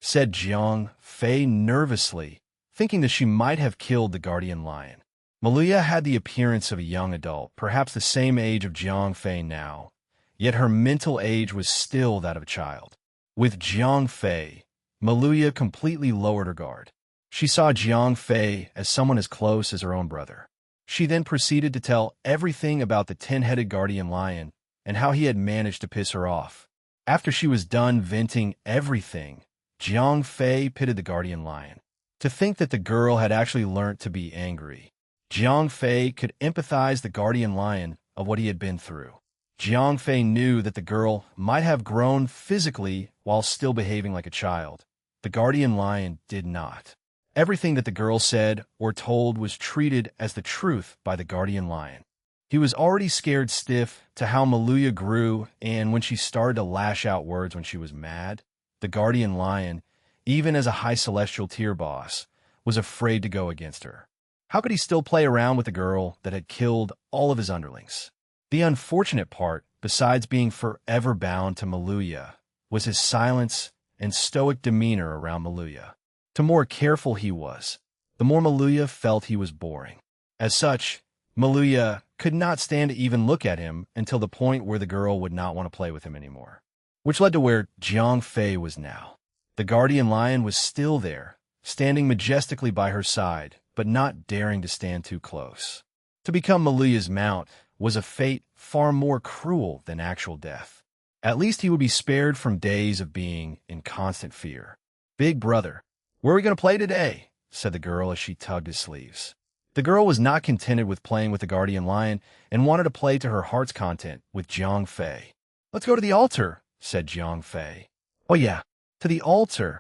A: said Jiang Fei nervously, thinking that she might have killed the guardian lion. Maluya had the appearance of a young adult, perhaps the same age of Jiang Fei now, yet her mental age was still that of a child. With Jiang Fei, Maluya completely lowered her guard. She saw Jiang Fei as someone as close as her own brother. She then proceeded to tell everything about the 10-headed guardian lion and how he had managed to piss her off. After she was done venting everything, Jiang Fei pitied the guardian lion. To think that the girl had actually learnt to be angry. Jiang Fei could empathize the guardian lion of what he had been through. Jiang Fei knew that the girl might have grown physically while still behaving like a child. The guardian lion did not. Everything that the girl said or told was treated as the truth by the guardian lion. He was already scared stiff to how Maluya grew, and when she started to lash out words when she was mad, the guardian lion, even as a high celestial tier boss, was afraid to go against her. How could he still play around with a girl that had killed all of his underlings? The unfortunate part, besides being forever bound to Maluya, was his silence and stoic demeanor around Maluya. The more careful he was, the more Maluya felt he was boring. As such, Maluya could not stand to even look at him until the point where the girl would not want to play with him anymore. Which led to where Jiang Fei was now. The guardian lion was still there, standing majestically by her side, but not daring to stand too close. To become Maluya's mount was a fate far more cruel than actual death. At least he would be spared from days of being in constant fear. "Big brother, where are we going to play today?" said the girl as she tugged his sleeves. The girl was not contented with playing with the guardian lion and wanted to play to her heart's content with Jiang Fei. "Let's go to the altar," said Jiang Fei. "Oh yeah, to the altar."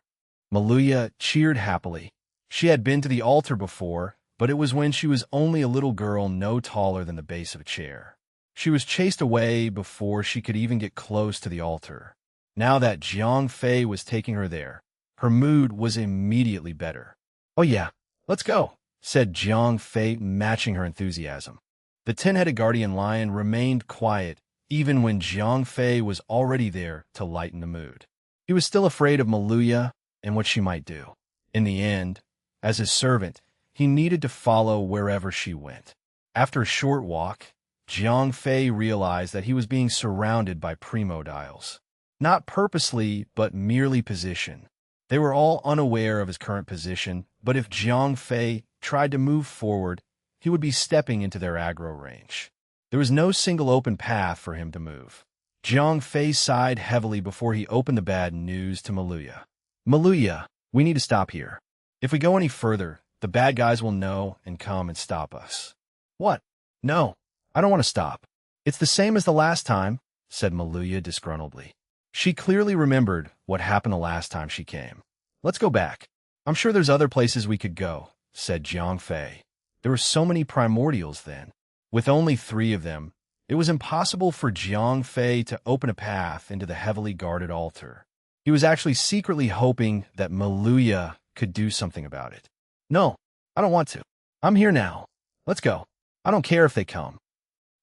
A: Maluya cheered happily. She had been to the altar before, but it was when she was only a little girl no taller than the base of a chair. She was chased away before she could even get close to the altar. Now that Jiang Fei was taking her there, her mood was immediately better. "Oh yeah, let's go," said Jiang Fei, matching her enthusiasm. The 10-headed guardian lion remained quiet even when Jiang Fei was already there to lighten the mood. He was still afraid of Maluya and what she might do. In the end, as his servant, he needed to follow wherever she went. After a short walk, Jiang Fei realized that he was being surrounded by primodials. Not purposely, but merely position. They were all unaware of his current position, but if Jiang Fei tried to move forward, he would be stepping into their aggro range. There was no single open path for him to move. Jiang Fei sighed heavily before he opened the bad news to Maluya. "Maluya, we need to stop here. If we go any further, the bad guys will know and come and stop us." "What? No, I don't want to stop. It's the same as the last time," said Maluya disgruntledly. She clearly remembered what happened the last time she came. "Let's go back. I'm sure there's other places we could go," said Jiang Fei. There were so many primordials then. With only 3 of them, it was impossible for Jiang Fei to open a path into the heavily guarded altar. He was actually secretly hoping that Maluya could do something about it. "No, I don't want to. I'm here now. Let's go. I don't care if they come."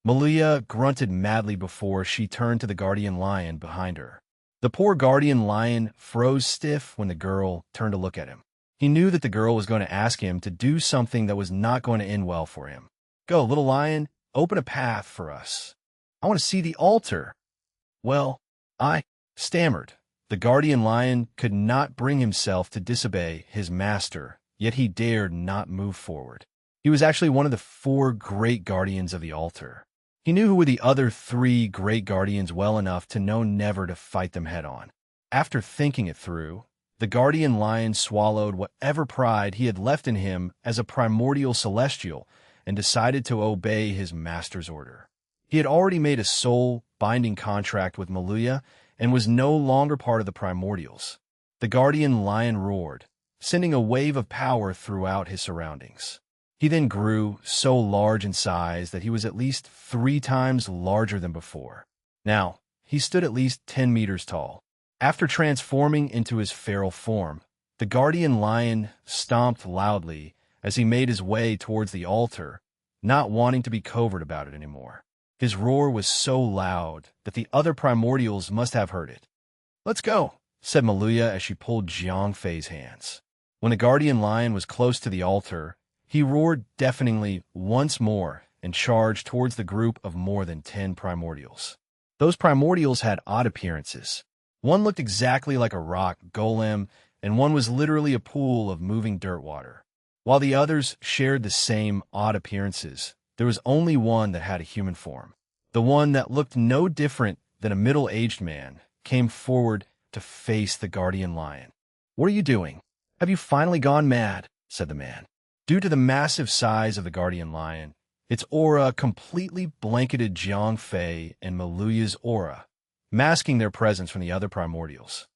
A: Maluya grunted madly before she turned to the guardian lion behind her. The poor guardian lion froze stiff when the girl turned to look at him. He knew that the girl was going to ask him to do something that was not going to end well for him. "Go, little lion, open a path for us. I want to see the altar." "Well, I stammered. The guardian lion could not bring himself to disobey his master, yet he dared not move forward. He was actually one of the 4 great guardians of the altar. He knew who were the other 3 great guardians well enough to know never to fight them head-on. After thinking it through, The guardian lion swallowed whatever pride he had left in him as a primordial celestial and decided to obey his master's order. He had already made a soul-binding contract with Maluya and was no longer part of the primordials. The guardian lion roared, sending a wave of power throughout his surroundings. He then grew so large in size that he was at least 3 times larger than before. Now, he stood at least 10 meters tall. After transforming into his feral form, the guardian lion stomped loudly as he made his way towards the altar, not wanting to be covert about it anymore. His roar was so loud that the other primordials must have heard it. "Let's go," said Maluya as she pulled Jiang Fei's hands. When the guardian lion was close to the altar, he roared deafeningly once more and charged towards the group of more than 10 primordials. Those primordials had odd appearances. One looked exactly like a rock golem, and one was literally a pool of moving dirt water. While the others shared the same odd appearances, there was only one that had a human form. The one that looked no different than a middle-aged man came forward to face the guardian lion. "What are you doing? Have you finally gone mad?" said the man. Due to the massive size of the guardian lion, its aura completely blanketed Jiang Fei and Maluya's aura, masking their presence from the other primordials.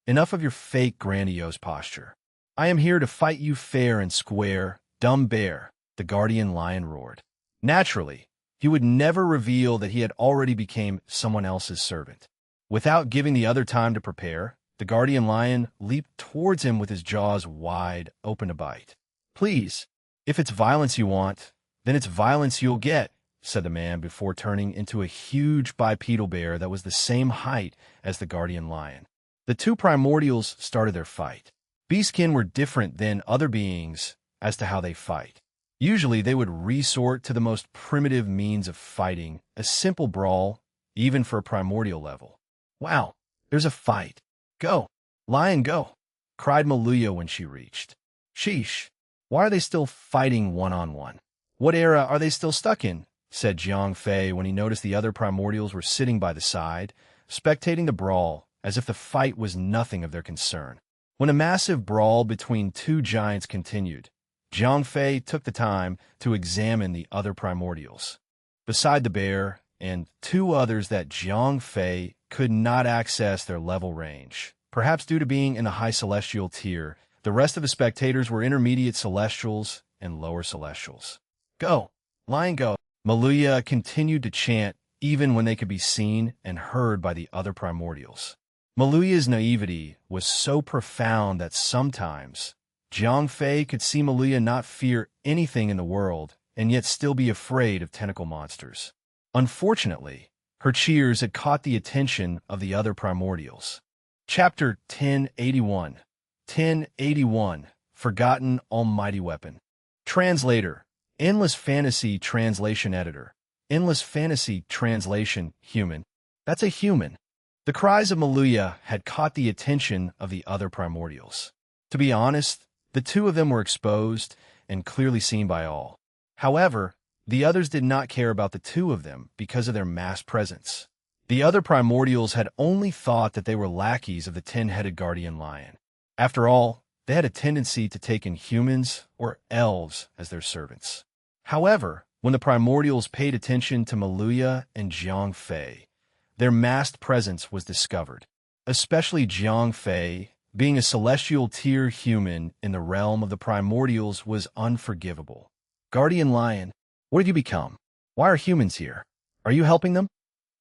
A: Enough of your fake grandiose posture. I am here to fight you fair and square, dumb bear," the guardian lion roared. Naturally, he would never reveal that he had already become someone else's servant. Without giving the other time to prepare, the guardian lion leaped towards him with his jaws wide open to bite. "Please, if it's violence you want, then it's violence you'll get," said the man before turning into a huge bipedal bear that was the same height as the guardian lion. The 2 primordials started their fight. Beastkin were different than other beings as to how they fight. Usually they would resort to the most primitive means of fighting, a simple brawl, even for a primordial level. "Wow, there's a fight. Go, lion, go," cried Maluya when she reached. "Sheesh, why are they still fighting one-on-one? What era are they still stuck in?" said Jiang Fei when he noticed the other primordials were sitting by the side, spectating the brawl as if the fight was nothing of their concern. When a massive brawl between 2 giants continued, Jiang Fei took the time to examine the other primordials. Beside the bear and 2 others that Jiang Fei could not access their level range, perhaps due to being in a high celestial tier, the rest of the spectators were intermediate celestials and lower celestials. "Go, lion, go." Maluya continued to chant even when they could be seen and heard by the other primordials. Maluya's naivety was so profound that sometimes Jiang Fei could see Maluya not fear anything in the world and yet still be afraid of tentacle monsters. Unfortunately, her cheers had caught the attention of the other primordials. Chapter 1081. 1081. Forgotten Almighty Weapon. Translator. Endless Fantasy Translation Editor. Endless Fantasy Translation Human. That's a human. The cries of Maluya had caught the attention of the other primordials. To be honest, the 2 of them were exposed and clearly seen by all. However, the others did not care about the 2 of them because of their mass presence. The other primordials had only thought that they were lackeys of the 10-headed guardian lion. After all, they had a tendency to take in humans or elves as their servants. However, when the primordials paid attention to Maluya and Jiang Fei, their masked presence was discovered. Especially Jiang Fei, being a celestial tier human in the realm of the primordials, was unforgivable. "Guardian lion, what have you become? Why are humans here? Are you helping them?"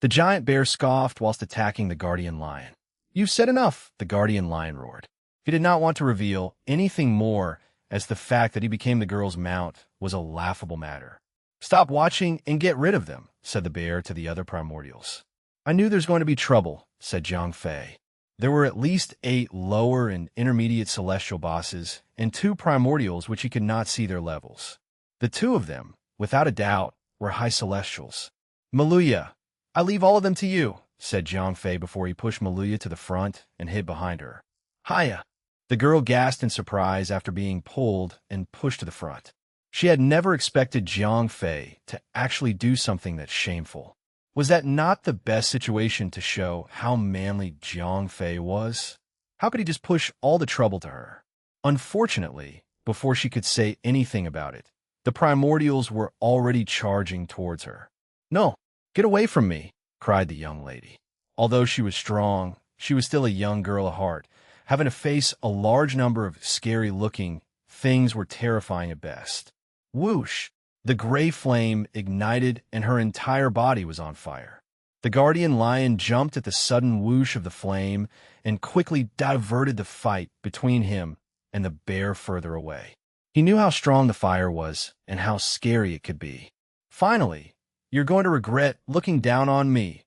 A: The giant bear scoffed whilst attacking the guardian lion. "You've said enough," the guardian lion roared. He did not want to reveal anything more, as the fact that he became the girl's mount was a laughable matter. "Stop watching and get rid of them," said the bear to the other primordials. "I knew there's going to be trouble," said Jiang Fei. There were at least 8 lower and intermediate celestial bosses and 2 primordials which he could not see their levels. The 2 of them, without a doubt, were high celestials. "Maluya, I leave all of them to you," said Jiang Fei before he pushed Maluya to the front and hid behind her. "Hiya." The girl gasped in surprise after being pulled and pushed to the front. She had never expected Jiang Fei to actually do something that shameful. Was that not the best situation to show how manly Jiang Fei was? How could he just push all the trouble to her? Unfortunately, before she could say anything about it, the primordials were already charging towards her. "No, get away from me," cried the young lady. Although she was strong, she was still a young girl at heart. Having to face a large number of scary-looking things were terrifying at best. Whoosh! The gray flame ignited and her entire body was on fire. The guardian lion jumped at the sudden whoosh of the flame and quickly diverted the fight between him and the bear further away. He knew how strong the fire was and how scary it could be. "Finally, you're going to regret looking down on me."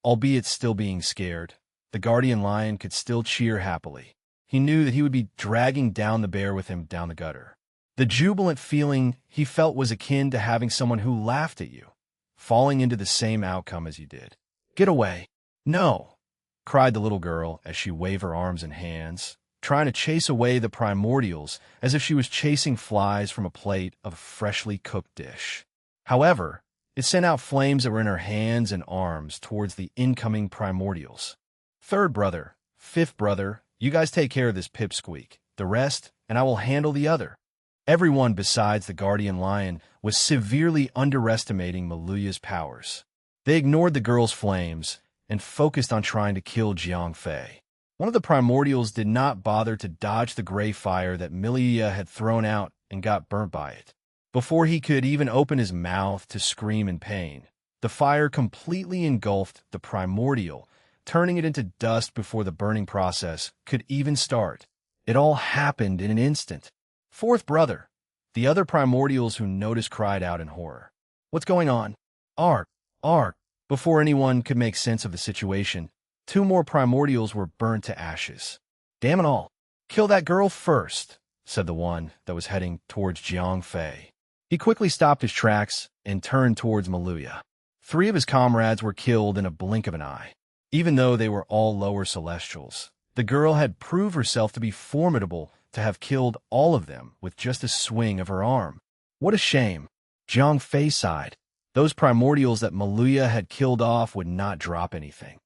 A: Albeit still being scared, the guardian lion could still cheer happily. He knew that he would be dragging down the bear with him down the gutter. The jubilant feeling he felt was akin to having someone who laughed at you, falling into the same outcome as you did. "Get away." "No," cried the little girl as she waved her arms and hands, trying to chase away the primordials as if she was chasing flies from a plate of a freshly cooked dish. However, it sent out flames that were in her hands and arms towards the incoming primordials. "Third brother, fifth brother, you guys take care of this pipsqueak. The rest, and I will handle the other." Everyone besides the guardian lion was severely underestimating Maluya's powers. They ignored the girl's flames and focused on trying to kill Jiang Fei. One of the primordials did not bother to dodge the gray fire that Maluya had thrown out and got burnt by it. Before he could even open his mouth to scream in pain, the fire completely engulfed the primordial, turning it into dust before the burning process could even start. It all happened in an instant. "Fourth brother," the other primordials who noticed cried out in horror. "What's going on?" "Ark, Ark." Before anyone could make sense of the situation, 2 more primordials were burnt to ashes. "Damn it all. Kill that girl first," said the one that was heading towards Jiang Fei. He quickly stopped his tracks and turned towards Maluya. 3 of his comrades were killed in a blink of an eye. Even though they were all lower celestials, the girl had proved herself to be formidable to have killed all of them with just a swing of her arm. What a shame. Jiang Fei sighed. Those primordials that Maluya had killed off would not drop anything.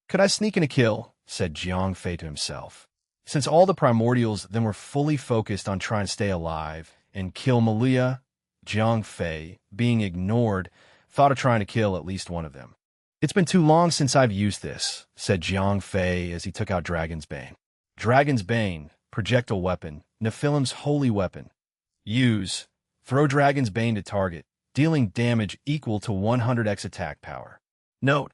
A: "Could I sneak in a kill?" said Jiang Fei to himself. Since all the primordials then were fully focused on trying to stay alive and kill Maluya, Jiang Fei, being ignored, thought of trying to kill at least one of them. "It's been too long since I've used this," said Jiang Fei as he took out Dragon's Bane. Dragon's Bane, projectile weapon, Nephilim's holy weapon. Use. Throw Dragon's Bane to target, dealing damage equal to 100x attack power. Note: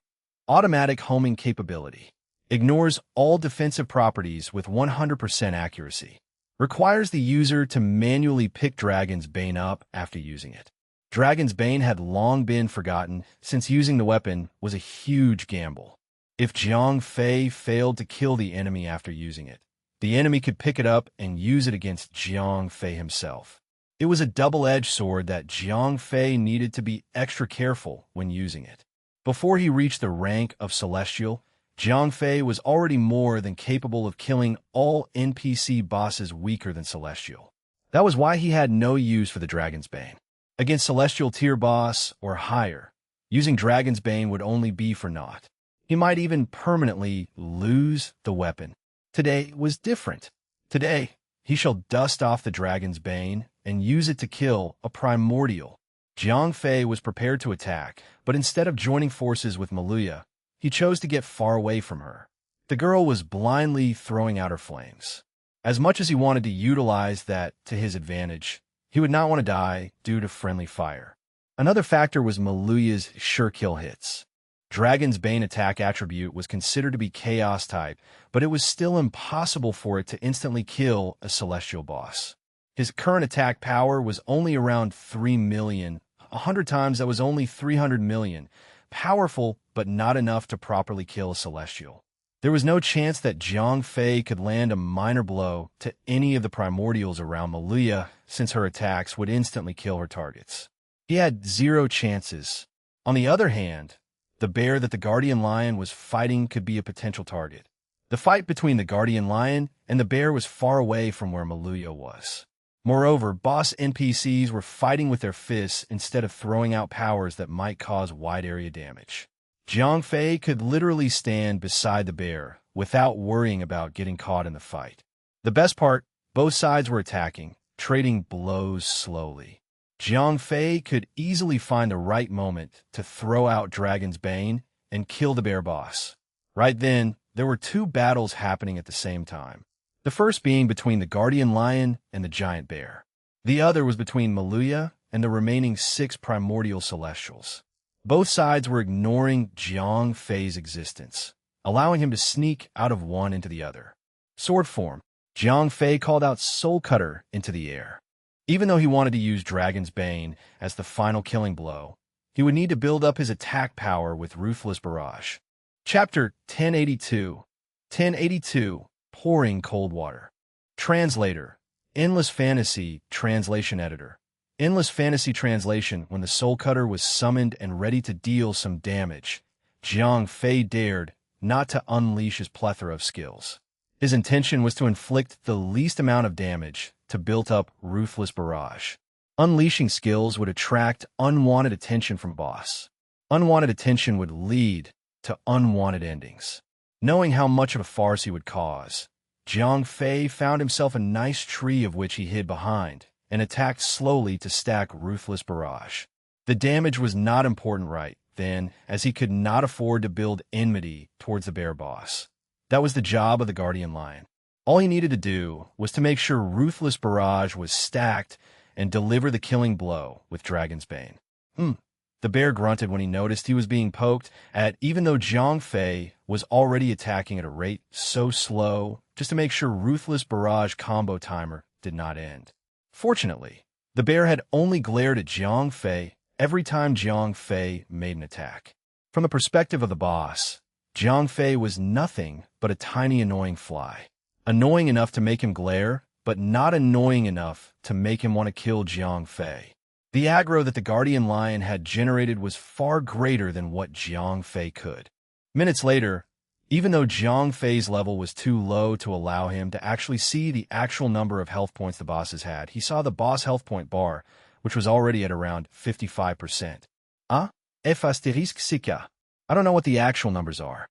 A: automatic homing capability. Ignores all defensive properties with 100% accuracy. Requires the user to manually pick Dragon's Bane up after using it. Dragon's Bane had long been forgotten since using the weapon was a huge gamble. If Jiang Fei failed to kill the enemy after using it, the enemy could pick it up and use it against Jiang Fei himself. It was a double-edged sword that Jiang Fei needed to be extra careful when using it. Before he reached the rank of Celestial, Jiang Fei was already more than capable of killing all NPC bosses weaker than Celestial. That was why he had no use for the Dragon's Bane. Against Celestial tier boss or higher, using Dragon's Bane would only be for naught. He might even permanently lose the weapon. Today was different. Today, he shall dust off the Dragon's Bane and use it to kill a primordial. Jiang Fei was prepared to attack, but instead of joining forces with Maluya, he chose to get far away from her. The girl was blindly throwing out her flames. As much as he wanted to utilize that to his advantage, he would not want to die due to friendly fire. Another factor was Maluya's sure kill hits. Dragon's Bane attack attribute was considered to be Chaos type, but it was still impossible for it to instantly kill a Celestial boss. His current attack power was only around 3 million. 100 times that was only 300 million. Powerful, but not enough to properly kill a Celestial. There was no chance that Jiang Fei could land a minor blow to any of the primordials around Maluya, since her attacks would instantly kill her targets. He had 0 chances. On the other hand, the bear that the Guardian Lion was fighting could be a potential target. The fight between the Guardian Lion and the bear was far away from where Maluya was. Moreover, boss NPCs were fighting with their fists instead of throwing out powers that might cause wide area damage. Jiang Fei could literally stand beside the bear without worrying about getting caught in the fight. The best part, both sides were attacking, trading blows slowly. Jiang Fei could easily find the right moment to throw out Dragon's Bane and kill the bear boss. Right then, there were two battles happening at the same time. The first being between the guardian lion and the giant bear. The other was between Maluya and the remaining 6 primordial celestials. Both sides were ignoring Jiang Fei's existence, allowing him to sneak out of one into the other. Sword form, Jiang Fei called out Soul Cutter into the air. Even though he wanted to use Dragon's Bane as the final killing blow, he would need to build up his attack power with Ruthless Barrage. Chapter 1082. 1082. Pouring Cold Water. Translator. Endless Fantasy Translation Editor. Endless Fantasy Translation. When the Soul Cutter was summoned and ready to deal some damage, Jiang Fei dared not to unleash his plethora of skills. His intention was to inflict the least amount of damage to build up Ruthless Barrage. Unleashing skills would attract unwanted attention from boss. Unwanted attention would lead to unwanted endings. Knowing how much of a farce he would cause, Jiang Fei found himself a nice tree of which he hid behind and attacked slowly to stack Ruthless Barrage. The damage was not important right then, as he could not afford to build enmity towards the bear boss. That was the job of the Guardian Lion. All he needed to do was to make sure Ruthless Barrage was stacked and deliver the killing blow with Dragon's Bane. The bear grunted when he noticed he was being poked at, even though Jiang Fei was already attacking at a rate so slow just to make sure Ruthless Barrage combo timer did not end. Fortunately, the bear had only glared at Jiang Fei every time Jiang Fei made an attack. From the perspective of the boss, Jiang Fei was nothing but a tiny annoying fly. Annoying enough to make him glare, but not annoying enough to make him want to kill Jiang Fei. The aggro that the Guardian Lion had generated was far greater than what Jiang Fei could. Minutes later, even though Jiang Fei's level was too low to allow him to actually see the actual number of health points the bosses had, he saw the boss health point bar, which was already at around 55%. F asterisk sika. I don't know what the actual numbers are.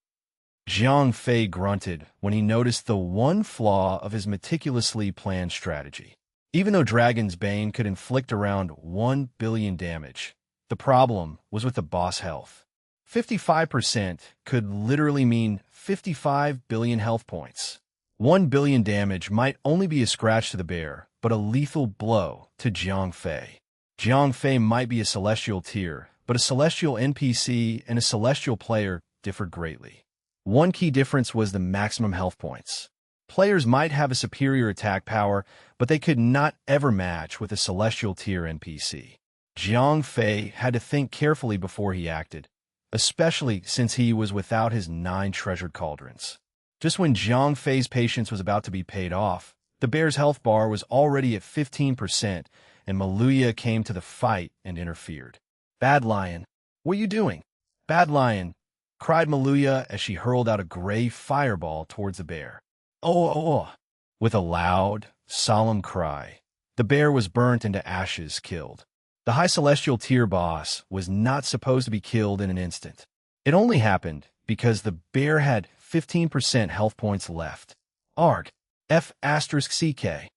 A: Jiang Fei grunted when he noticed the one flaw of his meticulously planned strategy. Even though Dragon's Bane could inflict around 1 billion damage, the problem was with the boss health. 55% could literally mean 55 billion health points. 1 billion damage might only be a scratch to the bear, but a lethal blow to Jiang Fei. Jiang Fei might be a celestial tier, but a celestial NPC and a celestial player differed greatly. One key difference was the maximum health points. Players might have a superior attack power, but they could not ever match with a celestial tier NPC. Jiang Fei had to think carefully before he acted, especially since he was without his 9 treasured cauldrons. Just when Jiang Fei's patience was about to be paid off, the bear's health bar was already at 15%, and Maluya came to the fight and interfered. "Bad Lion, what are you doing?" "Bad Lion," cried Maluya as she hurled out a gray fireball towards the bear. Oh. With a loud, solemn cry, the bear was burnt into ashes, killed. The high celestial tier boss was not supposed to be killed in an instant. It only happened because the bear had 15% health points left. Arg. F asterisk CK.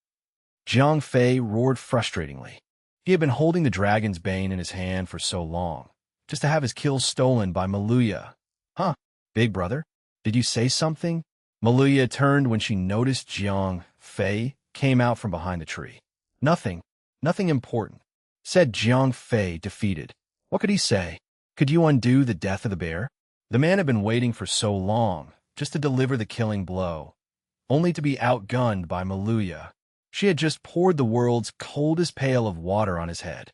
A: Jiang Fei roared frustratingly. He had been holding the Dragon's Bane in his hand for so long, just to have his kill stolen by Maluya. Big brother? Did you say something? Maluya turned when she noticed Jiang Fei came out from behind the tree. Nothing important, said Jiang Fei, defeated. What could he say? Could you undo the death of the bear? The man had been waiting for so long, just to deliver the killing blow, only to be outgunned by Maluya. She had just poured the world's coldest pail of water on his head.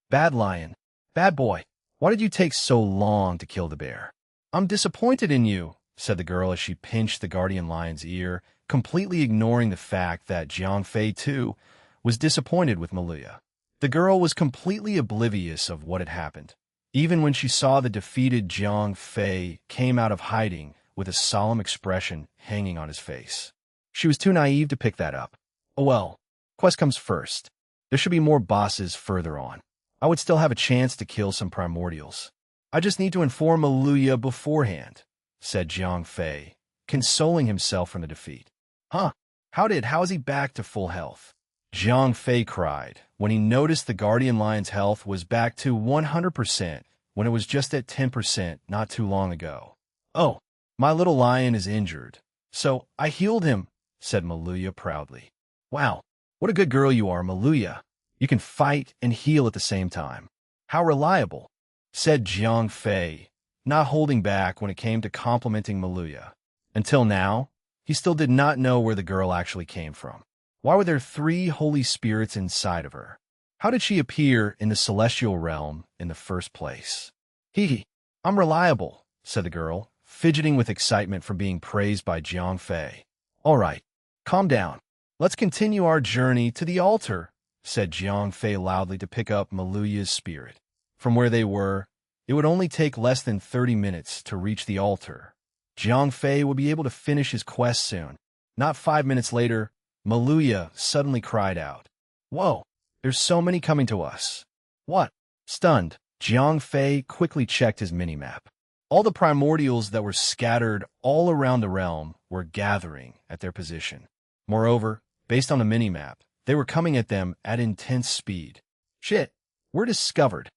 A: Bad Lion, bad boy, why did you take so long to kill the bear? I'm disappointed in you, said the girl as she pinched the Guardian Lion's ear, completely ignoring the fact that Jiang Fei, too, was disappointed with Maluya. The girl was completely oblivious of what had happened. Even when she saw the defeated Jiang Fei came out of hiding with a solemn expression hanging on his face. She was too naive to pick that up. Oh well, quest comes first. There should be more bosses further on. I would still have a chance to kill some primordials. I just need to inform Maluya beforehand, said Jiang Fei, consoling himself from the defeat. Huh? How is he back to full health? Jiang Fei cried when he noticed the guardian lion's health was back to 100% when it was just at 10% not too long ago. Oh, my little lion is injured, so I healed him, said Maluya proudly. Wow, what a good girl you are, Maluya. You can fight and heal at the same time. How reliable, said Jiang Fei, not holding back when it came to complimenting Maluya. Until now, he still did not know where the girl actually came from. Why were there 3 holy spirits inside of her? How did she appear in the celestial realm in the first place? Hee, I'm reliable, said the girl, fidgeting with excitement from being praised by Jiang Fei. All right, calm down. Let's continue our journey to the altar, said Jiang Fei loudly to pick up Maluya's spirit. From where they were, it would only take less than 30 minutes to reach the altar. Jiang Fei would be able to finish his quest soon. Not 5 minutes later, Maluya suddenly cried out. Whoa, there's so many coming to us. What? Stunned, Jiang Fei quickly checked his minimap. All the primordials that were scattered all around the realm were gathering at their position. Moreover, based on the minimap, they were coming at them at intense speed. Shit, we're discovered.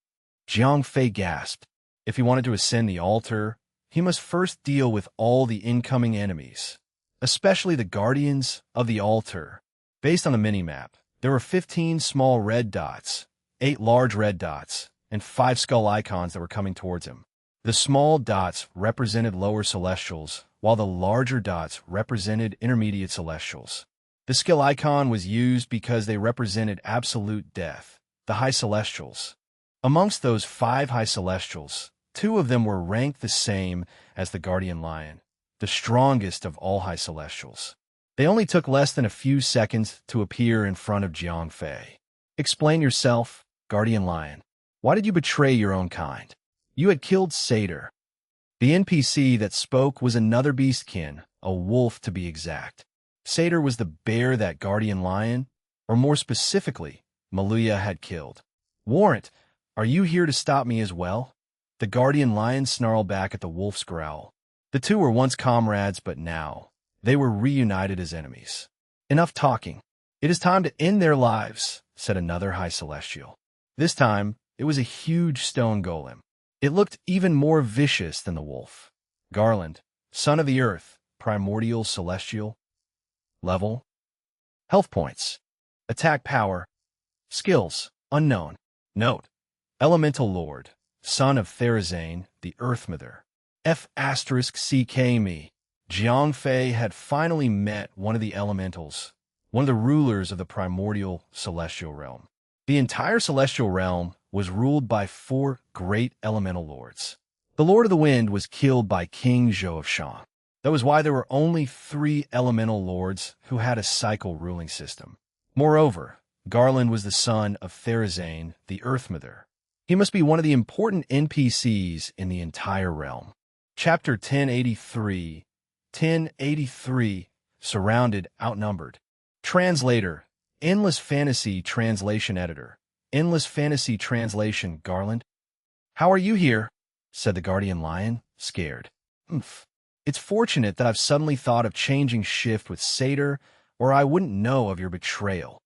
A: Jiang Fei gasped. If he wanted to ascend the altar, he must first deal with all the incoming enemies, especially the guardians of the altar. Based on the minimap, there were 15 small red dots, 8 large red dots, and 5 skull icons that were coming towards him. The small dots represented lower celestials, while the larger dots represented intermediate celestials. The skill icon was used because they represented absolute death, the high celestials. Amongst those 5 high celestials, 2 of them were ranked the same as the guardian lion, the strongest of all high celestials. They only took less than a few seconds to appear in front of Jiang Fei. Explain yourself, guardian lion. Why did you betray your own kind? You had killed Satyr. The NPC that spoke was another beastkin, a wolf to be exact. Satyr was the bear that guardian lion, or more specifically, Maluya had killed. Warrant, are you here to stop me as well? The guardian lion snarled back at the wolf's growl. The 2 were once comrades, but now they were reunited as enemies. Enough talking. It is time to end their lives, said another high celestial. This time, it was a huge stone golem. It looked even more vicious than the wolf. Garland, son of the earth, primordial celestial. Level. Health points. Attack power. Skills, unknown. Note. Elemental Lord, son of Therazane, the Earth Mother. F***ck me. Jiang Fei had finally met one of the elementals, one of the rulers of the primordial celestial realm. The entire celestial realm was ruled by 4 great elemental lords. The Lord of the Wind was killed by King Zhou of Shang. That was why there were only 3 elemental lords who had a cycle ruling system. Moreover, Garland was the son of Therazane, the Earth Mother. He must be one of the important NPCs in the entire realm. Chapter 1083. 1083. Surrounded, outnumbered. Translator. Endless Fantasy Translation Editor. Endless Fantasy Translation, Garland. How are you here? Said the guardian lion, scared. It's fortunate that I've suddenly thought of changing shift with Satyr, or I wouldn't know of your betrayal.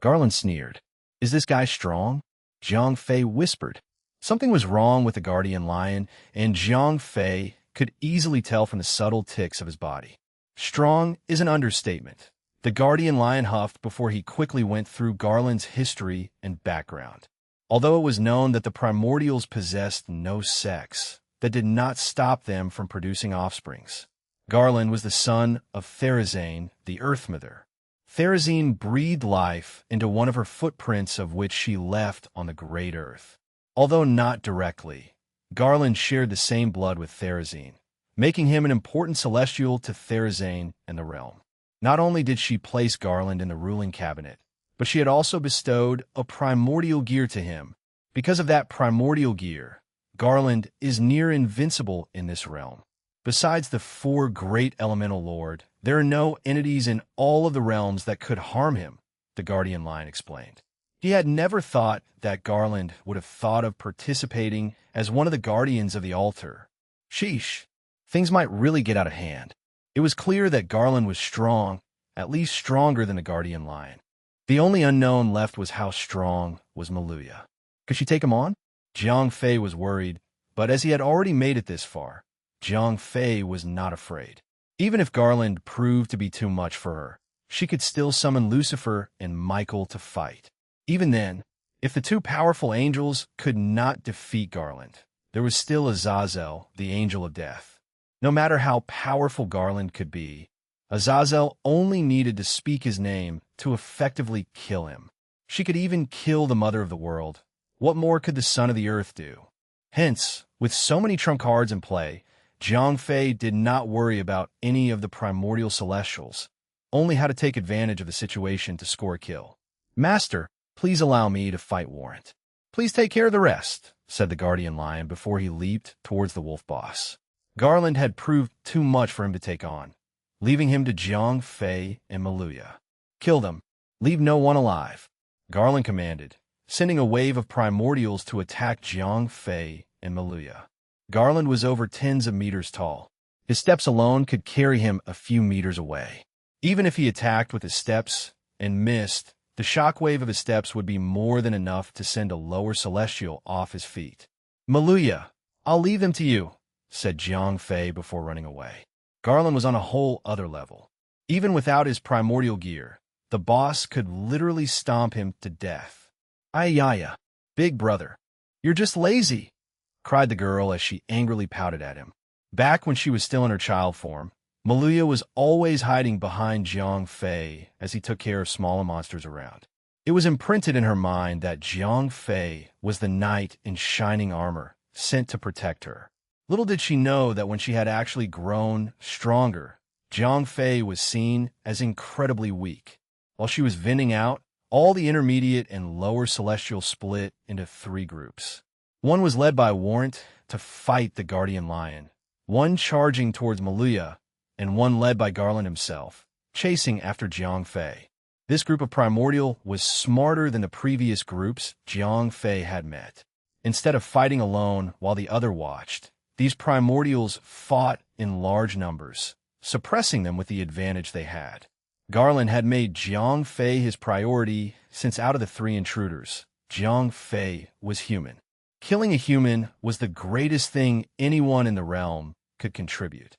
A: Garland sneered. Is this guy strong? Jiang Fei whispered. Something was wrong with the guardian lion, and Jiang Fei could easily tell from the subtle tics of his body. Strong is an understatement. The guardian lion huffed before he quickly went through Garland's history and background. Although it was known that the primordials possessed no sex, that did not stop them from producing offsprings. Garland was the son of Therazane, the Earth Mother. Therazane breathed life into one of her footprints of which she left on the Great Earth. Although not directly, Garland shared the same blood with Therazane, making him an important celestial to Therazane and the realm. Not only did she place Garland in the ruling cabinet, but she had also bestowed a primordial gear to him. Because of that primordial gear, Garland is near invincible in this realm. Besides the 4 great elemental lord, there are no entities in all of the realms that could harm him, the guardian lion explained. He had never thought that Garland would have thought of participating as one of the guardians of the altar. Sheesh, things might really get out of hand. It was clear that Garland was strong, at least stronger than the guardian lion. The only unknown left was how strong was Maluya. Could she take him on? Jiang Fei was worried, but as he had already made it this far, Jiang Fei was not afraid. Even if Garland proved to be too much for her, she could still summon Lucifer and Michael to fight. Even then, if the two powerful angels could not defeat Garland, there was still Azazel, the angel of death. No matter how powerful Garland could be, Azazel only needed to speak his name to effectively kill him. She could even kill the mother of the world. What more could the son of the earth do? Hence, with so many trump cards in play, Jiang Fei did not worry about any of the primordial celestials, only how to take advantage of the situation to score a kill. "Master, please allow me to fight Warrant. Please take care of the rest," said the guardian lion before he leaped towards the wolf boss. Garland had proved too much for him to take on, leaving him to Jiang Fei and Maluya. "Kill them. Leave no one alive," Garland commanded, sending a wave of primordials to attack Jiang Fei and Maluya. Garland was over tens of meters tall. His steps alone could carry him a few meters away. Even if he attacked with his steps and missed, the shockwave of his steps would be more than enough to send a lower celestial off his feet. "Maluya, I'll leave them to you," said Jiang Fei before running away. Garland was on a whole other level. Even without his primordial gear, the boss could literally stomp him to death. "Ayaya, big brother, you're just lazy," cried the girl as she angrily pouted at him. Back when she was still in her child form, Maluya was always hiding behind Jiang Fei as he took care of smaller monsters around. It was imprinted in her mind that Jiang Fei was the knight in shining armor sent to protect her. Little did she know that when she had actually grown stronger, Jiang Fei was seen as incredibly weak. While she was venting out, all the intermediate and lower celestials split into three groups. One was led by Warrant to fight the guardian lion, one charging towards Maluya, and one led by Garland himself, chasing after Jiang Fei. This group of primordial was smarter than the previous groups Jiang Fei had met. Instead of fighting alone while the other watched, these primordials fought in large numbers, suppressing them with the advantage they had. Garland had made Jiang Fei his priority since out of the three intruders, Jiang Fei was human. Killing a human was the greatest thing anyone in the realm could contribute.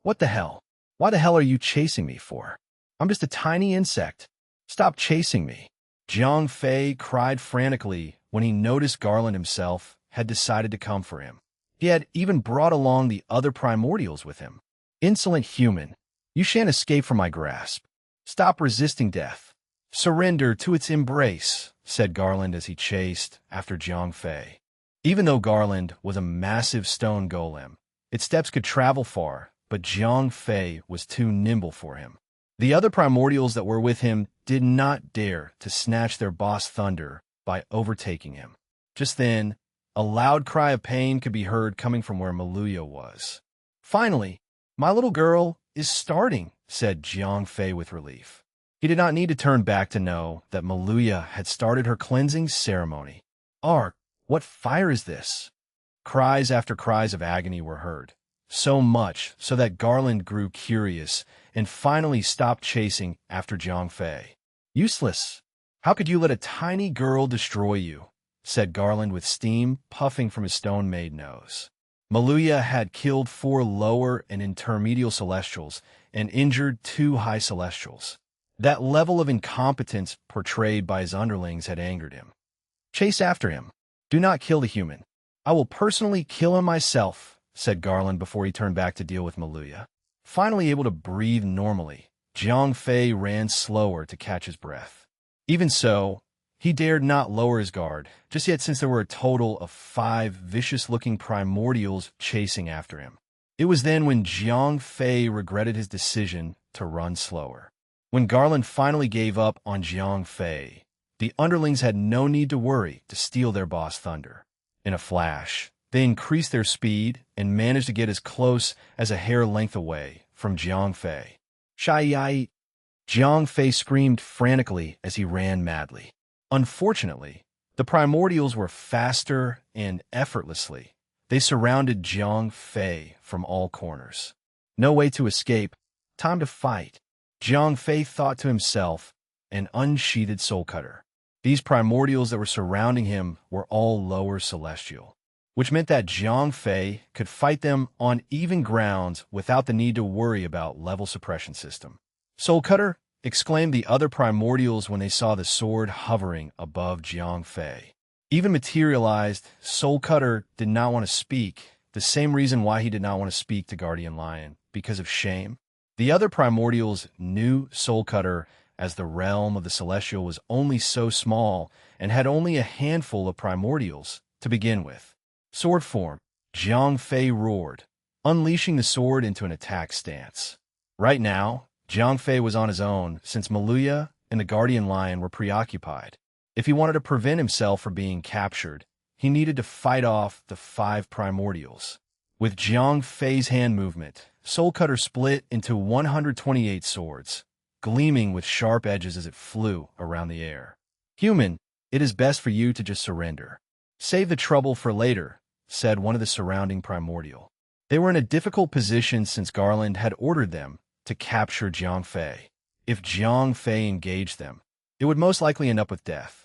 A: What the hell? Why the hell are you chasing me for? I'm just a tiny insect. Stop chasing me. Jiang Fei cried frantically when he noticed Garland himself had decided to come for him. He had even brought along the other primordials with him. "Insolent human, you shan't escape from my grasp. Stop resisting death. Surrender to its embrace," said Garland as he chased after Jiang Fei. Even though Garland was a massive stone golem, its steps could travel far, but Jiang Fei was too nimble for him. The other primordials that were with him did not dare to snatch their boss thunder by overtaking him. Just then, a loud cry of pain could be heard coming from where Maluya was. "Finally, my little girl is starting," said Jiang Fei with relief. He did not need to turn back to know that Maluya had started her cleansing ceremony. "Ark, what fire is this?" Cries after cries of agony were heard. So much so that Garland grew curious and finally stopped chasing after Jiang Fei. "Useless. How could you let a tiny girl destroy you?" said Garland with steam puffing from his stone-made nose. Maluya had killed 4 lower and intermediate celestials and injured 2 high celestials. That level of incompetence portrayed by his underlings had angered him. "Chase after him. Do not kill the human. I will personally kill him myself," said Garland before he turned back to deal with Maluya. Finally able to breathe normally, Jiang Fei ran slower to catch his breath. Even so, he dared not lower his guard, just yet since there were a total of 5 vicious-looking primordials chasing after him. It was then when Jiang Fei regretted his decision to run slower. When Garland finally gave up on Jiang Fei, the underlings had no need to worry to steal their boss thunder. In a flash, they increased their speed and managed to get as close as a hair length away from Jiang Fei. "Shai!" Jiang Fei screamed frantically as he ran madly. Unfortunately, the primordials were faster and effortlessly. They surrounded Jiang Fei from all corners. No way to escape. Time to fight. Jiang Fei thought to himself, an unsheathed soul cutter. These primordials that were surrounding him were all lower celestial, which meant that Jiang Fei could fight them on even grounds without the need to worry about level suppression system. Soul cutter, exclaimed the other primordials when they saw the sword hovering above Jiang Fei. Even materialized, Soul Cutter did not want to speak, the same reason why he did not want to speak to Guardian Lion, because of shame. The other primordials knew Soul Cutter as the realm of the Celestial was only so small and had only a handful of primordials to begin with. Sword form, Jiang Fei roared, unleashing the sword into an attack stance. Right now, Jiang Fei was on his own since Maluya and the Guardian Lion were preoccupied. If he wanted to prevent himself from being captured, he needed to fight off the 5 primordials. With Jiang Fei's hand movement, Soul Cutter split into 128 swords, gleaming with sharp edges as it flew around the air. Human, it is best for you to just surrender. Save the trouble for later, said one of the surrounding primordial. They were in a difficult position since Garland had ordered them to capture Jiang Fei. If Jiang Fei engaged them, it would most likely end up with death.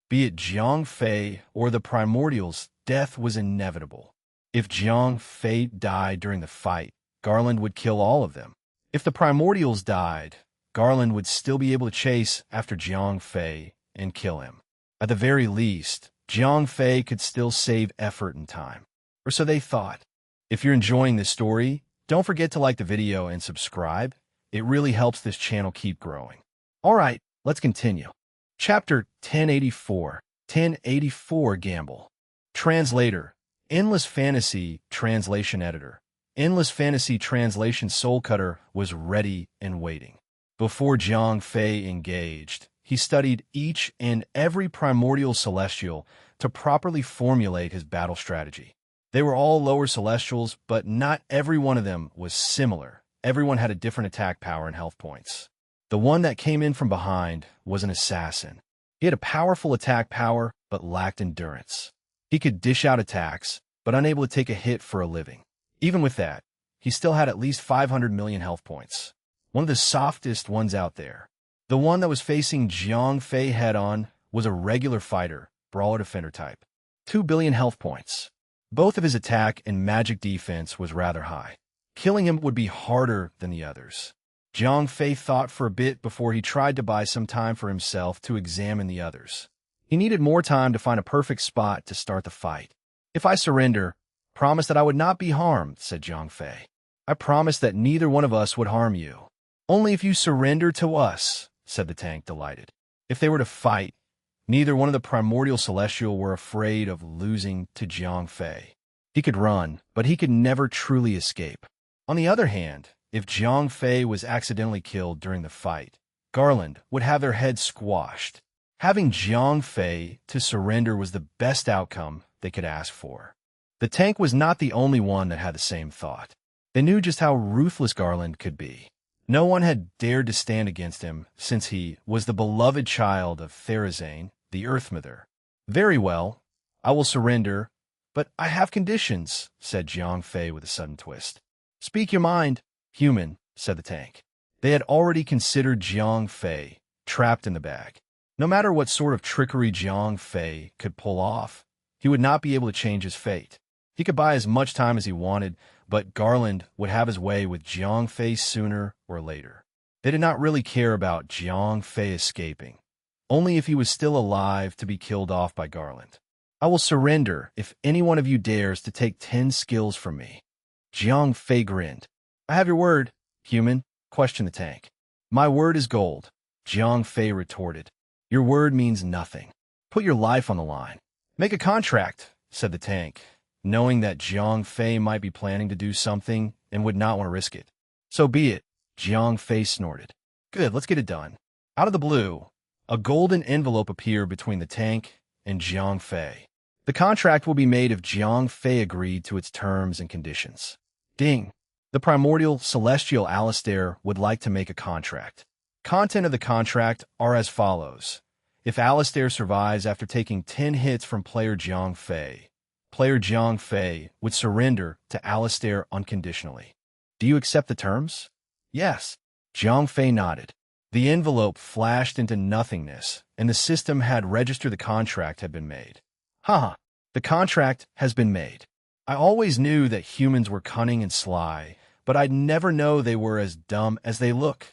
A: Be it Jiang Fei or the primordials, death was inevitable. If Jiang Fei died during the fight, Garland would kill all of them. If the primordials died, Garland would still be able to chase after Jiang Fei and kill him. At the very least, Jiang Fei could still save effort and time. Or so they thought. If you're enjoying this story, don't forget to like the video and subscribe. It really helps this channel keep growing. Alright, let's continue. Chapter 1084 Gamble. Translator, Endless Fantasy Translation Editor. Endless Fantasy Translation Soul Cutter was ready and waiting. Before Jiang Fei engaged, he studied each and every primordial celestial to properly formulate his battle strategy. They were all lower celestials, but not every one of them was similar. Everyone had a different attack power and health points. The one that came in from behind was an assassin. He had a powerful attack power, but lacked endurance. He could dish out attacks, but unable to take a hit for a living. Even with that, he still had at least 500 million health points. One of the softest ones out there. The one that was facing Jiang Fei head-on was a regular fighter, brawler defender type. 2 billion health points. Both of his attack and magic defense was rather high. Killing him would be harder than the others. Jiang Fei thought for a bit before he tried to buy some time for himself to examine the others. He needed more time to find a perfect spot to start the fight. If I surrender, promise that I would not be harmed, said Jiang Fei. I promise that neither one of us would harm you. Only if you surrender to us, said the tank, delighted. If they were to fight, neither one of the primordial celestial were afraid of losing to Jiang Fei. He could run, but he could never truly escape. On the other hand, if Jiang Fei was accidentally killed during the fight, Garland would have their head squashed. Having Jiang Fei to surrender was the best outcome they could ask for. The tank was not the only one that had the same thought. They knew just how ruthless Garland could be. No one had dared to stand against him since he was the beloved child of Therazane, the Earth Mother. Very well, I will surrender, but I have conditions, said Jiang Fei with a sudden twist. Speak your mind. Human, said the tank. They had already considered Jiang Fei trapped in the bag. No matter what sort of trickery Jiang Fei could pull off, he would not be able to change his fate. He could buy as much time as he wanted, but Garland would have his way with Jiang Fei sooner or later. They did not really care about Jiang Fei escaping, only if he was still alive to be killed off by Garland. I will surrender if any one of you dares to take 10 skills from me. Jiang Fei grinned. I have your word, human, questioned the tank. My word is gold, Jiang Fei retorted. Your word means nothing. Put your life on the line. Make a contract, said the tank, knowing that Jiang Fei might be planning to do something and would not want to risk it. So be it, Jiang Fei snorted. Good, let's get it done. Out of the blue, a golden envelope appeared between the tank and Jiang Fei. The contract will be made if Jiang Fei agreed to its terms and conditions. Ding. The primordial celestial Alistair would like to make a contract. Content of the contract are as follows. If Alistair survives after taking 10 hits from player Jiang Fei, player Jiang Fei would surrender to Alistair unconditionally. Do you accept the terms? Yes. Jiang Fei nodded. The envelope flashed into nothingness, and the system had registered the contract had been made. Haha, the contract has been made. I always knew that humans were cunning and sly, but I'd never know they were as dumb as they look.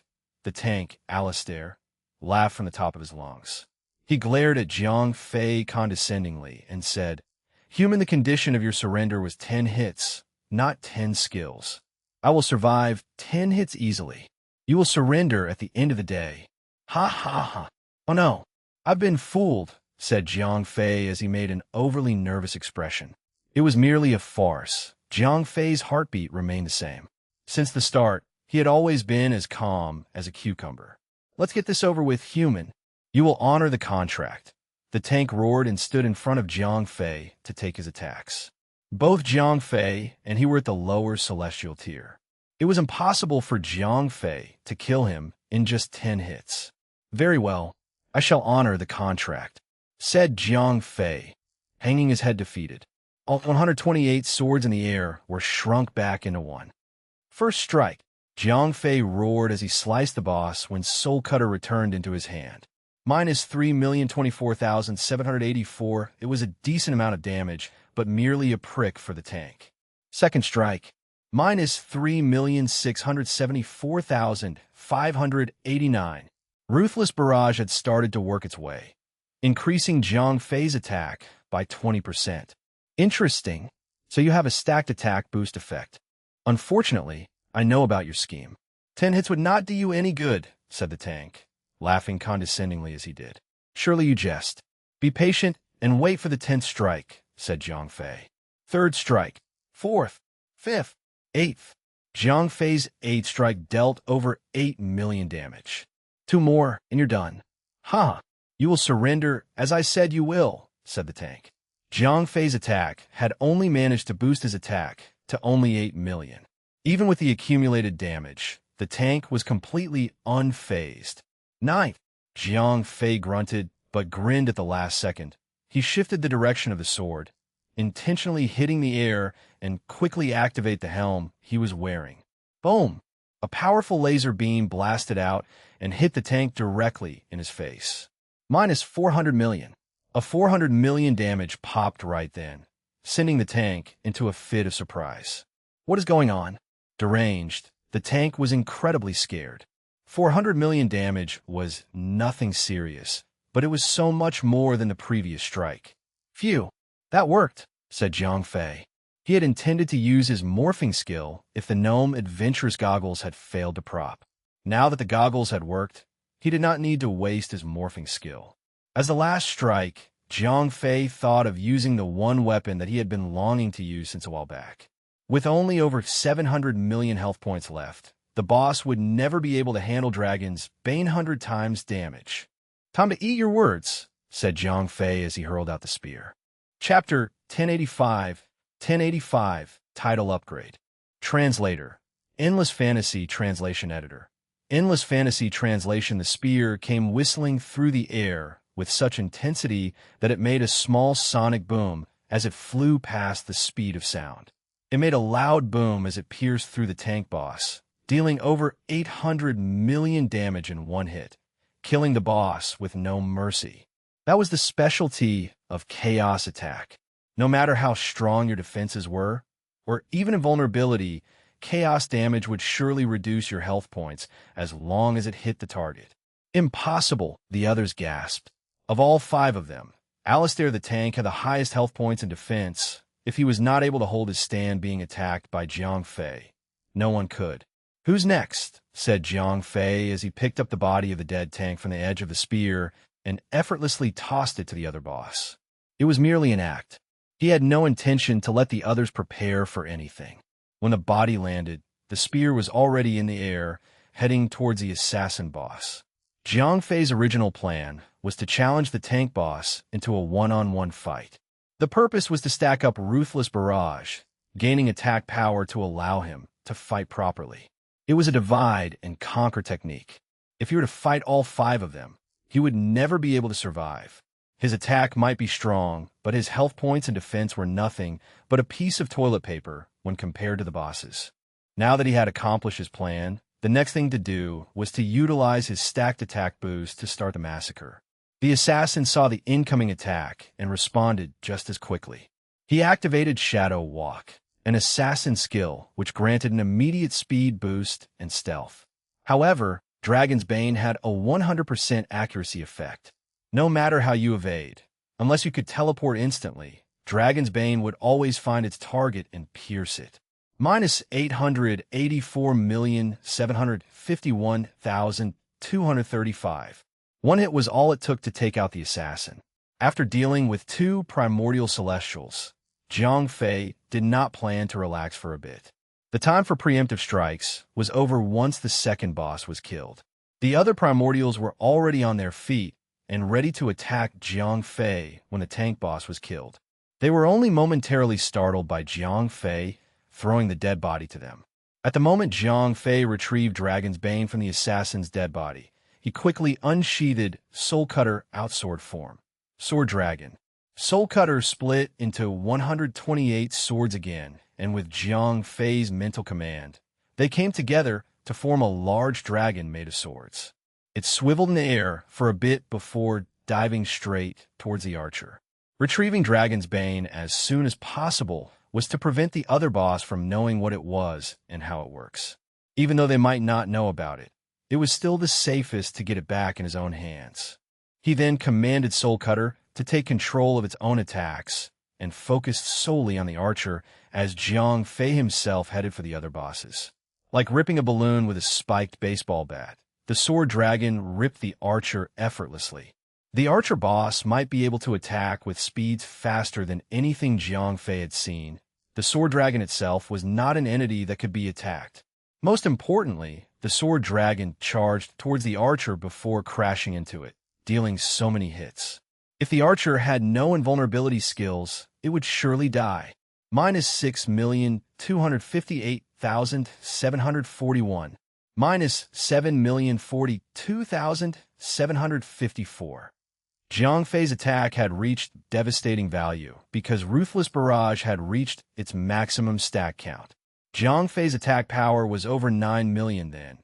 A: The tank, Alistair, laughed from the top of his lungs. He glared at Jiang Fei condescendingly and said, Human, the condition of your surrender was 10 hits, not 10 skills. I will survive 10 hits easily. You will surrender at the end of the day. Ha ha ha. Oh no, I've been fooled, said Jiang Fei as he made an overly nervous expression. It was merely a farce. Jiang Fei's heartbeat remained the same. Since the start, he had always been as calm as a cucumber. Let's get this over with, human. You will honor the contract. The tank roared and stood in front of Jiang Fei to take his attacks. Both Jiang Fei and he were at the lower celestial tier. It was impossible for Jiang Fei to kill him in just 10 hits. Very well, I shall honor the contract, said Jiang Fei, hanging his head defeated. All 128 swords in the air were shrunk back into one. First strike, Jiang Fei roared as he sliced the boss when Soul Cutter returned into his hand. Minus 3,024,784, it was a decent amount of damage, but merely a prick for the tank. Second strike, minus 3,674,589. Ruthless Barrage had started to work its way, increasing Jiang Fei's attack by 20%. Interesting. So you have a stacked attack boost effect. Unfortunately, I know about your scheme. 10 hits would not do you any good, said the tank, laughing condescendingly as he did. Surely you jest. Be patient and wait for the 10th strike, said Jiang Fei. Third strike, fourth, fifth, eighth. Jiang Fei's 8th strike dealt over 8 million damage. 2 more, and you're done. Ha! You will surrender, as I said you will, said the tank. Jiang Fei's attack had only managed to boost his attack to only 8 million. Even with the accumulated damage, the tank was completely unfazed. Ninth, Jiang Fei grunted, but grinned at the last second. He shifted the direction of the sword, intentionally hitting the air and quickly activate the helm he was wearing. Boom! A powerful laser beam blasted out and hit the tank directly in his face. Minus 400 million. A 400 million damage popped right then, sending the tank into a fit of surprise. What is going on? Deranged, the tank was incredibly scared. 400 million damage was nothing serious, but it was so much more than the previous strike. Phew, that worked, said Jiang Fei. He had intended to use his morphing skill if the gnome adventurous goggles had failed to prop. Now that the goggles had worked, he did not need to waste his morphing skill. As the last strike, Jiang Fei thought of using the one weapon that he had been longing to use since a while back. With only over 700 million health points left, the boss would never be able to handle Dragon's Bane 100 times damage. Time to eat your words, said Jiang Fei as he hurled out the spear. Chapter 1085, Title Upgrade. Translator, Endless Fantasy Translation Editor. Endless Fantasy Translation. The spear came whistling through the air with such intensity that it made a small sonic boom as it flew past the speed of sound. It made a loud boom as it pierced through the tank boss, dealing over 800 million damage in one hit, killing the boss with no mercy. That was the specialty of Chaos Attack. No matter how strong your defenses were, or even invulnerability, Chaos damage would surely reduce your health points as long as it hit the target. Impossible, the others gasped. Of all 5 of them, Alistair the tank had the highest health points in defense if he was not able to hold his stand being attacked by Jiang Fei. No one could. Who's next? Said Jiang Fei as he picked up the body of the dead tank from the edge of the spear and effortlessly tossed it to the other boss. It was merely an act. He had no intention to let the others prepare for anything. When the body landed, the spear was already in the air, heading towards the assassin boss. Jiang Fei's original plan was to challenge the tank boss into a one-on-one fight. The purpose was to stack up Ruthless Barrage, gaining attack power to allow him to fight properly. It was a divide-and-conquer technique. If you were to fight all 5 of them, he would never be able to survive. His attack might be strong, but his health points and defense were nothing but a piece of toilet paper when compared to the boss's. Now that he had accomplished his plan, the next thing to do was to utilize his stacked attack boost to start the massacre. The assassin saw the incoming attack and responded just as quickly. He activated Shadow Walk, an assassin skill which granted an immediate speed boost and stealth. However, Dragon's Bane had a 100% accuracy effect. No matter how you evade, unless you could teleport instantly, Dragon's Bane would always find its target and pierce it. Minus 884,751,235. One hit was all it took to take out the assassin. After dealing with 2 primordial celestials, Jiang Fei did not plan to relax for a bit. The time for preemptive strikes was over once the second boss was killed. The other primordials were already on their feet and ready to attack Jiang Fei when the tank boss was killed. They were only momentarily startled by Jiang Fei throwing the dead body to them. At the moment Jiang Fei retrieved Dragon's Bane from the assassin's dead body, he quickly unsheathed Soul Cutter outsword form. Sword Dragon. Soul Cutter split into 128 swords again, and with Jiang Fei's mental command, they came together to form a large dragon made of swords. It swiveled in the air for a bit before diving straight towards the archer. Retrieving Dragon's Bane as soon as possible was to prevent the other boss from knowing what it was and how it works. Even though they might not know about it, it was still the safest to get it back in his own hands. He then commanded Soul Cutter to take control of its own attacks and focused solely on the archer as Jiang Fei himself headed for the other bosses. Like ripping a balloon with a spiked baseball bat, the sword dragon ripped the archer effortlessly. The archer boss might be able to attack with speeds faster than anything Jiang Fei had seen. The sword dragon itself was not an entity that could be attacked. Most importantly, the sword dragon charged towards the archer before crashing into it, dealing so many hits. If the archer had no invulnerability skills, it would surely die. Minus 6,258,741. Minus 7,042,754. Jiang Fei's attack had reached devastating value because Ruthless Barrage had reached its maximum stack count. Jiang Fei's attack power was over 9 million then.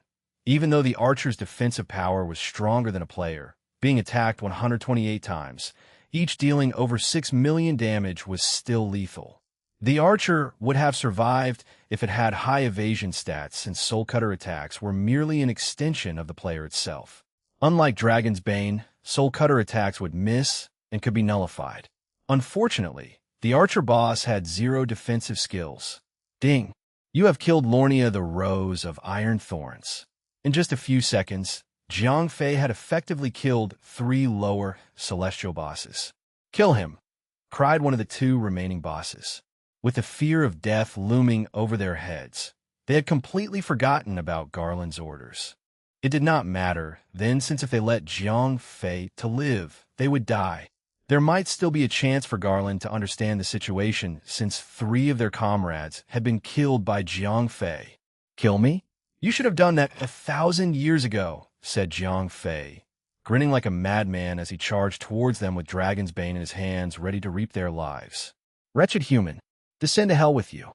A: Even though the archer's defensive power was stronger than a player, being attacked 128 times, each dealing over 6 million damage was still lethal. The archer would have survived if it had high evasion stats, since Soul Cutter attacks were merely an extension of the player itself. Unlike Dragon's Bane, Soul Cutter attacks would miss and could be nullified. Unfortunately, the archer boss had 0 defensive skills. Ding! You have killed Lornia the Rose of Iron Thorns. In just a few seconds, Jiang Fei had effectively killed 3 lower celestial bosses. Kill him, cried one of the 2 remaining bosses. With the fear of death looming over their heads, they had completely forgotten about Garland's orders. It did not matter then, since if they let Jiang Fei to live, they would die. There might still be a chance for Garland to understand the situation, since 3 of their comrades had been killed by Jiang Fei. Kill me? You should have done that 1,000 years ago, said Jiang Fei, grinning like a madman as he charged towards them with Dragon's Bane in his hands, ready to reap their lives. Wretched human, descend to hell with you.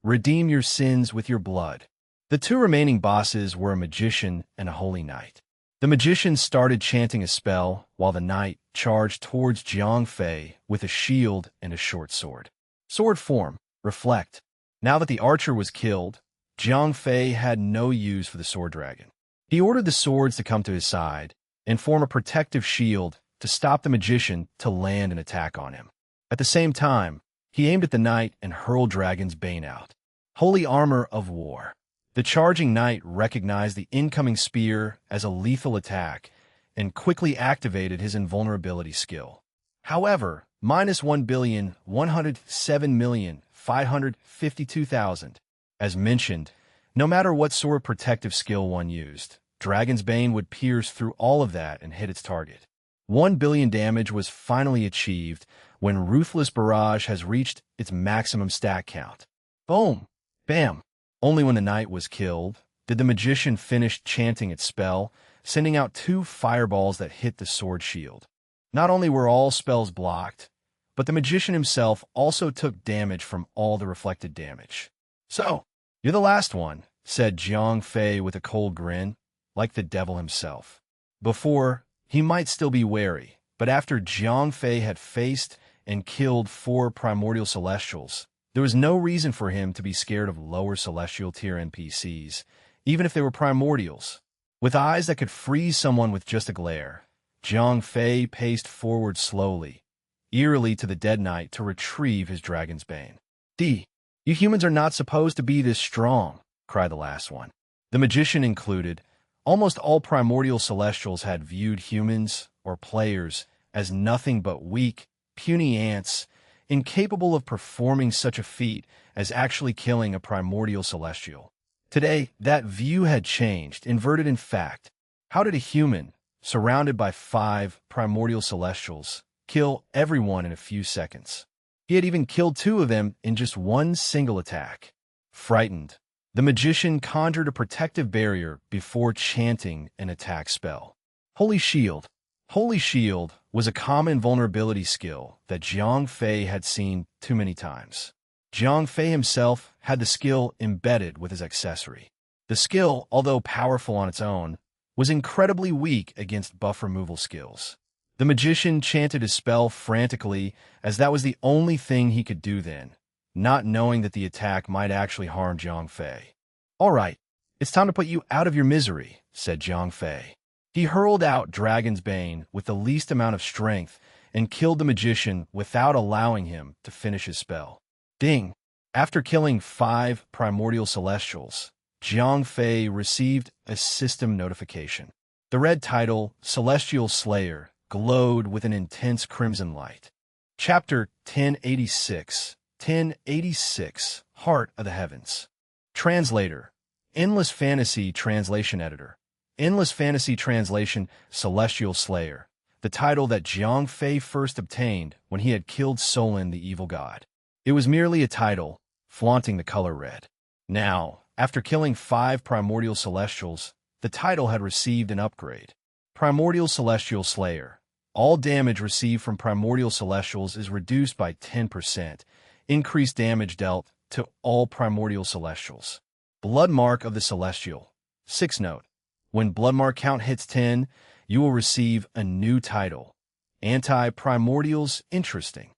A: Redeem your sins with your blood. The 2 remaining bosses were a magician and a holy knight. The magician started chanting a spell, while the knight charged towards Jiang Fei with a shield and a short sword. Sword form, reflect. Now that the archer was killed, Jiang Fei had no use for the sword dragon. He ordered the swords to come to his side and form a protective shield to stop the magician to land an attack on him. At the same time, he aimed at the knight and hurled Dragon's Bane out. Holy Armor of War. The charging knight recognized the incoming spear as a lethal attack and quickly activated his invulnerability skill. However, minus 1,107,552,000. As mentioned, no matter what sort of protective skill one used, Dragon's Bane would pierce through all of that and hit its target. 1 billion damage was finally achieved when Ruthless Barrage has reached its maximum stack count. Boom! Bam! Only when the knight was killed did the magician finish chanting its spell, sending out 2 fireballs that hit the sword shield. Not only were all spells blocked, but the magician himself also took damage from all the reflected damage. "So, you're the last one," said Jiang Fei with a cold grin, like the devil himself. Before, he might still be wary, but after Jiang Fei had faced and killed 4 primordial celestials, there was no reason for him to be scared of lower celestial tier NPCs, even if they were primordials. With eyes that could freeze someone with just a glare, Jiang Fei paced forward slowly, eerily to the Dead Knight to retrieve his dragon's bane. "You humans are not supposed to be this strong," cried the last one. The magician included, almost all primordial celestials had viewed humans, or players, as nothing but weak, puny ants, incapable of performing such a feat as actually killing a primordial celestial. Today, that view had changed, inverted in fact. How did a human, surrounded by 5 primordial celestials, kill everyone in a few seconds? He had even killed 2 of them in just one single attack. Frightened, the magician conjured a protective barrier before chanting an attack spell. Holy Shield. Holy Shield was a common vulnerability skill that Jiang Fei had seen too many times. Jiang Fei himself had the skill embedded with his accessory. The skill, although powerful on its own, was incredibly weak against buff removal skills. The magician chanted his spell frantically, as that was the only thing he could do then, not knowing that the attack might actually harm Jiang Fei. "All right, it's time to put you out of your misery," said Jiang Fei. He hurled out Dragon's Bane with the least amount of strength and killed the magician without allowing him to finish his spell. Ding! After killing 5 primordial celestials, Jiang Fei received a system notification. The red title, Celestial Slayer, glowed with an intense crimson light. Chapter 1086, 1086, Heart of the Heavens. Translator, Endless Fantasy Translation Editor. Endless Fantasy Translation, Celestial Slayer, the title that Jiang Fei first obtained when he had killed Solon the evil god. It was merely a title, flaunting the color red. Now, after killing 5 primordial celestials, the title had received an upgrade. Primordial Celestial Slayer. All damage received from primordial celestials is reduced by 10%. Increased damage dealt to all primordial celestials. Blood Mark of the Celestial. 6 note. When Blood Mark count hits 10, you will receive a new title. Anti-primordials, interesting.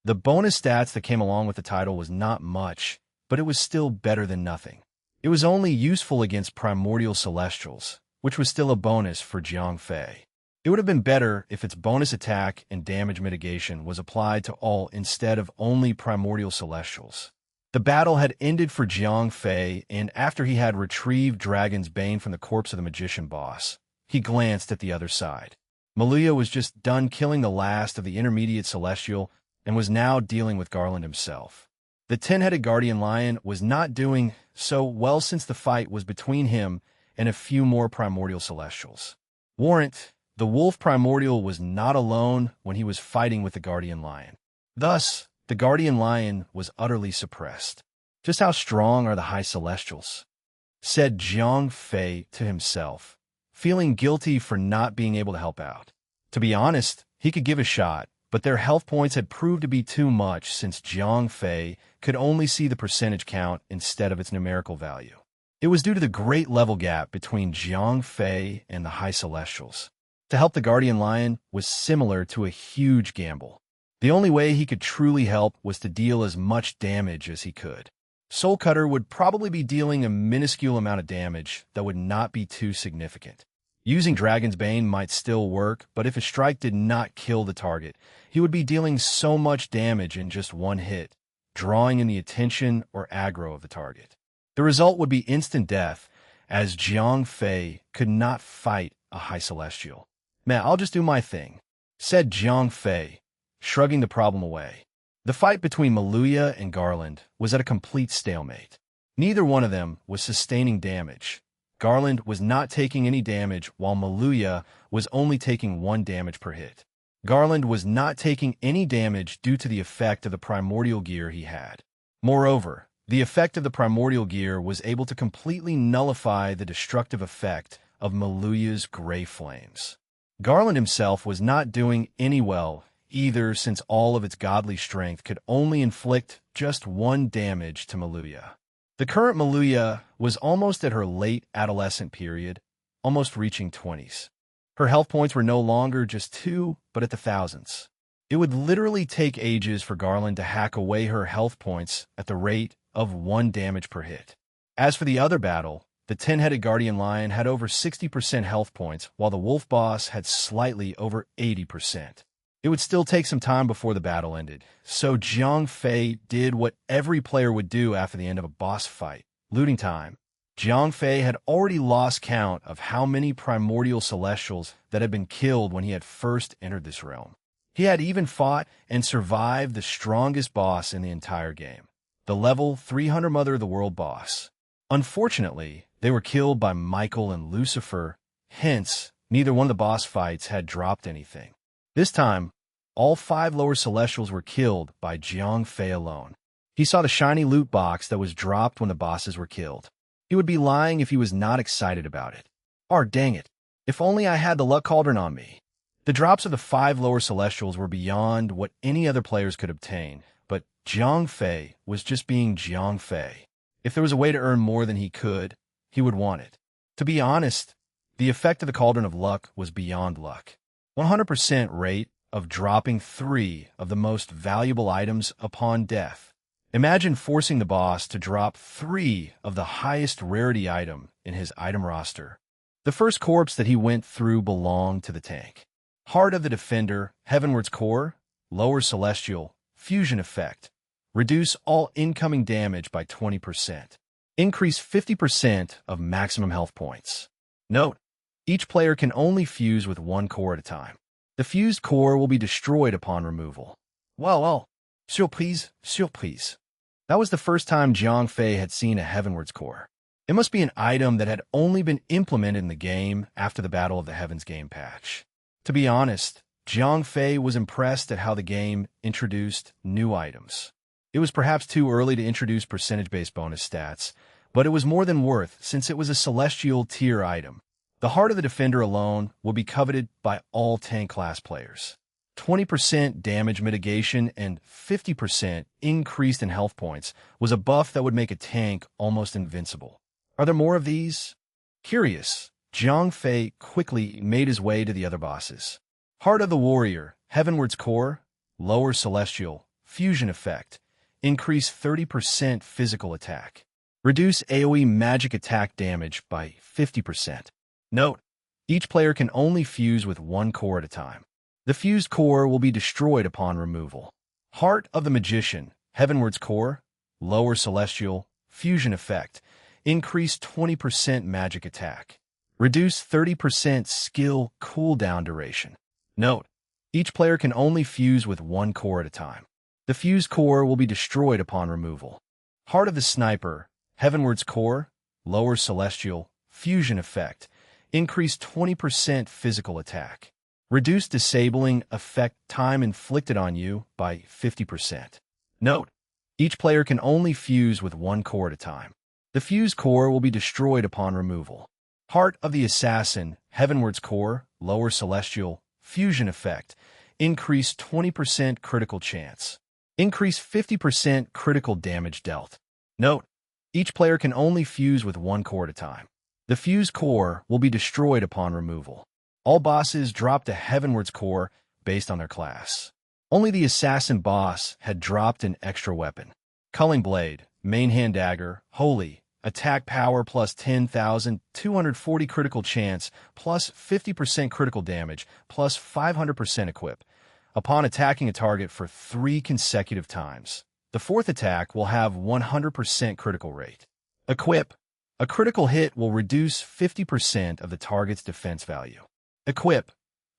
A: The bonus stats that came along with the title was not much, but it was still better than nothing. It was only useful against primordial celestials, which was still a bonus for Jiang Fei. It would have been better if its bonus attack and damage mitigation was applied to all instead of only primordial celestials. The battle had ended for Jiang Fei, and after he had retrieved Dragon's Bane from the corpse of the magician boss, he glanced at the other side. Maluya was just done killing the last of the intermediate celestial and was now dealing with Garland himself. The 10-headed guardian lion was not doing so well since the fight was between him and a few more primordial celestials. Warrant, the wolf primordial, was not alone when he was fighting with the guardian lion. Thus, the guardian lion was utterly suppressed. "Just how strong are the high celestials?" said Jiang Fei to himself, feeling guilty for not being able to help out. To be honest, he could give a shot, but their health points had proved to be too much since Jiang Fei could only see the percentage count instead of its numerical value. It was due to the great level gap between Jiang Fei and the high celestials. To help the guardian lion was similar to a huge gamble. The only way he could truly help was to deal as much damage as he could. Soul Cutter would probably be dealing a minuscule amount of damage that would not be too significant. Using Dragon's Bane might still work, but if a strike did not kill the target, he would be dealing so much damage in just one hit, drawing in the attention or aggro of the target. The result would be instant death, as Jiang Fei could not fight a high celestial. "Man, I'll just do my thing," said Jiang Fei, shrugging the problem away. The fight between Maluya and Garland was at a complete stalemate. Neither one of them was sustaining damage. Garland was not taking any damage, while Maluya was only taking 1 damage per hit. Garland was not taking any damage due to the effect of the primordial gear he had. Moreover, the effect of the primordial gear was able to completely nullify the destructive effect of Maluya's gray flames. Garland himself was not doing any well either, since all of its godly strength could only inflict just 1 damage to Maluya. The current Maluya was almost at her late adolescent period, almost reaching 20s. Her health points were no longer just 2, but at the thousands. It would literally take ages for Garland to hack away her health points at the rate of 1 damage per hit. As for the other battle, the 10-headed guardian lion had over 60% health points, while the wolf boss had slightly over 80%. It would still take some time before the battle ended, so Jiang Fei did what every player would do after the end of a boss fight: looting time. Jiang Fei had already lost count of how many primordial celestials that had been killed when he had first entered this realm. He had even fought and survived the strongest boss in the entire game, the level 300 Mother of the World boss. Unfortunately, they were killed by Michael and Lucifer, hence, neither one of the boss fights had dropped anything. This time, all 5 lower celestials were killed by Jiang Fei alone. He saw the shiny loot box that was dropped when the bosses were killed. He would be lying if he was not excited about it. Oh, dang it. If only I had the luck cauldron on me. The drops of the 5 lower celestials were beyond what any other players could obtain, but Jiang Fei was just being Jiang Fei. If there was a way to earn more than he would want it. To be honest, the effect of the Cauldron of Luck was beyond luck. 100% rate of dropping 3 of the most valuable items upon death. Imagine forcing the boss to drop 3 of the highest rarity item in his item roster. The first corpse that he went through belonged to the tank. Heart of the Defender, Heavenward's Core, Lower Celestial, Fusion Effect. Reduce all incoming damage by 20%. Increase 50% of maximum health points. Note: each player can only fuse with 1 core at a time. The fused core will be destroyed upon removal. Well, surprise, surprise. That was the first time Jiang Fei had seen a Heavenward's Core. It must be an item that had only been implemented in the game after the Battle of the Heavens game patch. To be honest, Jiang Fei was impressed at how the game introduced new items. It was perhaps too early to introduce percentage-based bonus stats, but it was more than worth since it was a celestial tier item. The Heart of the Defender alone will be coveted by all tank class players. 20% damage mitigation and 50% increased in health points was a buff that would make a tank almost invincible. Are there more of these? Curious, Jiang Fei quickly made his way to the other bosses. Heart of the Warrior, Heavenward's Core, Lower Celestial, Fusion Effect. Increase 30% physical attack. Reduce AoE magic attack damage by 50%. Note: each player can only fuse with 1 core at a time. The fused core will be destroyed upon removal. Heart of the Magician, Heavenward's Core, Lower Celestial, Fusion Effect. Increase 20% magic attack. Reduce 30% skill cooldown duration. Note: each player can only fuse with 1 core at a time. The fused core will be destroyed upon removal. Heart of the Sniper, Heavenward's Core, Lower Celestial, Fusion Effect. Increase 20% physical attack. Reduce disabling effect time inflicted on you by 50%. Note: each player can only fuse with 1 core at a time. The fused core will be destroyed upon removal. Heart of the Assassin, Heavenward's Core, Lower Celestial, Fusion Effect. Increase 20% critical chance. Increase 50% critical damage dealt. Note: each player can only fuse with 1 core at a time. The fused core will be destroyed upon removal. All bosses dropped a Heavenward's Core based on their class. Only the Assassin boss had dropped an extra weapon. Culling Blade, Main Hand Dagger, Holy, Attack Power plus 10,240 critical chance, plus 50% critical damage, plus 500% equip. Upon attacking a target for 3 consecutive times, the 4th attack will have 100% critical rate. Equip. A critical hit will reduce 50% of the target's defense value. Equip.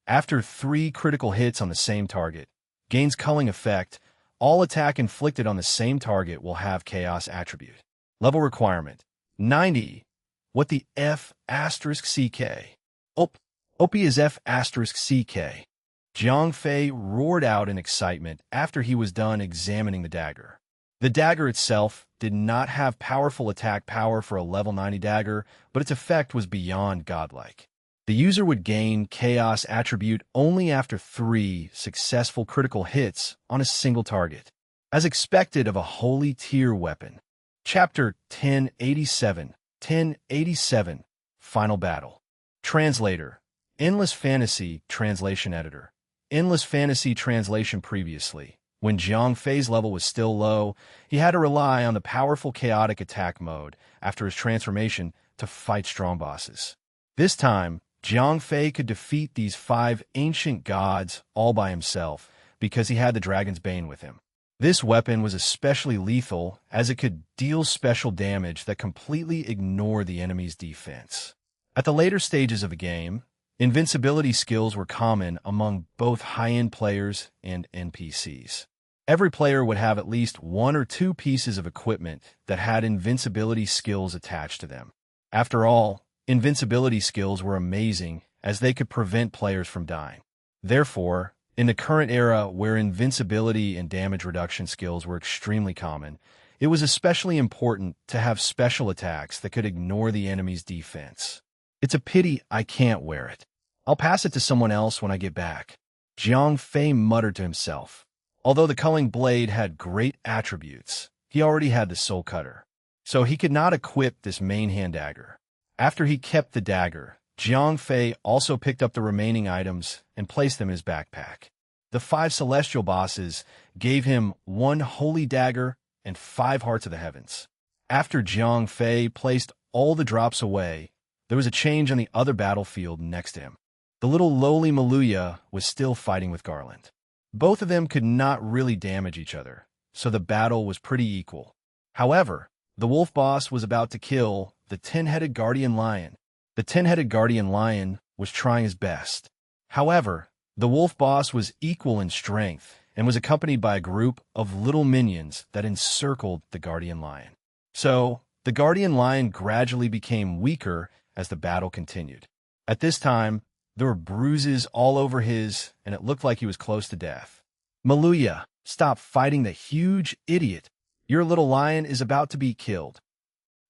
A: After 3 critical hits on the same target, gains Culling Effect. All attack inflicted on the same target will have Chaos attribute. Level requirement: 90. What the F asterisk CK? OP is F asterisk CK. Jiang Fei roared out in excitement after he was done examining the dagger. The dagger itself did not have powerful attack power for a level 90 dagger, but its effect was beyond godlike. The user would gain Chaos attribute only after 3 successful critical hits on a single target, as expected of a holy tier weapon. Chapter 1087 1087 Final Battle. Translator. Endless Fantasy Translation Editor. Endless Fantasy Translation. Previously, when Zhang Fei's level was still low, he had to rely on the powerful chaotic attack mode after his transformation to fight strong bosses. This time, Zhang Fei could defeat these 5 ancient gods all by himself because he had the Dragon's Bane with him. This weapon was especially lethal as it could deal special damage that completely ignored the enemy's defense. At the later stages of the game, invincibility skills were common among both high-end players and NPCs. Every player would have at least 1 or 2 pieces of equipment that had invincibility skills attached to them. After all, invincibility skills were amazing as they could prevent players from dying. Therefore, in the current era where invincibility and damage reduction skills were extremely common, it was especially important to have special attacks that could ignore the enemy's defense. It's a pity I can't wear it. I'll pass it to someone else when I get back, Zhang Fei muttered to himself. Although the culling blade had great attributes, he already had the soul cutter, so he could not equip this main hand dagger. After he kept the dagger, Zhang Fei also picked up the remaining items and placed them in his backpack. The 5 celestial bosses gave him 1 holy dagger and 5 hearts of the heavens. After Zhang Fei placed all the drops away, there was a change on the other battlefield next to him. The little lowly Maluya was still fighting with Garland. Both of them could not really damage each other, so the battle was pretty equal. However, the wolf boss was about to kill the 10-headed guardian lion. The 10-headed guardian lion was trying his best. However, the wolf boss was equal in strength and was accompanied by a group of little minions that encircled the guardian lion. So, the guardian lion gradually became weaker as the battle continued. At this time, there were bruises all over his, and it looked like he was close to death. Maluya, stop fighting the huge idiot. Your little lion is about to be killed.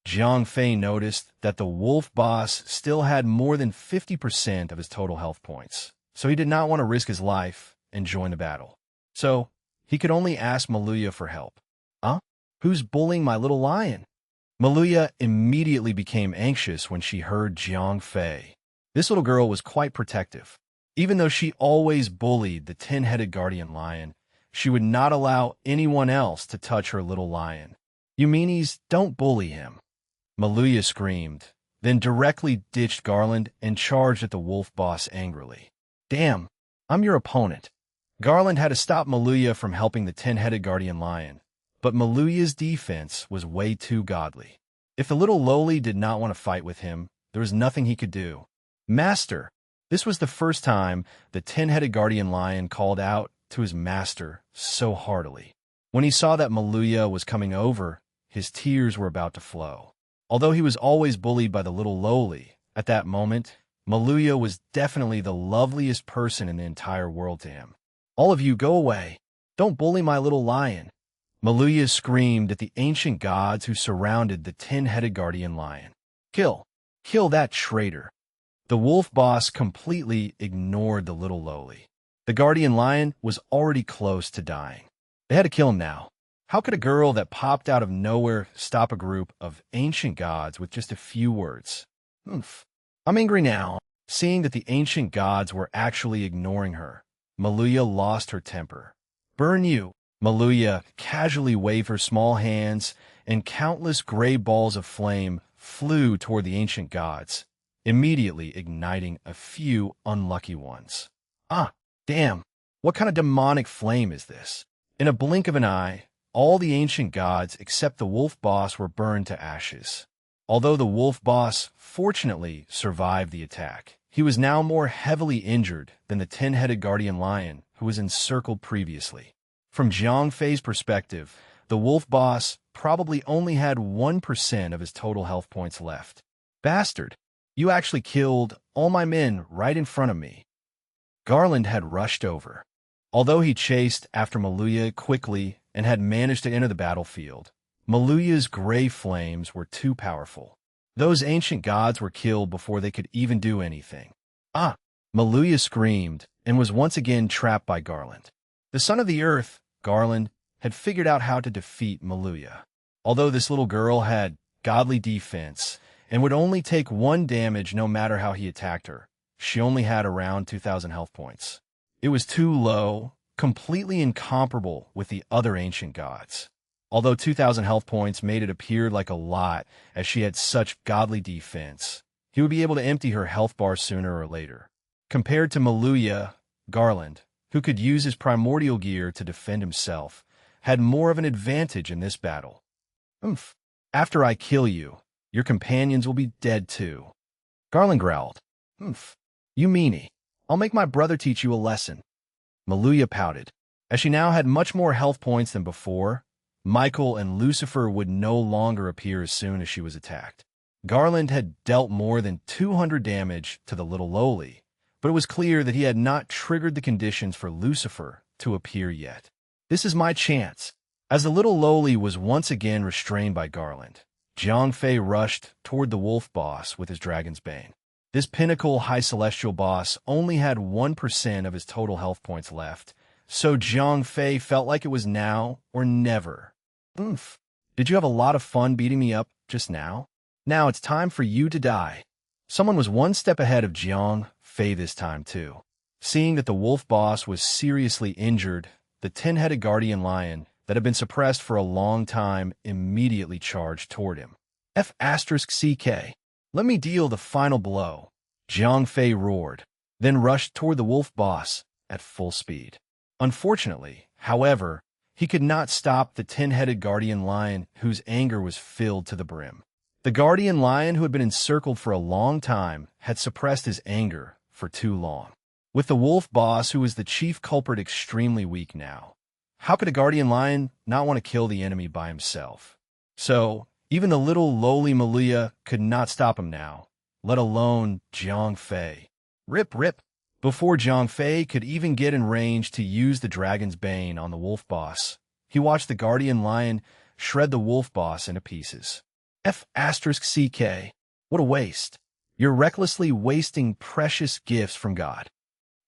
A: Zhang Fei noticed that the wolf boss still had more than 50% of his total health points, so he did not want to risk his life and join the battle. So, he could only ask Maluya for help. Huh? Who's bullying my little lion? Maluya immediately became anxious when she heard Zhang Fei. This little girl was quite protective. Even though she always bullied the 10-headed guardian lion, she would not allow anyone else to touch her little lion. You meanies, don't bully him. Maluya screamed, then directly ditched Garland and charged at the wolf boss angrily. Damn, I'm your opponent. Garland had to stop Maluya from helping the 10-headed guardian lion, but Maluya's defense was way too godly. If the little lowly did not want to fight with him, there was nothing he could do. Master! This was the first time the 10-headed guardian lion called out to his master so heartily. When he saw that Maluya was coming over, his tears were about to flow. Although he was always bullied by the little lowly, at that moment, Maluya was definitely the loveliest person in the entire world to him. All of you go away. Don't bully my little lion. Maluya screamed at the ancient gods who surrounded the 10-headed guardian lion. Kill! Kill that traitor! The wolf boss completely ignored the little lowly. The guardian lion was already close to dying. They had to kill him now. How could a girl that popped out of nowhere stop a group of ancient gods with just a few words? Oof. I'm angry now. Seeing that the ancient gods were actually ignoring her, Maluya lost her temper. Burn you! Maluya casually waved her small hands, and countless gray balls of flame flew toward the ancient gods, immediately igniting a few unlucky ones. Ah, damn! What kind of demonic flame is this? In a blink of an eye, all the ancient gods except the wolf boss were burned to ashes. Although the wolf boss fortunately survived the attack, he was now more heavily injured than the 10-headed guardian lion who was encircled previously. From Zhang Fei's perspective, the wolf boss probably only had 1% of his total health points left. Bastard! You actually killed all my men right in front of me. Garland had rushed over. Although he chased after Maluya quickly and had managed to enter the battlefield, Maluya's gray flames were too powerful. Those ancient gods were killed before they could even do anything. Ah! Maluya screamed and was once again trapped by Garland. The son of the earth, Garland, had figured out how to defeat Maluya. Although this little girl had godly defense and would only take 1 damage no matter how he attacked her, she only had around 2,000 health points. It was too low, completely incomparable with the other ancient gods. Although 2,000 health points made it appear like a lot as she had such godly defense, he would be able to empty her health bar sooner or later. Compared to Maluya, Garland, who could use his primordial gear to defend himself, had more of an advantage in this battle. Oomph. After I kill you, your companions will be dead too. Garland growled. Oomph. You meanie. I'll make my brother teach you a lesson. Maluya pouted. As she now had much more health points than before, Michael and Lucifer would no longer appear as soon as she was attacked. Garland had dealt more than 200 damage to the little lowly, but it was clear that he had not triggered the conditions for Lucifer to appear yet. This is my chance. As the little lowly was once again restrained by Garland, Jiang Fei rushed toward the wolf boss with his dragon's bane. This pinnacle high celestial boss only had 1% of his total health points left, so Jiang Fei felt like it was now or never. Oomph. Did you have a lot of fun beating me up just now? Now it's time for you to die. Someone was 1 step ahead of Jiang Fei this time too. Seeing that the wolf boss was seriously injured, the 10-headed guardian lion that had been suppressed for a long time immediately charged toward him. F***CK. Let me deal the final blow. Jiang Fei roared, then rushed toward the wolf boss at full speed. Unfortunately, however, he could not stop the 10-headed guardian lion whose anger was filled to the brim. The guardian lion who had been encircled for a long time had suppressed his anger for too long. With the wolf boss who was the chief culprit extremely weak now, how could a guardian lion not want to kill the enemy by himself? So, even the little lowly Maluya could not stop him now, let alone Jiang Fei. Rip, rip. Before Jiang Fei could even get in range to use the dragon's bane on the wolf boss, he watched the guardian lion shred the wolf boss into pieces. F***CK. What a waste. You're recklessly wasting precious gifts from God.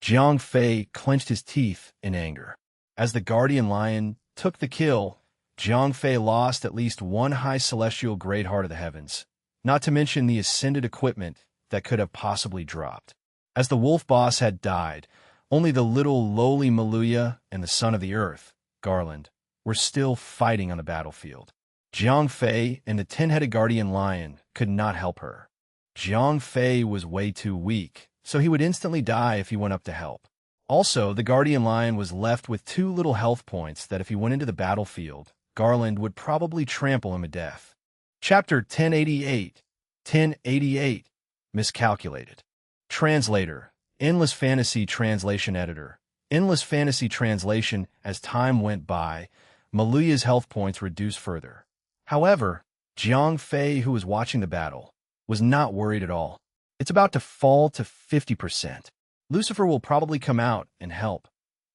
A: Jiang Fei clenched his teeth in anger. As the guardian lion took the kill, Jiang Fei lost at least 1 high celestial great heart of the heavens, not to mention the ascended equipment that could have possibly dropped. As the wolf boss had died, only the little lowly Maluya and the son of the earth, Garland, were still fighting on the battlefield. Jiang Fei and the 10-headed guardian lion could not help her. Jiang Fei was way too weak, so he would instantly die if he went up to help. Also, the guardian lion was left with 2 little health points that if he went into the battlefield, Garland would probably trample him to death. Chapter 1088. 1088. Miscalculated. Translator. Endless Fantasy Translation Editor. Endless Fantasy Translation. As time went by, Maluya's health points reduced further. However, Jiang Fei, who was watching the battle, was not worried at all. It's about to fall to 50%. Lucifer will probably come out and help,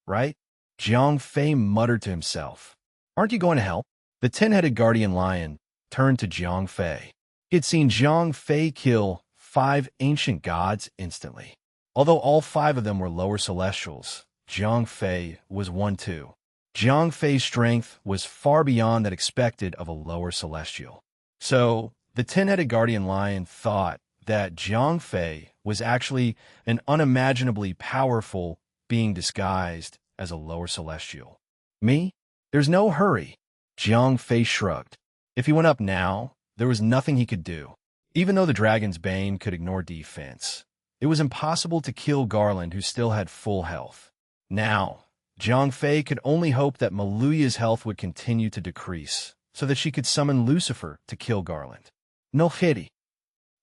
A: right? Jiang Fei muttered to himself. Aren't you going to help? The 10-headed guardian lion turned to Jiang Fei. He had seen Jiang Fei kill 5 ancient gods instantly. Although all 5 of them were lower celestials, Jiang Fei was one too. Jiang Fei's strength was far beyond that expected of a lower celestial. So, the 10-headed guardian lion thought that Jiang Fei was actually an unimaginably powerful being disguised as a lower celestial. Me? There's no hurry. Jiang Fei shrugged. If he went up now, there was nothing he could do. Even though the dragon's bane could ignore defense, it was impossible to kill Garland, who still had full health. Now, Jiang Fei could only hope that Maluya's health would continue to decrease, so that she could summon Lucifer to kill Garland. No hiti.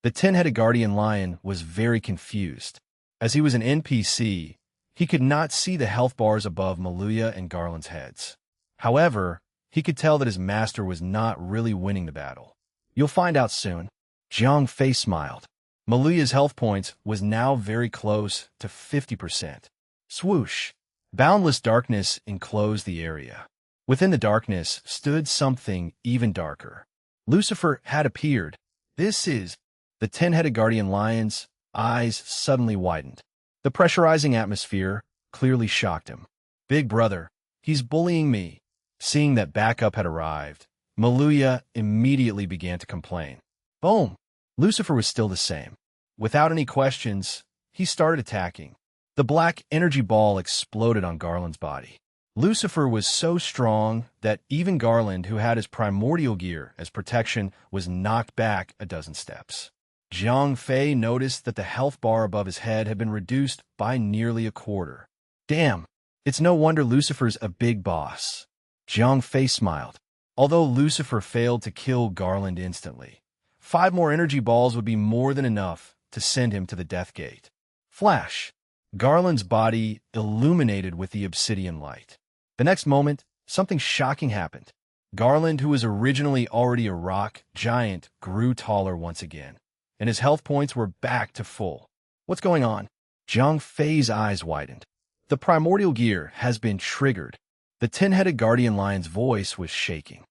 A: The 10-headed guardian lion was very confused. As he was an NPC, he could not see the health bars above Maluya and Garland's heads. However, he could tell that his master was not really winning the battle. You'll find out soon. Jiang Fei smiled. Maluya's health points was now very close to 50%. Swoosh. Boundless darkness enclosed the area. Within the darkness stood something even darker. Lucifer had appeared. This is the 10-headed guardian lion's eyes suddenly widened. The pressurizing atmosphere clearly shocked him. Big brother, he's bullying me. Seeing that backup had arrived, Maluya immediately began to complain. Boom! Lucifer was still the same. Without any questions, he started attacking. The black energy ball exploded on Garland's body. Lucifer was so strong that even Garland, who had his primordial gear as protection, was knocked back a dozen steps. Jiang Fei noticed that the health bar above his head had been reduced by nearly a quarter. Damn, it's no wonder Lucifer's a big boss. Jiang Fei smiled. Although Lucifer failed to kill Garland instantly, 5 more energy balls would be more than enough to send him to the death gate. Flash! Garland's body illuminated with the obsidian light. The next moment, something shocking happened. Garland, who was originally already a rock giant, grew taller once again, and his health points were back to full. What's going on? Jiang Fei's eyes widened. The primordial gear has been triggered. The 10-headed guardian lion's voice was shaking.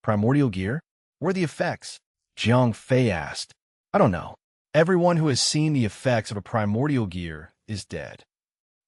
A: Primordial gear? Where are the effects? Jiang Fei asked. I don't know. Everyone who has seen the effects of a primordial gear is dead,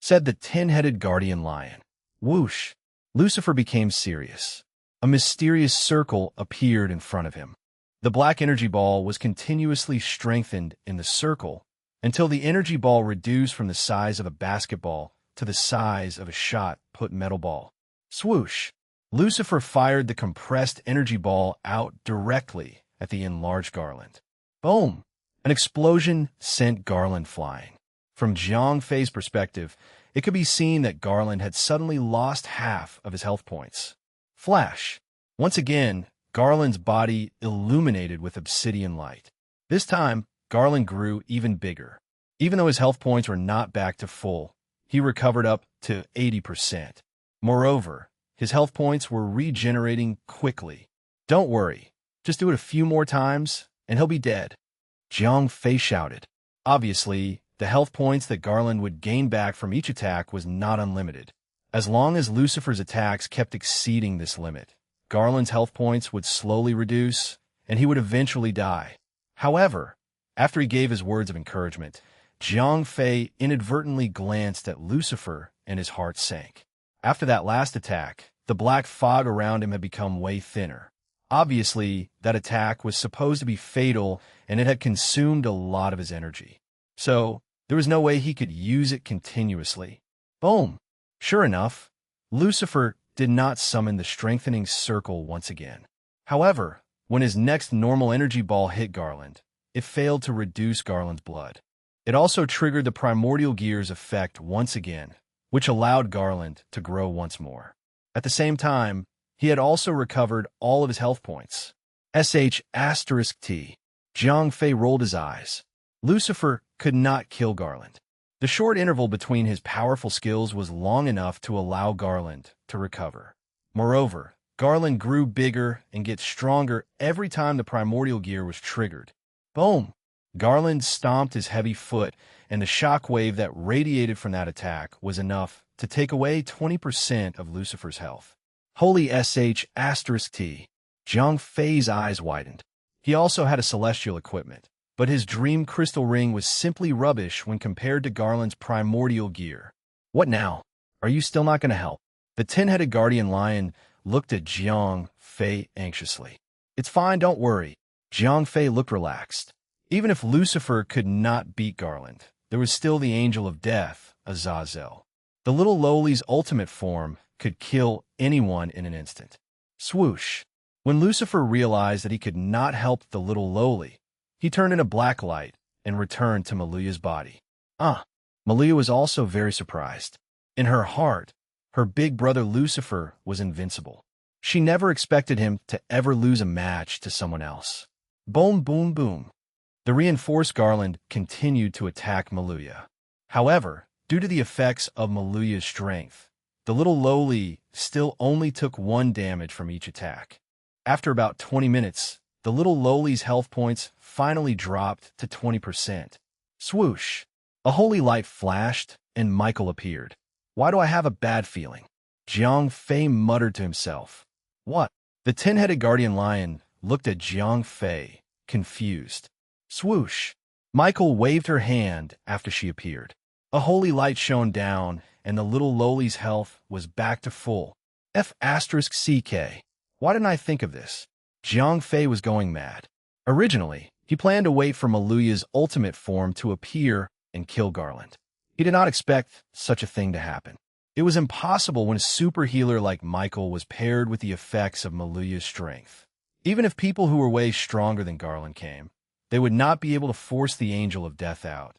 A: said the 10-headed guardian lion. Whoosh! Lucifer became serious. A mysterious circle appeared in front of him. The black energy ball was continuously strengthened in the circle until the energy ball reduced from the size of a basketball to the size of a shot-put metal ball. Swoosh! Lucifer fired the compressed energy ball out directly at the enlarged Garland. Boom! An explosion sent Garland flying. From Jiang Fei's perspective, it could be seen that Garland had suddenly lost half of his health points. Flash! Once again, Garland's body illuminated with obsidian light. This time, Garland grew even bigger. Even though his health points were not back to full, he recovered up to 80%. Moreover, his health points were regenerating quickly. Don't worry, just do it a few more times, and he'll be dead. Jiang Fei shouted. Obviously, the health points that Garland would gain back from each attack was not unlimited. As long as Lucifer's attacks kept exceeding this limit, Garland's health points would slowly reduce, and he would eventually die. However, after he gave his words of encouragement, Jiang Fei inadvertently glanced at Lucifer and his heart sank. After that last attack, the black fog around him had become way thinner. Obviously, that attack was supposed to be fatal, and it had consumed a lot of his energy. So, there was no way he could use it continuously. Boom! Sure enough, Lucifer did not summon the strengthening circle once again. However, when his next normal energy ball hit Garland, it failed to reduce Garland's blood. It also triggered the primordial gear's effect once again, which allowed Garland to grow once more. At the same time, he had also recovered all of his health points. *T. Jiang Fei rolled his eyes. Lucifer could not kill Garland. The short interval between his powerful skills was long enough to allow Garland to recover. Moreover, Garland grew bigger and get stronger every time the primordial gear was triggered. Boom! Garland stomped his heavy foot, and the shockwave that radiated from that attack was enough to take away 20% of Lucifer's health. Holy *T. Jiang Fei's eyes widened. He also had a celestial equipment, but his dream crystal ring was simply rubbish when compared to Garland's primordial gear. What now? Are you still not going to help? The 10-headed guardian lion looked at Jiang Fei anxiously. It's fine, don't worry. Jiang Fei looked relaxed. Even if Lucifer could not beat Garland, there was still the angel of death, Azazel. The little lowly's ultimate form could kill anyone in an instant. Swoosh! When Lucifer realized that he could not help the little lowly, he turned into black light and returned to Maluya's body. Maluya was also very surprised. In her heart, her big brother Lucifer was invincible. She never expected him to ever lose a match to someone else. Boom, boom, boom. The reinforced Garland continued to attack Maluya. However, due to the effects of Maluya's strength, the little lowly still only took 1 damage from each attack. After about 20 minutes, the little lowly's health points finally dropped to 20%. Swoosh! A holy light flashed, and Michael appeared. Why do I have a bad feeling? Jiang Fei muttered to himself. What? The ten-headed guardian lion looked at Jiang Fei, confused. Swoosh! Michael waved her hand after she appeared. A holy light shone down, and the little lowly's health was back to full. F***CK. Why didn't I think of this? Jiang Fei was going mad. Originally, he planned to wait for Maluya's ultimate form to appear and kill Garland. He did not expect such a thing to happen. It was impossible when a super healer like Michael was paired with the effects of Maluya's strength. Even if people who were way stronger than Garland came, they would not be able to force the Angel of Death out,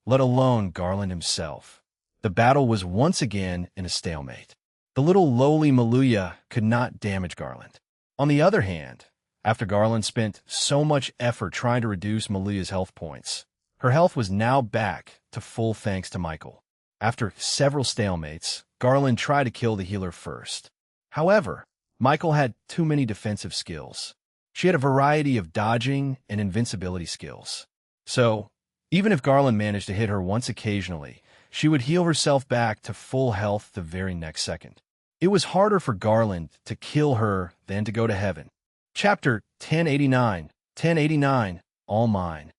A: let alone Garland himself. The battle was once again in a stalemate. The little lowly Maluya could not damage Garland. On the other hand, after Garland spent so much effort trying to reduce Maluya's health points, her health was now back to full thanks to Michael. After several stalemates, Garland tried to kill the healer first. However, Michael had too many defensive skills. She had a variety of dodging and invincibility skills. So, even if Garland managed to hit her once occasionally, she would heal herself back to full health the very next second. It was harder for Garland to kill her than to go to heaven. Chapter 1089, All Mine.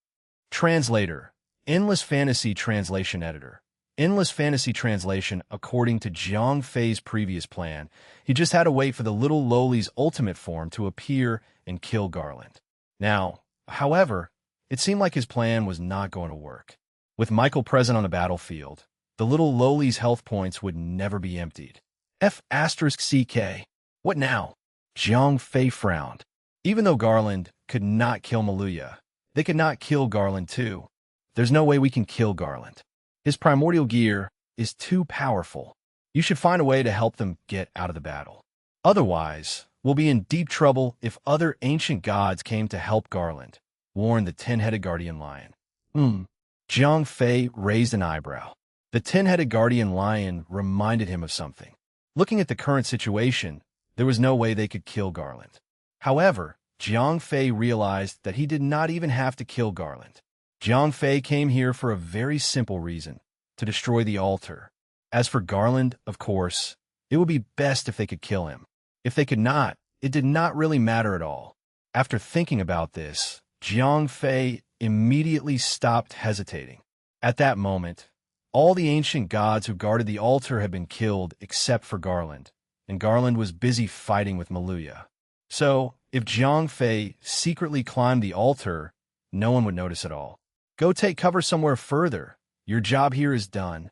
A: Translator, Endless Fantasy Translation Editor. Endless Fantasy Translation, according to Jiang Fei's previous plan, he just had to wait for the little lowly's ultimate form to appear and kill Garland. Now, however, it seemed like his plan was not going to work. With Michael present on the battlefield, the little lowly's health points would never be emptied. F***CK. What now? Jiang Fei frowned. Even though Garland could not kill Maluya, they could not kill Garland too. There's no way we can kill Garland. His primordial gear is too powerful. You should find a way to help them get out of the battle. Otherwise, we'll be in deep trouble if other ancient gods came to help Garland, warned the ten-headed guardian lion. Jiang Fei raised an eyebrow. The ten-headed guardian lion reminded him of something. Looking at the current situation, there was no way they could kill Garland. However, Jiang Fei realized that he did not even have to kill Garland. Jiang Fei came here for a very simple reason, to destroy the altar. As for Garland, of course, it would be best if they could kill him. If they could not, it did not really matter at all. After thinking about this, Jiang Fei immediately stopped hesitating. At that moment, all the ancient gods who guarded the altar had been killed except for Garland, and Garland was busy fighting with Maluya. So, if Jiang Fei secretly climbed the altar, no one would notice at all. Go take cover somewhere further. Your job here is done.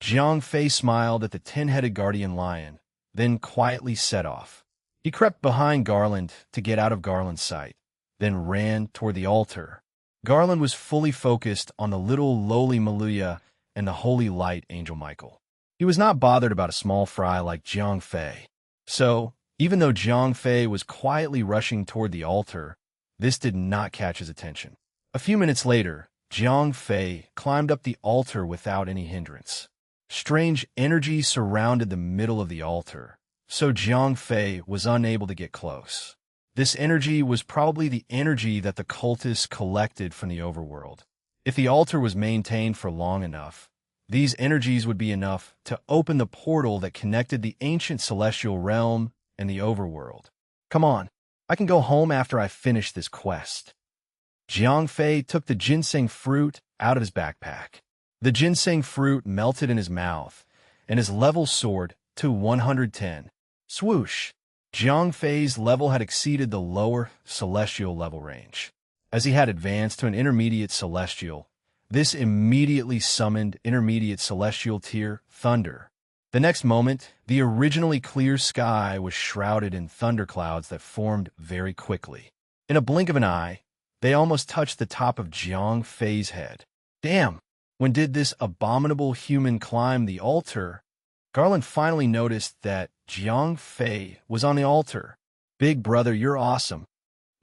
A: Jiang Fei smiled at the ten-headed guardian lion, then quietly set off. He crept behind Garland to get out of Garland's sight, then ran toward the altar. Garland was fully focused on the little lowly Maluya and the holy light angel Michael. He was not bothered about a small fry like Jiang Fei. So, even though Jiang Fei was quietly rushing toward the altar, this did not catch his attention. A few minutes later, Jiang Fei climbed up the altar without any hindrance. Strange energy surrounded the middle of the altar, so Jiang Fei was unable to get close. This energy was probably the energy that the cultists collected from the overworld. If the altar was maintained for long enough, these energies would be enough to open the portal that connected the ancient celestial realm and the overworld. Come on, I can go home after I finish this quest. Jiang Fei took the ginseng fruit out of his backpack. The ginseng fruit melted in his mouth, and his level soared to 110. Swoosh! Jiang Fei's level had exceeded the lower celestial level range. As he had advanced to an intermediate celestial, this immediately summoned intermediate celestial tier thunder. The next moment, the originally clear sky was shrouded in thunderclouds that formed very quickly. In a blink of an eye, they almost touched the top of Jiang Fei's head. Damn! When did this abominable human climb the altar? Garland finally noticed that Jiang Fei was on the altar. Big brother, you're awesome.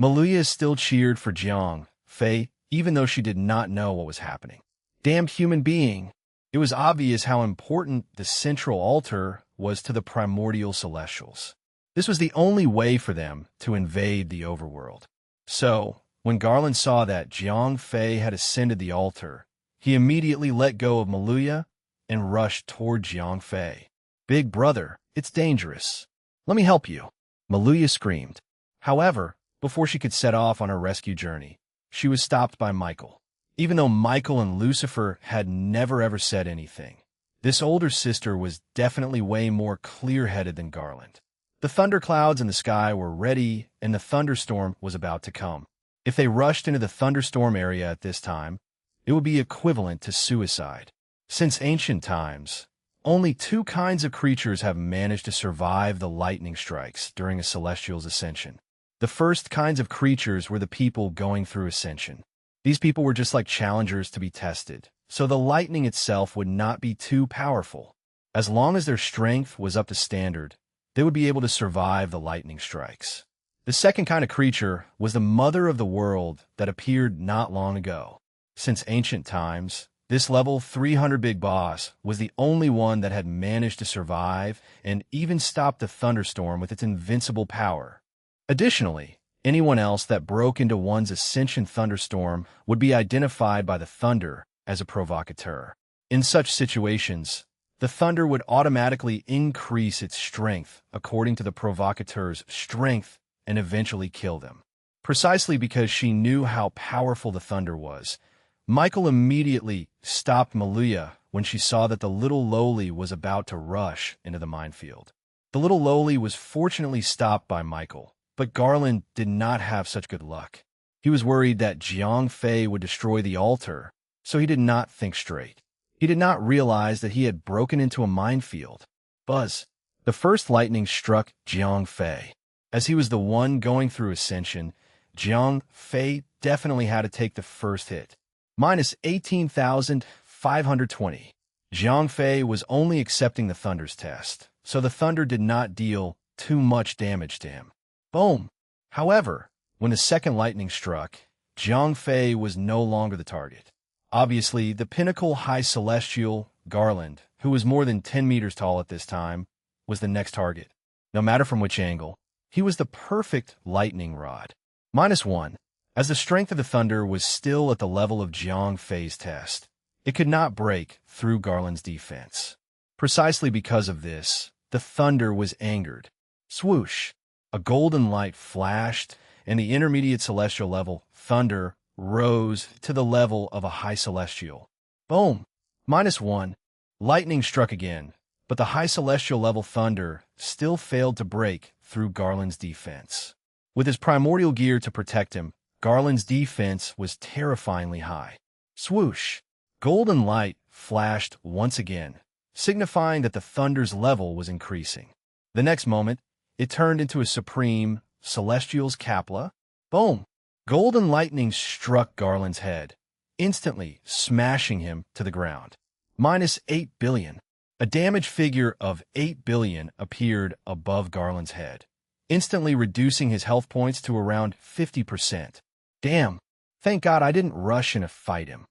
A: Maluya still cheered for Jiang Fei, even though she did not know what was happening. Damned human being! It was obvious how important the central altar was to the primordial celestials. This was the only way for them to invade the overworld. So, when Garland saw that Jiang Fei had ascended the altar, he immediately let go of Maluya and rushed toward Jiang Fei. "Big brother, it's dangerous. Let me help you," Maluya screamed. However, before she could set off on her rescue journey, she was stopped by Michael. Even though Michael and Lucifer had never ever said anything, this older sister was definitely way more clear-headed than Garland. The thunderclouds in the sky were ready, and the thunderstorm was about to come. If they rushed into the thunderstorm area at this time, it would be equivalent to suicide. Since ancient times, only two kinds of creatures have managed to survive the lightning strikes during a celestial's ascension. The first kinds of creatures were the people going through ascension. These people were just like challengers to be tested, so the lightning itself would not be too powerful. As long as their strength was up to standard, they would be able to survive the lightning strikes. The second kind of creature was the mother of the world that appeared not long ago. Since ancient times, this level 300 big boss was the only one that had managed to survive and even stop the thunderstorm with its invincible power. Additionally, anyone else that broke into one's ascension thunderstorm would be identified by the thunder as a provocateur. In such situations, the thunder would automatically increase its strength according to the provocateur's strength and eventually kill them. Precisely because she knew how powerful the thunder was, Michael immediately stopped Maluya when she saw that the little lowly was about to rush into the minefield. The little lowly was fortunately stopped by Michael, but Garland did not have such good luck. He was worried that Jiang Fei would destroy the altar, so he did not think straight. He did not realize that he had broken into a minefield. Buzz. The first lightning struck Jiang Fei. As he was the one going through ascension, Jiang Fei definitely had to take the first hit. Minus 18,520. Jiang Fei was only accepting the thunder's test, so the thunder did not deal too much damage to him. Boom! However, when the second lightning struck, Jiang Fei was no longer the target. Obviously, the pinnacle high celestial, Garland, who was more than 10 meters tall at this time, was the next target. No matter from which angle, he was the perfect lightning rod. -1. As the strength of the thunder was still at the level of Jiang Fei's test, it could not break through Garland's defense. Precisely because of this, the thunder was angered. Swoosh! A golden light flashed, and the intermediate celestial level, thunder, rose to the level of a high celestial. Boom! -1. Lightning struck again, but the high celestial level thunder still failed to break through Garland's defense. With his primordial gear to protect him, Garland's defense was terrifyingly high. Swoosh! Golden light flashed once again, signifying that the thunder's level was increasing. The next moment, it turned into a supreme celestial's Kapla. Boom! Golden lightning struck Garland's head, instantly smashing him to the ground. -8 billion. A damage figure of 8 billion appeared above Garland's head, instantly reducing his health points to around 50%. Damn! Thank God I didn't rush in to fight him.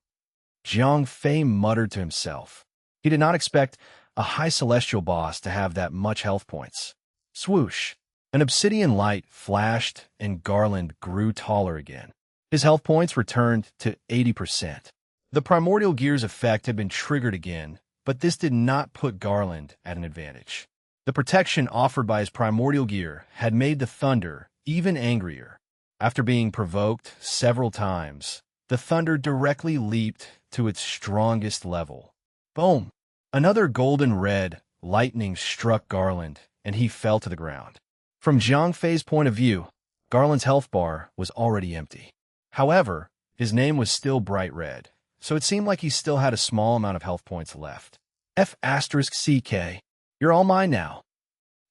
A: Jiang Fei muttered to himself. He did not expect a high celestial boss to have that much health points. Swoosh! An obsidian light flashed and Garland grew taller again. His health points returned to 80%. The primordial gear's effect had been triggered again, but this did not put Garland at an advantage. The protection offered by his primordial gear had made the thunder even angrier. After being provoked several times, the thunder directly leaped to its strongest level. Boom! Another golden red lightning struck Garland, and he fell to the ground. From Jiang Fei's point of view, Garland's health bar was already empty. However, his name was still bright red, so it seemed like he still had a small amount of health points left. F***CK. You're all mine now.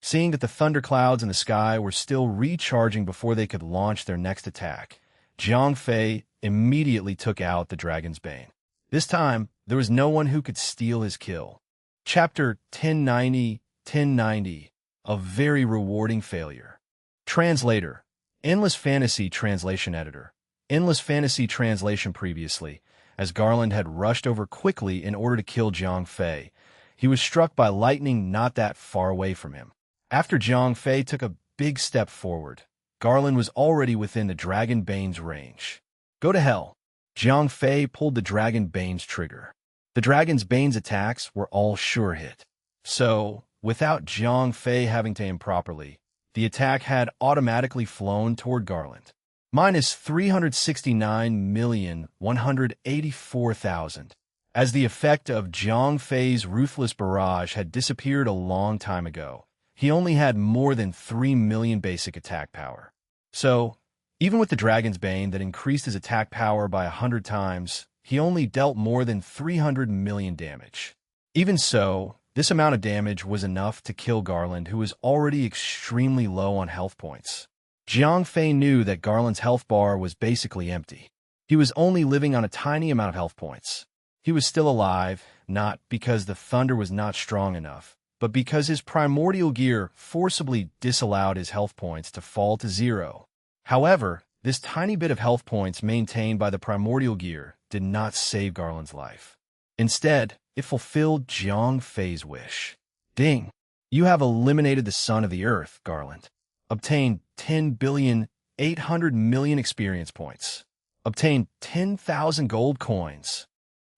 A: Seeing that the thunderclouds in the sky were still recharging before they could launch their next attack, Jiang Fei immediately took out the Dragon's Bane. This time, there was no one who could steal his kill. Chapter 1090, a very rewarding failure. Translator, Endless Fantasy Translation Editor. Endless Fantasy Translation previously, as Garland had rushed over quickly in order to kill Jiang Fei. He was struck by lightning not that far away from him. After Jiang Fei took a big step forward, Garland was already within the Dragon Bane's range. Go to hell. Jiang Fei pulled the Dragon Bane's trigger. The Dragon's Bane's attacks were all sure hit. So, without Jiang Fei having to aim properly, the attack had automatically flown toward Garland. Minus 369,184,000. As the effect of Jiang Fei's ruthless barrage had disappeared a long time ago, he only had more than 3 million basic attack power. So, even with the Dragon's Bane that increased his attack power by 100 times, he only dealt more than 300 million damage. Even so, this amount of damage was enough to kill Garland, who was already extremely low on health points. Jiang Fei knew that Garland's health bar was basically empty. He was only living on a tiny amount of health points. He was still alive, not because the thunder was not strong enough, but because his primordial gear forcibly disallowed his health points to fall to 0. However, this tiny bit of health points maintained by the primordial gear did not save Garland's life. Instead, it fulfilled Jiang Fei's wish. Ding! You have eliminated the Son of the Earth, Garland. Obtain 10,800,000,000 experience points. Obtain 10,000 gold coins.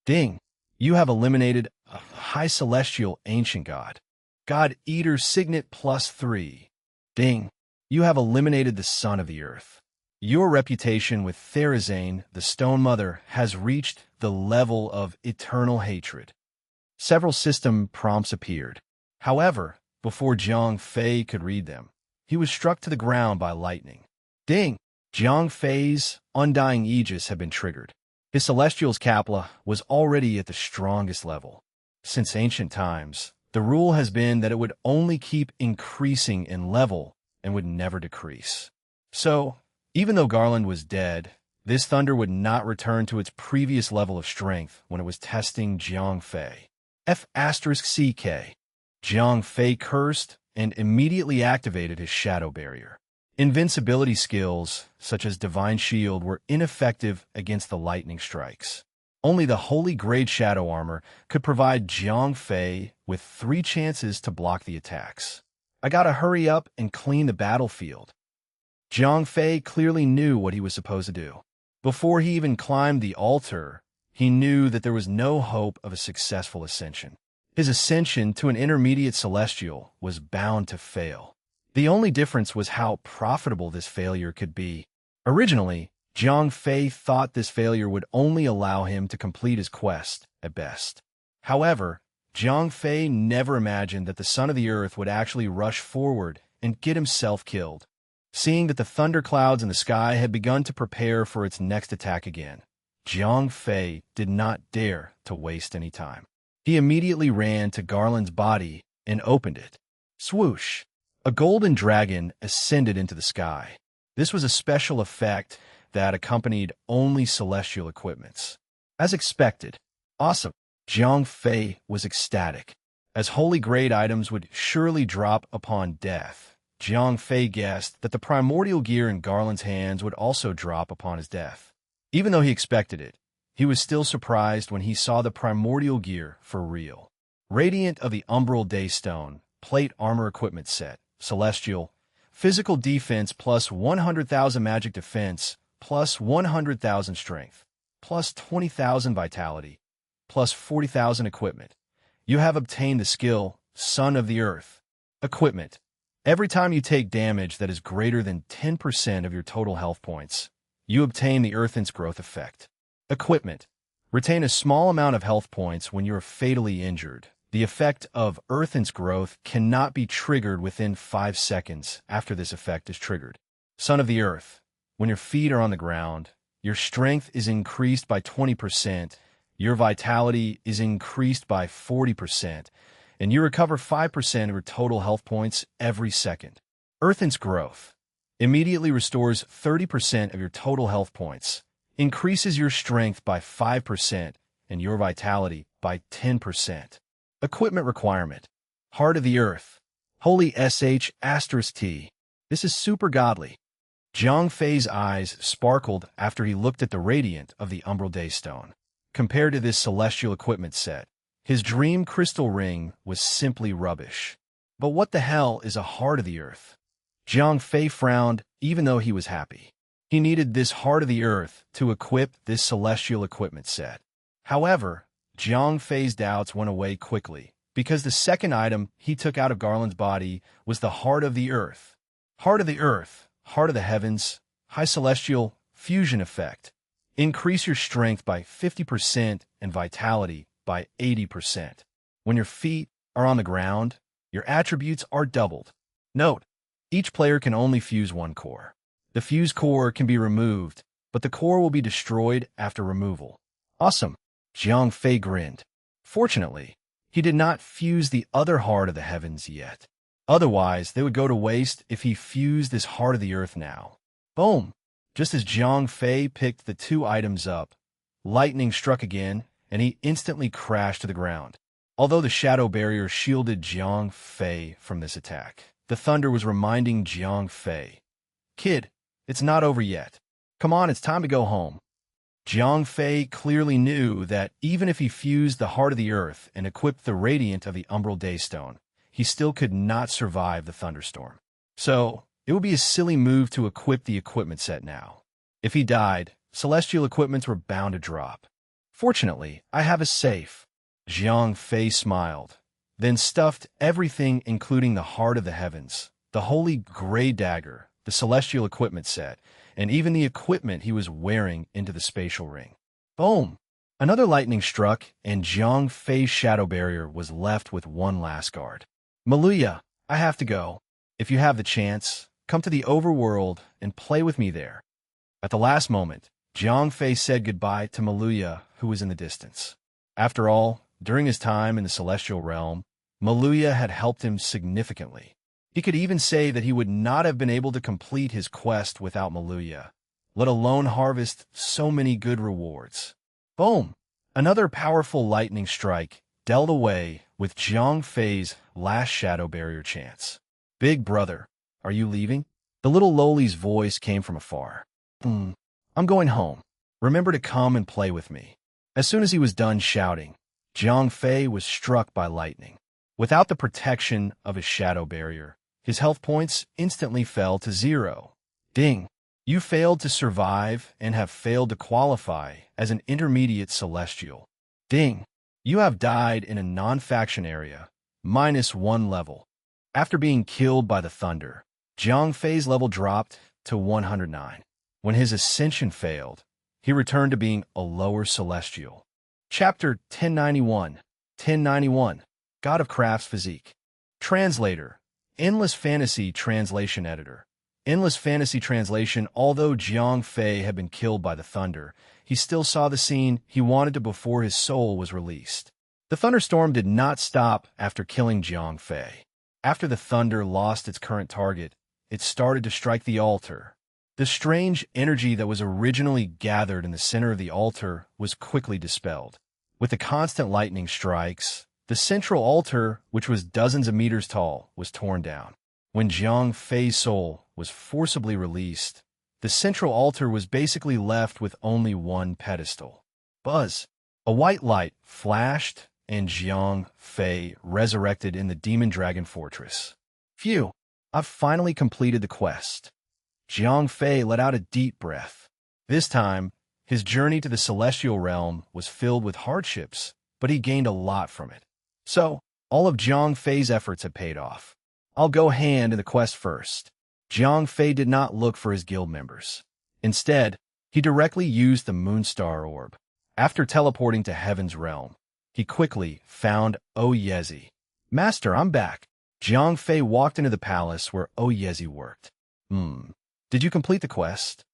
A: Ding! You have eliminated a high celestial ancient god. God Eater Signet +3. Ding! You have eliminated the Son of the Earth. Your reputation with Therazane, the Stone Mother, has reached the level of eternal hatred. Several system prompts appeared. However, before Jiang Fei could read them, he was struck to the ground by lightning. Ding! Jiang Fei's undying aegis had been triggered. His Celestial's Kapla was already at the strongest level. Since ancient times, the rule has been that it would only keep increasing in level and would never decrease. So, even though Garland was dead, this thunder would not return to its previous level of strength when it was testing Jiang Fei. F***CK. Jiang Fei cursed and immediately activated his shadow barrier. Invincibility skills, such as Divine Shield, were ineffective against the lightning strikes. Only the Holy Grade Shadow Armor could provide Jiang Fei with 3 chances to block the attacks. I gotta hurry up and clean the battlefield. Jiang Fei clearly knew what he was supposed to do. Before he even climbed the altar, he knew that there was no hope of a successful ascension. His ascension to an intermediate celestial was bound to fail. The only difference was how profitable this failure could be. Originally, Jiang Fei thought this failure would only allow him to complete his quest, at best. However, Jiang Fei never imagined that the Son of the Earth would actually rush forward and get himself killed. Seeing that the thunderclouds in the sky had begun to prepare for its next attack again, Jiang Fei did not dare to waste any time. He immediately ran to Garland's body and opened it. Swoosh! A golden dragon ascended into the sky. This was a special effect that accompanied only celestial equipments. As expected, awesome, Jiang Fei was ecstatic. As holy grade items would surely drop upon death, Jiang Fei guessed that the primordial gear in Garland's hands would also drop upon his death. Even though he expected it, he was still surprised when he saw the primordial gear for real. Radiant of the Umbral Daystone, Plate Armor Equipment Set, Celestial, Physical Defense plus 100,000 Magic Defense, plus 100,000 Strength, plus 20,000 Vitality, plus 40,000 Equipment. You have obtained the skill, Son of the Earth. Equipment. Every time you take damage that is greater than 10% of your total health points, you obtain the Earthen's Growth effect. Equipment. Retain a small amount of health points when you are fatally injured. The effect of Earthen's Growth cannot be triggered within 5 seconds after this effect is triggered. Son of the Earth. When your feet are on the ground, your strength is increased by 20%, your vitality is increased by 40%, and you recover 5% of your total health points every second. Earthen's Growth immediately restores 30% of your total health points, increases your strength by 5%, and your vitality by 10%. Equipment requirement. Heart of the Earth. Holy **T. This is super godly. Jiang Fei's eyes sparkled after he looked at the radiant of the Umbral Daystone. Compared to this celestial equipment set, his dream crystal ring was simply rubbish. But what the hell is a Heart of the Earth? Jiang Fei frowned, even though he was happy. He needed this Heart of the Earth to equip this celestial equipment set. However, Jiang Fei's doubts went away quickly, because the second item he took out of Garland's body was the Heart of the Earth. Heart of the Earth, Heart of the Heavens, High Celestial, Fusion Effect. Increase your strength by 50% and vitality by 80%. When your feet are on the ground, your attributes are doubled. Note, each player can only fuse one core. The fused core can be removed, but the core will be destroyed after removal. Awesome! Jiang Fei grinned. Fortunately, he did not fuse the other Heart of the Heavens yet. Otherwise, they would go to waste if he fused this Heart of the Earth now. Boom! Just as Jiang Fei picked the two items up, lightning struck again, and he instantly crashed to the ground. Although the shadow barrier shielded Jiang Fei from this attack, the thunder was reminding Jiang Fei, "Kid, it's not over yet. Come on, it's time to go home." Jiang Fei clearly knew that even if he fused the Heart of the Earth and equipped the Radiant of the Umbral Daystone, he still could not survive the thunderstorm. So, it would be a silly move to equip the equipment set now. If he died, celestial equipments were bound to drop. Fortunately, I have a safe. Jiang Fei smiled, then stuffed everything including the Heart of the Heavens, the Holy Grey Dagger, the celestial equipment set, and even the equipment he was wearing into the spatial ring. Boom! Another lightning struck, and Jiang Fei's shadow barrier was left with one last guard. "Maluya, I have to go. If you have the chance, come to the overworld and play with me there." At the last moment, Jiang Fei said goodbye to Maluya, who was in the distance. After all, during his time in the celestial realm, Maluya had helped him significantly. He could even say that he would not have been able to complete his quest without Maluya, let alone harvest so many good rewards. Boom! Another powerful lightning strike dealt away with Jiang Fei's last shadow barrier chance. "Big brother, are you leaving?" The little lowly's voice came from afar. I'm going home. Remember to come and play with me." As soon as he was done shouting, Jiang Fei was struck by lightning. Without the protection of his shadow barrier, his health points instantly fell to 0. Ding! You failed to survive and have failed to qualify as an intermediate celestial. Ding! You have died in a non-faction area, -1 level. After being killed by the thunder, Jiang Fei's level dropped to 109. When his ascension failed, he returned to being a lower celestial. Chapter 1091. 1091. God of Crafts Physique. Translator. Endless Fantasy Translation Editor. Endless Fantasy Translation. Although Jiang Fei had been killed by the thunder, he still saw the scene he wanted to before his soul was released. The thunderstorm did not stop after killing Jiang Fei. After the thunder lost its current target, it started to strike the altar. The strange energy that was originally gathered in the center of the altar was quickly dispelled. With the constant lightning strikes, the central altar, which was dozens of meters tall, was torn down. When Jiang Fei's soul was forcibly released, the central altar was basically left with only one pedestal. Buzz! A white light flashed, and Jiang Fei resurrected in the Demon Dragon Fortress. Phew! I've finally completed the quest. Jiang Fei let out a deep breath. This time, his journey to the celestial realm was filled with hardships, but he gained a lot from it. So, all of Jiang Fei's efforts had paid off. I'll go hand in the quest first. Jiang Fei did not look for his guild members. Instead, he directly used the Moonstar Orb. After teleporting to Heaven's realm, he quickly found Oyezi. "Master, I'm back." Jiang Fei walked into the palace where Oyezi worked. Did you complete the quest?"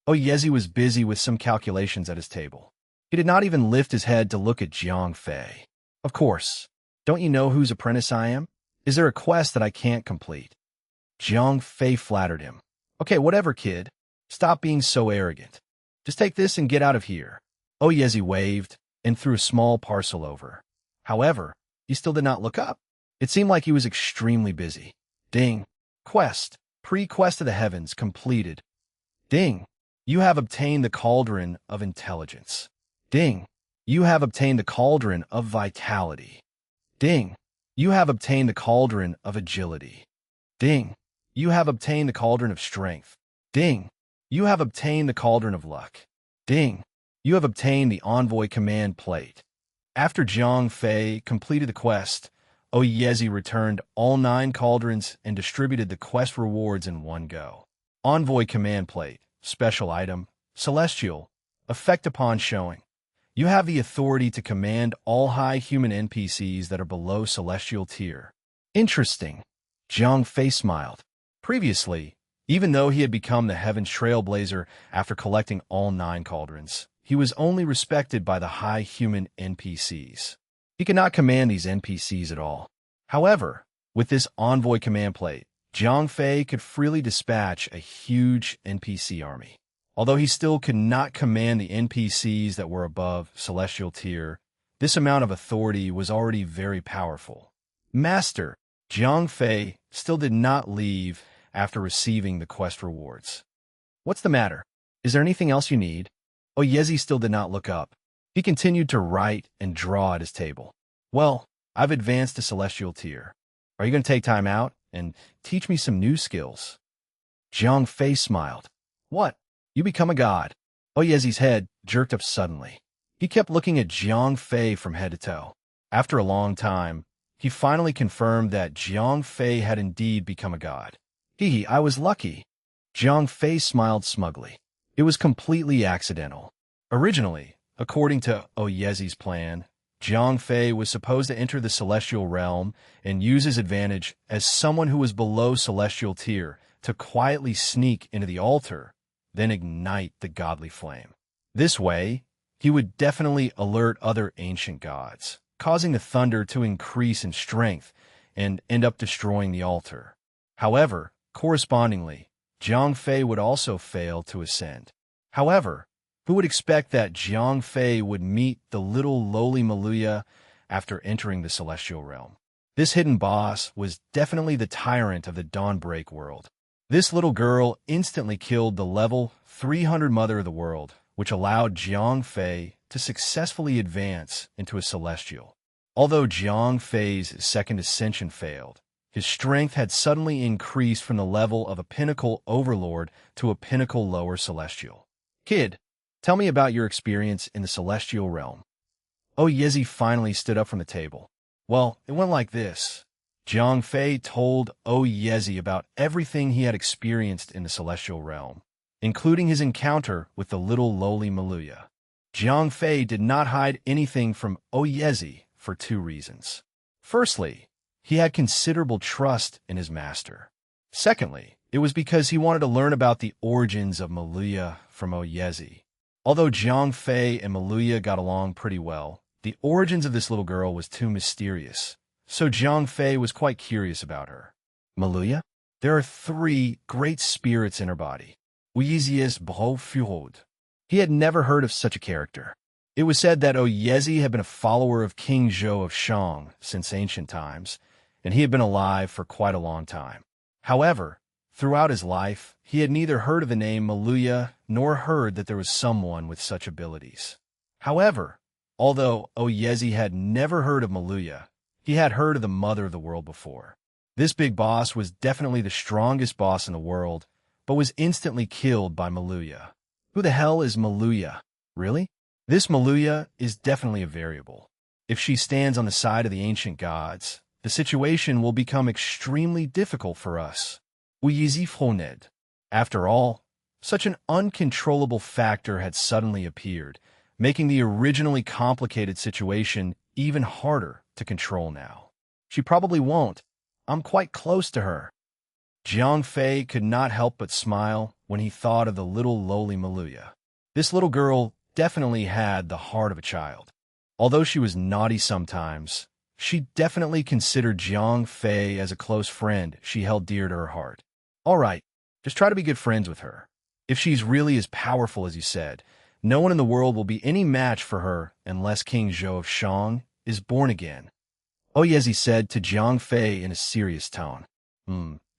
A: Oyezi was busy with some calculations at his table. He did not even lift his head to look at Jiang Fei. "Of course. Don't you know whose apprentice I am? Is there a quest that I can't complete?" Jiang Fei flattered him. "Okay, whatever, kid. Stop being so arrogant. Just take this and get out of here." Oyezi waved and threw a small parcel over. However, he still did not look up. It seemed like he was extremely busy. Ding. Quest. Pre-Quest of the Heavens completed. Ding. You have obtained the Cauldron of Intelligence. Ding. You have obtained the Cauldron of Vitality. Ding. You have obtained the Cauldron of Agility. Ding. You have obtained the Cauldron of Strength. Ding. You have obtained the Cauldron of Luck. Ding. You have obtained the Envoy Command Plate. After Jiang Fei completed the quest, Oyezi returned all 9 cauldrons and distributed the quest rewards in one go. Envoy command plate, special item, celestial, effect upon showing. You have the authority to command all high human NPCs that are below celestial tier. Interesting. Jiang Fei smiled. Previously, even though he had become the Heaven's Trailblazer after collecting all 9 cauldrons, he was only respected by the high human NPCs. He could not command these NPCs at all. However, with this envoy command plate, Jiang Fei could freely dispatch a huge NPC army. Although he still could not command the NPCs that were above celestial tier, this amount of authority was already very powerful. Master, Jiang Fei still did not leave after receiving the quest rewards. What's the matter? Is there anything else you need? Oyezi still did not look up. He continued to write and draw at his table. Well, I've advanced to celestial tier. Are you going to take time out and teach me some new skills? Jiang Fei smiled. What? You become a god? Oyezi's head jerked up suddenly. He kept looking at Jiang Fei from head to toe. After a long time, he finally confirmed that Jiang Fei had indeed become a god. I was lucky. Jiang Fei smiled smugly. It was completely accidental. Originally, according to Oyezi's plan, Jiang Fei was supposed to enter the celestial realm and use his advantage as someone who was below celestial tier to quietly sneak into the altar, then ignite the godly flame. This way, he would definitely alert other ancient gods, causing the thunder to increase in strength and end up destroying the altar. However, correspondingly, Jiang Fei would also fail to ascend. However, who would expect that Jiang Fei would meet the little lowly Maluya after entering the celestial realm? This hidden boss was definitely the tyrant of the Dawnbreak world. This little girl instantly killed the level 300 Mother of the World, which allowed Jiang Fei to successfully advance into a celestial. Although Jiang Fei's second ascension failed, his strength had suddenly increased from the level of a pinnacle overlord to a pinnacle lower celestial. Kid, tell me about your experience in the celestial realm. Oyezi finally stood up from the table. Well, it went like this. Jiang Fei told Oyezi about everything he had experienced in the celestial realm, including his encounter with the little lowly Maluya. Jiang Fei did not hide anything from Oyezi for 2 reasons. Firstly, he had considerable trust in his master. Secondly, it was because he wanted to learn about the origins of Maluya from Oyezi. Although Jiang Fei and Maluya got along pretty well, the origins of this little girl was too mysterious, so Jiang Fei was quite curious about her. Maluya? There are 3 great spirits in her body. Oyezi's Bro-Furod. He had never heard of such a character. It was said that Oyezi had been a follower of King Zhou of Shang since ancient times, and he had been alive for quite a long time. However, throughout his life, he had neither heard of the name Maluya nor heard that there was someone with such abilities. However, although Oyezi had never heard of Maluya, he had heard of the Mother of the World before. This big boss was definitely the strongest boss in the world, but was instantly killed by Maluya. Who the hell is Maluya? Really? This Maluya is definitely a variable. If she stands on the side of the ancient gods, the situation will become extremely difficult for us. Oyezi froned. After all, such an uncontrollable factor had suddenly appeared, making the originally complicated situation even harder to control now. She probably won't. I'm quite close to her. Jiang Fei could not help but smile when he thought of the little lowly Maluya. This little girl definitely had the heart of a child. Although she was naughty sometimes, she definitely considered Jiang Fei as a close friend she held dear to her heart. All right, just try to be good friends with her. If she's really as powerful as you said, no one in the world will be any match for her unless King Zhou of Shang is born again. Oyezi said to Jiang Fei in a serious tone.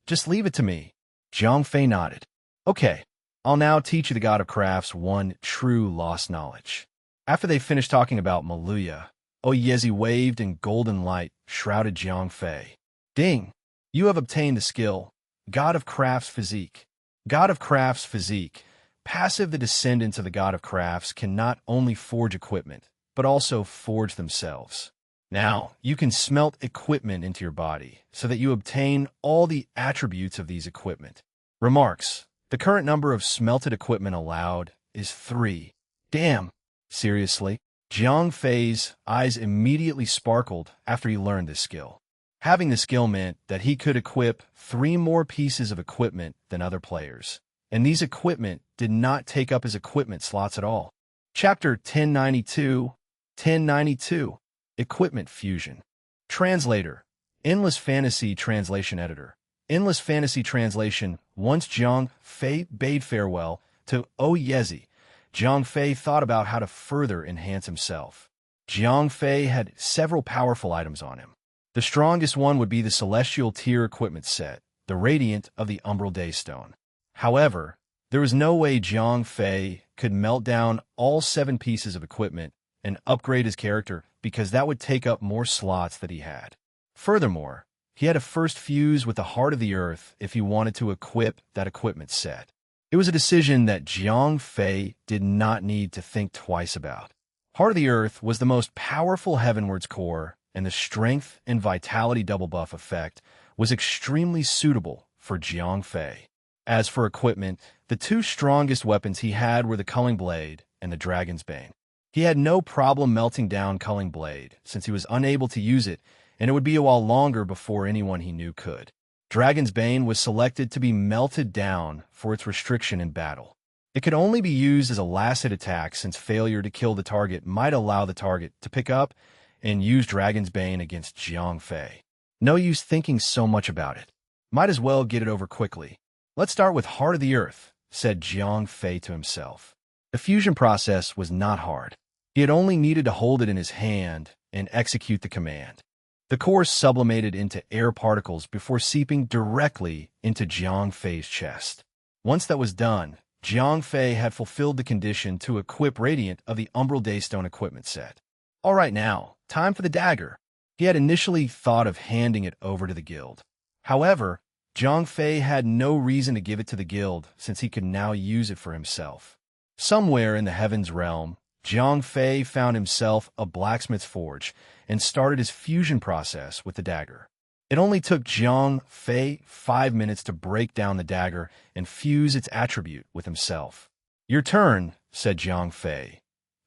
A: Just leave it to me. Jiang Fei nodded. Okay, I'll now teach you the God of Crafts one true lost knowledge. After they finished talking about Maluya, Oyezi waved and golden light shrouded Jiang Fei. Ding! You have obtained the skill, God of Crafts Physique. God of Crafts Physique. Passive, the descendants of the God of Crafts can not only forge equipment, but also forge themselves. Now, you can smelt equipment into your body so that you obtain all the attributes of these equipment. Remarks: the current number of smelted equipment allowed is 3. Damn. Seriously? Jiang Fei's eyes immediately sparkled after he learned this skill. Having the skill meant that he could equip 3 more pieces of equipment than other players, and these equipment did not take up his equipment slots at all. Chapter 1092 Equipment Fusion. Translator: Endless Fantasy Translation Editor. Endless Fantasy Translation. Once Jiang Fei bade farewell to Yezi, Jiang Fei thought about how to further enhance himself. Jiang Fei had several powerful items on him. The strongest one would be the Celestial Tier Equipment Set, the Radiant of the Umbral Daystone. However, there was no way Jiang Fei could melt down all 7 pieces of equipment and upgrade his character because that would take up more slots that he had. Furthermore, he had to first fuse with the Heart of the Earth if he wanted to equip that equipment set. It was a decision that Jiang Fei did not need to think twice about. Heart of the Earth was the most powerful Heavenwards core, and the Strength and Vitality double buff effect was extremely suitable for Jiang Fei. As for equipment, the 2 strongest weapons he had were the Culling Blade and the Dragon's Bane. He had no problem melting down Culling Blade, since he was unable to use it, and it would be a while longer before anyone he knew could. Dragon's Bane was selected to be melted down for its restriction in battle. It could only be used as a last-hit attack, since failure to kill the target might allow the target to pick up and use Dragon's Bane against Jiang Fei. No use thinking so much about it. Might as well get it over quickly. Let's start with Heart of the Earth, said Jiang Fei to himself. The fusion process was not hard. He had only needed to hold it in his hand and execute the command. The core sublimated into air particles before seeping directly into Jiang Fei's chest. Once that was done, Jiang Fei had fulfilled the condition to equip Radiant of the Umbral Daystone equipment set. All right now, time for the dagger. He had initially thought of handing it over to the guild. However, Jiang Fei had no reason to give it to the guild since he could now use it for himself. Somewhere in the Heavens realm, Jiang Fei found himself a blacksmith's forge and started his fusion process with the dagger. It only took Jiang Fei 5 minutes to break down the dagger and fuse its attribute with himself. Your turn, said Jiang Fei,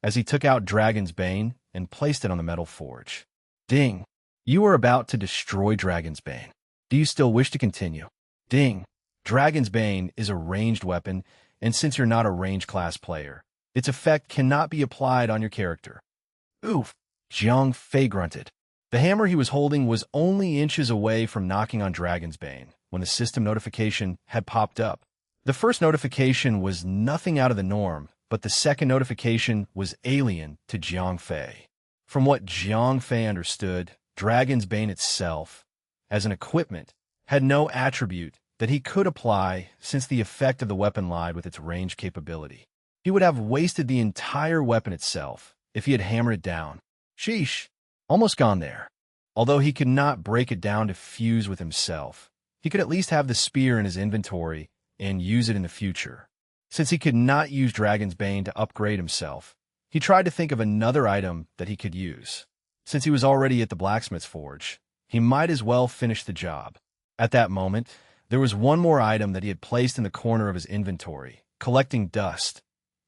A: as he took out Dragon's Bane and placed it on the metal forge. Ding. You are about to destroy Dragon's Bane. Do you still wish to continue? Ding. Dragon's Bane is a ranged weapon, and since you're not a ranged class player, its effect cannot be applied on your character. Oof. Jiang Fei grunted. The hammer he was holding was only inches away from knocking on Dragon's Bane when the system notification had popped up. The first notification was nothing out of the norm, but the second notification was alien to Jiang Fei. From what Jiang Fei understood, Dragon's Bane itself, as an equipment, had no attribute that he could apply since the effect of the weapon lied with its range capability. He would have wasted the entire weapon itself if he had hammered it down. Sheesh. Almost gone there. Although he could not break it down to fuse with himself, he could at least have the spear in his inventory and use it in the future. Since he could not use Dragon's Bane to upgrade himself, he tried to think of another item that he could use. Since he was already at the blacksmith's forge, he might as well finish the job. At that moment, there was one more item that he had placed in the corner of his inventory, collecting dust.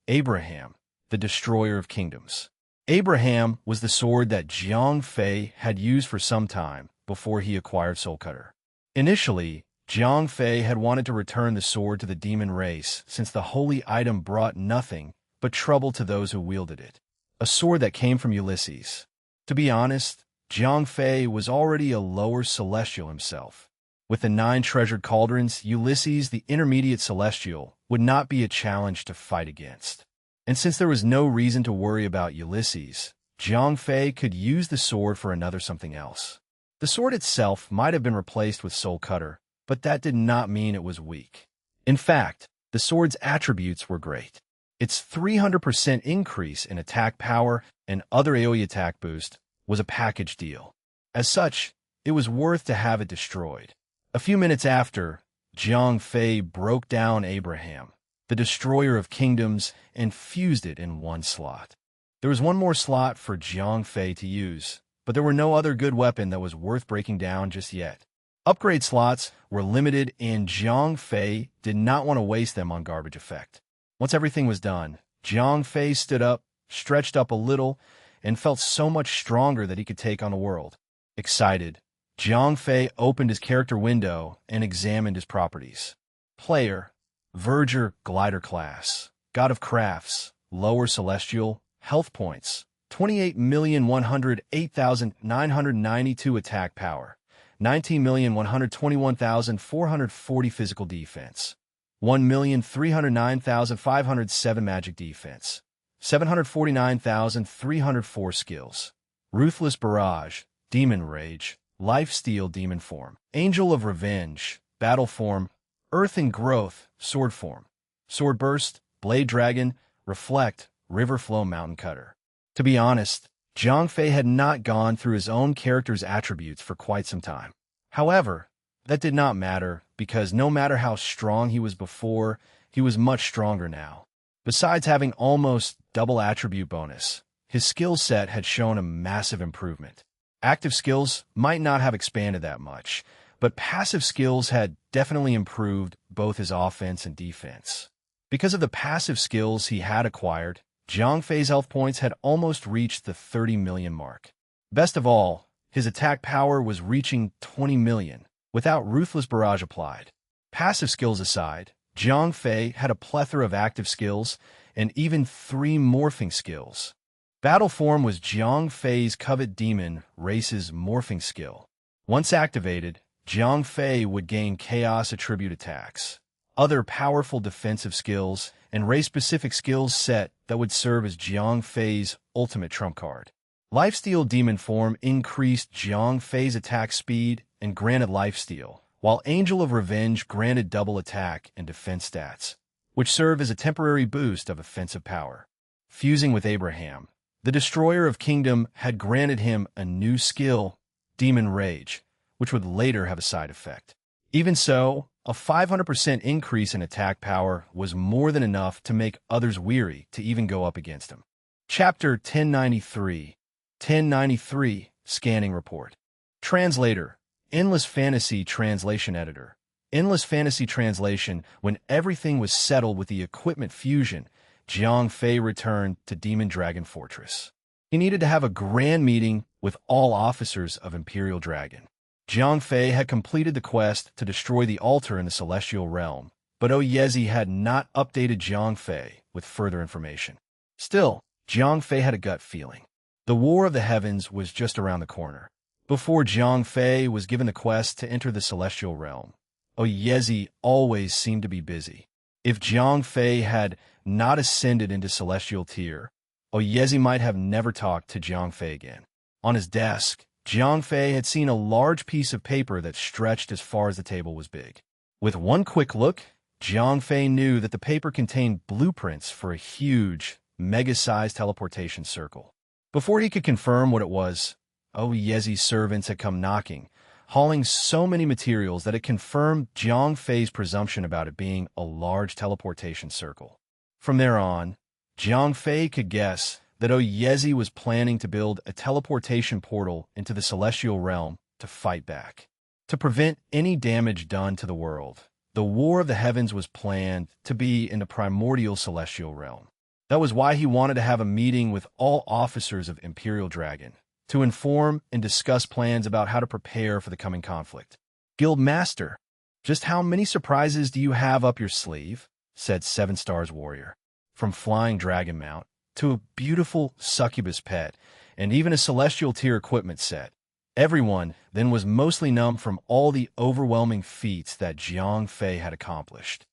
A: Abraham, the Destroyer of Kingdoms. Abraham was the sword that Jiang Fei had used for some time before he acquired Soul Cutter. Initially, Jiang Fei had wanted to return the sword to the demon race since the holy item brought nothing but trouble to those who wielded it. A sword that came from Ulysses. To be honest, Jiang Fei was already a lower celestial himself. With the 9 treasured cauldrons, Ulysses, the intermediate celestial, would not be a challenge to fight against. And since there was no reason to worry about Ulysses, Jiang Fei could use the sword for another something else. The sword itself might have been replaced with Soul Cutter, but that did not mean it was weak. In fact, the sword's attributes were great. Its 300% increase in attack power and other AoE attack boost was a package deal. As such, it was worth to have it destroyed. A few minutes after, Jiang Fei broke down Abraham, the Destroyer of Kingdoms, and fused it in one slot. There was one more slot for Jiang Fei to use, but there were no other good weapon that was worth breaking down just yet. Upgrade slots were limited, and Jiang Fei did not want to waste them on garbage effect. Once everything was done, Jiang Fei stood up, stretched up a little, and felt so much stronger that he could take on the world. Excited, Jiang Fei opened his character window and examined his properties. Player, Verger Glider Class, God of Crafts, Lower Celestial, Health Points, 28,108,992 attack power, 19,121,440 physical defense, 1,309,507 magic defense, 749,304 skills, Ruthless Barrage, Demon Rage, Lifesteal Demon Form, Angel of Revenge, Battle Form, Earth and Growth, Sword Form, Sword Burst, Blade Dragon, Reflect, River Flow Mountain Cutter. To be honest, Jiang Fei had not gone through his own character's attributes for quite some time. However, that did not matter, because no matter how strong he was before, he was much stronger now. Besides having almost double attribute bonus, his skill set had shown a massive improvement. Active skills might not have expanded that much, but passive skills had definitely improved both his offense and defense. Because of the passive skills he had acquired, Jiang Fei's health points had almost reached the 30 million mark. Best of all, his attack power was reaching 20 million, without Ruthless Barrage applied. Passive skills aside, Jiang Fei had a plethora of active skills and even 3 morphing skills. Battle Form was Jiang Fei's Covet Demon race's morphing skill. Once activated, Jiang Fei would gain Chaos attribute attacks, other powerful defensive skills, and race-specific skills set that would serve as Jiang Fei's ultimate trump card. Lifesteal Demon Form increased Jiang Fei's attack speed and granted lifesteal, while Angel of Revenge granted double attack and defense stats, which serve as a temporary boost of offensive power. Fusing with Abraham, the Destroyer of Kingdom had granted him a new skill, Demon Rage, which would later have a side effect. Even so, a 500% increase in attack power was more than enough to make others weary to even go up against him. Chapter 1093. 1093, Scanning Report. Translator, Endless Fantasy Translation Editor. Endless Fantasy Translation. When everything was settled with the equipment fusion, Jiang Fei returned to Demon Dragon Fortress. He needed to have a grand meeting with all officers of Imperial Dragon. Jiang Fei had completed the quest to destroy the altar in the Celestial Realm, but Oyezi had not updated Jiang Fei with further information. Still, Jiang Fei had a gut feeling. The War of the Heavens was just around the corner. Before Jiang Fei was given the quest to enter the Celestial Realm, Oyezi always seemed to be busy. If Jiang Fei had not ascended into Celestial Tier, Oyezi might have never talked to Jiang Fei again. On his desk, Jiang Fei had seen a large piece of paper that stretched as far as the table was big. With one quick look, Jiang Fei knew that the paper contained blueprints for a huge, mega-sized teleportation circle. Before he could confirm what it was, Oyezi's servants had come knocking, hauling so many materials that it confirmed Jiang Fei's presumption about it being a large teleportation circle. From there on, Jiang Fei could guess that Oyezi was planning to build a teleportation portal into the Celestial Realm to fight back. To prevent any damage done to the world, the War of the Heavens was planned to be in the primordial Celestial Realm. That was why he wanted to have a meeting with all officers of Imperial Dragon, to inform and discuss plans about how to prepare for the coming conflict. Guild Master, just how many surprises do you have up your sleeve? Said 7 Stars Warrior. From flying dragon mount, to a beautiful succubus pet, and even a celestial tier equipment set. Everyone then was mostly numb from all the overwhelming feats that Jiang Fei had accomplished.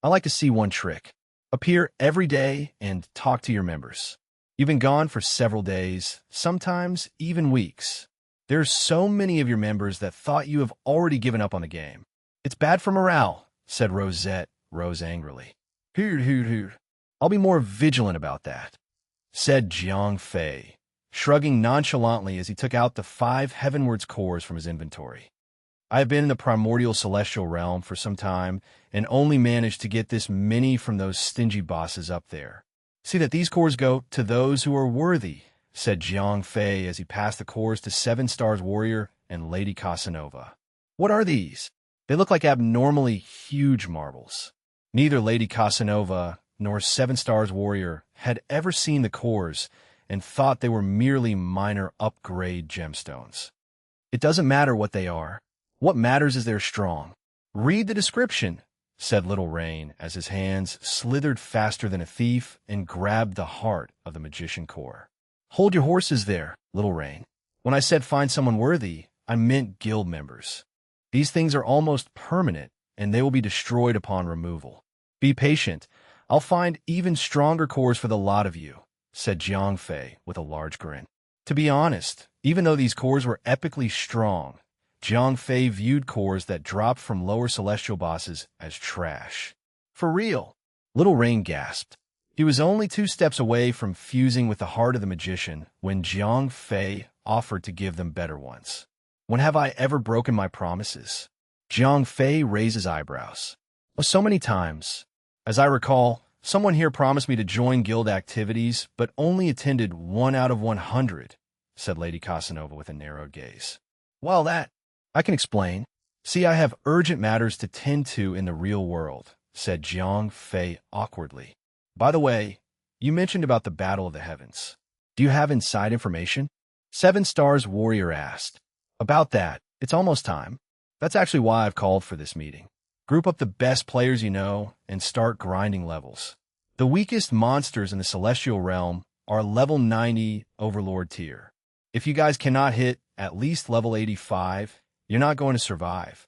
A: I like to see one trick. Appear every day and talk to your members. You've been gone for several days, sometimes even weeks. There's so many of your members that thought you have already given up on the game. It's bad for morale, said Rosette Rose angrily. Hoot. I'll be more vigilant about that, said Jiang Fei, shrugging nonchalantly as he took out the 5 Heavenwards cores from his inventory. I have been in the primordial celestial realm for some time and only managed to get this many from those stingy bosses up there. See that these cores go to those who are worthy, said Jiang Fei as he passed the cores to 7 Stars Warrior and Lady Casanova. What are these? They look like abnormally huge marbles. Neither Lady Casanova nor 7 Stars Warrior had ever seen the cores and thought they were merely minor upgrade gemstones. It doesn't matter what they are. What matters is they're strong. Read the description, said Little Rain as his hands slithered faster than a thief and grabbed the heart of the magician core. Hold your horses there, Little Rain. When I said find someone worthy, I meant guild members. These things are almost permanent, and they will be destroyed upon removal. Be patient. I'll find even stronger cores for the lot of you, said Jiang Fei with a large grin. To be honest, even though these cores were epically strong, Jiang Fei viewed cores that dropped from lower celestial bosses as trash. For real? Little Rain gasped. He was only 2 steps away from fusing with the heart of the magician when Jiang Fei offered to give them better ones. When have I ever broken my promises? Jiang Fei raised his eyebrows. Oh, so many times. As I recall, someone here promised me to join guild activities, but only attended 1 out of 100, said Lady Casanova with a narrowed gaze. Well, that I can explain. See, I have urgent matters to tend to in the real world, said Jiang Fei awkwardly. By the way, you mentioned about the Battle of the Heavens. Do you have inside information? 7 Stars Warrior asked. About that, it's almost time. That's actually why I've called for this meeting. Group up the best players you know and start grinding levels. The weakest monsters in the Celestial Realm are level 90 Overlord tier. If you guys cannot hit at least level 85, you're not going to survive.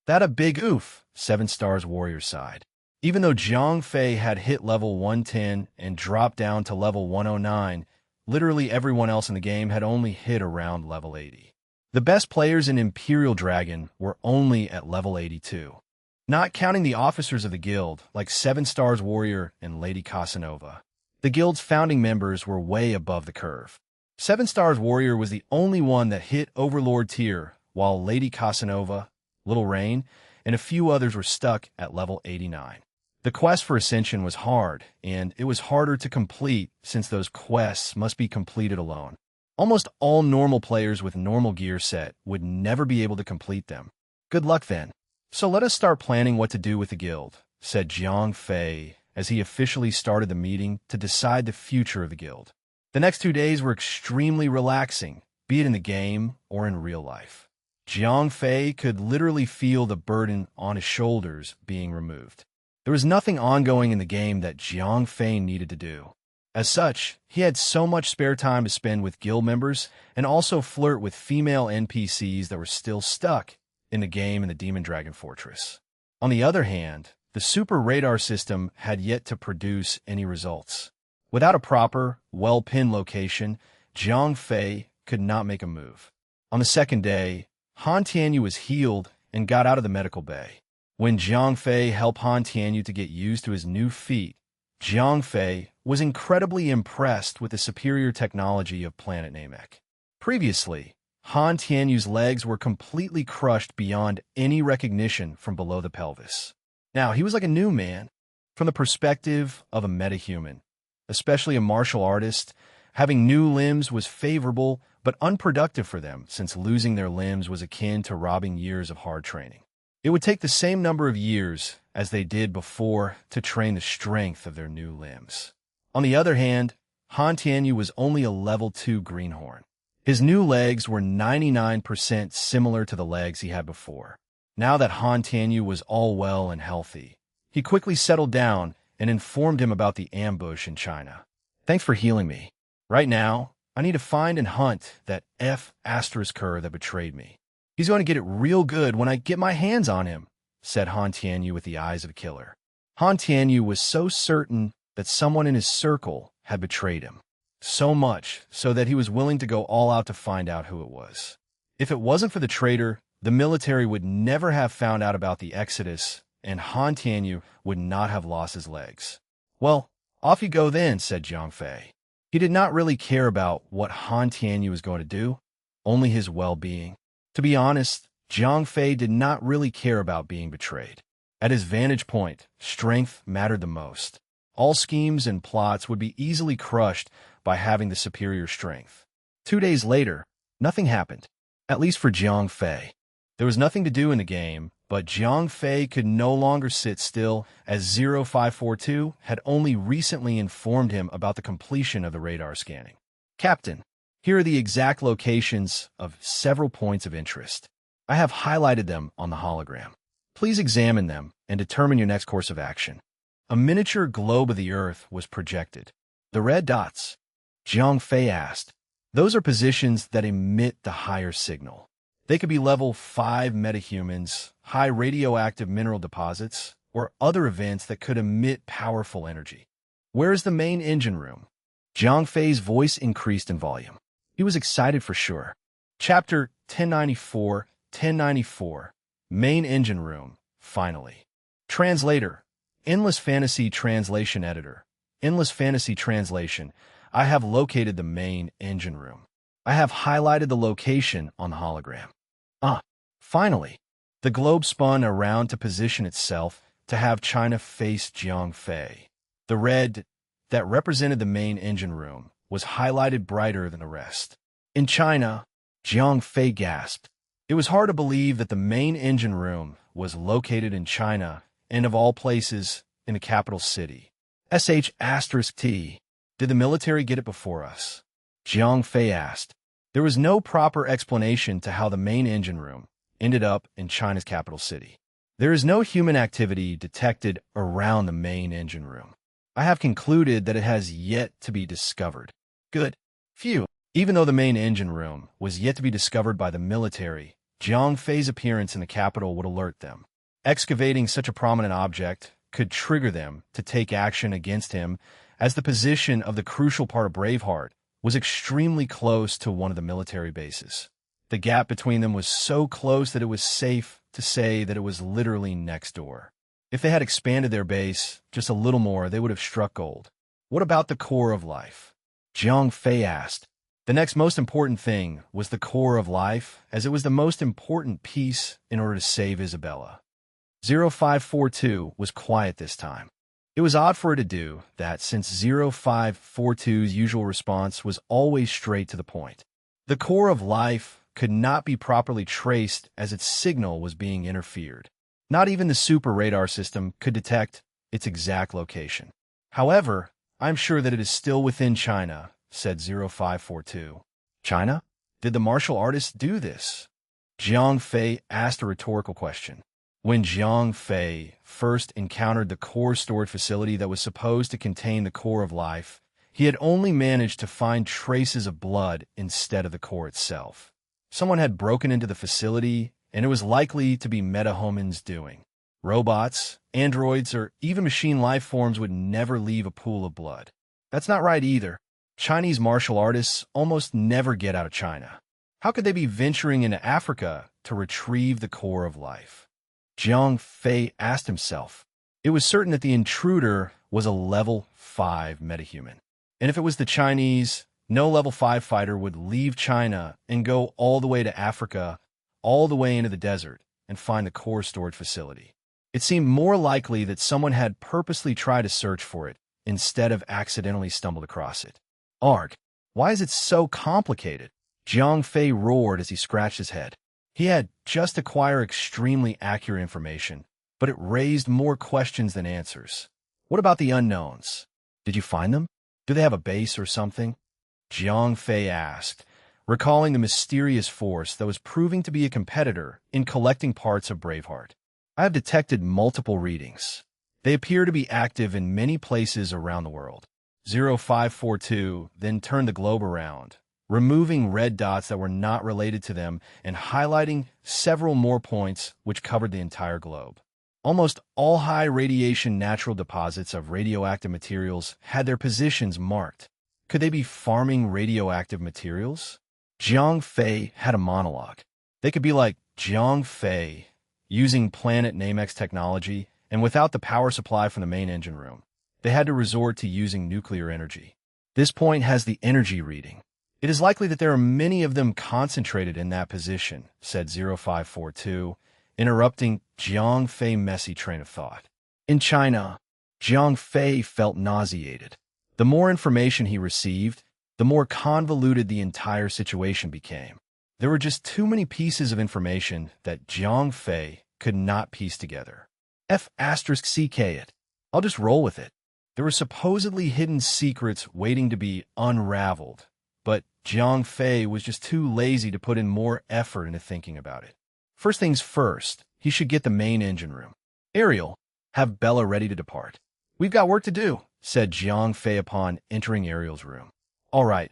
A: That a big oof, 7 Stars Warrior sighed. Even though Jiang Fei had hit level 110 and dropped down to level 109, literally everyone else in the game had only hit around level 80. The best players in Imperial Dragon were only at level 82, not counting the officers of the guild like 7 Stars Warrior and Lady Casanova. The guild's founding members were way above the curve. 7 Stars Warrior was the only one that hit Overlord tier, while Lady Casanova, Little Rain, and a few others were stuck at level 89. The quest for Ascension was hard, and it was harder to complete since those quests must be completed alone. Almost all normal players with normal gear set would never be able to complete them. Good luck then. So let us start planning what to do with the guild, said Jiang Fei as he officially started the meeting to decide the future of the guild. The next 2 days were extremely relaxing, be it in the game or in real life. Jiang Fei could literally feel the burden on his shoulders being removed. There was nothing ongoing in the game that Jiang Fei needed to do. As such, he had so much spare time to spend with guild members and also flirt with female NPCs that were still stuck in the game in the Demon Dragon Fortress. On the other hand, the super radar system had yet to produce any results. Without a proper, well-pinned location, Jiang Fei could not make a move. On the second day, Han Tianyu was healed and got out of the medical bay. When Jiang Fei helped Han Tianyu to get used to his new feat, Jiang Fei was incredibly impressed with the superior technology of Planet Namek. Previously, Han Tianyu's legs were completely crushed beyond any recognition from below the pelvis. Now, he was like a new man. From the perspective of a metahuman, especially a martial artist, having new limbs was favorable but unproductive for them since losing their limbs was akin to robbing years of hard training. It would take the same number of years as they did before to train the strength of their new limbs. On the other hand, Han Tianyu was only a level 2 greenhorn. His new legs were 99% similar to the legs he had before. Now that Han Tianyu was all well and healthy, he quickly settled down and informed him about the ambush in China. Thanks for healing me. Right now, I need to find and hunt that F***er that betrayed me. He's going to get it real good when I get my hands on him, said Han Tianyu with the eyes of a killer. Han Tianyu was so certain that someone in his circle had betrayed him. So much so that he was willing to go all out to find out who it was. If it wasn't for the traitor, the military would never have found out about the Exodus, and Han Tianyu would not have lost his legs. Well, off you go then, said Jiang Fei. He did not really care about what Han Tianyu was going to do, only his well-being. To be honest, Jiang Fei did not really care about being betrayed. At his vantage point, strength mattered the most. All schemes and plots would be easily crushed by having the superior strength. 2 days later, nothing happened, at least for Jiang Fei. There was nothing to do in the game, but Jiang Fei could no longer sit still, as 0542 had only recently informed him about the completion of the radar scanning. Captain, here are the exact locations of several points of interest. I have highlighted them on the hologram. Please examine them and determine your next course of action. A miniature globe of the Earth was projected. The red dots, Jiang Fei asked, those are positions that emit the higher signal. They could be level 5 metahumans, high radioactive mineral deposits, or other events that could emit powerful energy. Where is the main engine room? Jiang Fei's voice increased in volume. He was excited for sure. Chapter 1094, Main Engine Room, finally. Translator, Endless Fantasy Translation Editor. Endless Fantasy Translation. I have located the main engine room. I have highlighted the location on the hologram. Finally. The globe spun around to position itself to have China face Jiang Fei. The red that represented the main engine room was highlighted brighter than the rest. In China, Jiang Fei gasped. It was hard to believe that the main engine room was located in China, and of all places, in the capital city. *T. Did the military get it before us? Jiang Fei asked. There was no proper explanation to how the main engine room ended up in China's capital city. There is no human activity detected around the main engine room. I have concluded that it has yet to be discovered. Good. Phew. Even though the main engine room was yet to be discovered by the military, Jiang Fei's appearance in the capital would alert them. Excavating such a prominent object could trigger them to take action against him, as the position of the crucial part of Braveheart was extremely close to one of the military bases. The gap between them was so close that it was safe to say that it was literally next door. If they had expanded their base just a little more, they would have struck gold. What about the core of life? Jiang Fei asked. The next most important thing was the core of life, as it was the most important piece in order to save Isabella. 0542 was quiet this time. It was odd for her to do that, since 0542's usual response was always straight to the point. The core of life could not be properly traced as its signal was being interfered. Not even the super radar system could detect its exact location. However, I'm sure that it is still within China, said 0542. China? Did the martial artists do this? Jiang Fei asked a rhetorical question. When Jiang Fei first encountered the core storage facility that was supposed to contain the core of life, he had only managed to find traces of blood instead of the core itself. Someone had broken into the facility, and it was likely to be metahumans' doing. Robots, androids, or even machine life forms would never leave a pool of blood. That's not right either. Chinese martial artists almost never get out of China. How could they be venturing into Africa to retrieve the core of life? Jiang Fei asked himself. It was certain that the intruder was a level 5 metahuman. And if it was the Chinese, no level 5 fighter would leave China and go all the way to Africa, all the way into the desert, and find the core storage facility. It seemed more likely that someone had purposely tried to search for it instead of accidentally stumbled across it. Arg, why is it so complicated? Jiang Fei roared as he scratched his head. He had just acquired extremely accurate information, but it raised more questions than answers. What about the unknowns? Did you find them? Do they have a base or something? Jiang Fei asked, recalling the mysterious force that was proving to be a competitor in collecting parts of Braveheart. I have detected multiple readings. They appear to be active in many places around the world. 0542 then turned the globe around, removing red dots that were not related to them and highlighting several more points which covered the entire globe. Almost all high radiation natural deposits of radioactive materials had their positions marked. Could they be farming radioactive materials? Jiang Fei had a monologue. They could be like Jiang Fei, using Planet Namex technology, and without the power supply from the main engine room. They had to resort to using nuclear energy. This point has the energy reading. It is likely that there are many of them concentrated in that position, said 0542, interrupting Jiang Fei's messy train of thought. In China, Jiang Fei felt nauseated. The more information he received, the more convoluted the entire situation became. There were just too many pieces of information that Jiang Fei could not piece together. F***ck it. I'll just roll with it. There were supposedly hidden secrets waiting to be unraveled, but Jiang Fei was just too lazy to put in more effort into thinking about it. First things first, he should get the main engine room. Ariel, have Bella ready to depart. We've got work to do, said Jiang Fei upon entering Ariel's room. All right,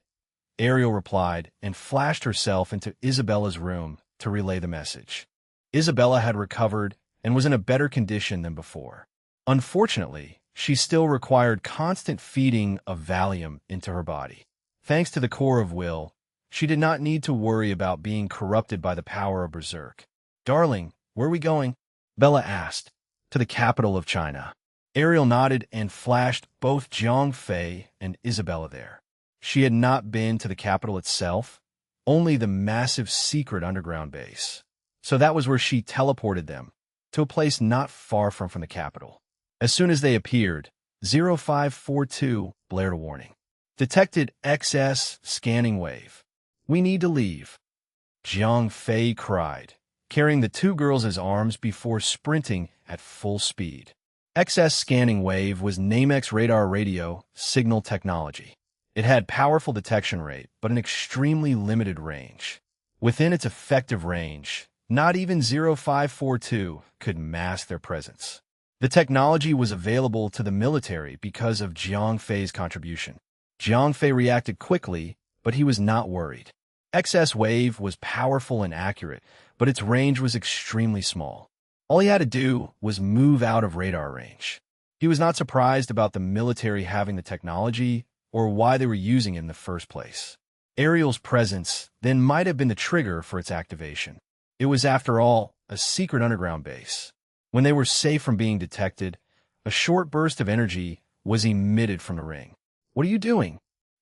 A: Ariel replied and flashed herself into Isabella's room to relay the message. Isabella had recovered and was in a better condition than before. Unfortunately, she still required constant feeding of Valium into her body. Thanks to the core of will, she did not need to worry about being corrupted by the power of Berserk. Darling, where are we going? Bella asked. To the capital of China. Ariel nodded and flashed both Jiang Fei and Isabella there. She had not been to the capital itself, only the massive secret underground base. So that was where she teleported them, to a place not far from the capital. As soon as they appeared, 0542 blared a warning. Detected XS scanning wave. We need to leave. Jiang Fei cried, carrying the two girls as arms before sprinting at full speed. XS scanning wave was Namex radar radio signal technology. It had powerful detection rate, but an extremely limited range. Within its effective range, not even 0542 could mask their presence. The technology was available to the military because of Jiang Fei's contribution. Jiang Fei reacted quickly, but he was not worried. XS wave was powerful and accurate, but its range was extremely small. All he had to do was move out of radar range. He was not surprised about the military having the technology or why they were using it in the first place. Ariel's presence then might have been the trigger for its activation. It was, after all, a secret underground base. When they were safe from being detected, a short burst of energy was emitted from the ring. What are you doing?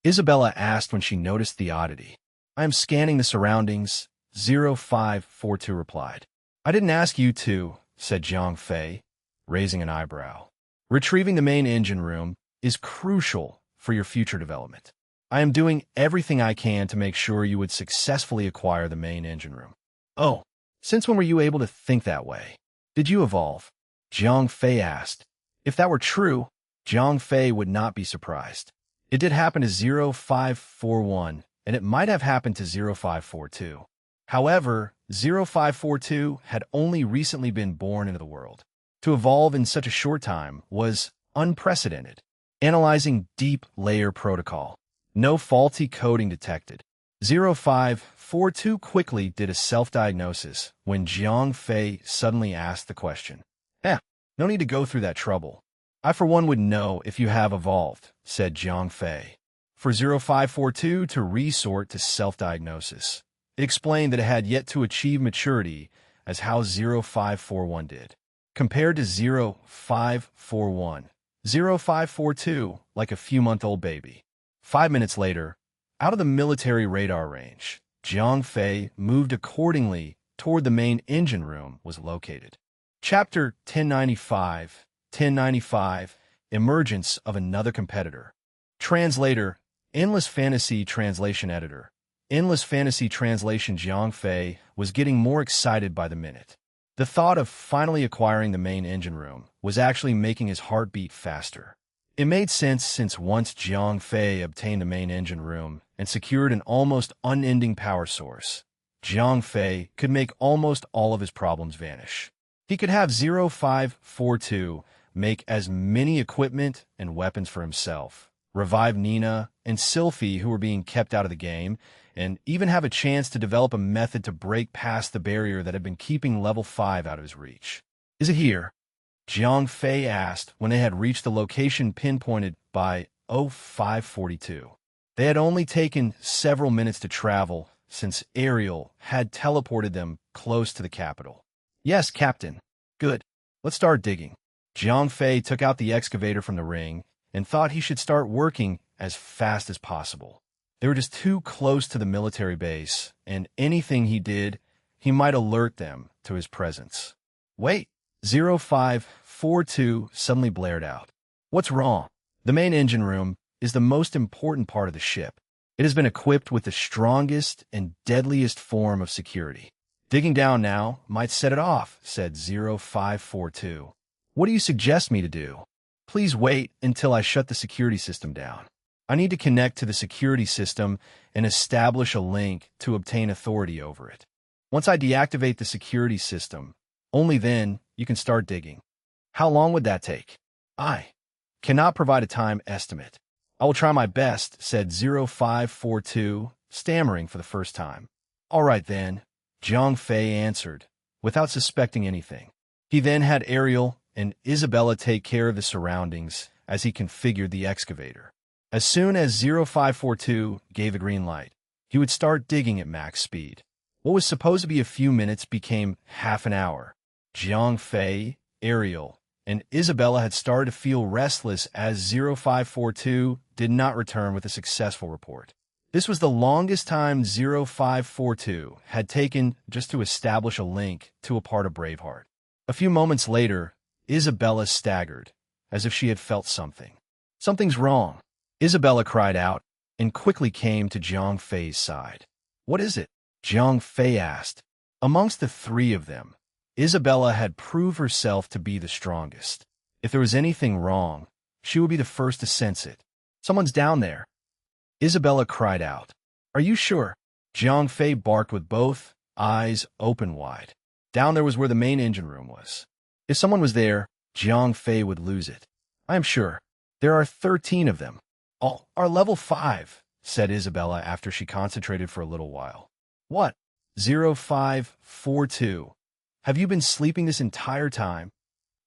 A: Isabella asked when she noticed the oddity. I am scanning the surroundings, 0542 replied. I didn't ask you to, said Jiang Fei, raising an eyebrow. Retrieving the main engine room is crucial for your future development. I am doing everything I can to make sure you would successfully acquire the main engine room. Oh, since when were you able to think that way? Did you evolve? Jiang Fei asked. If that were true, Jiang Fei would not be surprised. It did happen to 0541, and it might have happened to 0542. However, 0542 had only recently been born into the world. To evolve in such a short time was unprecedented. Analyzing deep layer protocol. No faulty coding detected. 0542 quickly did a self-diagnosis when Jiang Fei suddenly asked the question. No need to go through that trouble. I for one would know if you have evolved, said Jiang Fei. For 0542 to resort to self-diagnosis. It explained that it had yet to achieve maturity as how 0541 did. Compared to 0541, 0542 like a few-month-old baby. 5 minutes later, out of the military radar range, Jiang Fei moved accordingly toward the main engine room was located. Chapter 1095, Emergence of Another Competitor. Translator, Endless Fantasy Translation Editor. Endless Fantasy Translation. Jiang Fei was getting more excited by the minute. The thought of finally acquiring the main engine room was actually making his heart beat faster. It made sense since once Jiang Fei obtained the main engine room and secured an almost unending power source, Jiang Fei could make almost all of his problems vanish. He could have 0542 make as many equipment and weapons for himself, revive Nina and Sylphie who were being kept out of the game, and even have a chance to develop a method to break past the barrier that had been keeping level 5 out of his reach. Is it here? Jiang Fei asked when they had reached the location pinpointed by 0542. They had only taken several minutes to travel since Ariel had teleported them close to the capital. Yes, Captain. Good. Let's start digging. Jiang Fei took out the excavator from the ring and thought he should start working as fast as possible. They were just too close to the military base, and anything he did, he might alert them to his presence. Wait, 0542 suddenly blared out. What's wrong? The main engine room is the most important part of the ship. It has been equipped with the strongest and deadliest form of security. Digging down now might set it off, said 0542. What do you suggest me to do? Please wait until I shut the security system down. I need to connect to the security system and establish a link to obtain authority over it. Once I deactivate the security system, only then you can start digging. How long would that take? I cannot provide a time estimate. I will try my best, said 0542, stammering for the first time. All right then, Zhang Fei answered, without suspecting anything. He then had Ariel and Isabella take care of the surroundings as he configured the excavator. As soon as 0542 gave the green light, he would start digging at max speed. What was supposed to be a few minutes became half an hour. Zhang Fei, Ariel, and Isabella had started to feel restless as 0542 did not return with a successful report. This was the longest time 0542 had taken just to establish a link to a part of Braveheart. A few moments later, Isabella staggered, as if she had felt something. Something's wrong, Isabella cried out, and quickly came to Zhang Fei's side. What is it? Zhang Fei asked. Amongst the three of them, Isabella had proved herself to be the strongest. If there was anything wrong, she would be the first to sense it. Someone's down there. Isabella cried out. Are you sure? Zhang Fei barked with both eyes open wide. Down there was where the main engine room was. If someone was there, Zhang Fei would lose it. I am sure. There are 13 of them. All are level 5, said Isabella after she concentrated for a little while. What? 0542. Have you been sleeping this entire time?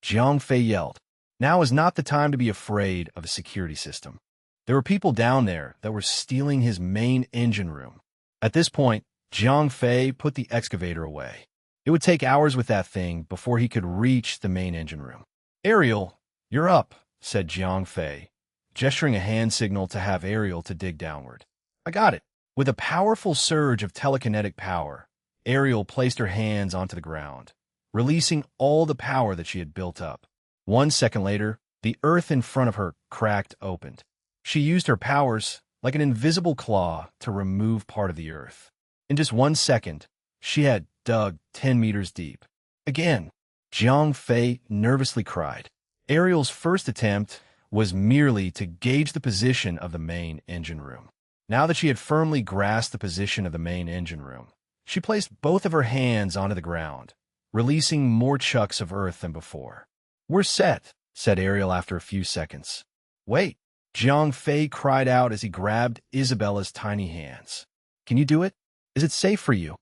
A: Zhang Fei yelled. Now is not the time to be afraid of a security system. There were people down there that were stealing his main engine room. At this point, Zhang Fei put the excavator away. It would take hours with that thing before he could reach the main engine room. Ariel, you're up, said Zhang Fei, gesturing a hand signal to have Ariel to dig downward. I got it. With a powerful surge of telekinetic power, Ariel placed her hands onto the ground, releasing all the power that she had built up. 1 second later, the earth in front of her cracked open. She used her powers like an invisible claw to remove part of the earth. In just 1 second, she had dug 10 meters deep. Again, Zhang Fei nervously cried. Ariel's first attempt was merely to gauge the position of the main engine room. Now that she had firmly grasped the position of the main engine room, she placed both of her hands onto the ground, releasing more chunks of earth than before. We're set, said Ariel after a few seconds. Wait, Zhang Fei cried out as he grabbed Isabella's tiny hands. Can you do it? Is it safe for you?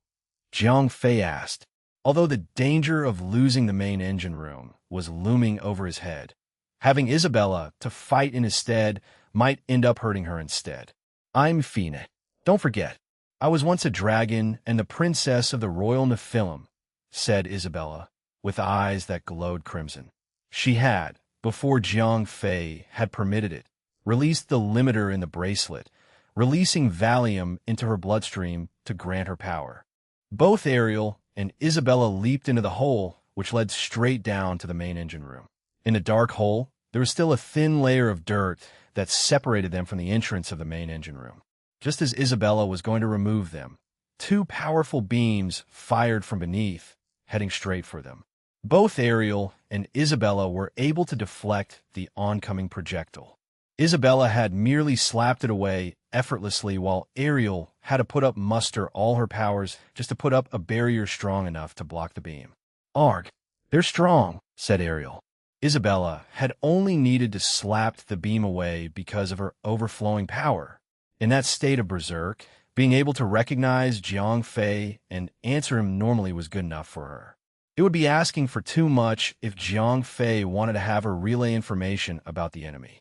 A: Zhang Fei asked, although the danger of losing the main engine room was looming over his head. Having Isabella to fight in his stead might end up hurting her instead. I'm Fina. Don't forget, I was once a dragon and the princess of the royal Nephilim, said Isabella, with eyes that glowed crimson. She had, before Zhang Fei had permitted it, released the limiter in the bracelet, releasing Valium into her bloodstream to grant her power. Both Ariel and Isabella leaped into the hole, which led straight down to the main engine room. In the dark hole, there was still a thin layer of dirt that separated them from the entrance of the main engine room. Just as Isabella was going to remove them, 2 powerful beams fired from beneath, heading straight for them. Both Ariel and Isabella were able to deflect the oncoming projectile. Isabella had merely slapped it away effortlessly, while Ariel had to muster all her powers just to put up a barrier strong enough to block the beam. Arg, they're strong, said Ariel. Isabella had only needed to slap the beam away because of her overflowing power. In that state of berserk, being able to recognize Zhang Fei and answer him normally was good enough for her. It would be asking for too much if Zhang Fei wanted to have her relay information about the enemy.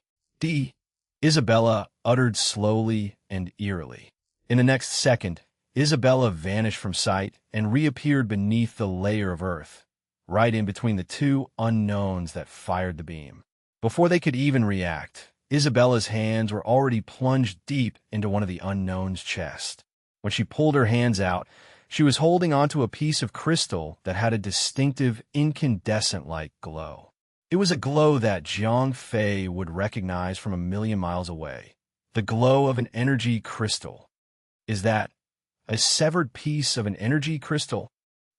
A: Isabella uttered slowly and eerily. In the next second, Isabella vanished from sight and reappeared beneath the layer of earth, right in between the 2 unknowns that fired the beam. Before they could even react, Isabella's hands were already plunged deep into one of the unknown's chest. When she pulled her hands out, she was holding onto a piece of crystal that had a distinctive incandescent-like glow. It was a glow that Jiang Fei would recognize from a million miles away. The glow of an energy crystal. Is that a severed piece of an energy crystal?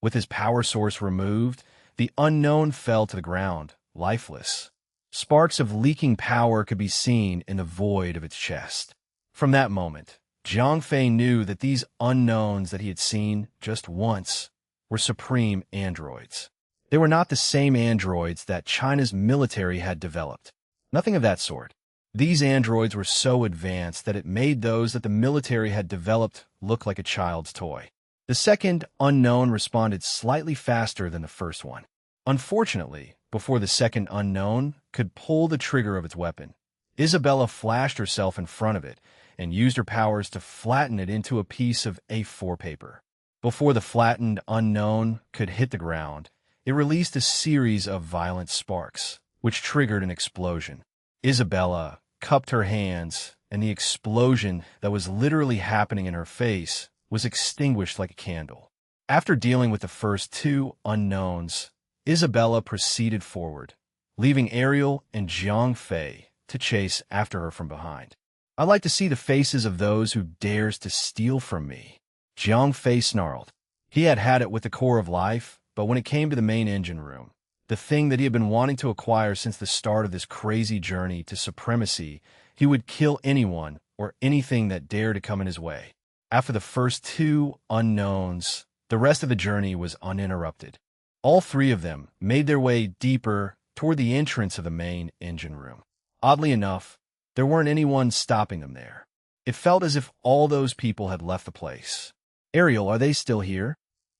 A: With his power source removed, the unknown fell to the ground, lifeless. Sparks of leaking power could be seen in the void of its chest. From that moment, Jiang Fei knew that these unknowns that he had seen just once were supreme androids. They were not the same androids that China's military had developed. Nothing of that sort. These androids were so advanced that it made those that the military had developed look like a child's toy. The second unknown responded slightly faster than the first one. Unfortunately, before the second unknown could pull the trigger of its weapon, Isabella flashed herself in front of it and used her powers to flatten it into a piece of A4 paper. Before the flattened unknown could hit the ground, it released a series of violent sparks, which triggered an explosion. Isabella cupped her hands, and the explosion that was literally happening in her face was extinguished like a candle. After dealing with the first two unknowns, Isabella proceeded forward, leaving Ariel and Jiang Fei to chase after her from behind. "I'd like to see the faces of those who dares to steal from me," Jiang Fei snarled. He had had it with the core of life, but when it came to the main engine room, the thing that he had been wanting to acquire since the start of this crazy journey to supremacy, he would kill anyone or anything that dared to come in his way. After the first two unknowns, the rest of the journey was uninterrupted. All three of them made their way deeper toward the entrance of the main engine room. Oddly enough, there weren't anyone stopping them there. It felt as if all those people had left the place. "Ariel, are they still here?"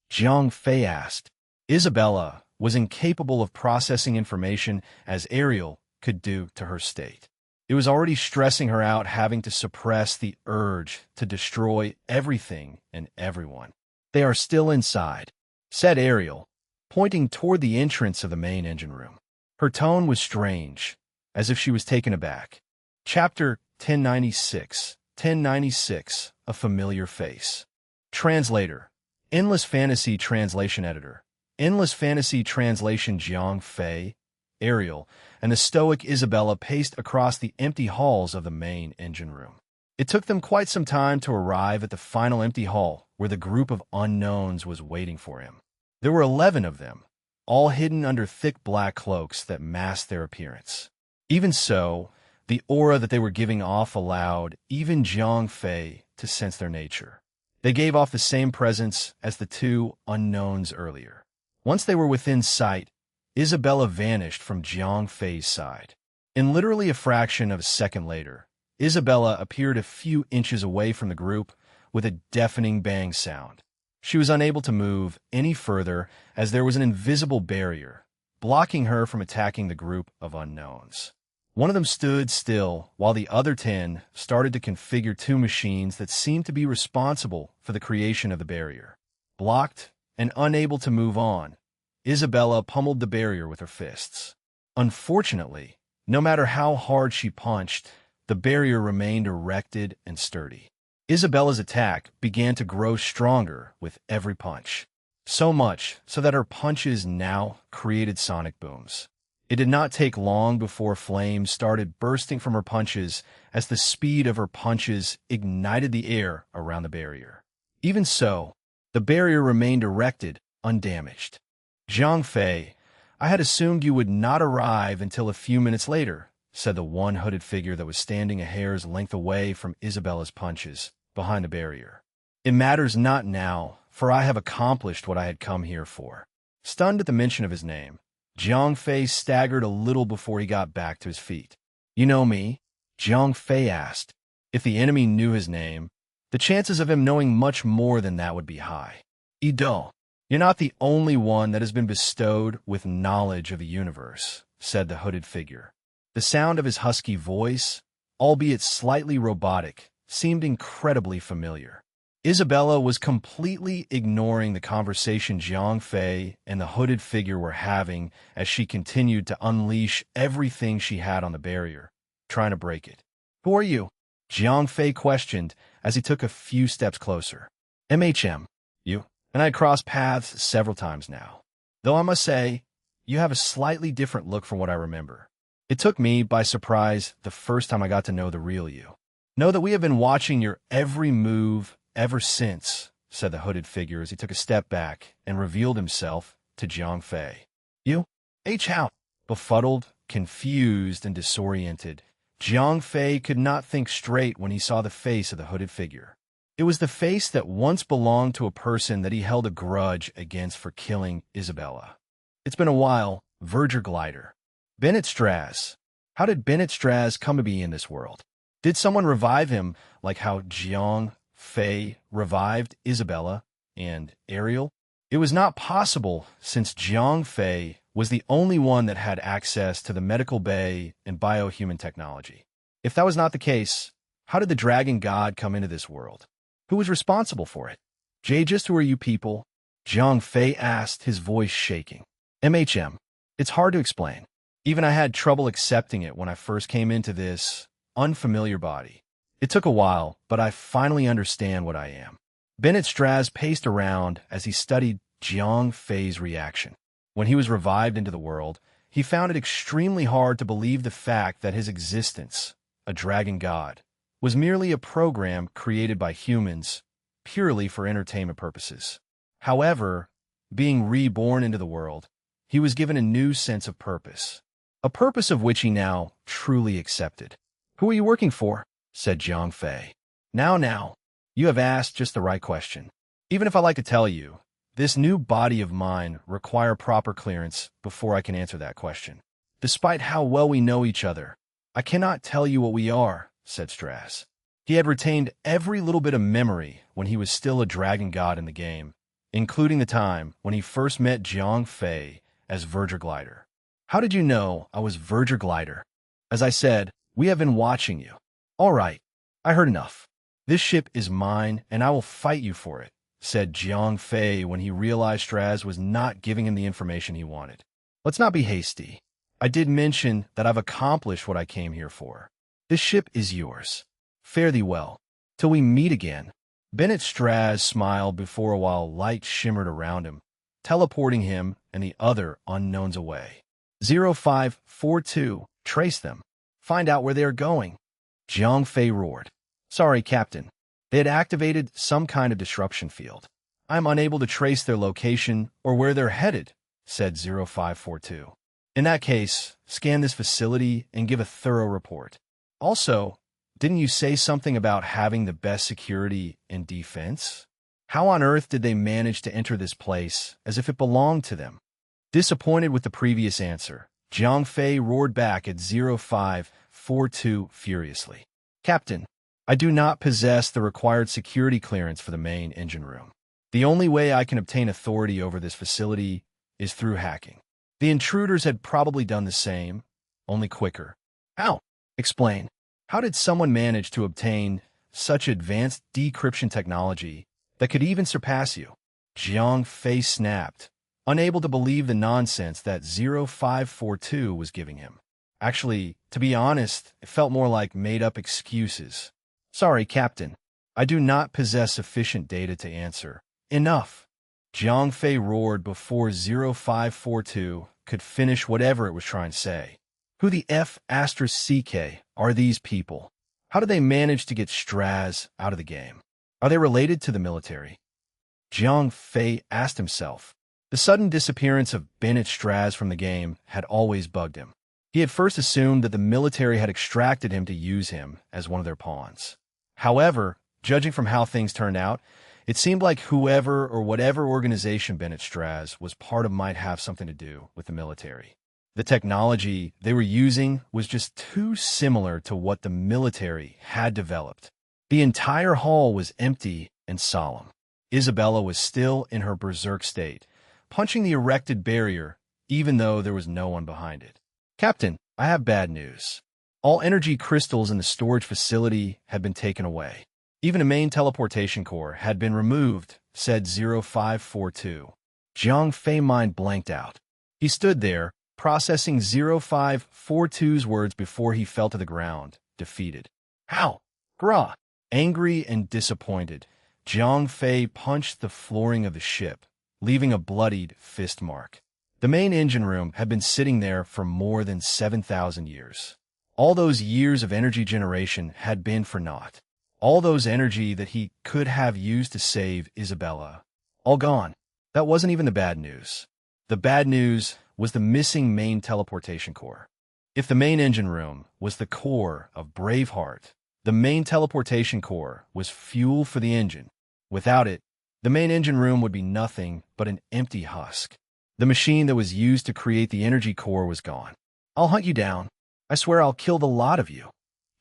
A: Jiang Fei asked. Isabella was incapable of processing information as Ariel could do to her state. It was already stressing her out having to suppress the urge to destroy everything and everyone. "They are still inside," said Ariel, pointing toward the entrance of the main engine room. Her tone was strange, as if she was taken aback. Chapter 1096. 1096, A Familiar Face. Translator. Endless Fantasy Translation Editor. Endless Fantasy Translation. Jiang Fei, Ariel, and the stoic Isabella paced across the empty halls of the main engine room. It took them quite some time to arrive at the final empty hall where the group of unknowns was waiting for him. There were 11 of them, all hidden under thick black cloaks that masked their appearance. Even so, the aura that they were giving off allowed even Jiang Fei to sense their nature. They gave off the same presence as the two unknowns earlier. Once they were within sight, Isabella vanished from Jiang Fei's side. In literally a fraction of a second later, Isabella appeared a few inches away from the group with a deafening bang sound. She was unable to move any further as there was an invisible barrier, blocking her from attacking the group of unknowns. One of them stood still while the other 10 started to configure two machines that seemed to be responsible for the creation of the barrier. Blocked and unable to move on, Isabella pummeled the barrier with her fists. Unfortunately, no matter how hard she punched, the barrier remained erected and sturdy. Isabella's attack began to grow stronger with every punch, so much so that her punches now created sonic booms. It did not take long before flames started bursting from her punches as the speed of her punches ignited the air around the barrier. Even so, the barrier remained erected, undamaged. "Jiang Fei, I had assumed you would not arrive until a few minutes later," said the one hooded figure that was standing a hair's length away from Isabella's punches, behind the barrier. "It matters not now, for I have accomplished what I had come here for." Stunned at the mention of his name, Jiang Fei staggered a little before he got back to his feet. "You know me?" Jiang Fei asked. If the enemy knew his name, the chances of him knowing much more than that would be high. "Ido, you're not the only one that has been bestowed with knowledge of the universe," said the hooded figure. The sound of his husky voice, albeit slightly robotic, seemed incredibly familiar. Isabella was completely ignoring the conversation Jiang Fei and the hooded figure were having as she continued to unleash everything she had on the barrier, trying to break it. "Who are you?" Jiang Fei questioned as he took a few steps closer. "MHM, you and I crossed paths several times now. Though I must say, you have a slightly different look from what I remember. It took me by surprise the first time I got to know the real you. Know that we have been watching your every move ever since, said the hooded figure as he took a step back and revealed himself to Jiang Fei. You? How? Befuddled, confused, and disoriented, Jiang Fei could not think straight when he saw the face of the hooded figure. It was the face that once belonged to a person that he held a grudge against for killing Isabella. It's been a while, Verger Glider. Bennett Straz. How did Bennett Straz come to be in this world? Did someone revive him like how Jiang Fei revived Isabella and Ariel? It was not possible since Jiang Fei was the only one that had access to the medical bay and biohuman technology. If that was not the case, how did the dragon god come into this world? Who was responsible for it? Just who are you people? Jiang Fei asked, his voice shaking. It's hard to explain. Even I had trouble accepting it when I first came into this unfamiliar body. It took a while, but I finally understand what I am. Bennett Straz paced around as he studied Jiang Fei's reaction. When he was revived into the world, he found it extremely hard to believe the fact that his existence, a dragon god, was merely a program created by humans purely for entertainment purposes. However, being reborn into the world, he was given a new sense of purpose, a purpose of which he now truly accepted. Who are you working for? Said Jiang Fei. Now, you have asked just the right question. Even if I like to tell you, this new body of mine requires proper clearance before I can answer that question. Despite how well we know each other, I cannot tell you what we are, said Straz. He had retained every little bit of memory when he was still a dragon god in the game, including the time when he first met Jiang Fei as Verger Glider. How did you know I was Verger Glider? As I said, we have been watching you. All right, I heard enough. This ship is mine, and I will fight you for it, said Jiang Fei when he realized Straz was not giving him the information he wanted. Let's not be hasty. I did mention that I've accomplished what I came here for. This ship is yours. Fare thee well. Till we meet again. Bennett Straz smiled before a while light shimmered around him, teleporting him and the other unknowns away. 0542, trace them. Find out where they are going. Jiang Fei roared. Sorry, Captain. They had activated some kind of disruption field. I am unable to trace their location or where they're headed, said 0542. In that case, scan this facility and give a thorough report. Also, didn't you say something about having the best security and defense? How on earth did they manage to enter this place as if it belonged to them? Disappointed with the previous answer, Jiang Fei roared back at 0542 furiously. Captain, I do not possess the required security clearance for the main engine room. The only way I can obtain authority over this facility is through hacking. The intruders had probably done the same, only quicker. How? Explain. How did someone manage to obtain such advanced decryption technology that could even surpass you? Jiang Fei snapped, unable to believe the nonsense that 0542 was giving him. Actually, to be honest, it felt more like made-up excuses. Sorry, Captain. I do not possess sufficient data to answer. Enough. Jiang Fei roared before 0542 could finish whatever it was trying to say. Who the F***CK are these people? How do they manage to get Straz out of the game? Are they related to the military? Jiang Fei asked himself. The sudden disappearance of Bennett Straz from the game had always bugged him. He had first assumed that the military had extracted him to use him as one of their pawns. However, judging from how things turned out, it seemed like whoever or whatever organization Bennett Straz was part of might have something to do with the military. The technology they were using was just too similar to what the military had developed. The entire hall was empty and solemn. Isabella was still in her berserk state, punching the erected barrier even though there was no one behind it. Captain, I have bad news. All energy crystals in the storage facility had been taken away. Even a main teleportation core had been removed, said 0542. Jiang Fei mind blanked out. He stood there, processing 0542's words before he fell to the ground, defeated. How? Grah! Angry and disappointed, Jiang Fei punched the flooring of the ship, leaving a bloodied fist mark. The main engine room had been sitting there for more than 7,000 years. All those years of energy generation had been for naught. All those energy that he could have used to save Isabella. All gone. That wasn't even the bad news. The bad news was the missing main teleportation core. If the main engine room was the core of Braveheart, the main teleportation core was fuel for the engine. Without it, the main engine room would be nothing but an empty husk. The machine that was used to create the energy core was gone. I'll hunt you down. I swear I'll kill the lot of you.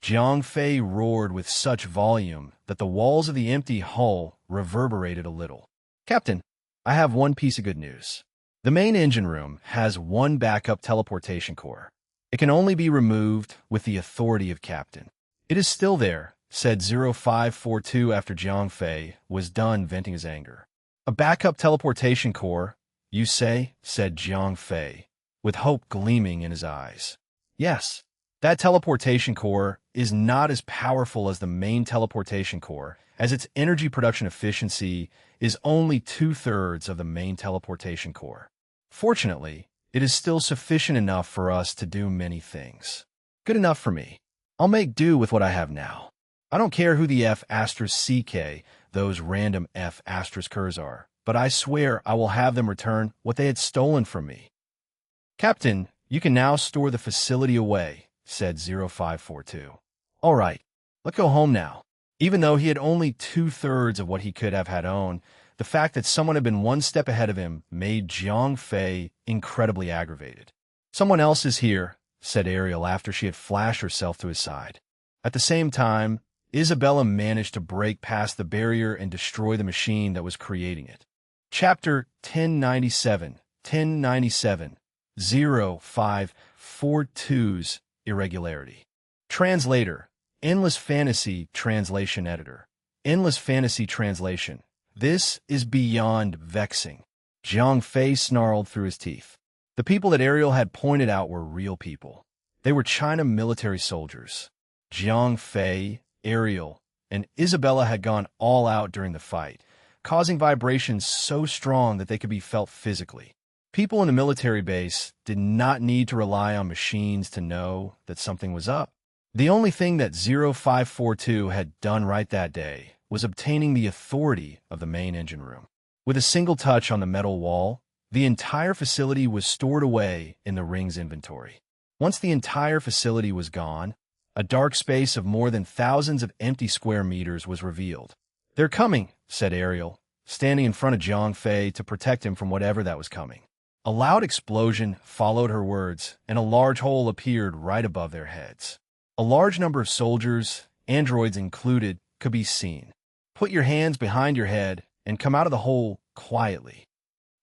A: Jiang Fei roared with such volume that the walls of the empty hull reverberated a little. Captain, I have one piece of good news. The main engine room has one backup teleportation core. It can only be removed with the authority of Captain. It is still there, said 0542 after Jiang Fei was done venting his anger. A backup teleportation core, you say? Said Jiang Fei, with hope gleaming in his eyes. Yes, that teleportation core is not as powerful as the main teleportation core, as its energy production efficiency is only 2/3 of the main teleportation core. Fortunately, it is still sufficient enough for us to do many things. Good enough for me. I'll make do with what I have now. I don't care who the F*CK, those random F*Kers are, but I swear I will have them return what they had stolen from me. Captain, you can now store the facility away, said 0542. All right, let's go home now. Even though he had only 2/3 of what he could have had owned, the fact that someone had been one step ahead of him made Jiang Fei incredibly aggravated. Someone else is here, said Ariel after she had flashed herself to his side. At the same time, Isabella managed to break past the barrier and destroy the machine that was creating it. Chapter 1097, 0542's Irregularity. Translator, Endless Fantasy Translation Editor. Endless Fantasy Translation. This is beyond vexing. Jiang Fei snarled through his teeth. The people that Ariel had pointed out were real people. They were China military soldiers. Jiang Fei, Ariel, and Isabella had gone all out during the fight, causing vibrations so strong that they could be felt physically. People in the military base did not need to rely on machines to know that something was up. The only thing that 0542 had done right that day was obtaining the authority of the main engine room. With a single touch on the metal wall, the entire facility was stored away in the ring's inventory. Once the entire facility was gone, a dark space of more than thousands of empty square meters was revealed. They're coming, said Ariel, standing in front of Jiang Fei to protect him from whatever that was coming. A loud explosion followed her words, and a large hole appeared right above their heads. A large number of soldiers, androids included, could be seen. Put your hands behind your head and come out of the hole quietly.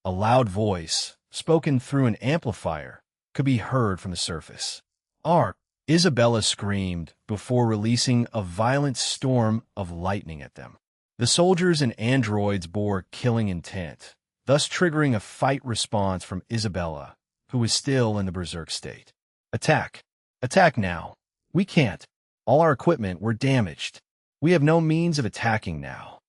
A: A loud voice, spoken through an amplifier, could be heard from the surface. Ark! Isabella screamed before releasing a violent storm of lightning at them. The soldiers and androids bore killing intent, thus triggering a fight response from Isabella, who was still in the berserk state. Attack! Attack now! We can't. All our equipment were damaged. We have no means of attacking now.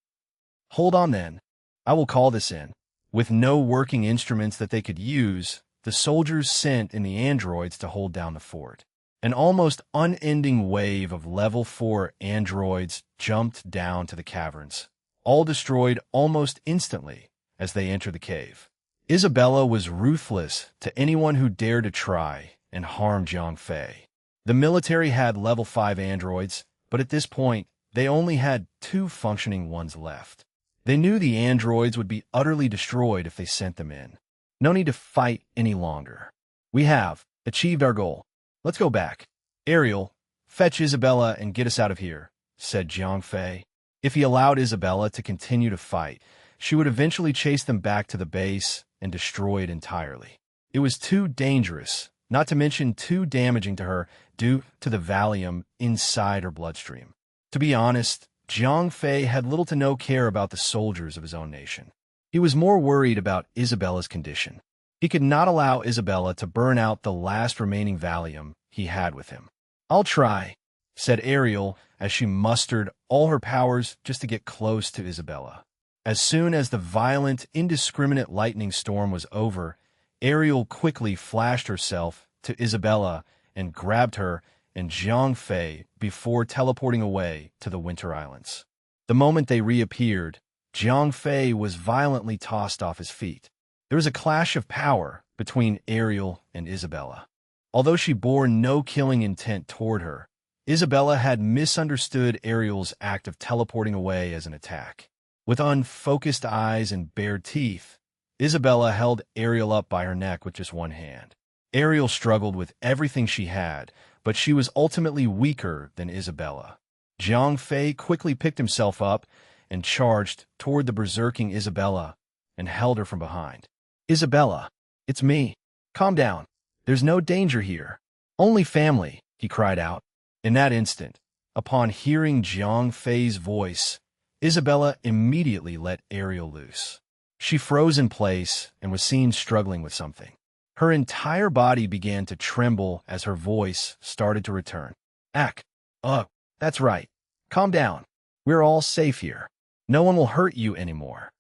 A: Hold on then. I will call this in. With no working instruments that they could use, the soldiers sent in the androids to hold down the fort. An almost unending wave of level 4 androids jumped down to the caverns, all destroyed almost instantly as they entered the cave. Isabella was ruthless to anyone who dared to try and harm Jiang Fei. The military had level 5 androids, but at this point, they only had 2 functioning ones left. They knew the androids would be utterly destroyed if they sent them in. No need to fight any longer. We have achieved our goal. Let's go back. Ariel, fetch Isabella and get us out of here, said Jiang Fei. If he allowed Isabella to continue to fight, she would eventually chase them back to the base and destroy it entirely. It was too dangerous, not to mention too damaging to her due to the Valium inside her bloodstream. To be honest, Jiang Fei had little to no care about the soldiers of his own nation. He was more worried about Isabella's condition. He could not allow Isabella to burn out the last remaining Valium he had with him. I'll try, said Ariel as she mustered all her powers just to get close to Isabella. As soon as the violent, indiscriminate lightning storm was over, Ariel quickly flashed herself to Isabella and grabbed her and Jiang Fei before teleporting away to the Winter Islands. The moment they reappeared, Jiang Fei was violently tossed off his feet. There was a clash of power between Ariel and Isabella. Although she bore no killing intent toward her, Isabella had misunderstood Ariel's act of teleporting away as an attack. With unfocused eyes and bared teeth, Isabella held Ariel up by her neck with just one hand. Ariel struggled with everything she had, but she was ultimately weaker than Isabella. Jiang Fei quickly picked himself up and charged toward the berserking Isabella and held her from behind. "Isabella, it's me. Calm down. There's no danger here. Only family," he cried out. In that instant, upon hearing Jiang Fei's voice, Isabella immediately let Ariel loose. She froze in place and was seen struggling with something. Her entire body began to tremble as her voice started to return. That's right. Calm down. We're all safe here. No one will hurt you anymore."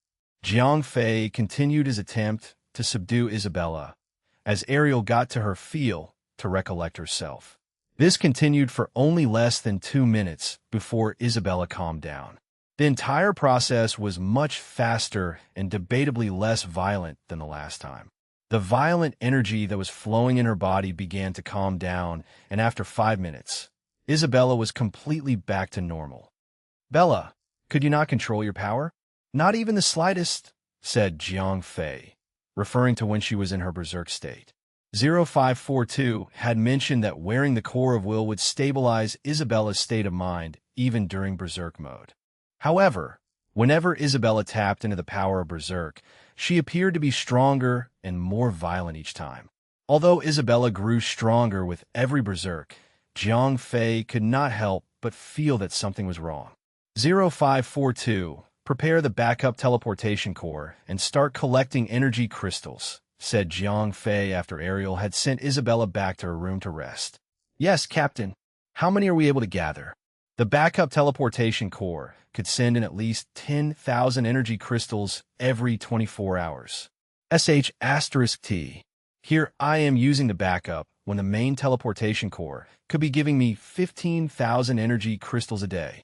A: Jiang Fei continued his attempt to subdue Isabella as Ariel got to her feel to recollect herself. This continued for only less than 2 minutes before Isabella calmed down. The entire process was much faster and debatably less violent than the last time. The violent energy that was flowing in her body began to calm down, and after 5 minutes, Isabella was completely back to normal. "Bella, could you not control your power?" "Not even the slightest," said Jiang Fei, referring to when she was in her berserk state. 0542 had mentioned that wearing the core of will would stabilize Isabella's state of mind even during berserk mode. However, whenever Isabella tapped into the power of berserk, she appeared to be stronger and more violent each time. Although Isabella grew stronger with every berserk, Jiang Fei could not help but feel that something was wrong. 0542, prepare the backup teleportation core and start collecting energy crystals, said Jiang Fei after Ariel had sent Isabella back to her room to rest. "Yes, Captain. How many are we able to gather?" The backup teleportation core could send in at least 10,000 energy crystals every 24 hours. *T. Here I am using the backup when the main teleportation core could be giving me 15,000 energy crystals a day.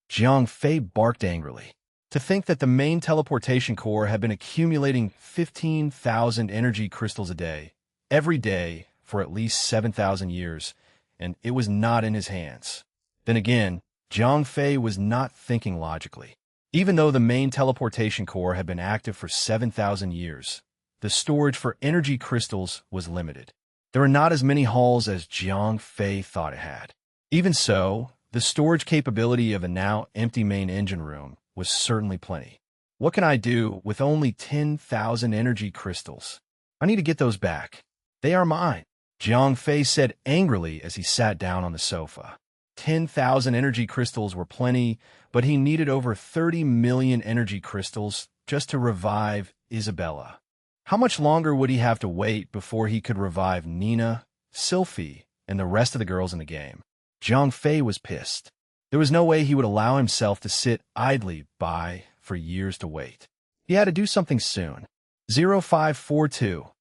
A: Jiang Fei barked angrily. To think that the main teleportation core had been accumulating 15,000 energy crystals a day, every day, for at least 7,000 years, and it was not in his hands. Then again, Jiang Fei was not thinking logically. Even though the main teleportation core had been active for 7,000 years, the storage for energy crystals was limited. There were not as many halls as Jiang Fei thought it had. Even so, the storage capability of a now empty main engine room was certainly plenty. What can I do with only 10,000 energy crystals? I need to get those back. They are mine, Jiang Fei said angrily as he sat down on the sofa. 10,000 energy crystals were plenty, but he needed over 30 million energy crystals just to revive Isabella. How much longer would he have to wait before he could revive Nina, Sylphie, and the rest of the girls in the game? Jiang Fei was pissed. There was no way he would allow himself to sit idly by for years to wait. He had to do something soon. 0542.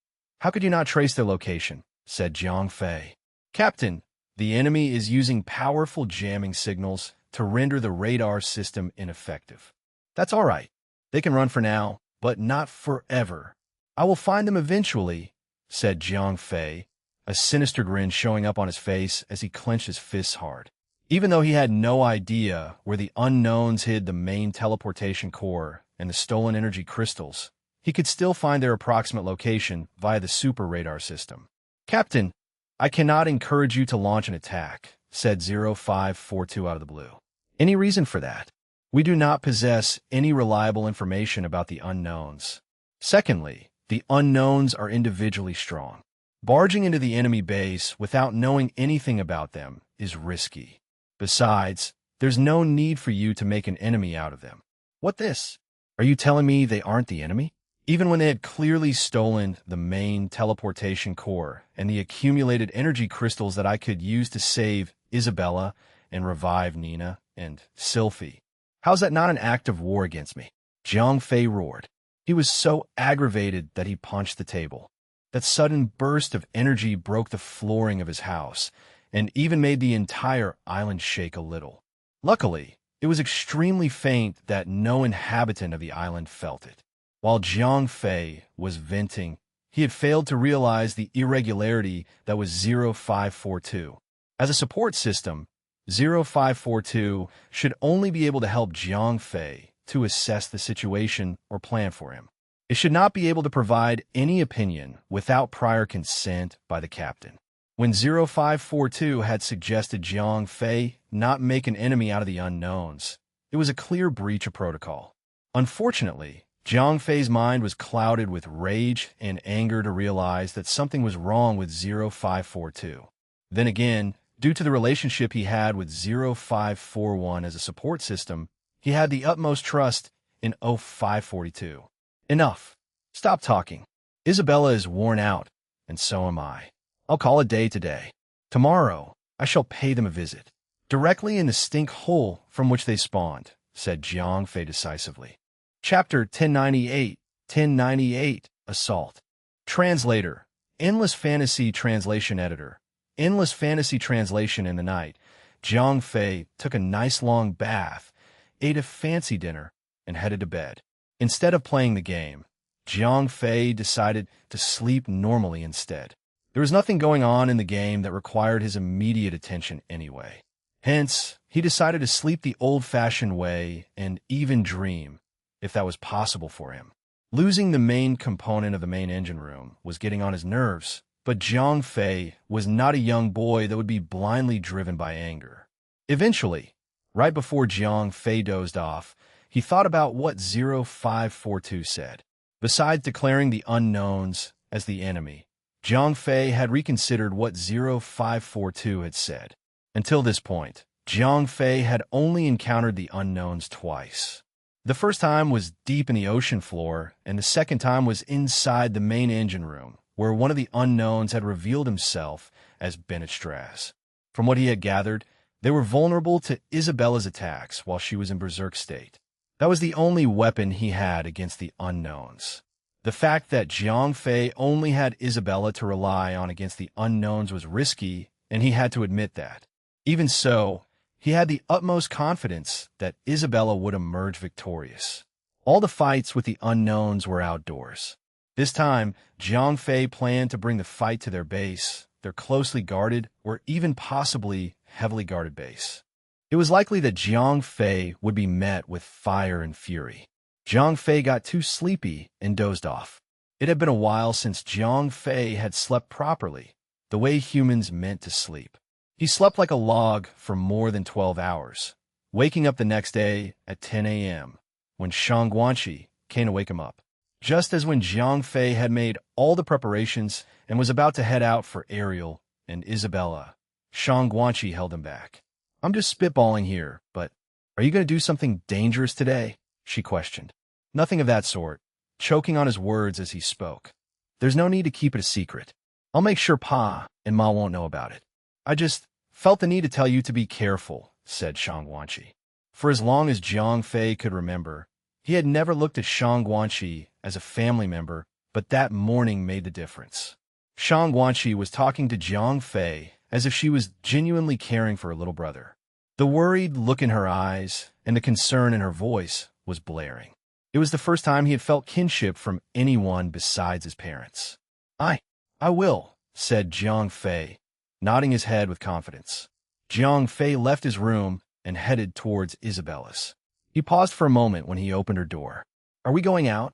A: How could you not trace their location? Said Jiang Fei. Captain, the enemy is using powerful jamming signals to render the radar system ineffective. That's all right. They can run for now, but not forever. I will find them eventually, said Jiang Fei, a sinister grin showing up on his face as he clenched his fists hard. Even though he had no idea where the unknowns hid the main teleportation core and the stolen energy crystals, he could still find their approximate location via the super radar system. Captain, I cannot encourage you to launch an attack, said 0542 out of the blue. Any reason for that? We do not possess any reliable information about the unknowns. Secondly, the unknowns are individually strong. Barging into the enemy base without knowing anything about them is risky. Besides, there's no need for you to make an enemy out of them. What this? Are you telling me they aren't the enemy? Even when they had clearly stolen the main teleportation core and the accumulated energy crystals that I could use to save Isabella and revive Nina and Sylphie. How's that not an act of war against me? Jiang Fei roared. He was so aggravated that he punched the table. That sudden burst of energy broke the flooring of his house and even made the entire island shake a little. Luckily, it was extremely faint that no inhabitant of the island felt it. While Jiang Fei was venting, he had failed to realize the irregularity that was 0542. As a support system, 0542 should only be able to help Jiang Fei to assess the situation or plan for him. It should not be able to provide any opinion without prior consent by the captain. When 0542 had suggested Jiang Fei not make an enemy out of the unknowns, it was a clear breach of protocol. Unfortunately, Jiang Fei's mind was clouded with rage and anger to realize that something was wrong with 0542. Then again, due to the relationship he had with 0541 as a support system, he had the utmost trust in 0542. Enough. Stop talking. Isabella is worn out, and so am I. I'll call it day today. Tomorrow, I shall pay them a visit. Directly in the stink hole from which they spawned, said Jiang Fei decisively. Chapter 1098 Assault. Translator. Endless Fantasy Translation Editor. Endless Fantasy Translation in the night. Jiang Fei took a nice long bath, ate a fancy dinner, and headed to bed. Instead of playing the game, Jiang Fei decided to sleep normally instead. There was nothing going on in the game that required his immediate attention anyway. Hence, he decided to sleep the old-fashioned way and even dream, if that was possible for him. Losing the main component of the main engine room was getting on his nerves, but Jiang Fei was not a young boy that would be blindly driven by anger. Eventually, right before Jiang Fei dozed off, he thought about what 0542 said. Besides declaring the unknowns as the enemy, Jiang Fei had reconsidered what 0542 had said. Until this point, Jiang Fei had only encountered the unknowns twice. The first time was deep in the ocean floor, and the second time was inside the main engine room, where one of the unknowns had revealed himself as Bennett Strass. From what he had gathered, they were vulnerable to Isabella's attacks while she was in berserk state. That was the only weapon he had against the unknowns. The fact that Jiang Fei only had Isabella to rely on against the unknowns was risky, and he had to admit that. Even so, he had the utmost confidence that Isabella would emerge victorious. All the fights with the unknowns were outdoors. This time, Jiang Fei planned to bring the fight to their base, their closely guarded or even possibly heavily guarded base. It was likely that Jiang Fei would be met with fire and fury. Jiang Fei got too sleepy and dozed off. It had been a while since Jiang Fei had slept properly, the way humans meant to sleep. He slept like a log for more than 12 hours, waking up the next day at 10 a.m., when Shang Guanxi came to wake him up. Just as when Jiang Fei had made all the preparations and was about to head out for Ariel and Isabella, Shang Guanxi held him back. "I'm just spitballing here, but are you going to do something dangerous today?" she questioned. "Nothing of that sort," choking on his words as he spoke. "There's no need to keep it a secret. I'll make sure Pa and Ma won't know about it. I just felt the need to tell you to be careful," said Shang Guanxi. For as long as Jiang Fei could remember, he had never looked at Shang Guanxi as a family member, but that morning made the difference. Shang Guanxi was talking to Jiang Fei as if she was genuinely caring for her little brother. The worried look in her eyes and the concern in her voice was blaring. It was the first time he had felt kinship from anyone besides his parents. I will," said Jiang Fei, nodding his head with confidence. Jiang Fei left his room and headed towards Isabella's. He paused for a moment when he opened her door. "Are we going out?"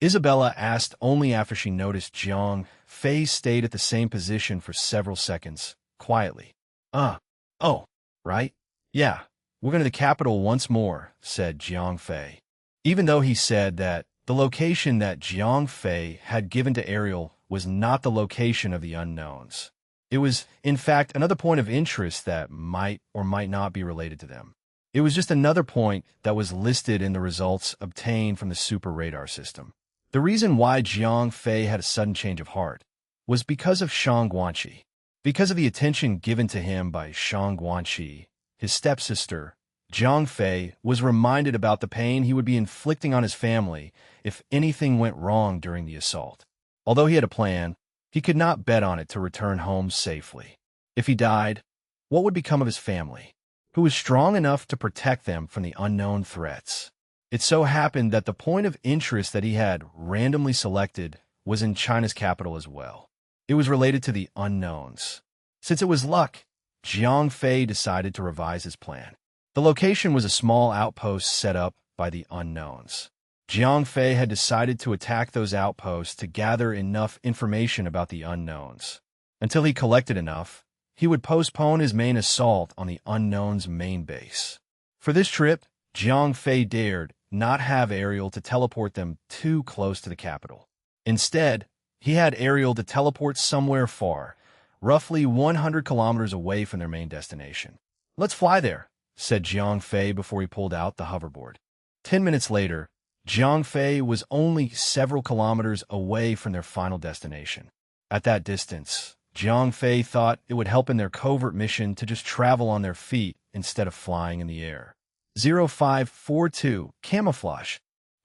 A: Isabella asked only after she noticed Jiang Fei stayed at the same position for several seconds, quietly. Oh, right? Yeah, we're going to the capital once more," said Jiang Fei. Even though he said that the location that Jiang Fei had given to Ariel was not the location of the unknowns. It was, in fact, another point of interest that might or might not be related to them. It was just another point that was listed in the results obtained from the super radar system. The reason why Jiang Fei had a sudden change of heart was because of Shang Guanxi. Because of the attention given to him by Shang Guanxi, his stepsister, Jiang Fei was reminded about the pain he would be inflicting on his family if anything went wrong during the assault. Although he had a plan, He could not bet on it to return home safely. If he died, what would become of his family, who was strong enough to protect them from the unknown threats? It so happened that the point of interest that he had randomly selected was in China's capital as well. It was related to the unknowns. Since it was luck, Jiang Fei decided to revise his plan. The location was a small outpost set up by the unknowns. Jiang Fei had decided to attack those outposts to gather enough information about the unknowns. Until he collected enough, he would postpone his main assault on the unknown's main base. For this trip, Jiang Fei dared not have Ariel to teleport them too close to the capital. Instead, he had Ariel to teleport somewhere far, roughly 100 kilometers away from their main destination. "Let's fly there," said Jiang Fei before he pulled out the hoverboard. 10 minutes later, Jiang Fei was only several kilometers away from their final destination. At that distance, Jiang Fei thought it would help in their covert mission to just travel on their feet instead of flying in the air. 0542 Camouflage.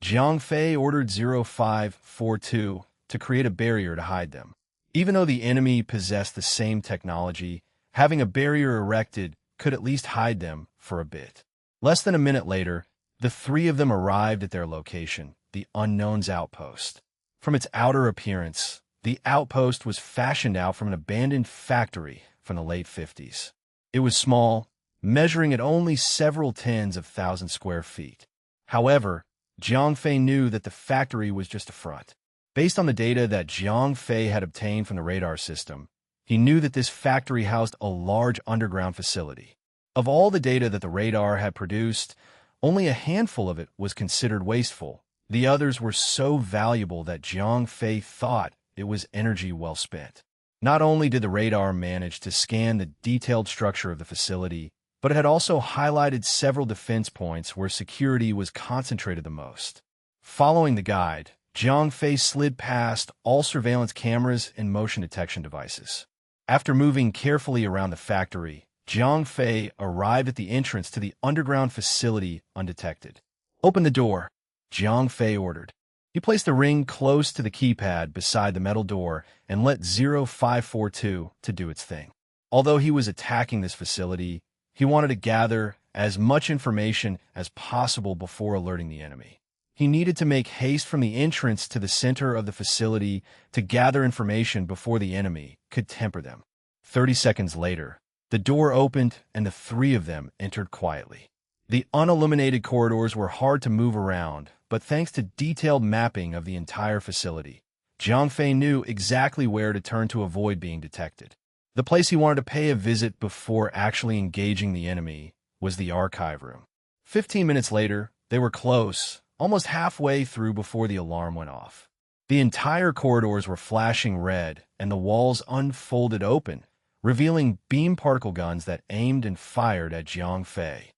A: Jiang Fei ordered 0542 to create a barrier to hide them. Even though the enemy possessed the same technology, having a barrier erected could at least hide them for a bit. Less than a minute later, the three of them arrived at their location, the Unknown's outpost. From its outer appearance, the outpost was fashioned out from an abandoned factory from the late 50s. It was small, measuring at only several tens of thousands square feet. However, Jiang Fei knew that the factory was just a front. Based on the data that Jiang Fei had obtained from the radar system, he knew that this factory housed a large underground facility. Of all the data that the radar had produced, only a handful of it was considered wasteful. The others were so valuable that Jiang Fei thought it was energy well spent. Not only did the radar manage to scan the detailed structure of the facility, but it had also highlighted several defense points where security was concentrated the most. Following the guide, Jiang Fei slid past all surveillance cameras and motion detection devices. After moving carefully around the factory, Jiang Fei arrived at the entrance to the underground facility undetected. "Open the door," Jiang Fei ordered. He placed the ring close to the keypad beside the metal door and let 0542 to do its thing. Although he was attacking this facility, he wanted to gather as much information as possible before alerting the enemy. He needed to make haste from the entrance to the center of the facility to gather information before the enemy could temper them. 30 seconds later, the door opened and the three of them entered quietly. The unilluminated corridors were hard to move around, but thanks to detailed mapping of the entire facility, Jiang Fei knew exactly where to turn to avoid being detected. The place he wanted to pay a visit before actually engaging the enemy was the archive room. 15 minutes later, they were close, almost halfway through before the alarm went off. The entire corridors were flashing red, and the walls unfolded open, revealing beam particle guns that aimed and fired at Jiang Fei.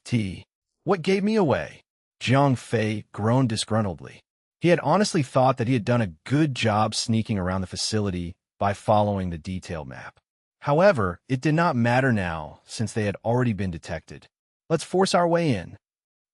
A: *T. What gave me away? Jiang Fei groaned disgruntledly. He had honestly thought that he had done a good job sneaking around the facility by following the detail map. However, it did not matter now since they had already been detected. "Let's force our way in,"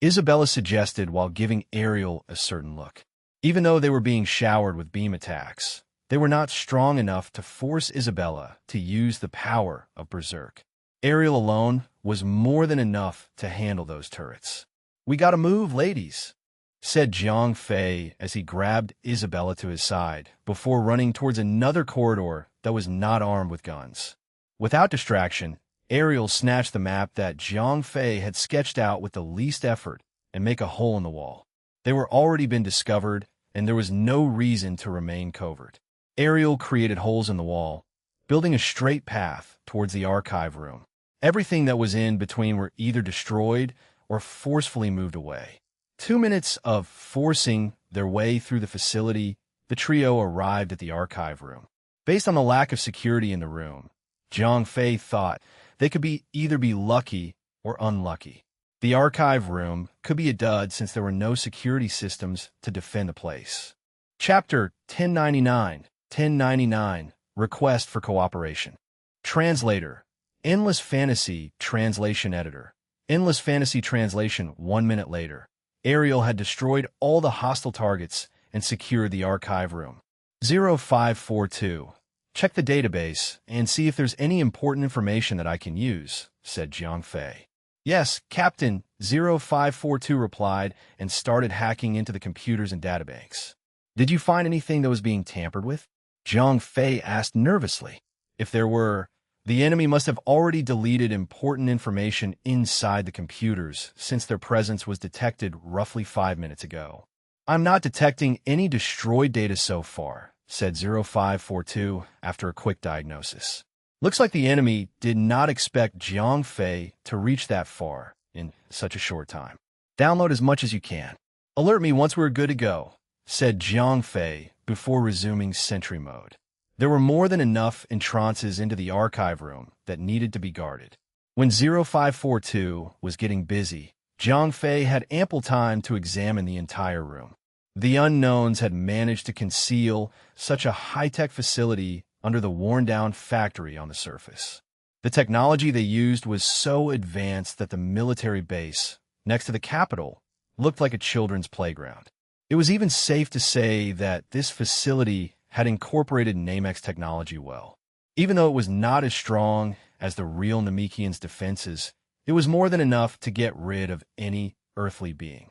A: Isabella suggested while giving Ariel a certain look. Even though they were being showered with beam attacks, they were not strong enough to force Isabella to use the power of Berserk. Ariel alone was more than enough to handle those turrets. "We gotta move, ladies," said Jiang Fei as he grabbed Isabella to his side before running towards another corridor that was not armed with guns. Without distraction, Ariel snatched the map that Jiang Fei had sketched out with the least effort and make a hole in the wall. They were already been discovered, and there was no reason to remain covert. Ariel created holes in the wall, building a straight path towards the archive room. Everything that was in between were either destroyed or forcefully moved away. 2 minutes of forcing their way through the facility, the trio arrived at the archive room. Based on the lack of security in the room, Jiang Fei thought they could either be lucky or unlucky. The archive room could be a dud since there were no security systems to defend the place. Chapter 1099 Request for Cooperation. Translator. Endless Fantasy Translation Editor. Endless Fantasy Translation 1 minute later. Ariel had destroyed all the hostile targets and secured the archive room. 0542. Check the database and see if there's any important information that I can use, said Jiang Fei. Yes, Captain, 0542 replied and started hacking into the computers and databanks. Did you find anything that was being tampered with? Jiang Fei asked nervously. If there were, the enemy must have already deleted important information inside the computers since their presence was detected roughly 5 minutes ago. I'm not detecting any destroyed data so far, said 0542 after a quick diagnosis. Looks like the enemy did not expect Jiang Fei to reach that far in such a short time. Download as much as you can. Alert me once we're good to go, said Jiang Fei before resuming sentry mode. There were more than enough entrances into the archive room that needed to be guarded. When 0542 was getting busy, Jiang Fei had ample time to examine the entire room. The unknowns had managed to conceal such a high-tech facility under the worn-down factory on the surface. The technology they used was so advanced that the military base, next to the capital, looked like a children's playground. It was even safe to say that this facility had incorporated Namex technology well. Even though it was not as strong as the real Namekian's defenses, it was more than enough to get rid of any earthly being.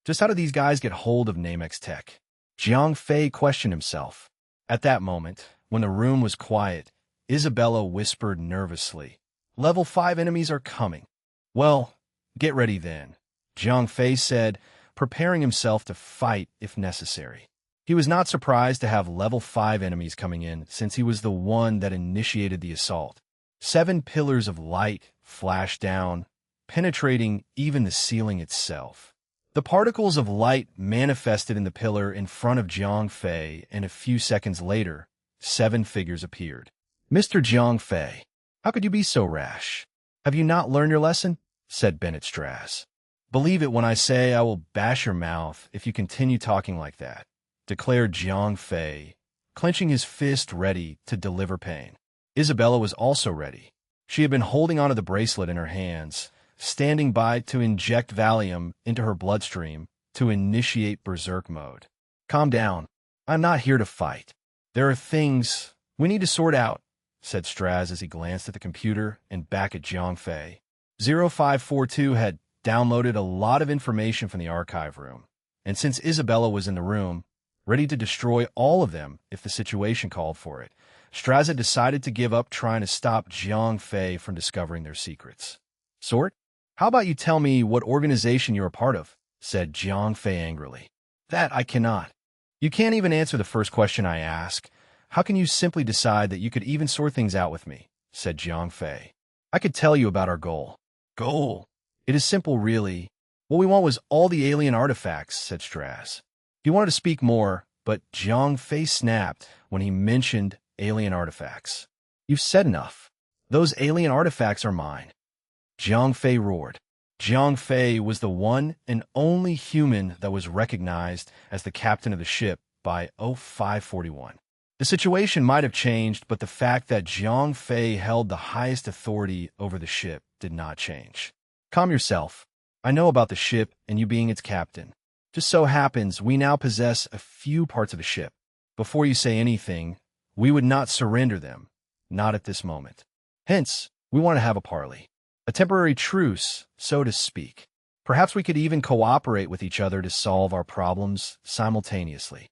A: Just how did these guys get hold of Namex tech? Jiang Fei questioned himself. At that moment, when the room was quiet, Isabella whispered nervously, "Level 5 enemies are coming." "Well, get ready then," Jiang Fei said, preparing himself to fight if necessary. He was not surprised to have level 5 enemies coming in since he was the one that initiated the assault. 7 pillars of light flashed down, penetrating even the ceiling itself. The particles of light manifested in the pillar in front of Jiang Fei, and a few seconds later, 7 figures appeared. "Mr. Jiang Fei, how could you be so rash? Have you not learned your lesson?" said Bennett Strass. "Believe it when I say I will bash your mouth if you continue talking like that," declared Jiang Fei, clenching his fist ready to deliver pain. Isabella was also ready. She had been holding onto the bracelet in her hands, standing by to inject Valium into her bloodstream to initiate berserk mode. "Calm down. I'm not here to fight. There are things we need to sort out," said Strass as he glanced at the computer and back at Jiang Fei. 0542 had downloaded a lot of information from the archive room, and since Isabella was in the room, ready to destroy all of them if the situation called for it, Strass had decided to give up trying to stop Jiang Fei from discovering their secrets. "Sort? How about you tell me what organization you're a part of?" said Jiang Fei angrily. "That I cannot. You can't even answer the first question I ask. How can you simply decide that you could even sort things out with me?" said Jiang Fei. "I could tell you about our goal." "Goal? It is simple, really. What we want was all the alien artifacts," said Strass. He wanted to speak more, but Jiang Fei snapped when he mentioned alien artifacts. "You've said enough. Those alien artifacts are mine." Jiang Fei roared. Jiang Fei was the one and only human that was recognized as the captain of the ship by 0541. The situation might have changed, but the fact that Jiang Fei held the highest authority over the ship did not change. "Calm yourself. I know about the ship and you being its captain. Just so happens we now possess a few parts of the ship. Before you say anything, we would not surrender them, not at this moment. Hence, we want to have a parley. A temporary truce, so to speak. Perhaps we could even cooperate with each other to solve our problems simultaneously."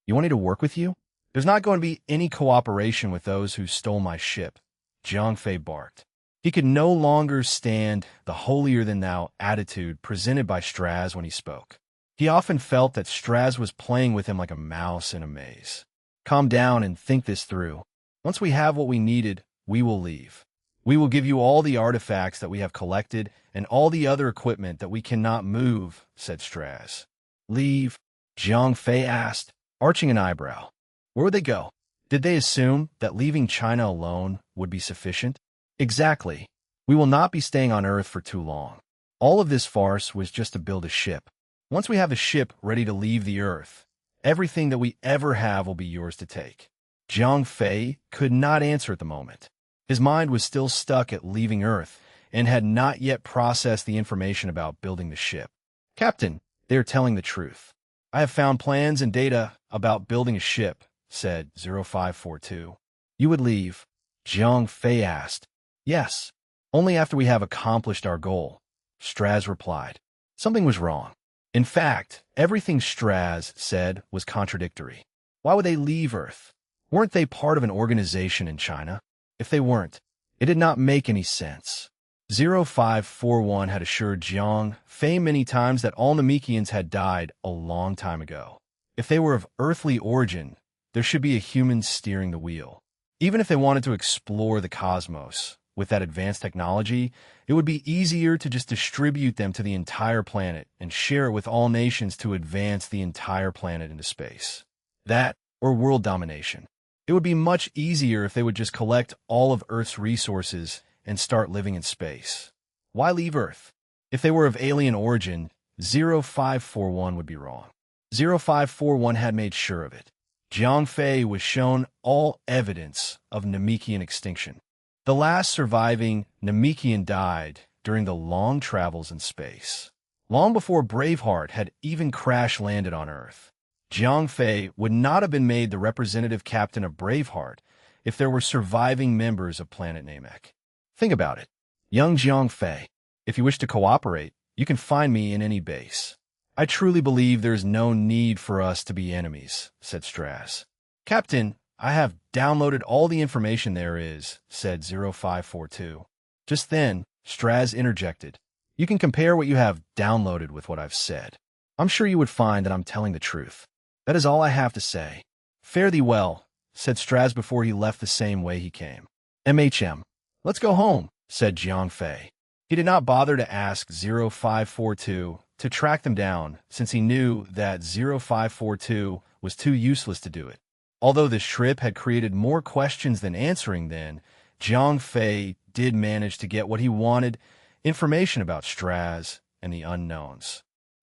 A: "You want me to work with you?" "There's not going to be any cooperation with those who stole my ship," Jiang Fei barked. He could no longer stand the holier-than-thou attitude presented by Strass when he spoke. He often felt that Strass was playing with him like a mouse in a maze. "Calm down and think this through. Once we have what we needed, we will leave. We will give you all the artifacts that we have collected and all the other equipment that we cannot move," said Strass. "Leave?" Jiang Fei asked, arching an eyebrow. Where would they go? Did they assume that leaving China alone would be sufficient? Exactly. We will not be staying on Earth for too long. All of this farce was just to build a ship. Once we have the ship ready to leave the Earth, everything that we ever have will be yours to take. Jiang Fei could not answer at the moment. His mind was still stuck at leaving Earth and had not yet processed the information about building the ship. "Captain, they are telling the truth. I have found plans and data about building a ship," said 0542. You would leave? Jiang Fei asked. Yes, only after we have accomplished our goal, Straz replied. Something was wrong. In fact, everything Straz said was contradictory. Why would they leave Earth? Weren't they part of an organization in China? If they weren't, it did not make any sense. 0541 had assured Jiang Fei many times that all Namekians had died a long time ago. If they were of earthly origin, there should be a human steering the wheel. Even if they wanted to explore the cosmos, with that advanced technology, it would be easier to just distribute them to the entire planet and share it with all nations to advance the entire planet into space. That, or world domination. It would be much easier if they would just collect all of Earth's resources and start living in space. Why leave Earth? If they were of alien origin, 0541 would be wrong. 0541 had made sure of it. Jiang Fei was shown all evidence of Namekian extinction. The last surviving Namekian died during the long travels in space. Long before Braveheart had even crash-landed on Earth, Jiang Fei would not have been made the representative captain of Braveheart if there were surviving members of Planet Namek. Think about it. Young Jiang Fei, if you wish to cooperate, you can find me in any base. I truly believe there is no need for us to be enemies, said Straz. Captain, I have downloaded all the information there is, said 0542. Just then, Straz interjected. You can compare what you have downloaded with what I've said. I'm sure you would find that I'm telling the truth. That is all I have to say. Fare thee well, said Straz before he left the same way he came. MHM. Let's go home, said Jiang Fei. He did not bother to ask 0542 to track them down, since he knew that 0542 was too useless to do it. Although this trip had created more questions than answering then, Jiang Fei did manage to get what he wanted, information about Straz and the unknowns.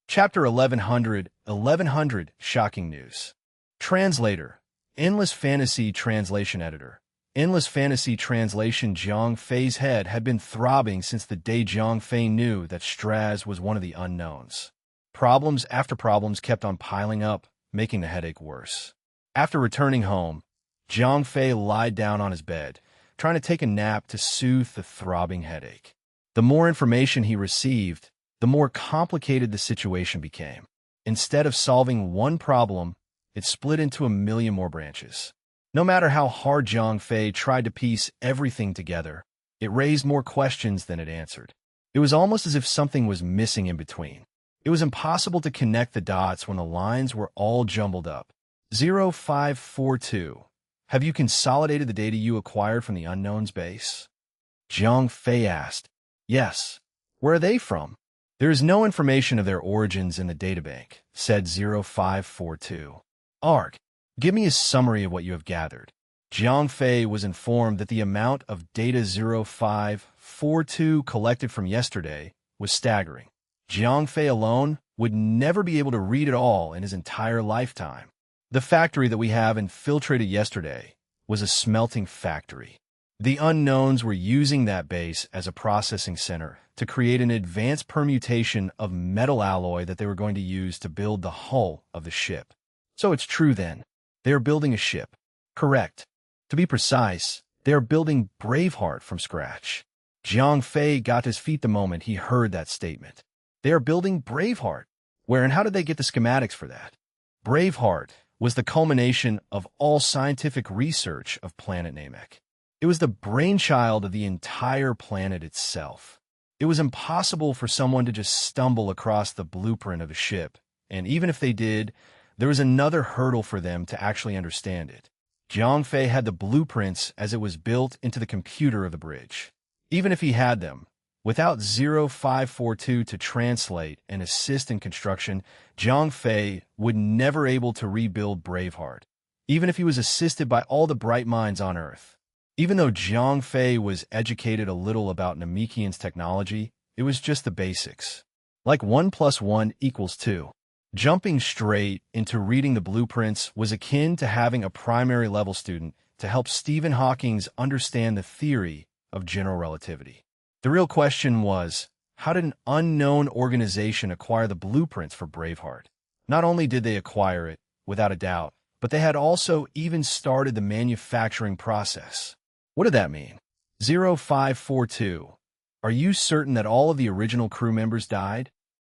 A: Chapter 1100, Shocking News. Translator, Endless Fantasy Translation Editor. Endless Fantasy Translation. Jiang Fei's head had been throbbing since the day Jiang Fei knew that Straz was one of the unknowns. Problems after problems kept on piling up, making the headache worse. After returning home, Jiang Fei lied down on his bed, trying to take a nap to soothe the throbbing headache. The more information he received, the more complicated the situation became. Instead of solving one problem, it split into a million more branches. No matter how hard Jiang Fei tried to piece everything together, it raised more questions than it answered. It was almost as if something was missing in between. It was impossible to connect the dots when the lines were all jumbled up. 0542. Have you consolidated the data you acquired from the unknown's base? Jiang Fei asked. Yes. Where are they from? There is no information of their origins in the databank, said 0542. Arg. Give me a summary of what you have gathered. Jiang Fei was informed that the amount of data 0542 collected from yesterday was staggering. Jiang Fei alone would never be able to read it all in his entire lifetime. The factory that we have infiltrated yesterday was a smelting factory. The unknowns were using that base as a processing center to create an advanced permutation of metal alloy that they were going to use to build the hull of the ship. So it's true then. They are building a ship. Correct. To be precise, they are building Braveheart from scratch. Jiang Fei got his feet the moment he heard that statement. They are building Braveheart. Where and how did they get the schematics for that? Braveheart was the culmination of all scientific research of Planet Namek. It was the brainchild of the entire planet itself. It was impossible for someone to just stumble across the blueprint of a ship, and even if they did, there was another hurdle for them to actually understand it. Jiang Fei had the blueprints as it was built into the computer of the bridge. Even if he had them, without 0542 to translate and assist in construction, Jiang Fei would never able to rebuild Braveheart, even if he was assisted by all the bright minds on Earth. Even though Jiang Fei was educated a little about Namekian's technology, it was just the basics. Like 1 + 1 = 2. Jumping straight into reading the blueprints was akin to having a primary level student to help Stephen Hawking understand the theory of general relativity. The real question was, how did an unknown organization acquire the blueprints for Braveheart? Not only did they acquire it, without a doubt, but they had also even started the manufacturing process. What did that mean? 0542. Are you certain that all of the original crew members died?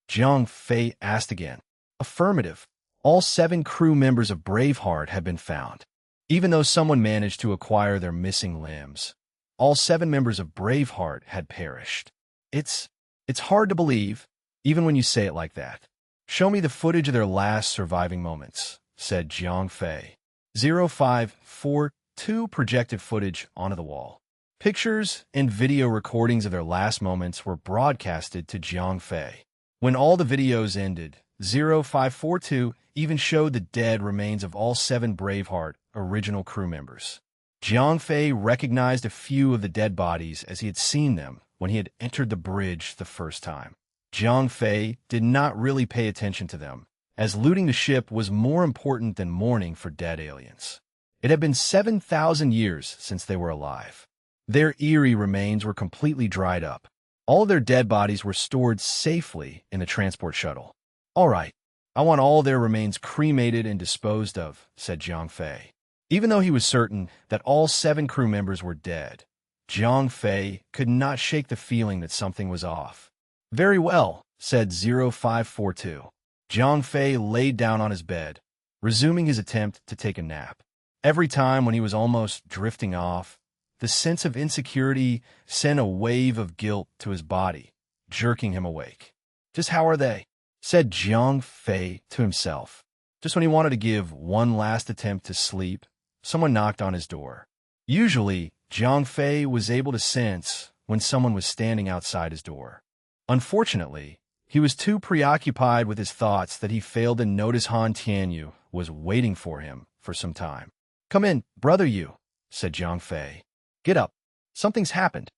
A: Jiang Fei asked again. Affirmative. All 7 crew members of Braveheart had been found. Even though someone managed to acquire their missing limbs, all 7 members of Braveheart had perished. It's hard to believe, even when you say it like that. Show me the footage of their last surviving moments, said Jiang Fei. 0542 projected footage onto the wall. Pictures and video recordings of their last moments were broadcasted to Jiang Fei. When all the videos ended, 0542 even showed the dead remains of all 7 Braveheart original crew members. Jiang Fei recognized a few of the dead bodies as he had seen them when he had entered the bridge the first time. Jiang Fei did not really pay attention to them, as looting the ship was more important than mourning for dead aliens. It had been 7,000 years since they were alive. Their eerie remains were completely dried up. All their dead bodies were stored safely in the transport shuttle. All right, I want all their remains cremated and disposed of, said Jiang Fei. Even though he was certain that all 7 crew members were dead, Jiang Fei could not shake the feeling that something was off. Very well, said 0542. Jiang Fei laid down on his bed, resuming his attempt to take a nap. Every time when he was almost drifting off, the sense of insecurity sent a wave of guilt to his body, jerking him awake. Just how are they? Said Jiang Fei to himself. Just when he wanted to give one last attempt to sleep, someone knocked on his door. Usually, Jiang Fei was able to sense when someone was standing outside his door. Unfortunately, he was too preoccupied with his thoughts that he failed to notice Han Tianyu was waiting for him for some time. Come in, brother Yu, said Jiang Fei. Get up. Something's happened.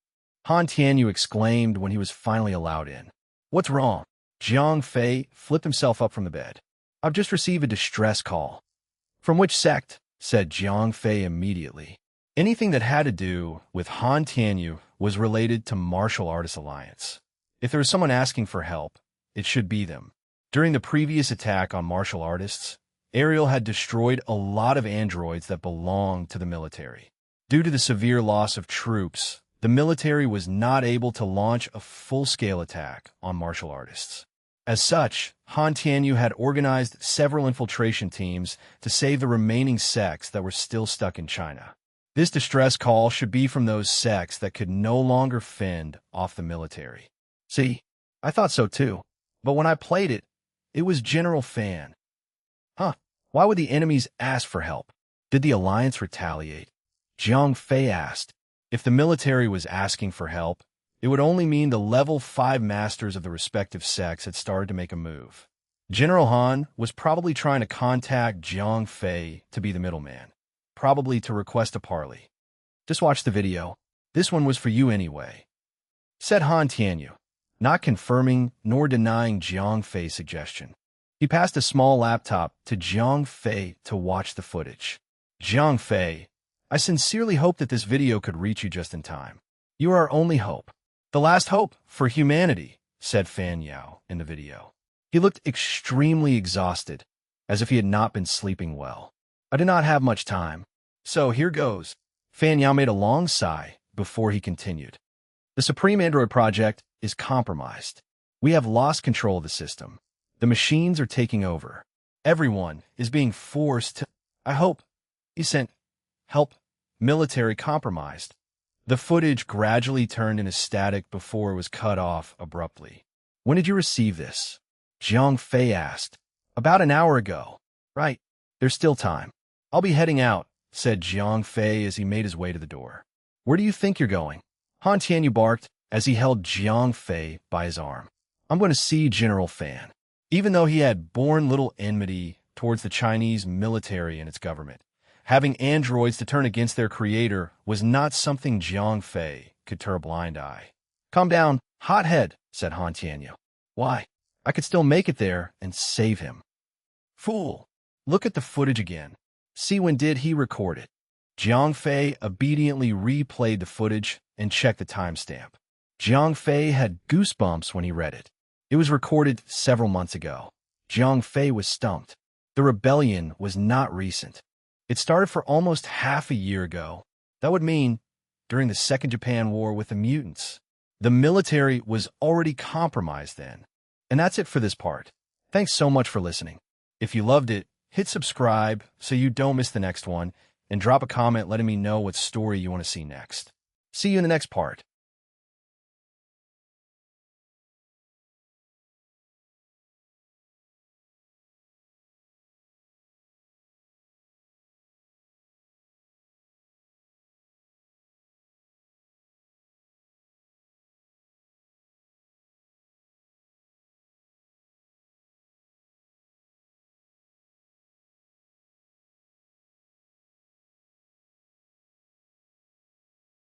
A: Han Tianyu exclaimed when he was finally allowed in. What's wrong? Jiang Fei flipped himself up from the bed. I've just received a distress call. From which sect? Said Jiang Fei immediately. Anything that had to do with Han Tianyu was related to Martial Artists Alliance. If there was someone asking for help, it should be them. During the previous attack on martial artists, Ariel had destroyed a lot of androids that belonged to the military. Due to the severe loss of troops, the military was not able to launch a full-scale attack on martial artists. As such, Han Tianyu had organized several infiltration teams to save the remaining sects that were still stuck in China. This distress call should be from those sects that could no longer fend off the military. See, I thought so too, but when I played it, it was General Fan. Why would the enemies ask for help? Did the Alliance retaliate? Jiang Fei asked. If the military was asking for help, it would only mean the level 5 masters of the respective sects had started to make a move. General Han was probably trying to contact Jiang Fei to be the middleman, probably to request a parley. Just watch the video. This one was for you anyway, said Han Tianyu, not confirming nor denying Jiang Fei's suggestion. He passed a small laptop to Jiang Fei to watch the footage. Jiang Fei, I sincerely hope that this video could reach you just in time. You are our only hope. The last hope for humanity, said Fan Yao in the video. He looked extremely exhausted, as if he had not been sleeping well. I did not have much time, so here goes. Fan Yao made a long sigh before he continued. The Supreme Android Project is compromised. We have lost control of the system. The machines are taking over. Everyone is being forced to... I hope he sent help. Military compromised. The footage gradually turned into static before it was cut off abruptly. When did you receive this? Jiang Fei asked. About an hour ago. Right. There's still time. I'll be heading out, said Jiang Fei as he made his way to the door. Where do you think you're going? Han Tianyu barked as he held Jiang Fei by his arm. I'm going to see General Fan. Even though he had borne little enmity towards the Chinese military and its government, having androids to turn against their creator was not something Jiang Fei could turn a blind eye. Calm down, hothead, said Han Tianyu. Why? I could still make it there and save him. Fool! Look at the footage again. See when did he record it. Jiang Fei obediently replayed the footage and checked the timestamp. Jiang Fei had goosebumps when he read it. It was recorded several months ago. Jiang Fei was stumped. The rebellion was not recent. It started for almost half a year ago. That would mean during the Second Japan War with the mutants. The military was already compromised then. And that's it for this part. Thanks so much for listening. If you loved it, hit subscribe so you don't miss the next one, and drop a comment letting me know what story you want to see next. See you in the next part.